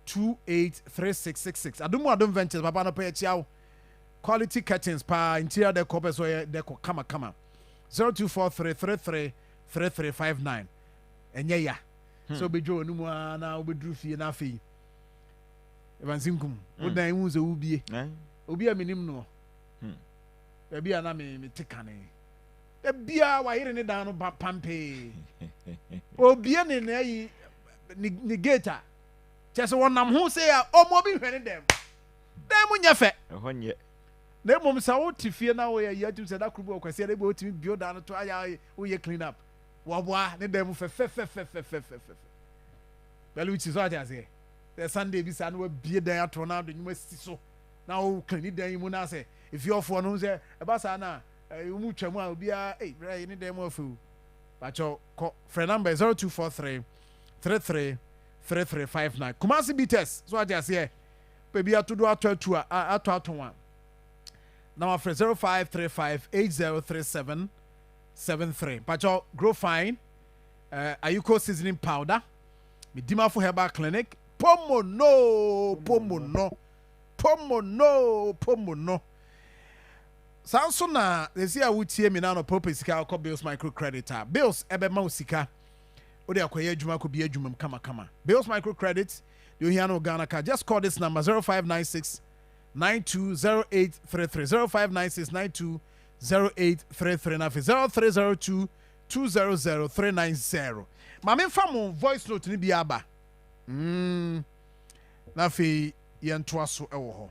283666 adum ventures papa no pay chiao quality curtains pa interior decor so decor kama 0243333359 enye ya so bejo onu mu na obedru fie na afei evansinkum odan hu ze ubie obi a minim no bia na me tekane bia wa yire ne dan no pampe obi ne na yi ni gata chese wonam ho se ya omo bi hwene dem nya fe ehonye na mom sa wo tifie na wo ya yatum se da krubu okwase na be otimi bio dan to aya wo ye clean up wo boa ne dem fe belu chi so ati se the Sunday bi sa no bie dan ato na do nyuma si so na wo clean dan mu na se if you for no say e ba sa na mu twamu a obi a bra ni dem afu ba cho friend number 0243 3359 Kumasi BTS so ati ase baby atodo atotu aton now after 0535803773 ba cho grow fine ayuko seasoning powder Medimafo Herbal Clinic pomo no Sanso na esi a wutie mi na no purpose ka ko bills microcredit bills ebe ma usika odi akoye adwuma ko bi adwuma kama bills microcredit you hear no Ghana ka just call this number 0596 920833 0596 920833 na 0302 200390 Mame famo voice note ni bi aba na fe yentoa so ewo ho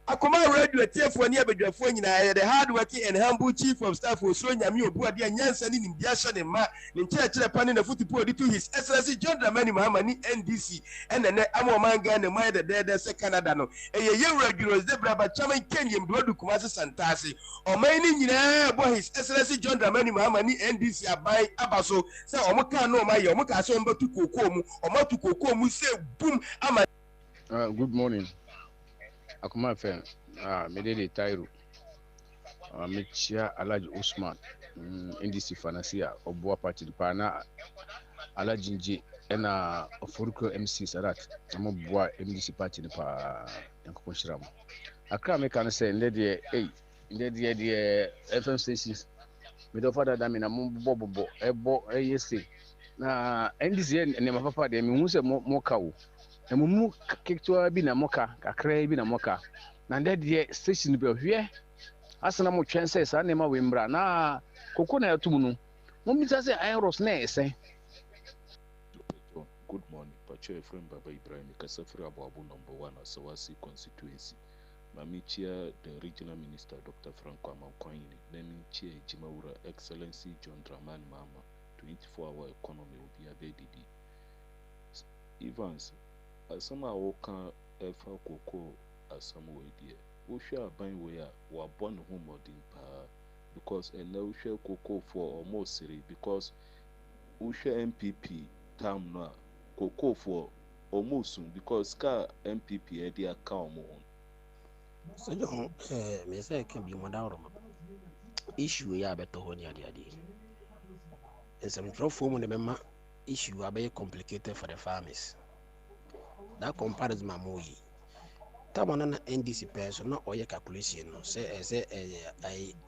Akoma radio tiefo ni abedwafo nyina the hard working and humble chief of staff Osoro Nyame Obuade anyansa ni nimbia hye ne ma ne nkyerɛkyerɛ pa ne na football di to his excellency John Dramani Mahama ni NDC ene amomanga ne mai de se Canada no eye yewura dwuro zebra ba chairman Kenya Mdodu Kumasi Santase oman ni nyina bo his excellency John Dramani Mahama ni NDC abai abaso se omoka no ma ye omoka so mbatu kokoo mu omatu kokoo mu se boom ama good morning Akoma FM medede Tairu mechia Alhaji Usman NDC Fanasia Oboa Party pana Alhaji Nji ena Ofuruko MC Sarat amoboa MDC Party pa yankopon shiram akra me kan say ndede de FM stations me do father da me na bobo ebo yesi na NDC ne mapapa de me hu se mo kawo na mumu kektoa bi na moka kakra bi na moka na ndede station bi ohwe asana mo twense sa na ma we mbra na koko na yatum no mo mi sa say iros na ese. Good morning, Pacho friend Baba Ibrahim Kasafri Abu number 1 Asawasi constituency. Mami Chia the regional minister Dr. Franco Amakwani, Nemi Chia Jimaura Excellency John Dramani Mahama 24-hour economy will be a BDD. Evans asama woka efa koko asama we die wo hwe aban we a wa born home modin pa because ena wo hwe koko for almost 3 because wo hwe MPP tam no koko for almost soon because car MPP they account more. So John, me say can be more down issue ya beto ho ni ade. And some drop form the member issue are very complicated for the farmers. That comparison mamoyi. Tamana na NDC person no oye calculation no say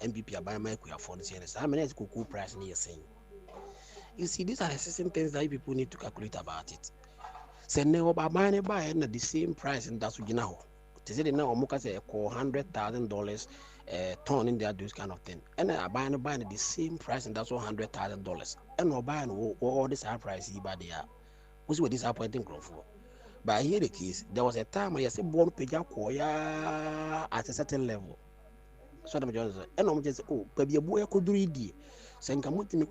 MPP abai my ku afford say how many cocoa price ni saying. You see, these are the certain things that people need to calculate about it. Say no buy at the same price and that's what you know. They say now Omuka say $100,000 ton in there, those kind of thing. And I buy the same price and that's $100,000. And no buying all this high price here by there. What's what disappointing growth for? But here the case, there was a time where you say born pay at a certain level. So I'm just and I'm just baby a boy could read the saying Kamuti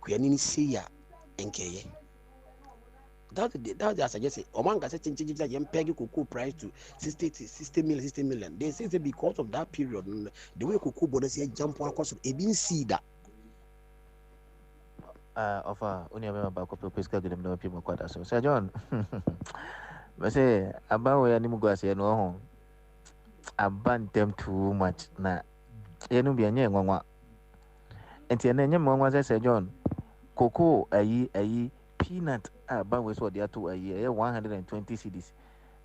Kuyani see NKA. That I suggest Omanga said change peg cocoa price to 60 million. They say because of that period, the way cocoa bonus jump on cost a didn't see that. Offer only about couple of pesca get them no people quite so. Sir John, but say about where any mugas no home. I ban them too much na. Yenu be a young one. And the name one was Sir John. Cocoa a peanut ban was what they are to a year 120 cedis.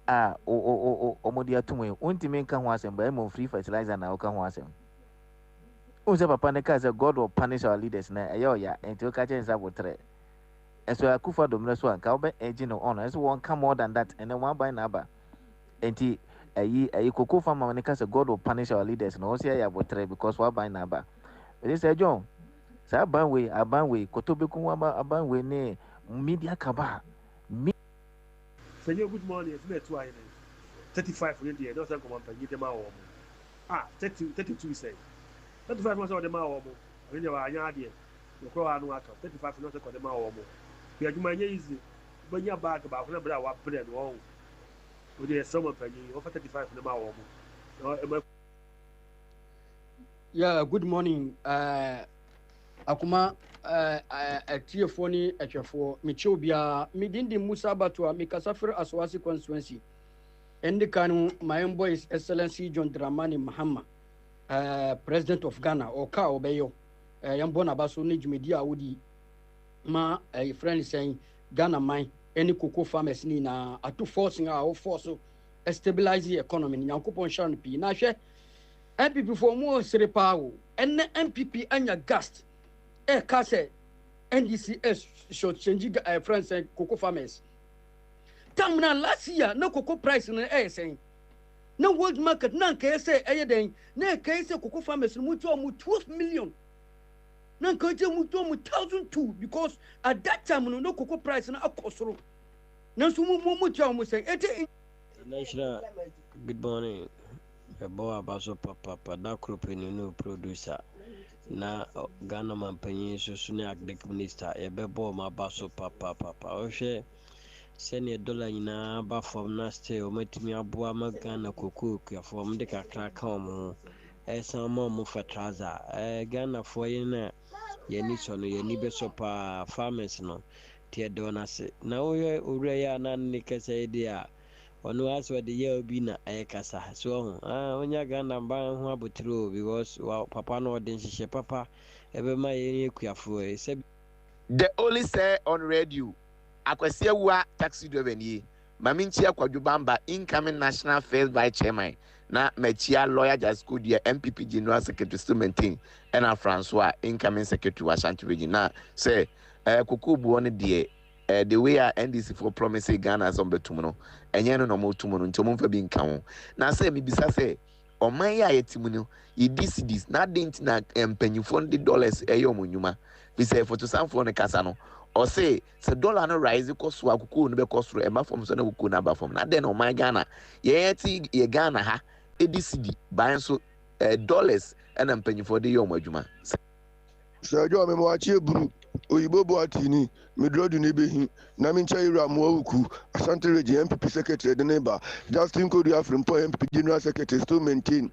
Omodia to me. Won't make can was and buy more free fertilizer now can was him. Who's up upon the case God will punish our leaders now, and to catch us up with trade. And so I could for the next one, Calbe, agent of honor, so one come more than that, and then one by number. And he a cocoa farmer when the case God will punish our leaders, and also I would trade because one by number. But it's a John. So I ban way, Kotobikumaba, a ban way, nay, media kaba. Senor, good morning. It's 35 for India. Doesn't come up and get them out. 32 say. 35 months of the Mao. When you are a yard, you call on 35 for not to call the Mao. We are doing easy. When you're back about whenever I was put it wrong. With the summer penny, over 35 for the Mao. Yeah, good morning. Akoma a teophony at your four Michobia, Midindi Musabatua, Mikasafir Aswasi constituency. And the Kanu, my own boy is Excellency John Dramani Mahama. President of Ghana or Ka Obeyo, Yambona Basso Nij Media Woody Ma, a friend is saying Ghana mine, any cocoa farmers need now are too forcing our force to stabilize the economy in Yankupon Shan P. Nashe MPP for more Serepao and MPP and your gast. Kase NDCS should change friends and cocoa farmers. Tamna last year, no cocoa price in the air saying. No world market, none can say anything. No can say cocoa farmers much 12 million. None can say much 1,002 because at that time no cocoa price and a cost. No, so much almost say National. Good morning. A boy Basso Papa, that group in new producer. Na Ghana man penny so soon as the minister, a bebo ma Basso Papa. Oshe. Send $1 in a bar from Naste or met me a boa Ghana cook from the crack home. Some more for Traza. Ghana for you, Yenison, Yenibesopa farmers no. Tear donas. Now you're Urea Nan Nikas idea. Or no answer the year be na Ekasa. So, when you're Ghana buying who about true because Papa no didn't Papa ever my Yafu. The only say on radio. Akwasia wa taxi driver ni maminchia kwadubamba incoming national first vice chairman na machia lawyer just good year MPP general secretary still maintain and Francois incoming secretary wa Ashanti region na say kukubu on the way NDC for promise Ghana as on betum no enye no mo tum no ntomo fa bi nka ho na say me bisa say oman ya yetimu no this na dent na empanyifo de dollars eyo monyuma bi say for to sanfo ne kasa no or say $1 no rise cost wa kuku no be cost ro e ma form so na kuku na ba form na den o my Ghana ye Ghana ha edcd buy so dollars and mpanyifo de yo adwuma so jo me mo achi buru Oyibo Boatini, Midrodu Nibihi, Namincha Ramuku, Asante Regi, MPP Secretary, the neighbor, Justin Kodia from Po, MPP General Secretary, still maintain,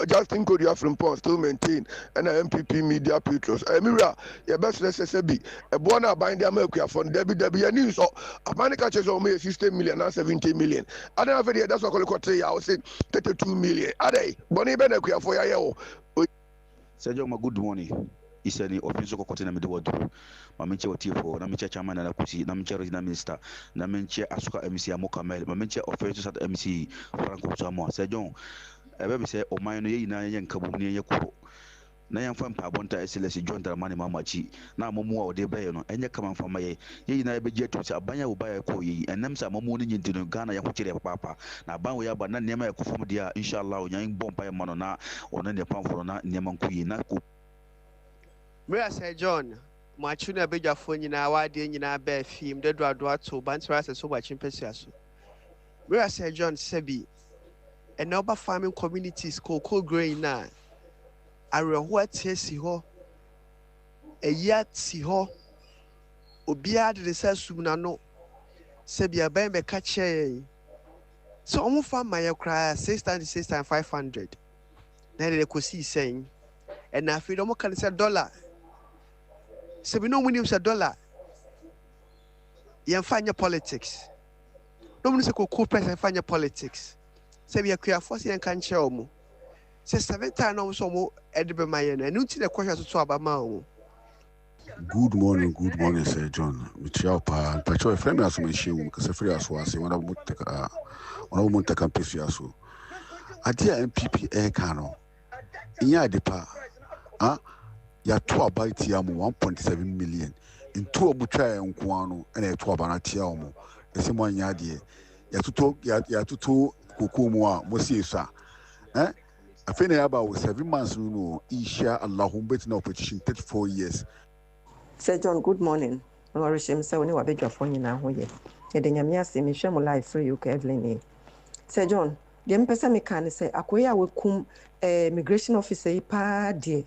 Justin Kodia from Po, still maintain, and MPP Media Petros. Emira, your best SSB, a Buona bind the America from Debbie and so a panic catches on me 16 million and 17 million. I don't have any that's what I was saying 32 million. Are they? Bonnie Benequia for your Sergio, good morning. Isani official kokote na midwodro mamenche otifo na menche chairman na kuti na menche regional minister na menche asuka MC Amoka Mel na menche official sat MC Franco Samo Sergio ebe be say o man no yina yen kabu ne yakuro na yan fam pa bonta SLS John Dramani Mamachi na momu a ode baye no enye kama fama ye yina ebe je to say abanya wo baye ko yi enam sa momu ne nyintino Ghana ya kwire papa na ban wo ya ba na nema ya kofom dia inshallah onyan bompa ya mano na ono ne pamforo na nema nkuyi na ko Mira Sir John, Machuna Beja Fonina, Wadina Bear Film, the Dwadwa to Banteras and so much in Pesiaso. Mira Sir John Sebi, and other farming communities cocoa grain now. I reward Tessiho, a yet Siho, Obia the Sassunano, Sebia Bambe Cache. So almost found my cry 6,500. Then they could see saying, and I feel almost can say $1. So we know when you say $1, you find your politics. No one say cocoa price and find your politics. So we are clear for and can't show more. Say 7 times also more edible mayan and until the question to about my Good morning, Sir John. Michelle Pa, Pacho, a friend as my shoe, because a free as was one of Montaka Pefiaso. I dear MPP Air Cano. In Yadipa, ya 2 about Tiamo 1.7 million. In 2 Mucha and Kuano and a 2 Banatiamo. The same one Yadi. Yatuto Kukumwa, Mosisa. I think about 7 months, Isha Allah, who bet no petition 34 years. Sir John, good morning. I wish him so. I beg your phone now. Who ye? Nyamia see me share my life free. UK Evelyn. Sir John, the person me can say akoya we kum immigration officer pa die.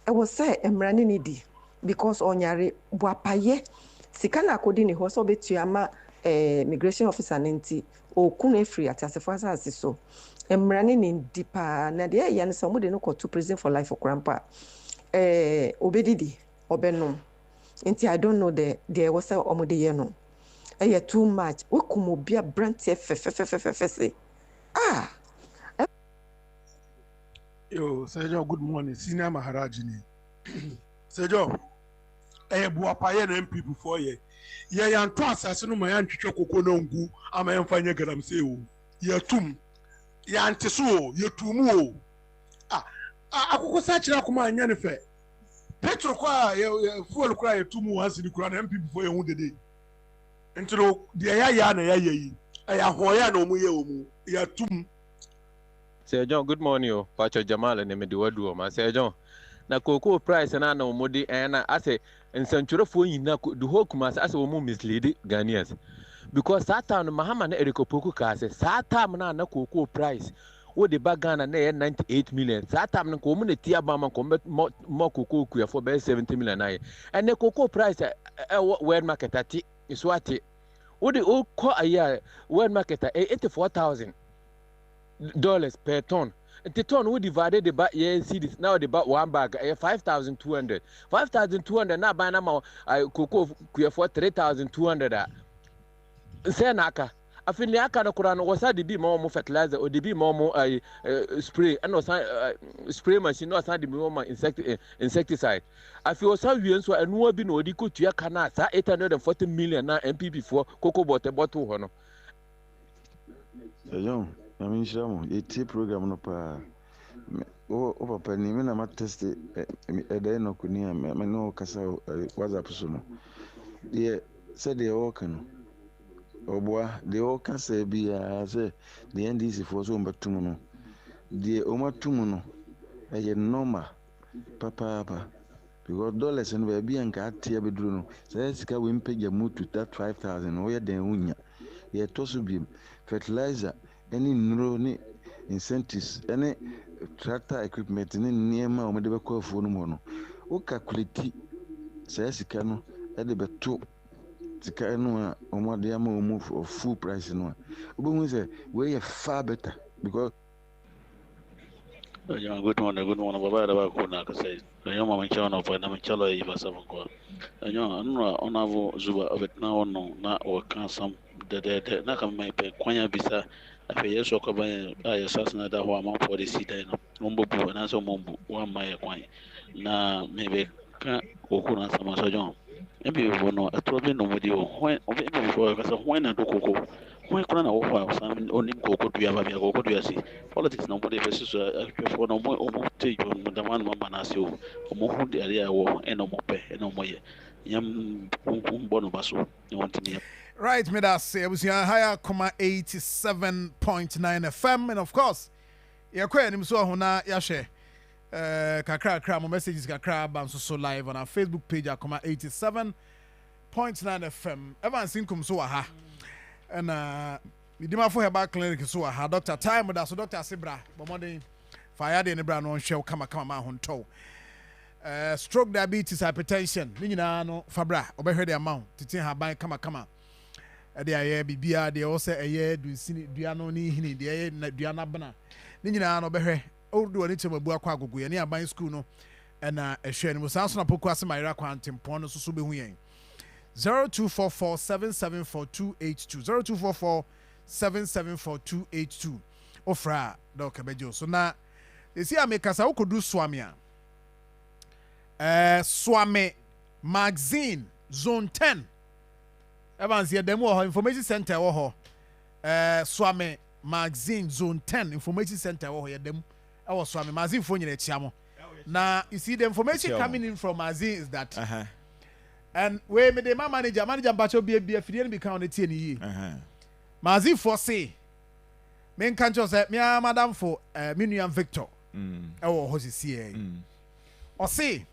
I was say emrani ni di because onyare buapaye sikana akodi ni ho so betu ama immigration officer nenti o kun free at asefo so emrani ni di pa na de ya ne so mo de no to prison for life for grandpa obedidi obenom. I don't know there was a omode no. Too much. We come be a brand fe. Ah. Yo, Sergio, good morning. Senior Maharajini. Sergio, buapaye na MP before ye. Ye yan to asase no mayan twetwe kokko na ngu ama yan fanya garam se o. Ye tum. Ye anteso o, ye tumu o. Akoko sa kira kuma anya ne fe. Petro kwa fuel kwa yetumu hasini kwa na MP before ye hu dede. Entro de ya na ya yi. Aya hoya na omu ye omu. Ya tum. Sir John, good morning o. Pacho Jamal ne me diwadu o ma Sir John. Na cocoa price na omudi na ase nsanchurefo nyina du hokuma ase omu mislead Ghanaians. Because that time Mahama na erikopoku ka ase that time na cocoa price wo de bagana na 98 million. That time na ko mu ne tia ba man ko mo cocoa ku for 70 million na. And the cocoa price world market ati iswati. Wo de o ko aya world market $84,000 per ton. The ton we divided the back cities now the back one bag 5,200. 5,200 now by now cocoa for 3,200. Say naka. I feel the aka no kurano was the be more fertilizer or the be more spray and was spray machine no the more insecticide. I feel so we so and no be no di ko tua kana 840 million na MPP for cocoa bottle hono. Hello. I mean, Shamo, a program no pa. Oh, papa, ni na ma test e dey no kunia me no kasa WhatsApp so no. Ye said they all can. Oboa, they all can say be say the NDC for so back to no. The Oma Tumuno, a normal papa. Because dollars and we be and got tia bedruno. Says ka win pay your mood to that 5,000 where the unya. Ye tosu be fertilizer. Any neuro incentives, any tractor equipment, any near my medical phone mono. O calculate sɛ sika no ɛde bɛto sika no a ɔmo de ama ɔmo for full price no a wobɛhu sɛ wei yɛ far better because good morning, Baba. I could not say. The young man, Channel, for them, Challo, if I seven call. And you know, on Avo Zuba of it now, no, not or can some the Naka may pay Quanya Bisa. I pay yes, or I assassinate that one for the city. Mumbo, and also Mumbo, one my coin. Now, maybe can't go on some Masajon. Maybe we will know a problem with you when before because of when I do cocoa. When kuna wo some only koko dua ba bia koko dua si politics no body versus for no mo te jo no da man mama na se o mo hu de area wo e no mo pe e no mo ye yam bo no baso you want me right me that say abusia higher 87.9 FM and of course ya kwa nim so ho na ya hwe kakra mo messages kakra ba so live on our Facebook page Akoma 87.9 FM Evan Sinkum so ha and midima for herbal clinic so ha Dr. Time da so Dr. Sibra bomodin fire de ne bra no hwe kama ma ho nto stroke, diabetes, hypertension ni nyina no fabra obehwe de amount titin ha ban kama de aye bibia de o se aye dua no ni hini de aye dua na bana ni nyina no behwe odu oni chemabu akwa agogo ye ni aban school no na ehwe ni musanso na poku ase mayra kwantempon no so behu yen 0244774282 0244774282 ofra doka bejo so na esi amekasa ukodu swami a swami magazine zone 10 Evans here demo information center wo ho swami magazine zone 10 information center wo ho ye dem e wo swami magazine fo nyina chiamo na you see the information coming in from magazine is that and we me the manager mbacho bia fidie no be count the tie ni yi magazine for say men kan cho say me madam for Minuan Victor e wo ho sisi e o say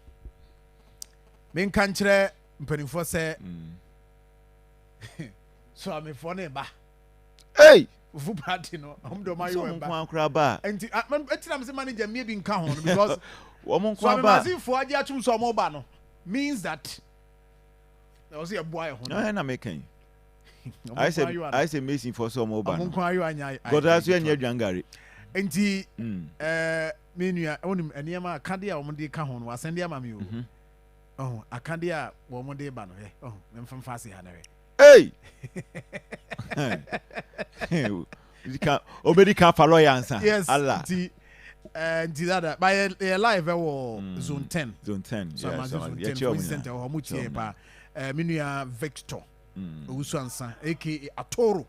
men kan kire mpanimfo say so I'm for ne ba hey fu party no do my you ba nkra ba enti am say manager me bi nka ho no because wo mon nkra ba so for agi atum so mo ba no means that there was a boy ho no na making I say amazing for some mo ba no god aso anya dwangare enti menua onim eniema akade a wo de ka ho no asende ama me o oh akade a wo de ba no oh memfa ase ha na hey obedi ka follow ya answer yes Allah and that by live zone 10 so yeah zone 10 center ho mu tie ba Minuan Victor Owusu Ansa aka Atoro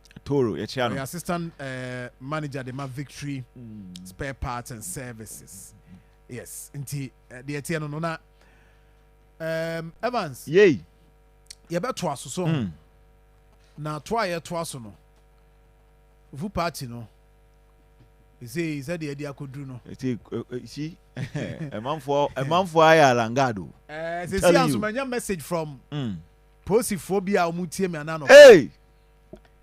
ya chia no assistant manager the ma Victory spare parts and services yes nti the tie no na Evans yey ye beto aso so na to aye to aso no vu party no say the idea akodru no see a man for aya langado say see as manya message from posiphobia omutie me ana no hey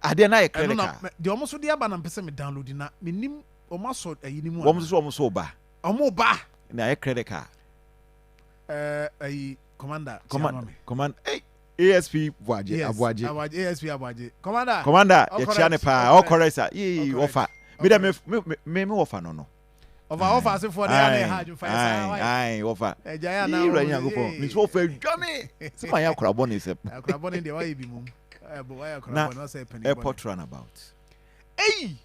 ade na ye credit card de omo so de aba na pese me download na menim omo so ayi ni mu omo so ba na ye credit card ayi command hey ASP Boaje Aboaje ASP Aboaje commander ye chia ne pa all correct sir ye offer me offer no offer say for the other hard fire ai offer ejaya na you ranya go for me so for dwame se ma ya krabo ne se krabo ne de why bi mum but why krabo no say penny airport runabout hey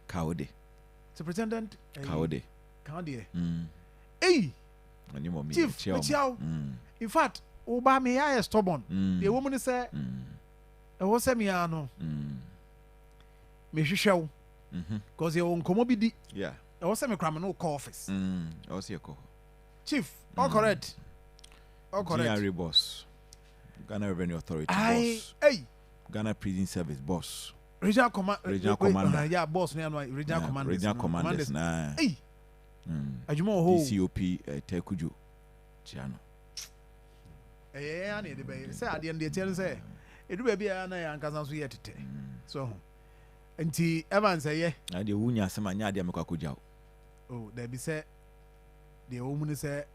Kaode superintendent Kaode hey onimo mi chief in fact oba me ya stubborn the woman say e wo say me ano me hwehwe wo because you nkomo bi di yeah e wo say me kram no call office o say ko chief all correct GRA boss Ghana Revenue Authority boss hey Ghana Prison Service boss regional commander yeah boss no regional commanders na hey ajumo ho COP Tekujo Chiano ani de be say ade de tell say edu ba bia na ya nkasa so yetete so nti Evans ye na de wunya asema nya de mekwa kogya oh there be say the woman say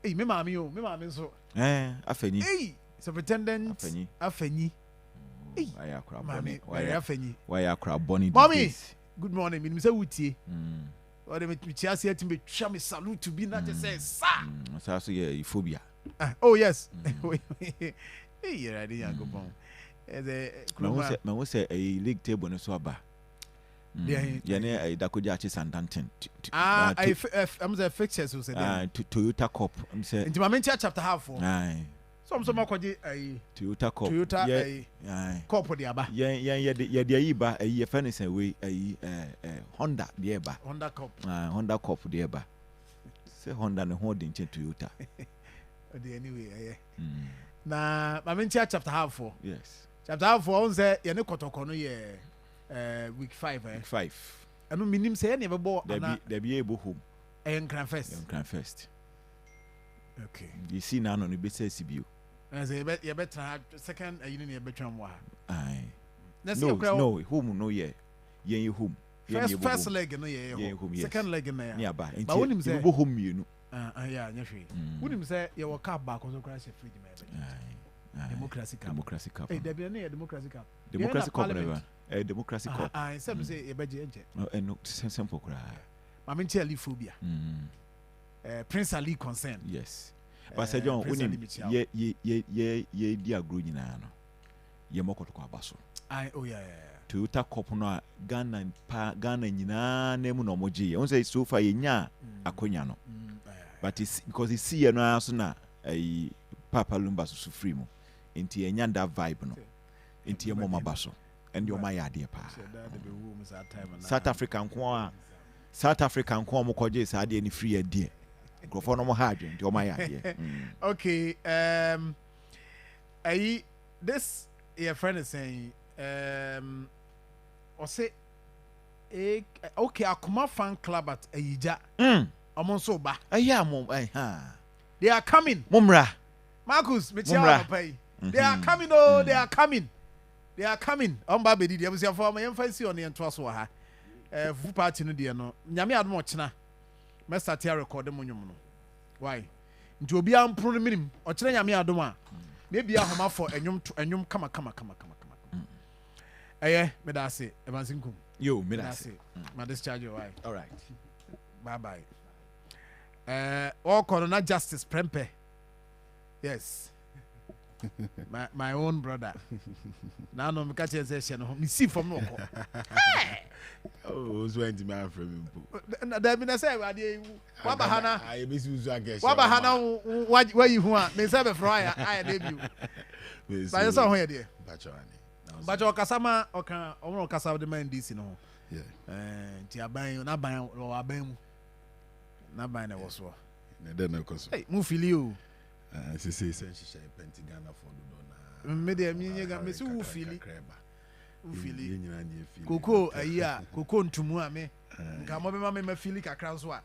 Hey, me mami so. Afenyi. Hey, superintendent Afenyi. Hey, why akra Mami, Afenyi. Why akra boni? Mommy, good morning. Me say wutie. Or me chiase ati me twa me salute to be not just say sir. So also yeah, phobia. Oh yes. Hey, you ready ya go bon. Me wo say a league table no so aba. Yeah, ne Dakoja Achi Sandanten. I'm the fixtures who said Toyota Cup. I'm say into my chapter half for. Aye. Some kwaje Toyota Cup. Toyota Cup de aba. Yeah, the iba a furnace way Honda the eba. Honda Cup. Honda Cup the eba. Say Honda no holding Toyota. Anyway, na my chapter half for. Yes. Chapter half for on say ye ne kotoko no ye week 5 Week 5. Anu minim say never bought there be able home. Enkran first. Okay. You see now on the base CBU. As a bet you better second you need better one. Aye. No, home no yeah. Ye home. First leg no yeah home. Second leg no yeah. Yeah ba. But when him say go home you yeah, nyehwe. When him say you car back on so crash fridge me. Democracy Cup. Hey, there be a Democracy Cup. Democracy Cup never. Democracy Cup. Instead say e beje enje. No, simple cry. Mama nche phobia. Prince Ali concern. Yes. But Sir John, ye di agro nyina no. Ye mokoto kwa baso. Oh yeah. Toyota Cup no Ghana nyina na mu no moje. On say so far ye nya akonya no. But it's because it's see no aso na Papa Lumba so free mo. Enti enya that vibe no. Enti ye mama baso. And your my idea pa. South Africa nko mo koje sa ade ni free idea. Grofo no mo hard and your my idea. Okay, this your friend is saying or say okay, Akoma fan club at Ayija. Amon so ba. Yeah, mom. They are coming. Mumra. Marcus, pay. They are coming, oh, they are coming. They are coming. Omba bedi dia busia for my emphasis on the entwaso ha. Fu party no dia no. Nyame adom ochena. Me start here record mo nwum no. Why? Nti obi ampro no minim. Ochena nyame adom a. Na bia homa for enwum kama. Me da say Evansinkum. Yo, me da say. Ma discharge your wife. All right. Bye. All corona justice prempe. Yes. my own brother. Now no me catch say no. Me see from no. Oh, so enti man from him. There be na say wabahana. I be so against. Wabahana where you hu a. Me say be fry I debut. Ba you say ho here there. Bacho kasama oka omro kasa de man DC no. Yeah. Ti aban na ban lo aban mu. Na ban na wo so. Na de na koso. Hey, mu fili o. Say she penti Ghana for do na. Me de mi nyega me se wo fili. Koko ayia, koko ntumu a me. Nka mo be ma me fili kakra so a.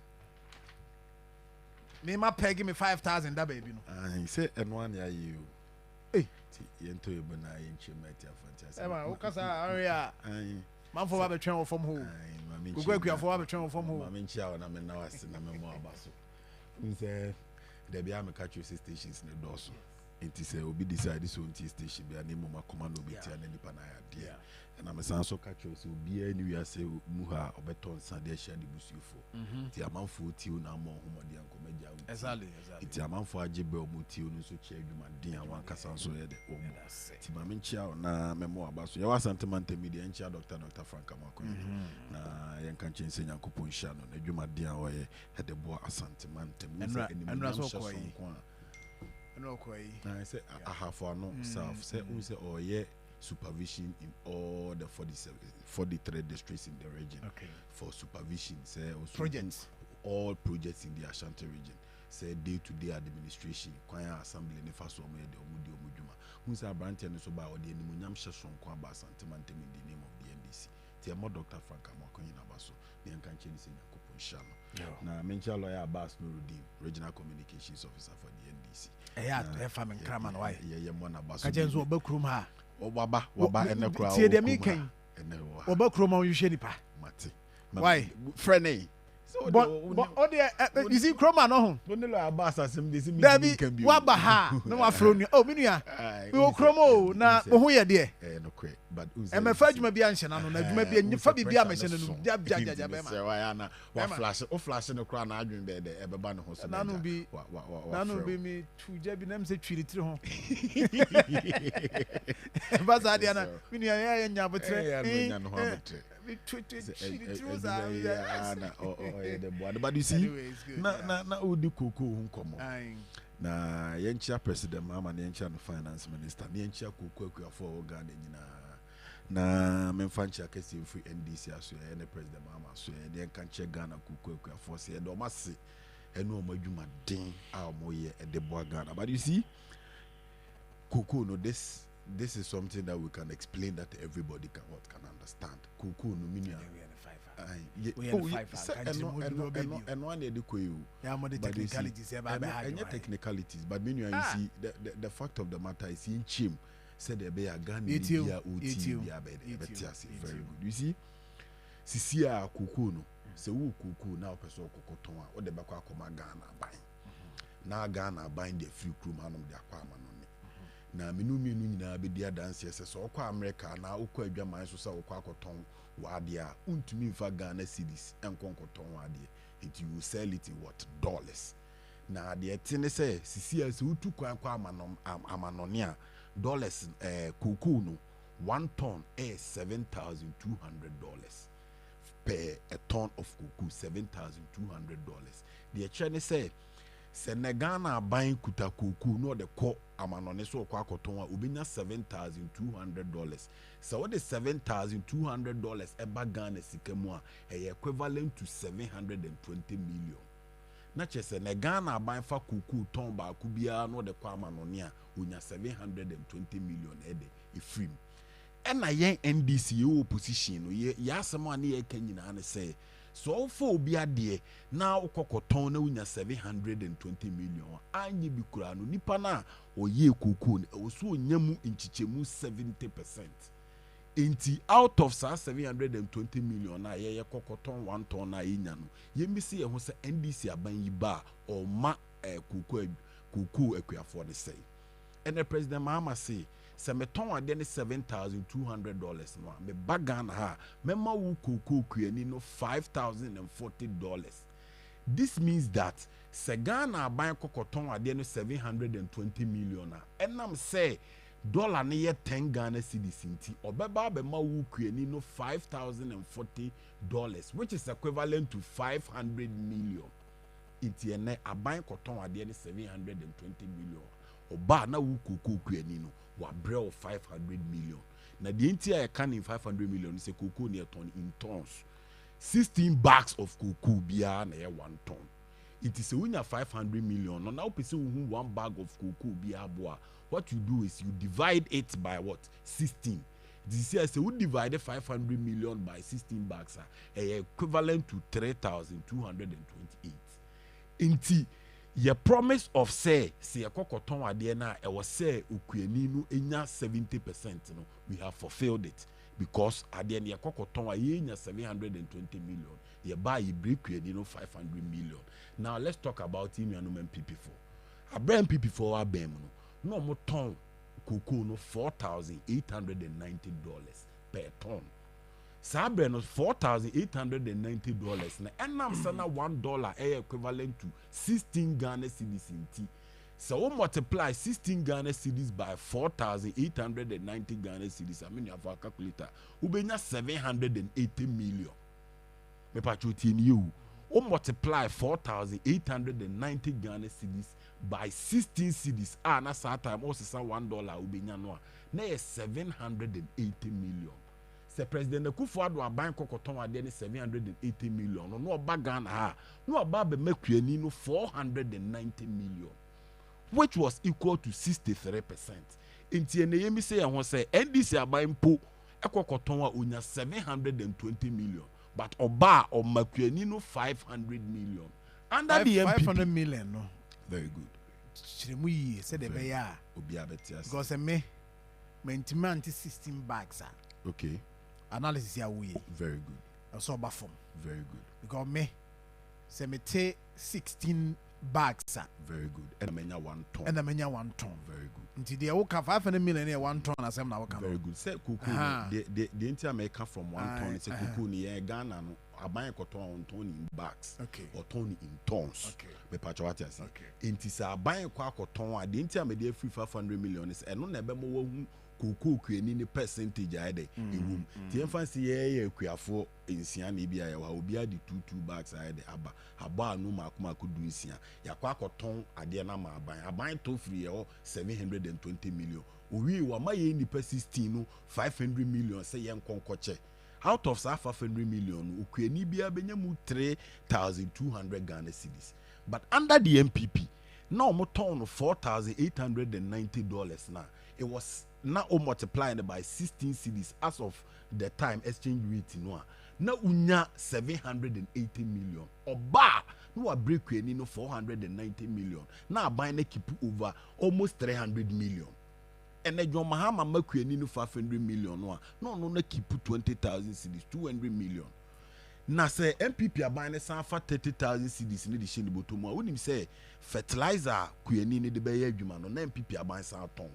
Me ma peg me 5,000 da baby no. He say enwan ya you. Eh, yento e bona yenche mati afanti. E ma o kasa area. Man for ba be twen from ho. Koko akua for ba be twen from ho. Ma me nchia na me na wase na me mo abaso. Nse there be am catch you stations in the doors. It is obi decide so nti station be na mo makoma no beti na nipa na ya de. And I'm a so catch you so be anywhere say muha obeton sande share the busufo. Ti amanfo ti o na mo homode ankomagia. Exactly. Ti amanfo agebe o muti o no so che adwuma din awan kasa so ye de o. Ti ma menchia na memo abaso. Ye wa sentiment media enchia Dr. Frank Amakon. Na yen kan chense nyankopon sha no na adwuma din a o ye de bo asantiment mu se enimnya so ko I say I have for no self say who say oh yeah supervision in all the 43 districts in the region. Okay. For supervision say also projects, all projects in the Ashanti region. Say day-to-day administration, kwaya assembly ne faso mo de omudi omuduma. Who say branch no so ba o de nimunyam hyeso nko aba sentiment in the name of the NDC. Tie mo Dr. Frank Amakon na baso ne nkan cheni se nyakopon sha no. Na mencha lawyer Abbas Nuruddin, regional communications officer for the NDC. Famine Kraman why? Yeah, mona baso. Kajenzo obakrum ha. Waba ene kra. Tie de mi kan. Obakrum on you shedi pa. Mate. Why? Friend But you see chroma no Debbie wabaha no afro oh minua we wo chromo na wo ho ye de no kwe but e me fa djuma bia nhye na no na djuma bia nyifa bibia me hye no ja be ma se wa na wa flash no kra na adwen be de e be ba no ho so na no bi mi tuja bi na me se twiri tiri ho ba za dia na minua ya nya botre ya no ho botre but you see na odi koko hu komo na yenchia president mama na yenchia no finance minister na yenchia koko akuafo Ghana nyina na memfanchia kesi free NDC aso ya ne president mama aso ya de kanche Ghana koko akuafo se de o mase eno o madwuma den a o moye e de boa Ghana. But you see koko no this is something that we can explain that everybody can understand. Kuku no meaning. Technicalities, but meaning you see the fact of the matter is in chim said there be a gun very good. You see, Sisia kuku no se wu kuku na person kuku ton o de bakwa Akoma Ghana buy. Na Ghana buying the free crew man of the Akoma na menu nyina be dia dance se so okwa America na okwa adwaman so se okwa akoton wade a untumi mfa Ghana cedis enkonkoton wade it you sell it in what dollars na de tene se sisi as utu kwa amanone a dollars kuku no 1 ton is $7,200 per a ton of kuku $7,200 de chene say Senegana buying kuta kuku no the ko amanone so kwa koton a obinya $7,200. So what is $7,200 eba Ghana sikamu a equivalent to 720 million. Na che Senegana buying fa kuku ton ba kubia no the kwa amanone a onya 720 million ede ifrim. Ena yen NDC yo opposition no ye asema na ye kanyina na say so for obi ade na ukokoton na unya 720 million anyi bi kura no nipa na oye kuku oso onyamu nchichemu 70%. Inti out of 720 million na ye kokoton 1 ton na yinya no ye misi ye ho se NDC aban yi ba o ma kuku akuafo ne say ene president Mahama say se meton ade ne $7,200 no me bagan ha mema wu koko kuani no $5,040. This means that se Ghana buy kokoton ade no 720 million enam say dollar ne ye 10 Ghana cedis nti obeba be ma wu kuani no $5,040 which is equivalent to 500 million. Iti ene aban koton ade ne 720 million oba na wu koko kuani no wa brew 500 million. Na the entire can in 500 million is a cocoa near ton in tons. 16 bags of cocoa bia na 1 ton. It is a winner 500 million. No now person 1 bag of cocoa bia boa. What you do is you divide it by what? 16. This year say we divide 500 million by 16 bags equivalent to 3,228. Inti your promise of say kokoton ade na e was say ukuani no enya 70% no we have fulfilled it because ade na kokoton a enya 720 million ye buy e break kuani no 500 million. Now let's talk about Imianum PP4. Abraham PP4 abem no mo ton cocoa no $4,890 per ton. Sabre no $4,890 na enam sana $1 equivalent to 16 Ghana cedis inti. So we multiply 16 Ghana cedis by 4,890 Ghana cedis. I mean you have a calculator. Ubenya 780 million. Me pachuti in you. We multiply 4,890 Ghana cedis by 16 cedis. Na sa time also sa $1 ubenya no. Na 780 million. Se President Akufo-Addo aban kokoton ade ne 780 million no oba Ghana ha no oba be makuani no 490 million which was equal to 63%. Inti ene yemi say ho say NDC aban po ekokoton a onya 720 million but oba o makuani no 500 million under the MPP 500 million no very good chiremu yi say the be ya obi abetias because me maintain 16 bags okay. Analysis ya we very good. Also about form. Very good. Because me sɛ mete 16 bags a very good ɛna manya 1 ton ɛna manya 1 ton very good nti deɛ woka 500 million yɛ 1 ton asɛm na woka very good sɛ koko deɛ nti a mɛka from 1 ton sɛ koko ni yɛn Ghana no aban kɔtɔn ɔntɔn ni in bags ɔtɔn ni in tons mepatwa wate ase nti sɛ aban kɔ akɔtɔn a deɛ nti a mɛde afiri 500 million sɛ ɛno na ɛbɛma wahu koko kuani ne percentage ayɛ dɛ ɛwom nti yɛmfa sɛ yɛyɛ akuafoɔ nsia na ebi ayɛ wɔ obi ade 2 bags ayɛ dɛ aba abɔ ano maako du nsia yɛakɔ akɔtɔn adeɛ no ma aban tɔ firi yɛwɔ 720 million owie wama yɛ nipa 16 no 500 million sɛ yɛn nkɔnkɔkyɛ out of saa 500 million no okuani biara bɛnya mu 3,200 Ghana cedis but under the MPP now ɔmo tɔn no $4,890 na it was now multiplying by 16 cedis as of the time exchange rate no na unya 780 million oba no wa break any no 490 million na aban na keep over almost 300 million and then John Mahama makuani no 500 million no na keep 20,000 cedis 200 million na say MPP aban na san fa 30,000 cedis ne de hye ne botomu a wonim say fertilizer kuani ne de be ya adwuma no na MPP aban san ton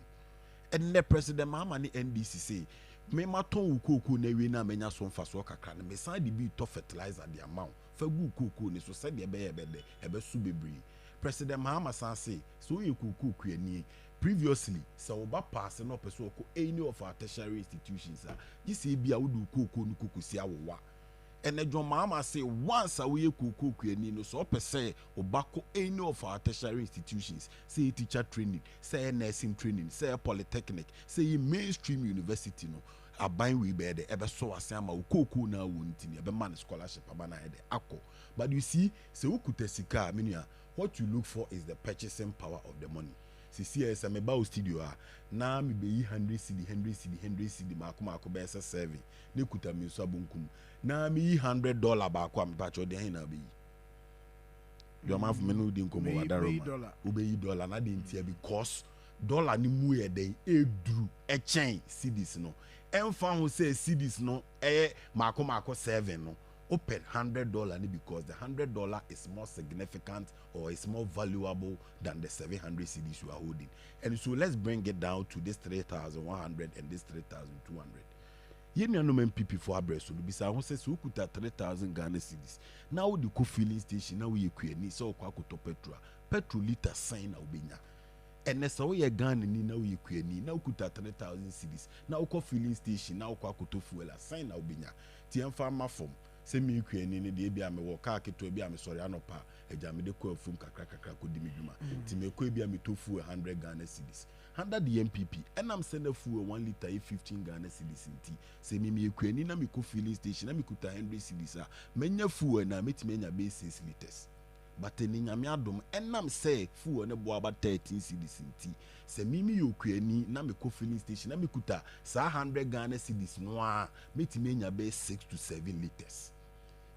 and the president Mahama ni NDC say me ma ton ukoko na wi na menya so mfa so kakra na me san de bi to fertilizer the amount fa gu ukoko ni so said be su bebre president Mahama san say so ye ukoko kuani previously so oba pass no person ko any of our tertiary institutions you see bi a wodu ukoko no kokosi awowa and the John Mahama say once a we ukoko kuani no so person oba ko any of our tertiary institutions say teacher training say nursing training say polytechnic say mainstream university no aban we be there ebe so ase ama ukoko na wonti ne ebe man scholarship abana ede akọ but you see say ukuta sika menua what you look for is the purchasing power of the money sisi esa me ba studio a na me be 100 cedi mako be 7 ne kuta me so abonkum na me $100 ba kwa me pa cho de hin na be your man for me no di nkomo wadaro ube $1 na de ntia because dollar ni mu ye den eduru echen cedis no emfa ho say cedis no mako 7 no open $100 because the $100 is more significant or is more valuable than the 700 cedis you are holding. And so let's bring it down to this 3,100 and this 3,200. You know MPP for address so be say so kuta 3,000 Ghana cedis. Now the co filling station now we kwani so kwa kuto petrol liter sign na obenya. And so we Ghana ni na we kwani na kuta 3,000 cedis. Now ko filling station now kwa kuto fuel sign na obenya. Ti emfa ma form se mi kwani ni de bia me wo ka keto bia me sori anopa eja me de ko afum kakra ko di me dwuma ti me ko bia me tofu 100 Ghana cedis under the MPP and I'm send a fuel 1 liter 15 Ghana cedis nti se mi kwani na me ko filling station na me kuta 100 cedis a menya fuel na metime nya be 6 liters but ni nyame adom enam say fuel ne bo about 13 cedis nti se mimi yokwani na me ko filling station na me kuta sa 100 Ghana cedis no a metime nya be 6 to 7 liters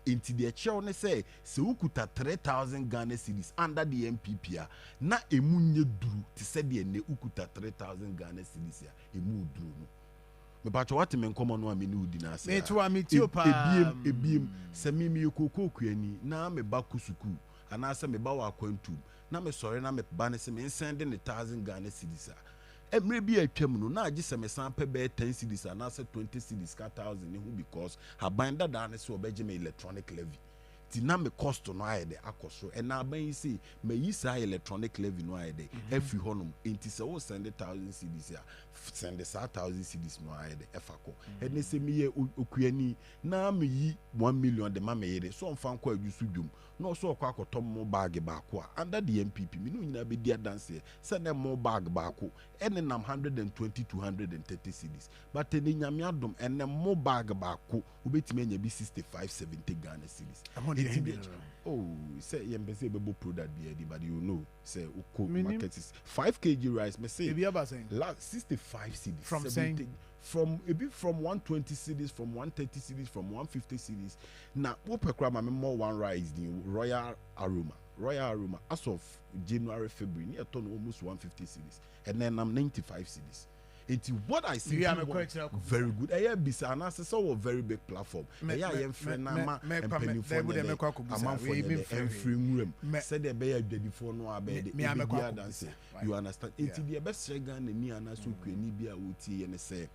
into the chair ne say se ukuta 3,000 Ghana cedis under the MPP na emunye duru ti se de ne ukuta 3,000 Ghana cedis emu duru no me ba cho what me nkomo no ameni udi na ase me to amitio pa ebiem se mimi yokoko kuani na me ba kusuku anase me ba wa kwantu na me sori na me ba ne se me send ne 1,000 Ghana cedis emre bi atwam no na agi se me san pe be 10 cedis anase 20 cedis ka 1,000 ne hu because aban dada ne se obeje me electronic levy ti na me cost no ayede akoso e na aban yi me yi sa electronic levy no ayede afi honum enti se wo send 1,000 cedis send 1,000 cedis no ayede efako e ne se me ye okuani na me yi 1 million de ma me yere so mfa nko ajusu dwum no so kwa akotom mo bag baako under the MPP me no nyina be dia dance se na mo bag baako ene nam 120 to 130 cedis but ene nyame adom ene mo bag baako obetime anya bi 65-70 Ghana cedis oh say yembese bebo product be but you know say uko market is 5 kg rice me say 65 cedis from saying from a bit from 120 cedis, from 130 cedis, from 150 cedis. Now, what per more one rice the Royal Aroma as of January, February, near ton almost 150 cedis, and then I'm 95 cedis. It's what I see. Very good. I be and I say a very big platform. I am friend na and penny for them. I'm for them free room. Said the bear the phone no abed. You understand? It's the best Gan and me and us who can be a wuti and say.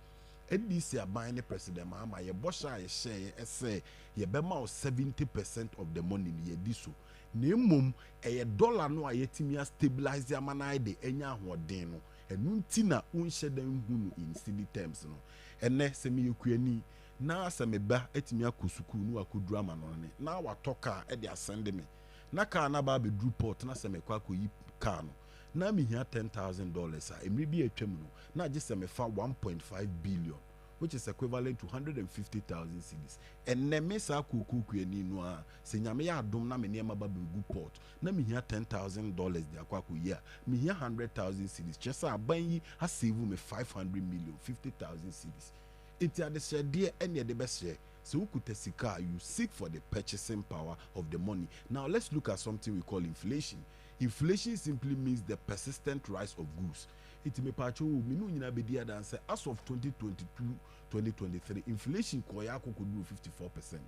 NDC are buying the president. Mama, your boss I say, ye bema 70% of the money ye diso. Nemum a dollar no a yetimia stabilize the manai de enya hodeno. And nuntina unshe them in city terms no. And ne semi yukueni na sameba etimia kusuku no akudrama no ne. Na wa toka e dia send me. Na ka na ba be drew port na semekwa ko yi car no. Na me here $10,000 emri bi atwam no na je se me fa 1.5 billion which is equivalent to 150,000 cedis and ne me sa kuku kuani no a se nyame ya adom na me ne ma ba be gu port na me here $10,000 de akwa ko year me here 100,000 cedis chesa aban yi a save me 500 million 50,000 cedis it are the share there any the best share. So sika, you seek for the purchasing power of the money. Now let's look at something we call inflation. Inflation simply means the persistent rise of goods. It may patch minu nyina be dia dan say as of 2022-2023 inflation koyako could do 54%.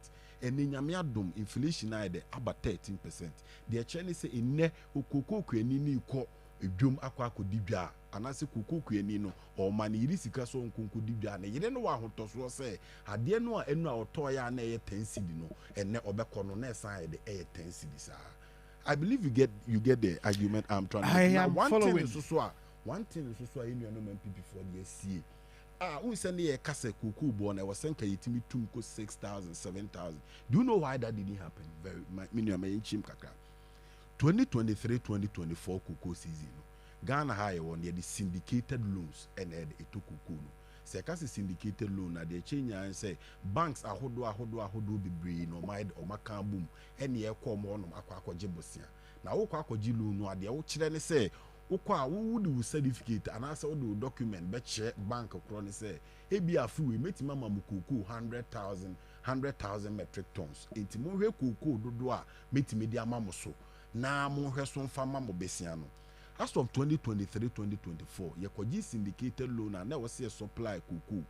And in nyame inflation na de about 13%. The Chinese say inne okoko kwani ni ko edwom akwa akodibia anase kukuku eni no o mani yiri sika so nkunku dibia na yire no wa hotoso se ade no a enu a oto ya na ye 10 cedi no enne obekọ no na esan de 10 cedi sa. I believe you get the argument I'm trying to make. I am following. One thing is so enu no man people for the SCA. We send ye kase kuku bo na wasenka yitimi tum ko 6,000 7,000. Do you know why that didn't happen? Very many am chim kaka. 2023-2024 kuku season. Ghana high one the syndicated loans and the kuku no. Se kasi syndicated loan na de change and say banks ahodo be brain no mind or maka boom and ye come on akwa jebosia. Na wo kwa ji loan no ade wo kire ne say wo kwa wo do certificate and asa wo do document be che bank kro ne say e bi afu we metima mamukuku 100,000 metric tons. Enti mo hwe kuku dodo a metimi di amamo so. Na mo hwe so mfa mamo besia no. As of 2023-2024, ye syndicated loan and was a supply kuku.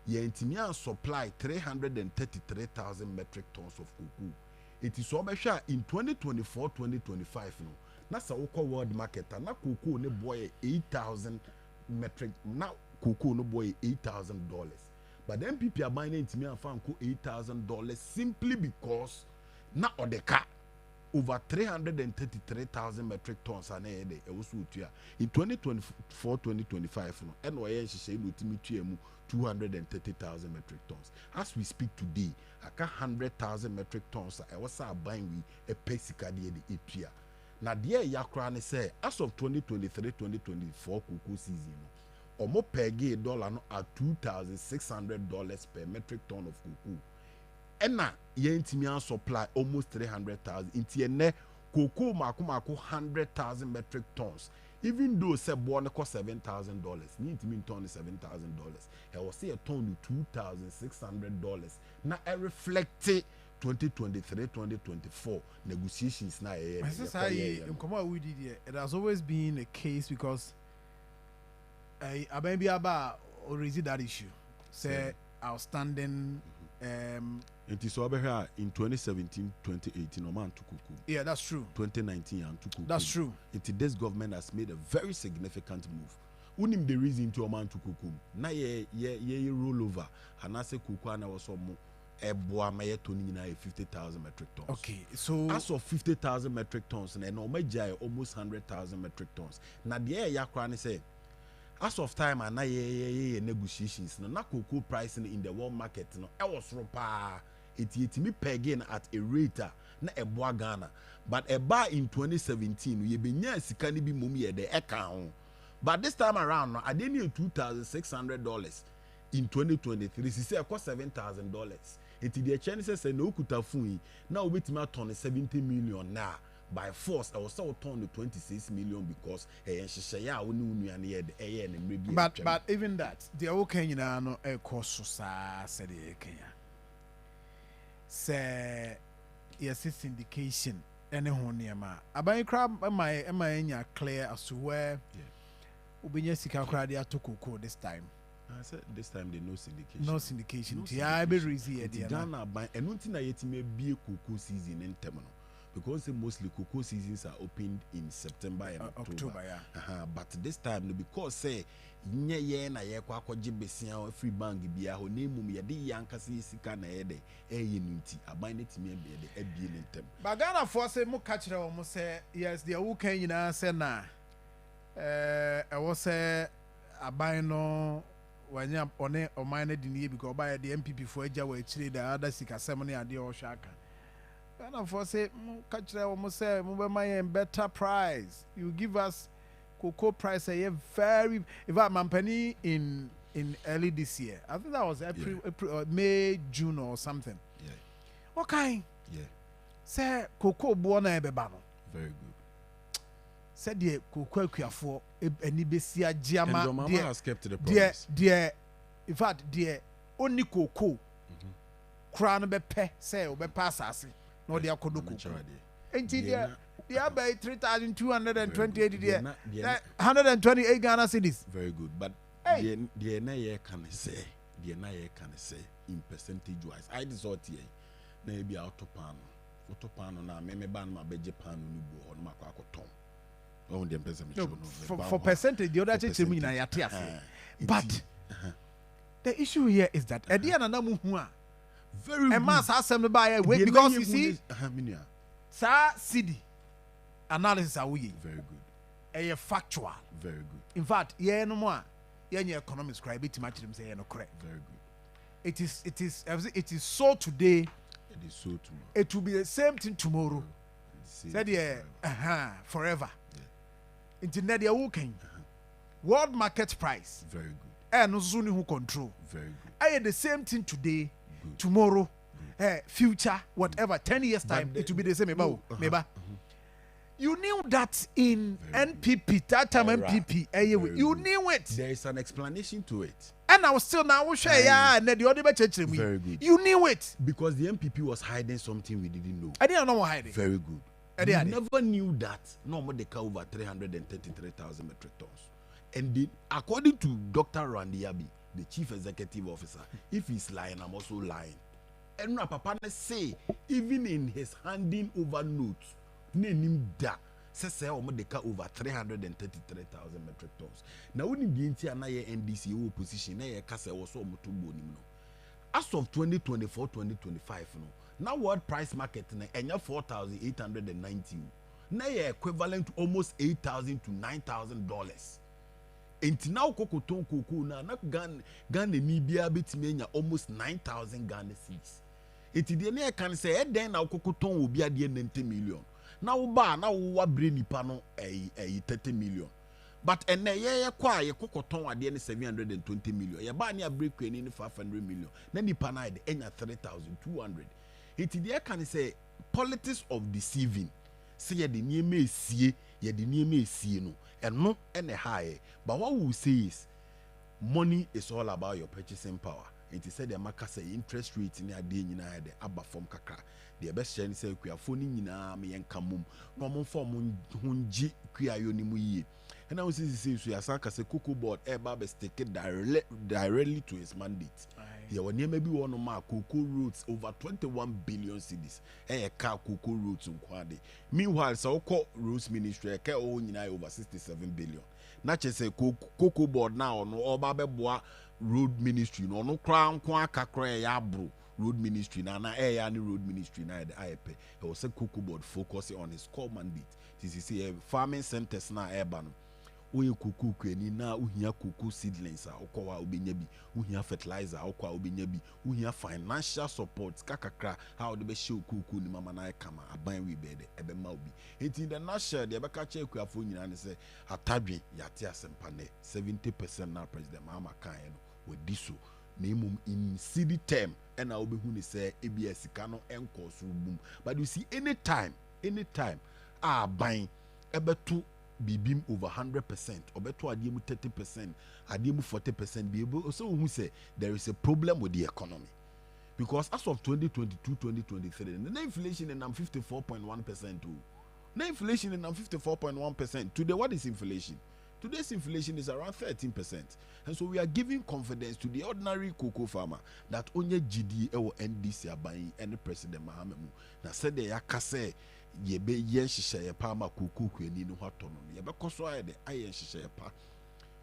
Ye intimia supply 333,000 metric tons of kuku. It is over in 2024-2025 no. Na sa uko world market na kuku ne boy 8,000 metric na kuku no boy $8,000. But then people are buying intimia fan ku $8,000 simply because na odeka over 333,000 metric tons are there. In 2024-2025, no, NYS is saying 230,000 metric tons. As we speak today, I got 100,000 metric tons. I was buying we a pesika the EPA. Now, dear Yakrani say, as of 2023-2024 kuku season, omo pegi dollar no at $2,600 per metric ton of kuku. Ena ye intimian supply almost 300,000 inti ene cocoa mako 100,000 metric tons. Even though say born cost $7,000, ni intimi ton $7,000. He was say a ton $2,600. Na e reflect 2023-2024 negotiations na e. It has always been a case because I maybe about already that issue. Say outstanding it is over here in 2017-2018 Oman to kuku. Yeah, that's true. 2019 and to kuku. That's true. This government has made a very significant move. Unim the reason to Oman to kuku. Na ye roll over and I say kuku and I was some eboa maye toni na 50,000 metric tons. Okay, so as of 50,000 metric tons and no major almost 100,000 metric tons. Na the yakra say as of time and ye negotiations no na cocoa pricing in the world market no e was ropa it me pegging at a rate na eboa Ghana but a bar in 2017 ye benya sika ni bi mum ye de eka but this time around no I didn't $2,600 in 2023 she say cost $7,000 it the chances say no kuta fun na obetima ton 70 million na by force I was so turn to 26 million because but even that the okay no e cost so said the Kenya say yes syndication any honiema aban crab am I clear as to where Ubinya sika crowd to cocoa this time I said this time they no syndication. No syndication. Yeah, I be reason here. Ghana buy and nothing na yet may be a cocoa season in terminal. Because mostly cocoa seasons are opened in September and October. Yeah. But this time, because say, nye na ye kwa jibesia free bank bia ho na emum ye de yanka se sika na ye de nunti aban net me be de abie ne ntem. But Ghana for say mo catch re mo say yes the who can nyina say na I was say aban no wanya one o man de nie because buy the MPP for agya wa chire the other sika sem ne ade o hwaka. And for say, catch almost say, better price. You give us cocoa price a very, if I'm penny in early this year. I think that was April, May, June or something. Yeah. What kind? Yeah. Say cocoa buona ebebano. Very good. Said the cocoa for any besia jama. And your mama has kept the promise. Dear, in fact, dear, only cocoa. Crown be pe say or be pass us. No, they are Koduku. And they are by 3,228 there. 128 Ghana cedis. Very good. But the NIA can say, in percentage wise. I resort here. Maybe autopano now, maybe ban my Japan or Macquaco. For percentage, the other thing mean I but the issue here is that at the end of the very a mass has some buy wait because you see sir city analysis are we very good a factual very good in fact yeah no more yeah economics cry bit much them say no correct very good it is so today it is so tomorrow it will be the same thing tomorrow said yeah forever internet they working world market price very good and no zone who control very good I the same thing today tomorrow, future, whatever, 10 years time, it will be the same. You knew that in NPP, that time NPP, you knew it. There is an explanation to it. And I was still now share and the other very good. You knew it. Because the NPP was hiding something we didn't know. I didn't know what hiding. Very good. We never knew that. No more they can over 333,000 metric tons. And according to Dr. Randiabi, the chief executive officer, if he's lying, I'm also lying. And Papa say, even in his handing over notes, name that says they over 333,000 metric tons. Now when the entire NDC position, as of 2024-2025, now world price market na 4,890. Now equivalent to almost $8,000 to $9,000. And now cocoa na Ghana ni bia betime almost 9,000 Ghana cedis. It the near can say then now cocoa will be at the 90 million. Now ba now wa brain pano 30 million. But and ye kwa ye cocoa at the end 720 million. Ye ba near break in 500 million. Then the pana the enya 3,200. It the can say politics of deceiving. Say ye the name see ye the name see no. And no any high. But what we say is money is all about your purchasing power. It is said the market say interest rate in a day in the abba form kaka. The best chance say we are phoning in a me and kamum. No form hunji kuyayonimu. And I was saying we are say cocoa board eba stick directly to his mandate. Yeah, when you maybe one of my cocoa roads over 21 billion cedis. Car cocoa roads in Kwade. Meanwhile, so called roads ministry, over 67 billion. Not just say cocoa board now, no Obabe road ministry, no crown kwa kakre yabro road ministry, na any road ministry, na the IEP. He was a cocoa board focusing on his core mandate. This is farming centers na urban. Oye kuku kweni na uhia kuku seedlings okwa obenyabi uhia fertilizer okwa obenyabi uhia financial support kakakra how de be show kuku ni mama na kama aban we be de ebe ma obi enti the national de be ka che kuafo nyina ne se atadwe yate asempa ne 70% na president mama kan no we diso na emum in city term and na obehu ne se ebia sika no enko so bum but you see anytime aban ebetu bibim over 100% or better adiemu 30% adiemu 40% be able so who say there is a problem with the economy because as of 2022-2023 the inflation is 54.1% too. The inflation is 54.1%. Today what is inflation? Today's inflation is around 13%. And so we are giving confidence to the ordinary cocoa farmer that only GD or NDC are buying any President Mahamemu. Now said they are kase yebe yen shisha palma cocoa kweni no hatono. Yebe koso aye de aye shisha pa.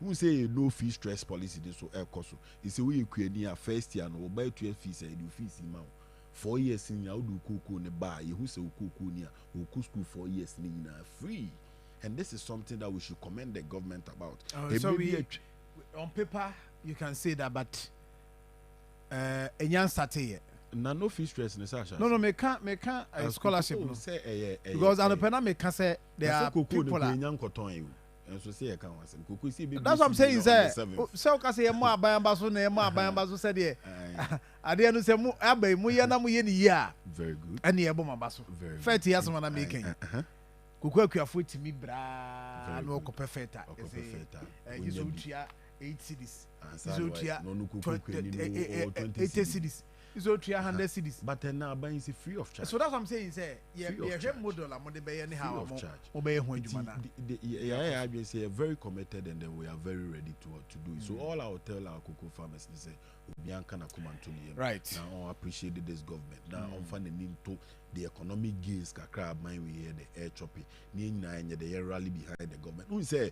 We say no fee stress policy this so air koso. It's a way kweni a first year no buy 12 fees and do fees amount. 4 years in ya do cocoa ne buy you who say cocoa near who school 4 years ni na free. And this is something that we should commend the government about. So on paper, you can say that, but no fee stress necessary. No, me can't scholarship. No. Because on the pen, me can say there are people. That's what I'm saying. So can say more by ambassador, more by ambassador said here. I didn't say more. Abe, very good. And the Aboma Basso. 30 years when I'm making. Kukwekwa futi mi bra no ko perfecta izo tia 8 cities izo tia 80 cities izo tia 100 cities but then now buying is free of charge. So that's what I'm saying say yeah model am dey be anyhow mo be hu adwuma na yeah I say very committed and then we are very ready to do it. So all I will tell our cocoa farmers is say Obianka na come Anthony right now I appreciate this government now on funding into the economic gains kakra mind we hear the air chopping ni nyina enye the rally behind the government. We say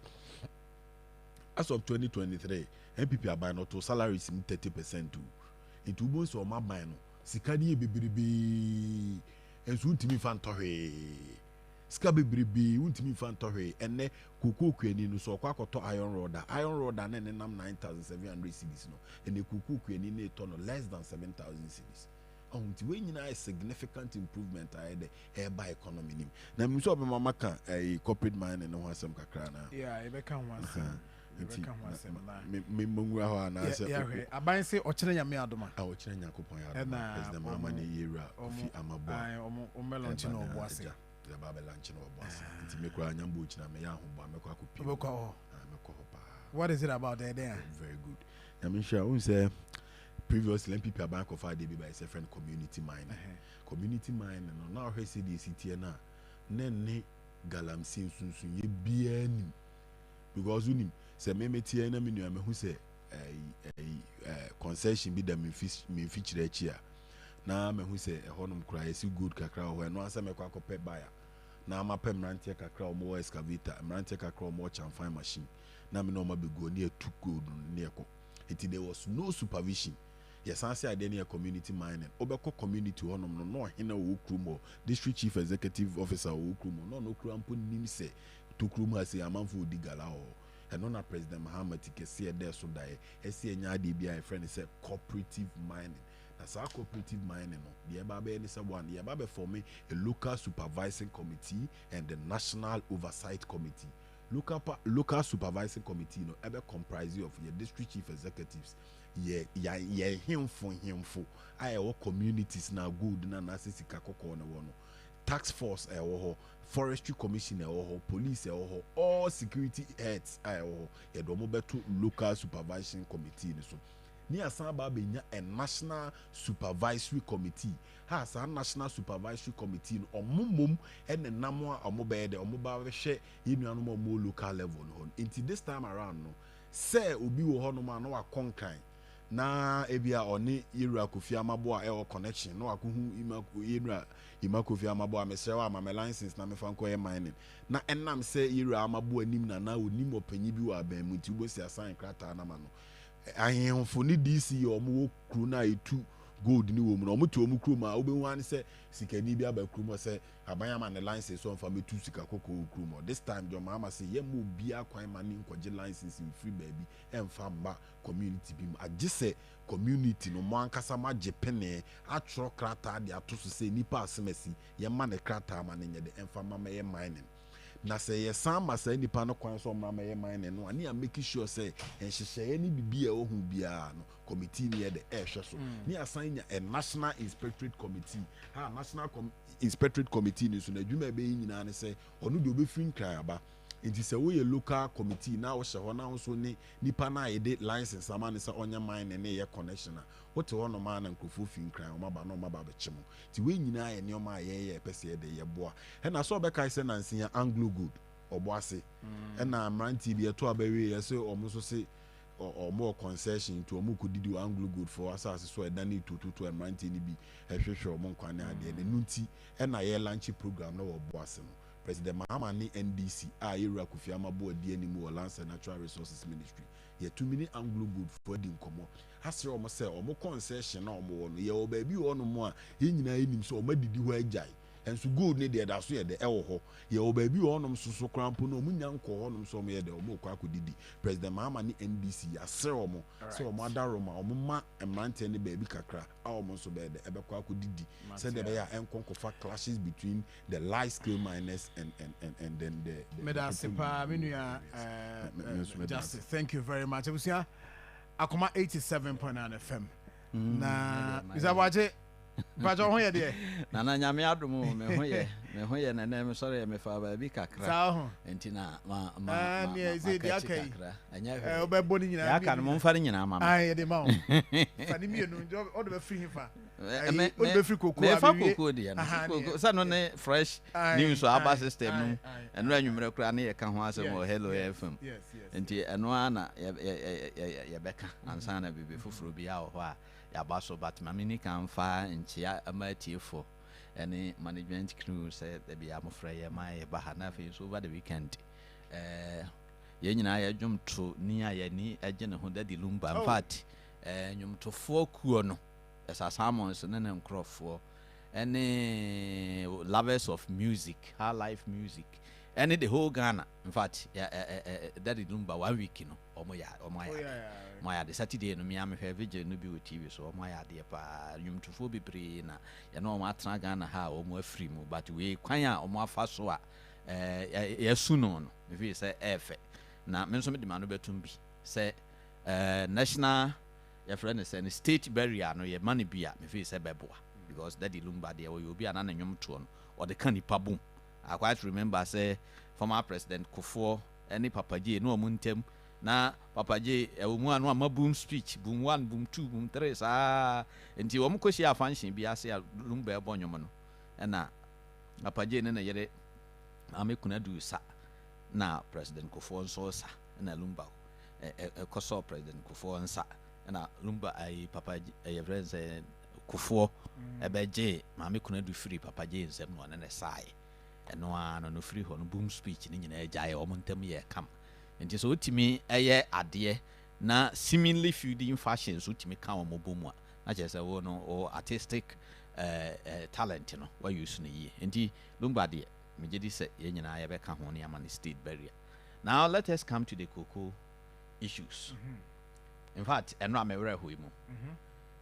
as of 2023 MPP are buying auto salaries 30% too into most of my buy no sika die bebrebe enso ntimi fa ntohwe sika bebrebe ntimi fa ntohwe enne kuku kwani no so kwakoto iron rod na nam 9,700 cedis no enne kuku kwani na eto no less than 7,000 cedis. Until when you know a significant improvement ahead by economy. Now, I'm sure my a corporate mine and no one some kakrana. Yeah, I become one. I buy say or China Miadoma. I will change your coupon as the mamma era of Amabontino was the Babelanchino was to make a young butch and a young Bamako. What is it about there? Very good. I mean, sure, we say. Previously, people are bank of IDB by a friend community mining. Community mining, now I see the city na nene galamsin sunsun ye bieni because unim se me tie na me nuame hu se concession bi da me feature chia na me hu se honom kra ye si good kakra ho no ansa me kwa kope buyer na ma pem rantie kakra o mo excavator rantie kakra o mo chamfine machine na me no ma be go near too good near ko there was no supervision. Yes, I say a community mining. Obeko community honom no hina wo krumo district chief executive officer wo krumo no krampo nim se to krumo ase amanfo digala ho. And na President Muhammad Kese there so die. Ese nya de bia a friend say cooperative mining. That's our cooperative mining no. The eba be any one. The eba be forming a local supervising committee and the national oversight committee. Local supervising committee no ebe comprise of your district chief executives. Himfo our communities na good na nasisi kakoko na wono tax force forestry commission police all security heads ye do mo beto local supervision committee ni so ni asan ba be nya a national supervisory committee ha sa national supervisory committee no omomom ene namo a omo be de omo ba hwe yenuano mo local level no until this time around no say obi wo ho no ma no akonkan na ebia oni Yira Kofi Amabo a connection no akuhu Yira Kofi Amabo a mesrewa ma me license na me fa nko mining na enam se Yira Amabo anim na onim opanyi bi wa ban mu ti bo si assign krata na ma no ahemfo ni DC omo kru na etu gold ni wo mu no omo to omo kru ma obehu an se sikani bi aba kru mo se abanya ma ne license so mfa metu sika koko kru mo this time jo mama se ye mo bi akwan ma ni nkoje license in free baby emfa mba community bi agise community no mo ankasa ma jepene atro krata de atoso se nipa asemasi ye ma ne krata ma ne nye de emfa ma ye mining na say ye san ma say nipa no kwan so ma ye mining no ani a make sure say enhyehyeye ni bibi a ohun bia no committee ni de ehwe so ni asan nya a national inspectorate committee ha national inspectorate committee ni so na dwuma be nyina ne say onu de obefiri nkran aba nti say we local committee na wo hye ho na so ni nipa na ye de license ama ne say onya mine ne ye connection a wote ho no ma na nkofo fi nkran o ma ba no ma ba be kyemo ti we nyina ye ne o ma ye pese ye de ye boa he na so be kai say nansi ya Anglo Good Oboase ɛna mmeranteɛ bi ɛto abɛwie yɛ sɛ ɔmo nso se ɔmo concession nti ɔmo kɔdidi Anglo Gold for asase so ɛda ne tututu mmeranteɛ no bi ɛhwehwɛ ɔmo nkwa ne adeɛ no nti ɛna yɛ launch program na wɔ Oboase no President Mahama ne NDC a yɛwura Kofi Amabo adi anim wɔ Lands and Natural Resources Ministry yɛ 2 million Anglo Gold for di nkɔmmɔ asere ɔmo sɛ ɔmo concession na ɔmo wɔ no yɛ wɔ baabi wɔ no mo a yɛn nyinaa yɛnim sɛ ɔmo adidi hɔ agyae enso gold ne de da so ye de ewo ho ye obabi honom soso krampo no mu nyanko honom so mo ye de omo kwa kodidi President Mahama ni NDC asere omo so omo adaroma omo ma emrante ne baabi kakra a omo so be de ebe kwa kodidi said de be ya enkonkofa clashes between the large scale miners and then the Medasipa menua Justice, thank you very much. Abusia Akoma 87.9 FM na izawaje Bajo ho ye de na nyame adomo me ho ye na me sori me fa ba bi kakra entina ma ne ze di akai anya obebo ni nyina ya kan mo mfa nyina ma ah ye de ma o fa ni mienu o de be free hifa o de be free koko me fa koko de na koko sa no ne fresh news aba system no eno anwumre kura ne ye ka ho asem o Hello FM enti eno ana ye beka ansa na bebe fufuro bi a ho a yaba so but mamini kan fa nchia amatiefo any management crew say there be amofra ye my bahana fe so over the weekend ye nyina ye dwumto ni aye ni agye ne ho dadi lumba in fact nwumto fo kuo no esa Salmons ne nkrofo any lovers of music high life music any the whole Ghana in fact dadi lumba 1 week no omo ya the Saturday no me am hwe vigil no bi o TV so omo ya de pa nwumtofo bebre na ye no omo atra Ghana ha omo afri mu but we kwan a omo afa so a ye su no no me say efe na me nso me de ma no betum bi say national your friend say state barrier no ye mani bia me feel say beboa because daddy lumba de we obi ana na nwumto no or the kanipa boom I quite remember say former president Kufuor any Papa J no omuntem na Papa J emu anu ama boom speech boom 1 boom 2 boom 3 sa enti wo mkoshi afanshin bi ase lumba ebonyomo no na Papa J ne na yere amekuna du sa na president Kufuor nso sa na lumba koso president Kufuor nsa na lumba ai Papa J friends Kufuor ebeje amekuna du free Papa J nsem no na sai eno ano no free ho no boom speech ni nyina agyae o montem ye kam enti so otimi eye ade na seemingly feuding fashion so otimi ka o mobomu a na che se wo no o artistic talent no wa use no yi enti lumba de me gedi se ye nyina ye be ka ho ne amane state barrier. Now let us come to the cocoa issues. In fact eno amewere ho imu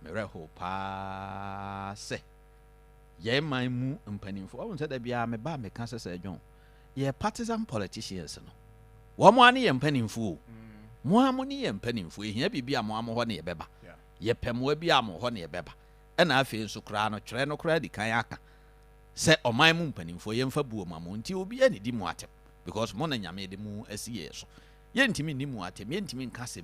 mewere ho pa se ye man mu mpanimfo wo nse da bia me ba me ka sese John ye partisan politicians no wo mo ane ye mpanimfo mo amoni ye mpanimfo ehia bibia mo amo ho ne ye beba ye pemwa bia mo ho ne ye beba na afi nso kra no twere no kra di kan aka se oman mu mpanimfo ye mfa buo mamo nti obi ani di mu atem because mo na nyame de mu asiye so ye ntimi ni mu atem ye ntimi nka se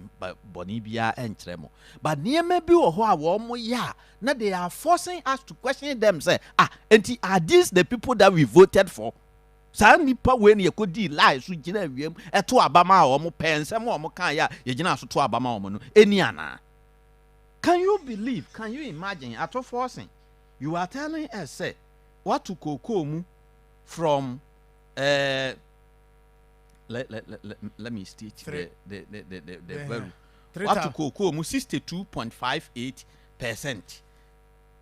boni bia enkyere mo but niema bi wo ho a wo mo ya na they are forcing us to question them say enti are these the people that we voted for sa nipa we ne yakodi lie so gina wiem eto abama a wo mo pense mo mo kan ya ye gina so to abama wo no eni ana. Can you believe, can you imagine at forcing you are telling us say what to kokomu from let me state the value. What to kokomu 62.58%.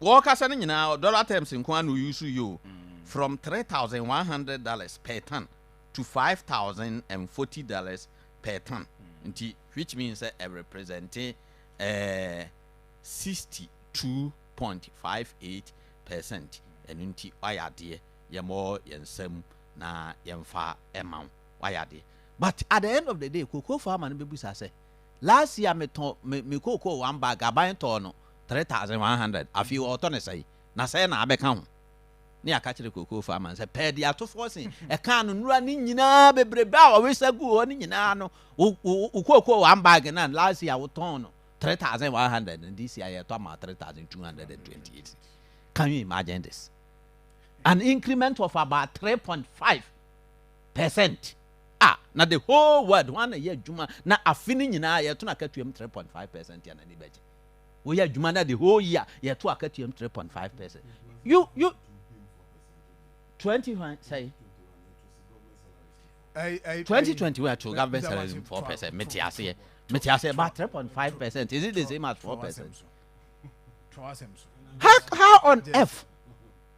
Workers are now dollar terms in Kwanu use you from $3,100 per ton to $5,040 per ton. Which means that representing 62.58%. And unti ayade yamo yensem na yemfa emam ayade. But at the end of the day, cocoa farmer no be say last year me cocoa one bag aban tono 3,100. Afi oto ne say na say na abeka ho. Ni aka kire cocoa farmer say pay dia to forcing e kan no nura ni nyina bebrebe a we sagu ho ni nyina no cocoa one bag na last year wo ton no 3,100 and this year you talk about 3,228. Can you imagine this? An increment of about 3.5%. na the whole world one year juma na afini nyina ye to na katuem 3.5% ya na ni beje we ya juma na the whole year ye to akatuem 3.5%. You 20 say 2020 we are to government salary 4%. Metiase about 3.5%. Is it the same as 4%? How on earth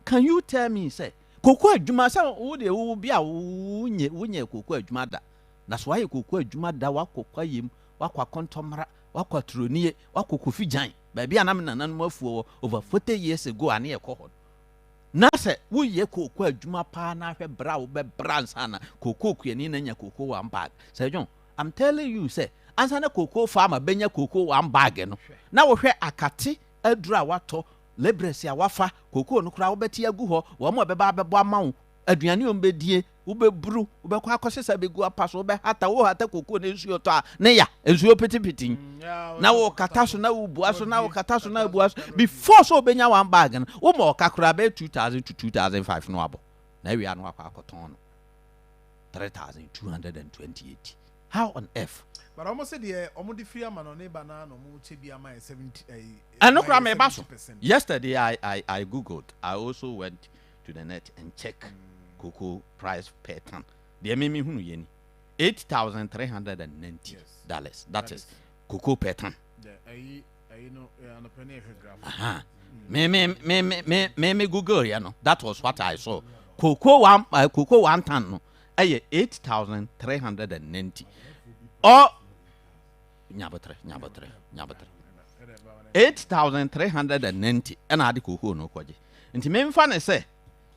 can you tell me say koko adwuma say wo de wo bia wonye koko adwuma da na so aye koko adwuma da wakokwa yem wakwa kontomra wakwa tronie wakokofi jan ba bia na nanan mafuo over 40 years ago ane ye kohod na se wo ye koko adwuma pa na hwe bra wo be bransa na koko kuani na nya koko one bag say John, I'm telling you say ansa na koko farmer benya koko one bag no na wo hwe akate adura wato lebresi awafa koko no kura wo beti agu ho wo mo beba bebo amawo aduane ombedie wo bebru wo bekwa akosesa begu apaso wo be hata wo hata koko na nsuo to a ne ya nsuo petipitin na wo kata so na wo buaso na wo kata so na buaso before so benya one bag no wo mo kakura be 2000 to 2005 no abo na wi anu akwa akoton no 3228. How on earth? But almost said the almost free man on banana no more chebi am 70. I know crime baso. Yesterday I googled. I also went to the net and check cocoa price per ton. The meme hunu yeni $8,390. That is cocoa per ton. I know on a penny graph. Aha. Me Google ya no. That was what I saw. Cocoa one ton no. Aye 8,390. Or nyabotre 8,390 ena ade koko no kwaje nti memfa ne se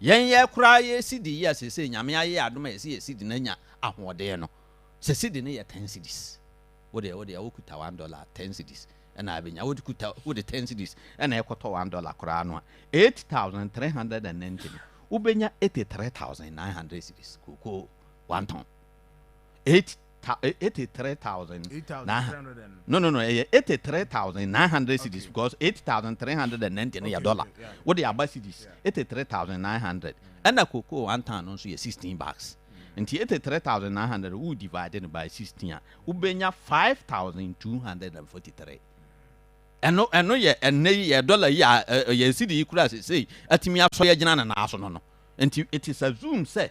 yen ye kura ye sidi ya sese nyame aye adoma ye sidi na nya ahode no se sidi ne ye 10 cedis wode wokuta $1 10 cedis ena abenya wokuta wode 10 cedis ena ekoto $1 kura no 8,390 ubenya 83,900 cedis koko 1 ton 83,000. No. 83,900 cedis because 8,390 is $1. What the about cedis? 83,900. And a cocoa 1 ton also is 16 bucks. And 83,900 we divided by 16. Ubenya 5,243. And no ye $1 ye cedi equal say atimi aso ye gina na aso no. And it is assumed say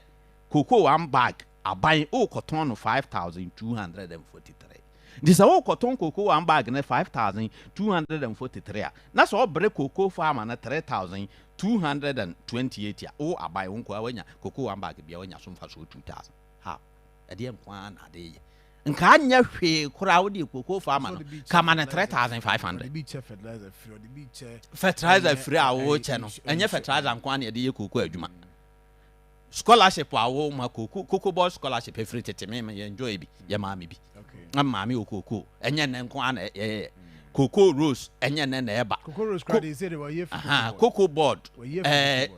cocoa 1 bag I buy cotton 5,243. This all cotton cocoa one bag na 5,243. That's all break cocoa farm na 3,228. Oh, I buy unko wenya cocoa one bag bia wenya so mfa so 2,000. How? Adie mkwa na de. Nka nya hwe kura wo de cocoa farm no kama na 3,500. The beach fertilizer free the beach fertilizer free a wo che no. Enye fertilizer nkwa na de ye cocoa adwuma. Scholarship awo ma cocoa boy scholarship free tete me enjoy bi ye maami bi okay maami okoko enye ne nko ana cocoa rose enye ne na eba cocoa rose credit say they were here cocoa board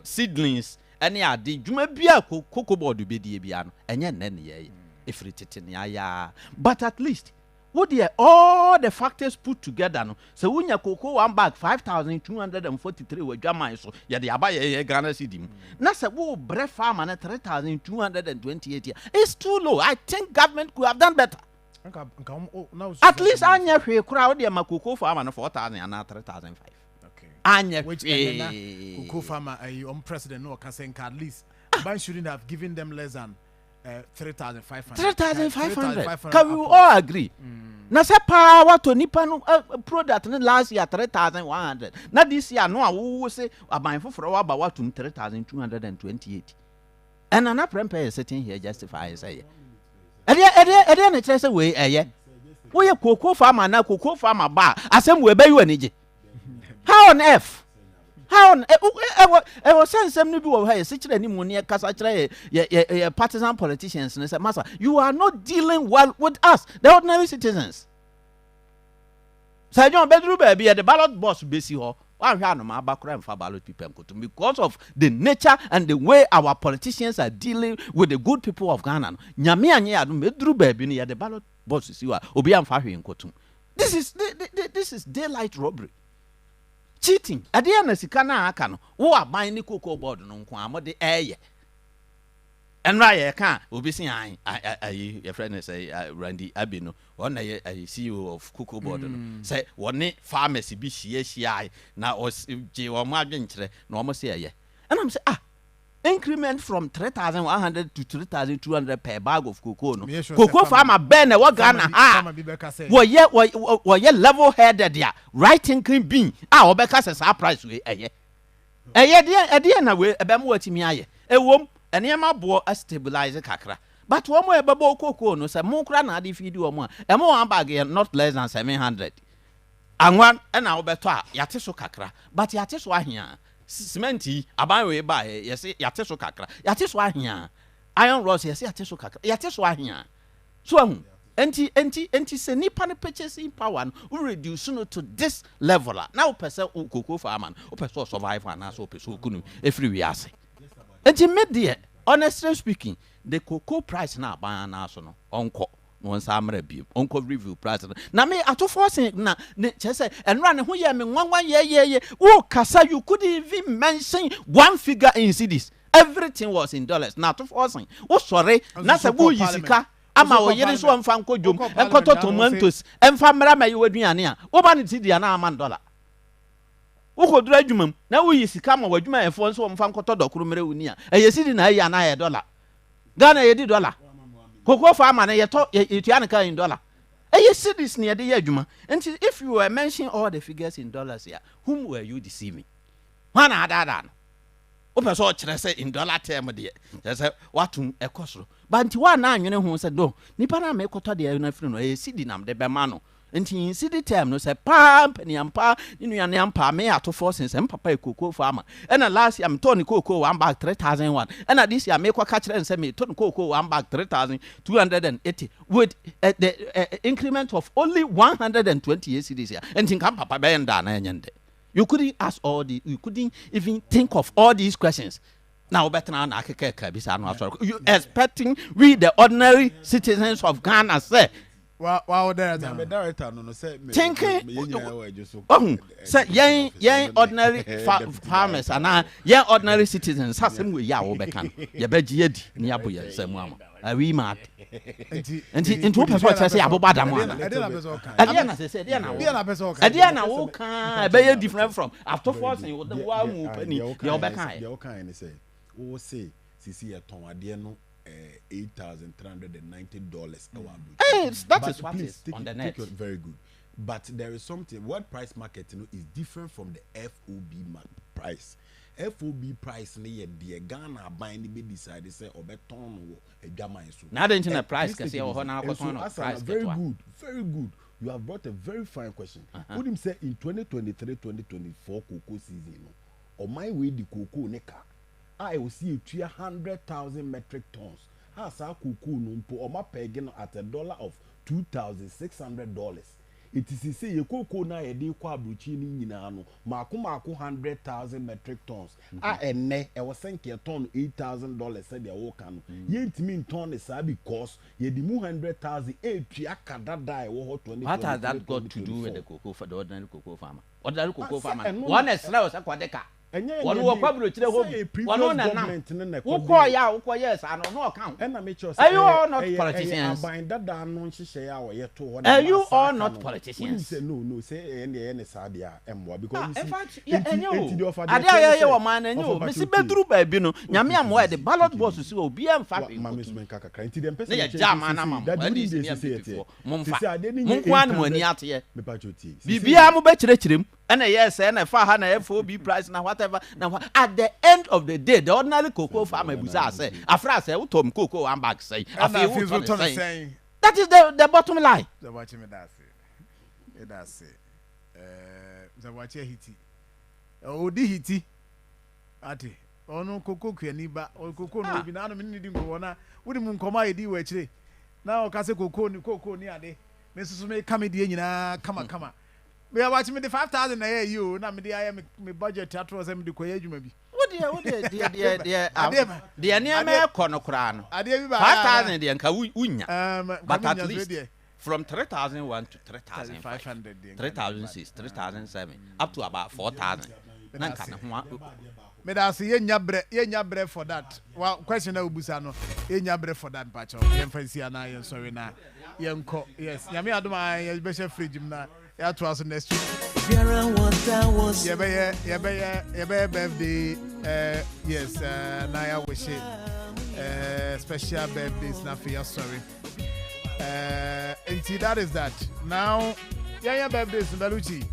seedlings any ade dwuma bia cocoa board be die bia no enye ne ne ye free tete ne aya but at least what the all the factors put together no so wunya cocoa one bag 5,243 we dwama so ye de aba ye Ghana cedi na se wo bre farmer na 3,228 it's too low. I think government could have done better. At least anya hwe kura wo de ma cocoa farmer na 4,000 and 3,005. Okay. Anya which cocoa farmer president no can say at least bank shouldn't have given them less than 3,500. 3,500. Can we all agree? Na se power to nipa no product last year 3,100. Na this year no wo say aban foforo wa ba what 3,228. And an apprentice is sitting here justify say. Ede na tell say we we cocoa farmer na cocoa farmer ba asem we be you anije. How on earth? How on was saying something to her, such a near Casatra, partisan politicians, and said, Master, you are not dealing well with us, the ordinary citizens. So, John Bedru baby at the ballot boss, Bessie Hall, one hand on my background for ballot people because of the nature and the way our politicians are dealing with the good people of Ghana. Nyame anya Bedru baby near the ballot boss, you are Obiam Fahi in Kotum. This is daylight robbery. Cheating. At the end, as you can, wo aban ni cocoa board no kwa mo de eye. And right, can't. Obi see your friend say Randy Abino, one a CEO of Cocoa Board. Say one pharmacy be she now was J or margin normal say. And I'm say increment from 3,100 to 3,200 per bag of cocoa. No. Cocoa farmer Ben what Ghana were level headed there. Right increment being our Becca says our price way a year. A dear na way a bam me aye. A womb and yama bore a stabilizer kakra. But one more babo cocoa no say more crana if you do a more. A more bag not less than 700. And one and our better yatiso kakra. But yatiswa here. Cementi aban by yes yateso kakra yateswa hia iron rods yes yateso kakra yateswa hia so enti se nipa ne purchasing power no reduce no to this level now person cocoa farmer o person survive and so person kunu every we ase enti me honestly speaking the cocoa price na aban na so no onko no nsamra biem onko review price na me atofo na ne chese enra ne ho ye me nwanwan ye wo kasa you could even mention one figure in cedis everything was in dollars na atofo wo sorry na se wo yisika ama wo yere so mfa nkodwom enkoto tomatoes emfa mra ma ye waduane a wo ba ne tidia na ama dollar wo kodura adwumam na wo yisika ma wadwuma efo so mfa nkoto dokoro mra wuni a eye cedi na ye na ye dollar Ghana ye di dollar Cocoa farmer na yeto yetuanka in dollar. You see this near the adwuma. And if you were mentioning all the figures in dollars here, whom were you deceiving? One other. Open so say in dollar term there. Just what to a cost. But one now you know who said no. Nipa na make quota the na free no e cedi nam de bemano. Enti in cedi term no say pam penny ampa inu ya ampa me ato force sem papa cocoa farmer. And last year I'm turning cocoa one bag 3,001. And this year make kwa catch and say me turn cocoa one bag 3,280 with the increment of only 120 cedis here. And think papa be nda na nyende. You couldn't ask all the you couldn't even think of all these questions. Now better now you expecting we the ordinary citizens of Ghana say wow there the director no say say yen ordinary farmers and yen ordinary citizens asem we ya wo beka no ye beji edi ni abo ye nsam ama we mad enti wo person say aboba da mo ana ade na say ade na wo kan be ye different from after forcing wo the wa mu pani ye wo beka ye wo kan ni say wo say sisi ye ton ade no $8,390 that is what is on the net. Very good. But there is something, what price market is different from the FOB price. FOB price near the Ghana buying be decided say or beton or a gamma. Now the internet price can say price. Very good, very good. You have brought a very fine question. Would him say in 2023-2024 cocoa season or my way the cocoa neka I will see you 100,000 metric tons. Has our cocoa numpo or my pegin at $1 of $2,600. It is say your cocoa na a day qua bruchini in ano, Marco 100,000 metric tons. And ne, I was thinking a ton $8,000 said the wokan. Yet mean ton is because ye the 100,000 that what has that got to do with the cocoa for the ordinary cocoa farmer? Ordinary cocoa farmer. One is slow as a quadeca. One will probably tell one na who call ya who yes and no account. Are you all not politicians? Are you all not politicians? No, say any sadia and because in fact, I hear man and you, Miss Bedru baby no, Yamiam where the ballot box to see will be and fact. Jam and I'm that Mumquan when he out here. Bibia Mubetrim. And yes, and a far and FOB price now whatever. Now at the end of the day, the ordinary cocoa farmer will say, "Afra say, Tom cocoa and back say." That is the bottom line. The watching me that's it. The watcher hiti. Oh, di hiti. Ati. Oh no, cocoa keniba. Oh, cocoa no be nano minidi go na. Wudi mun koma idi wechire. Now kase cocoa ni cocoa ni ade. Mesusu me kamedi nyina kama. We are watching me the 5,000 a year you na me dey me budget theatre say me dey koye adwuma bi. What the near me kono kra no. 5,000 dey nka unya. But at least from 3,001 to 3,500, 3,006, 3,007 up to about 4,000. Me da say yenya bre for that. Well, question na ubusa no. Yenya bre for that patch. Yen fancy na yen sorry na. Yen ko. Yes. Nyame adoma yen be share fridge na. Ya to us next week. Yeah, birthday. Yes. Na ya wish it. Special birthdays na for your sorry. And see that is that. Now, yeah, birthdays Beluchi.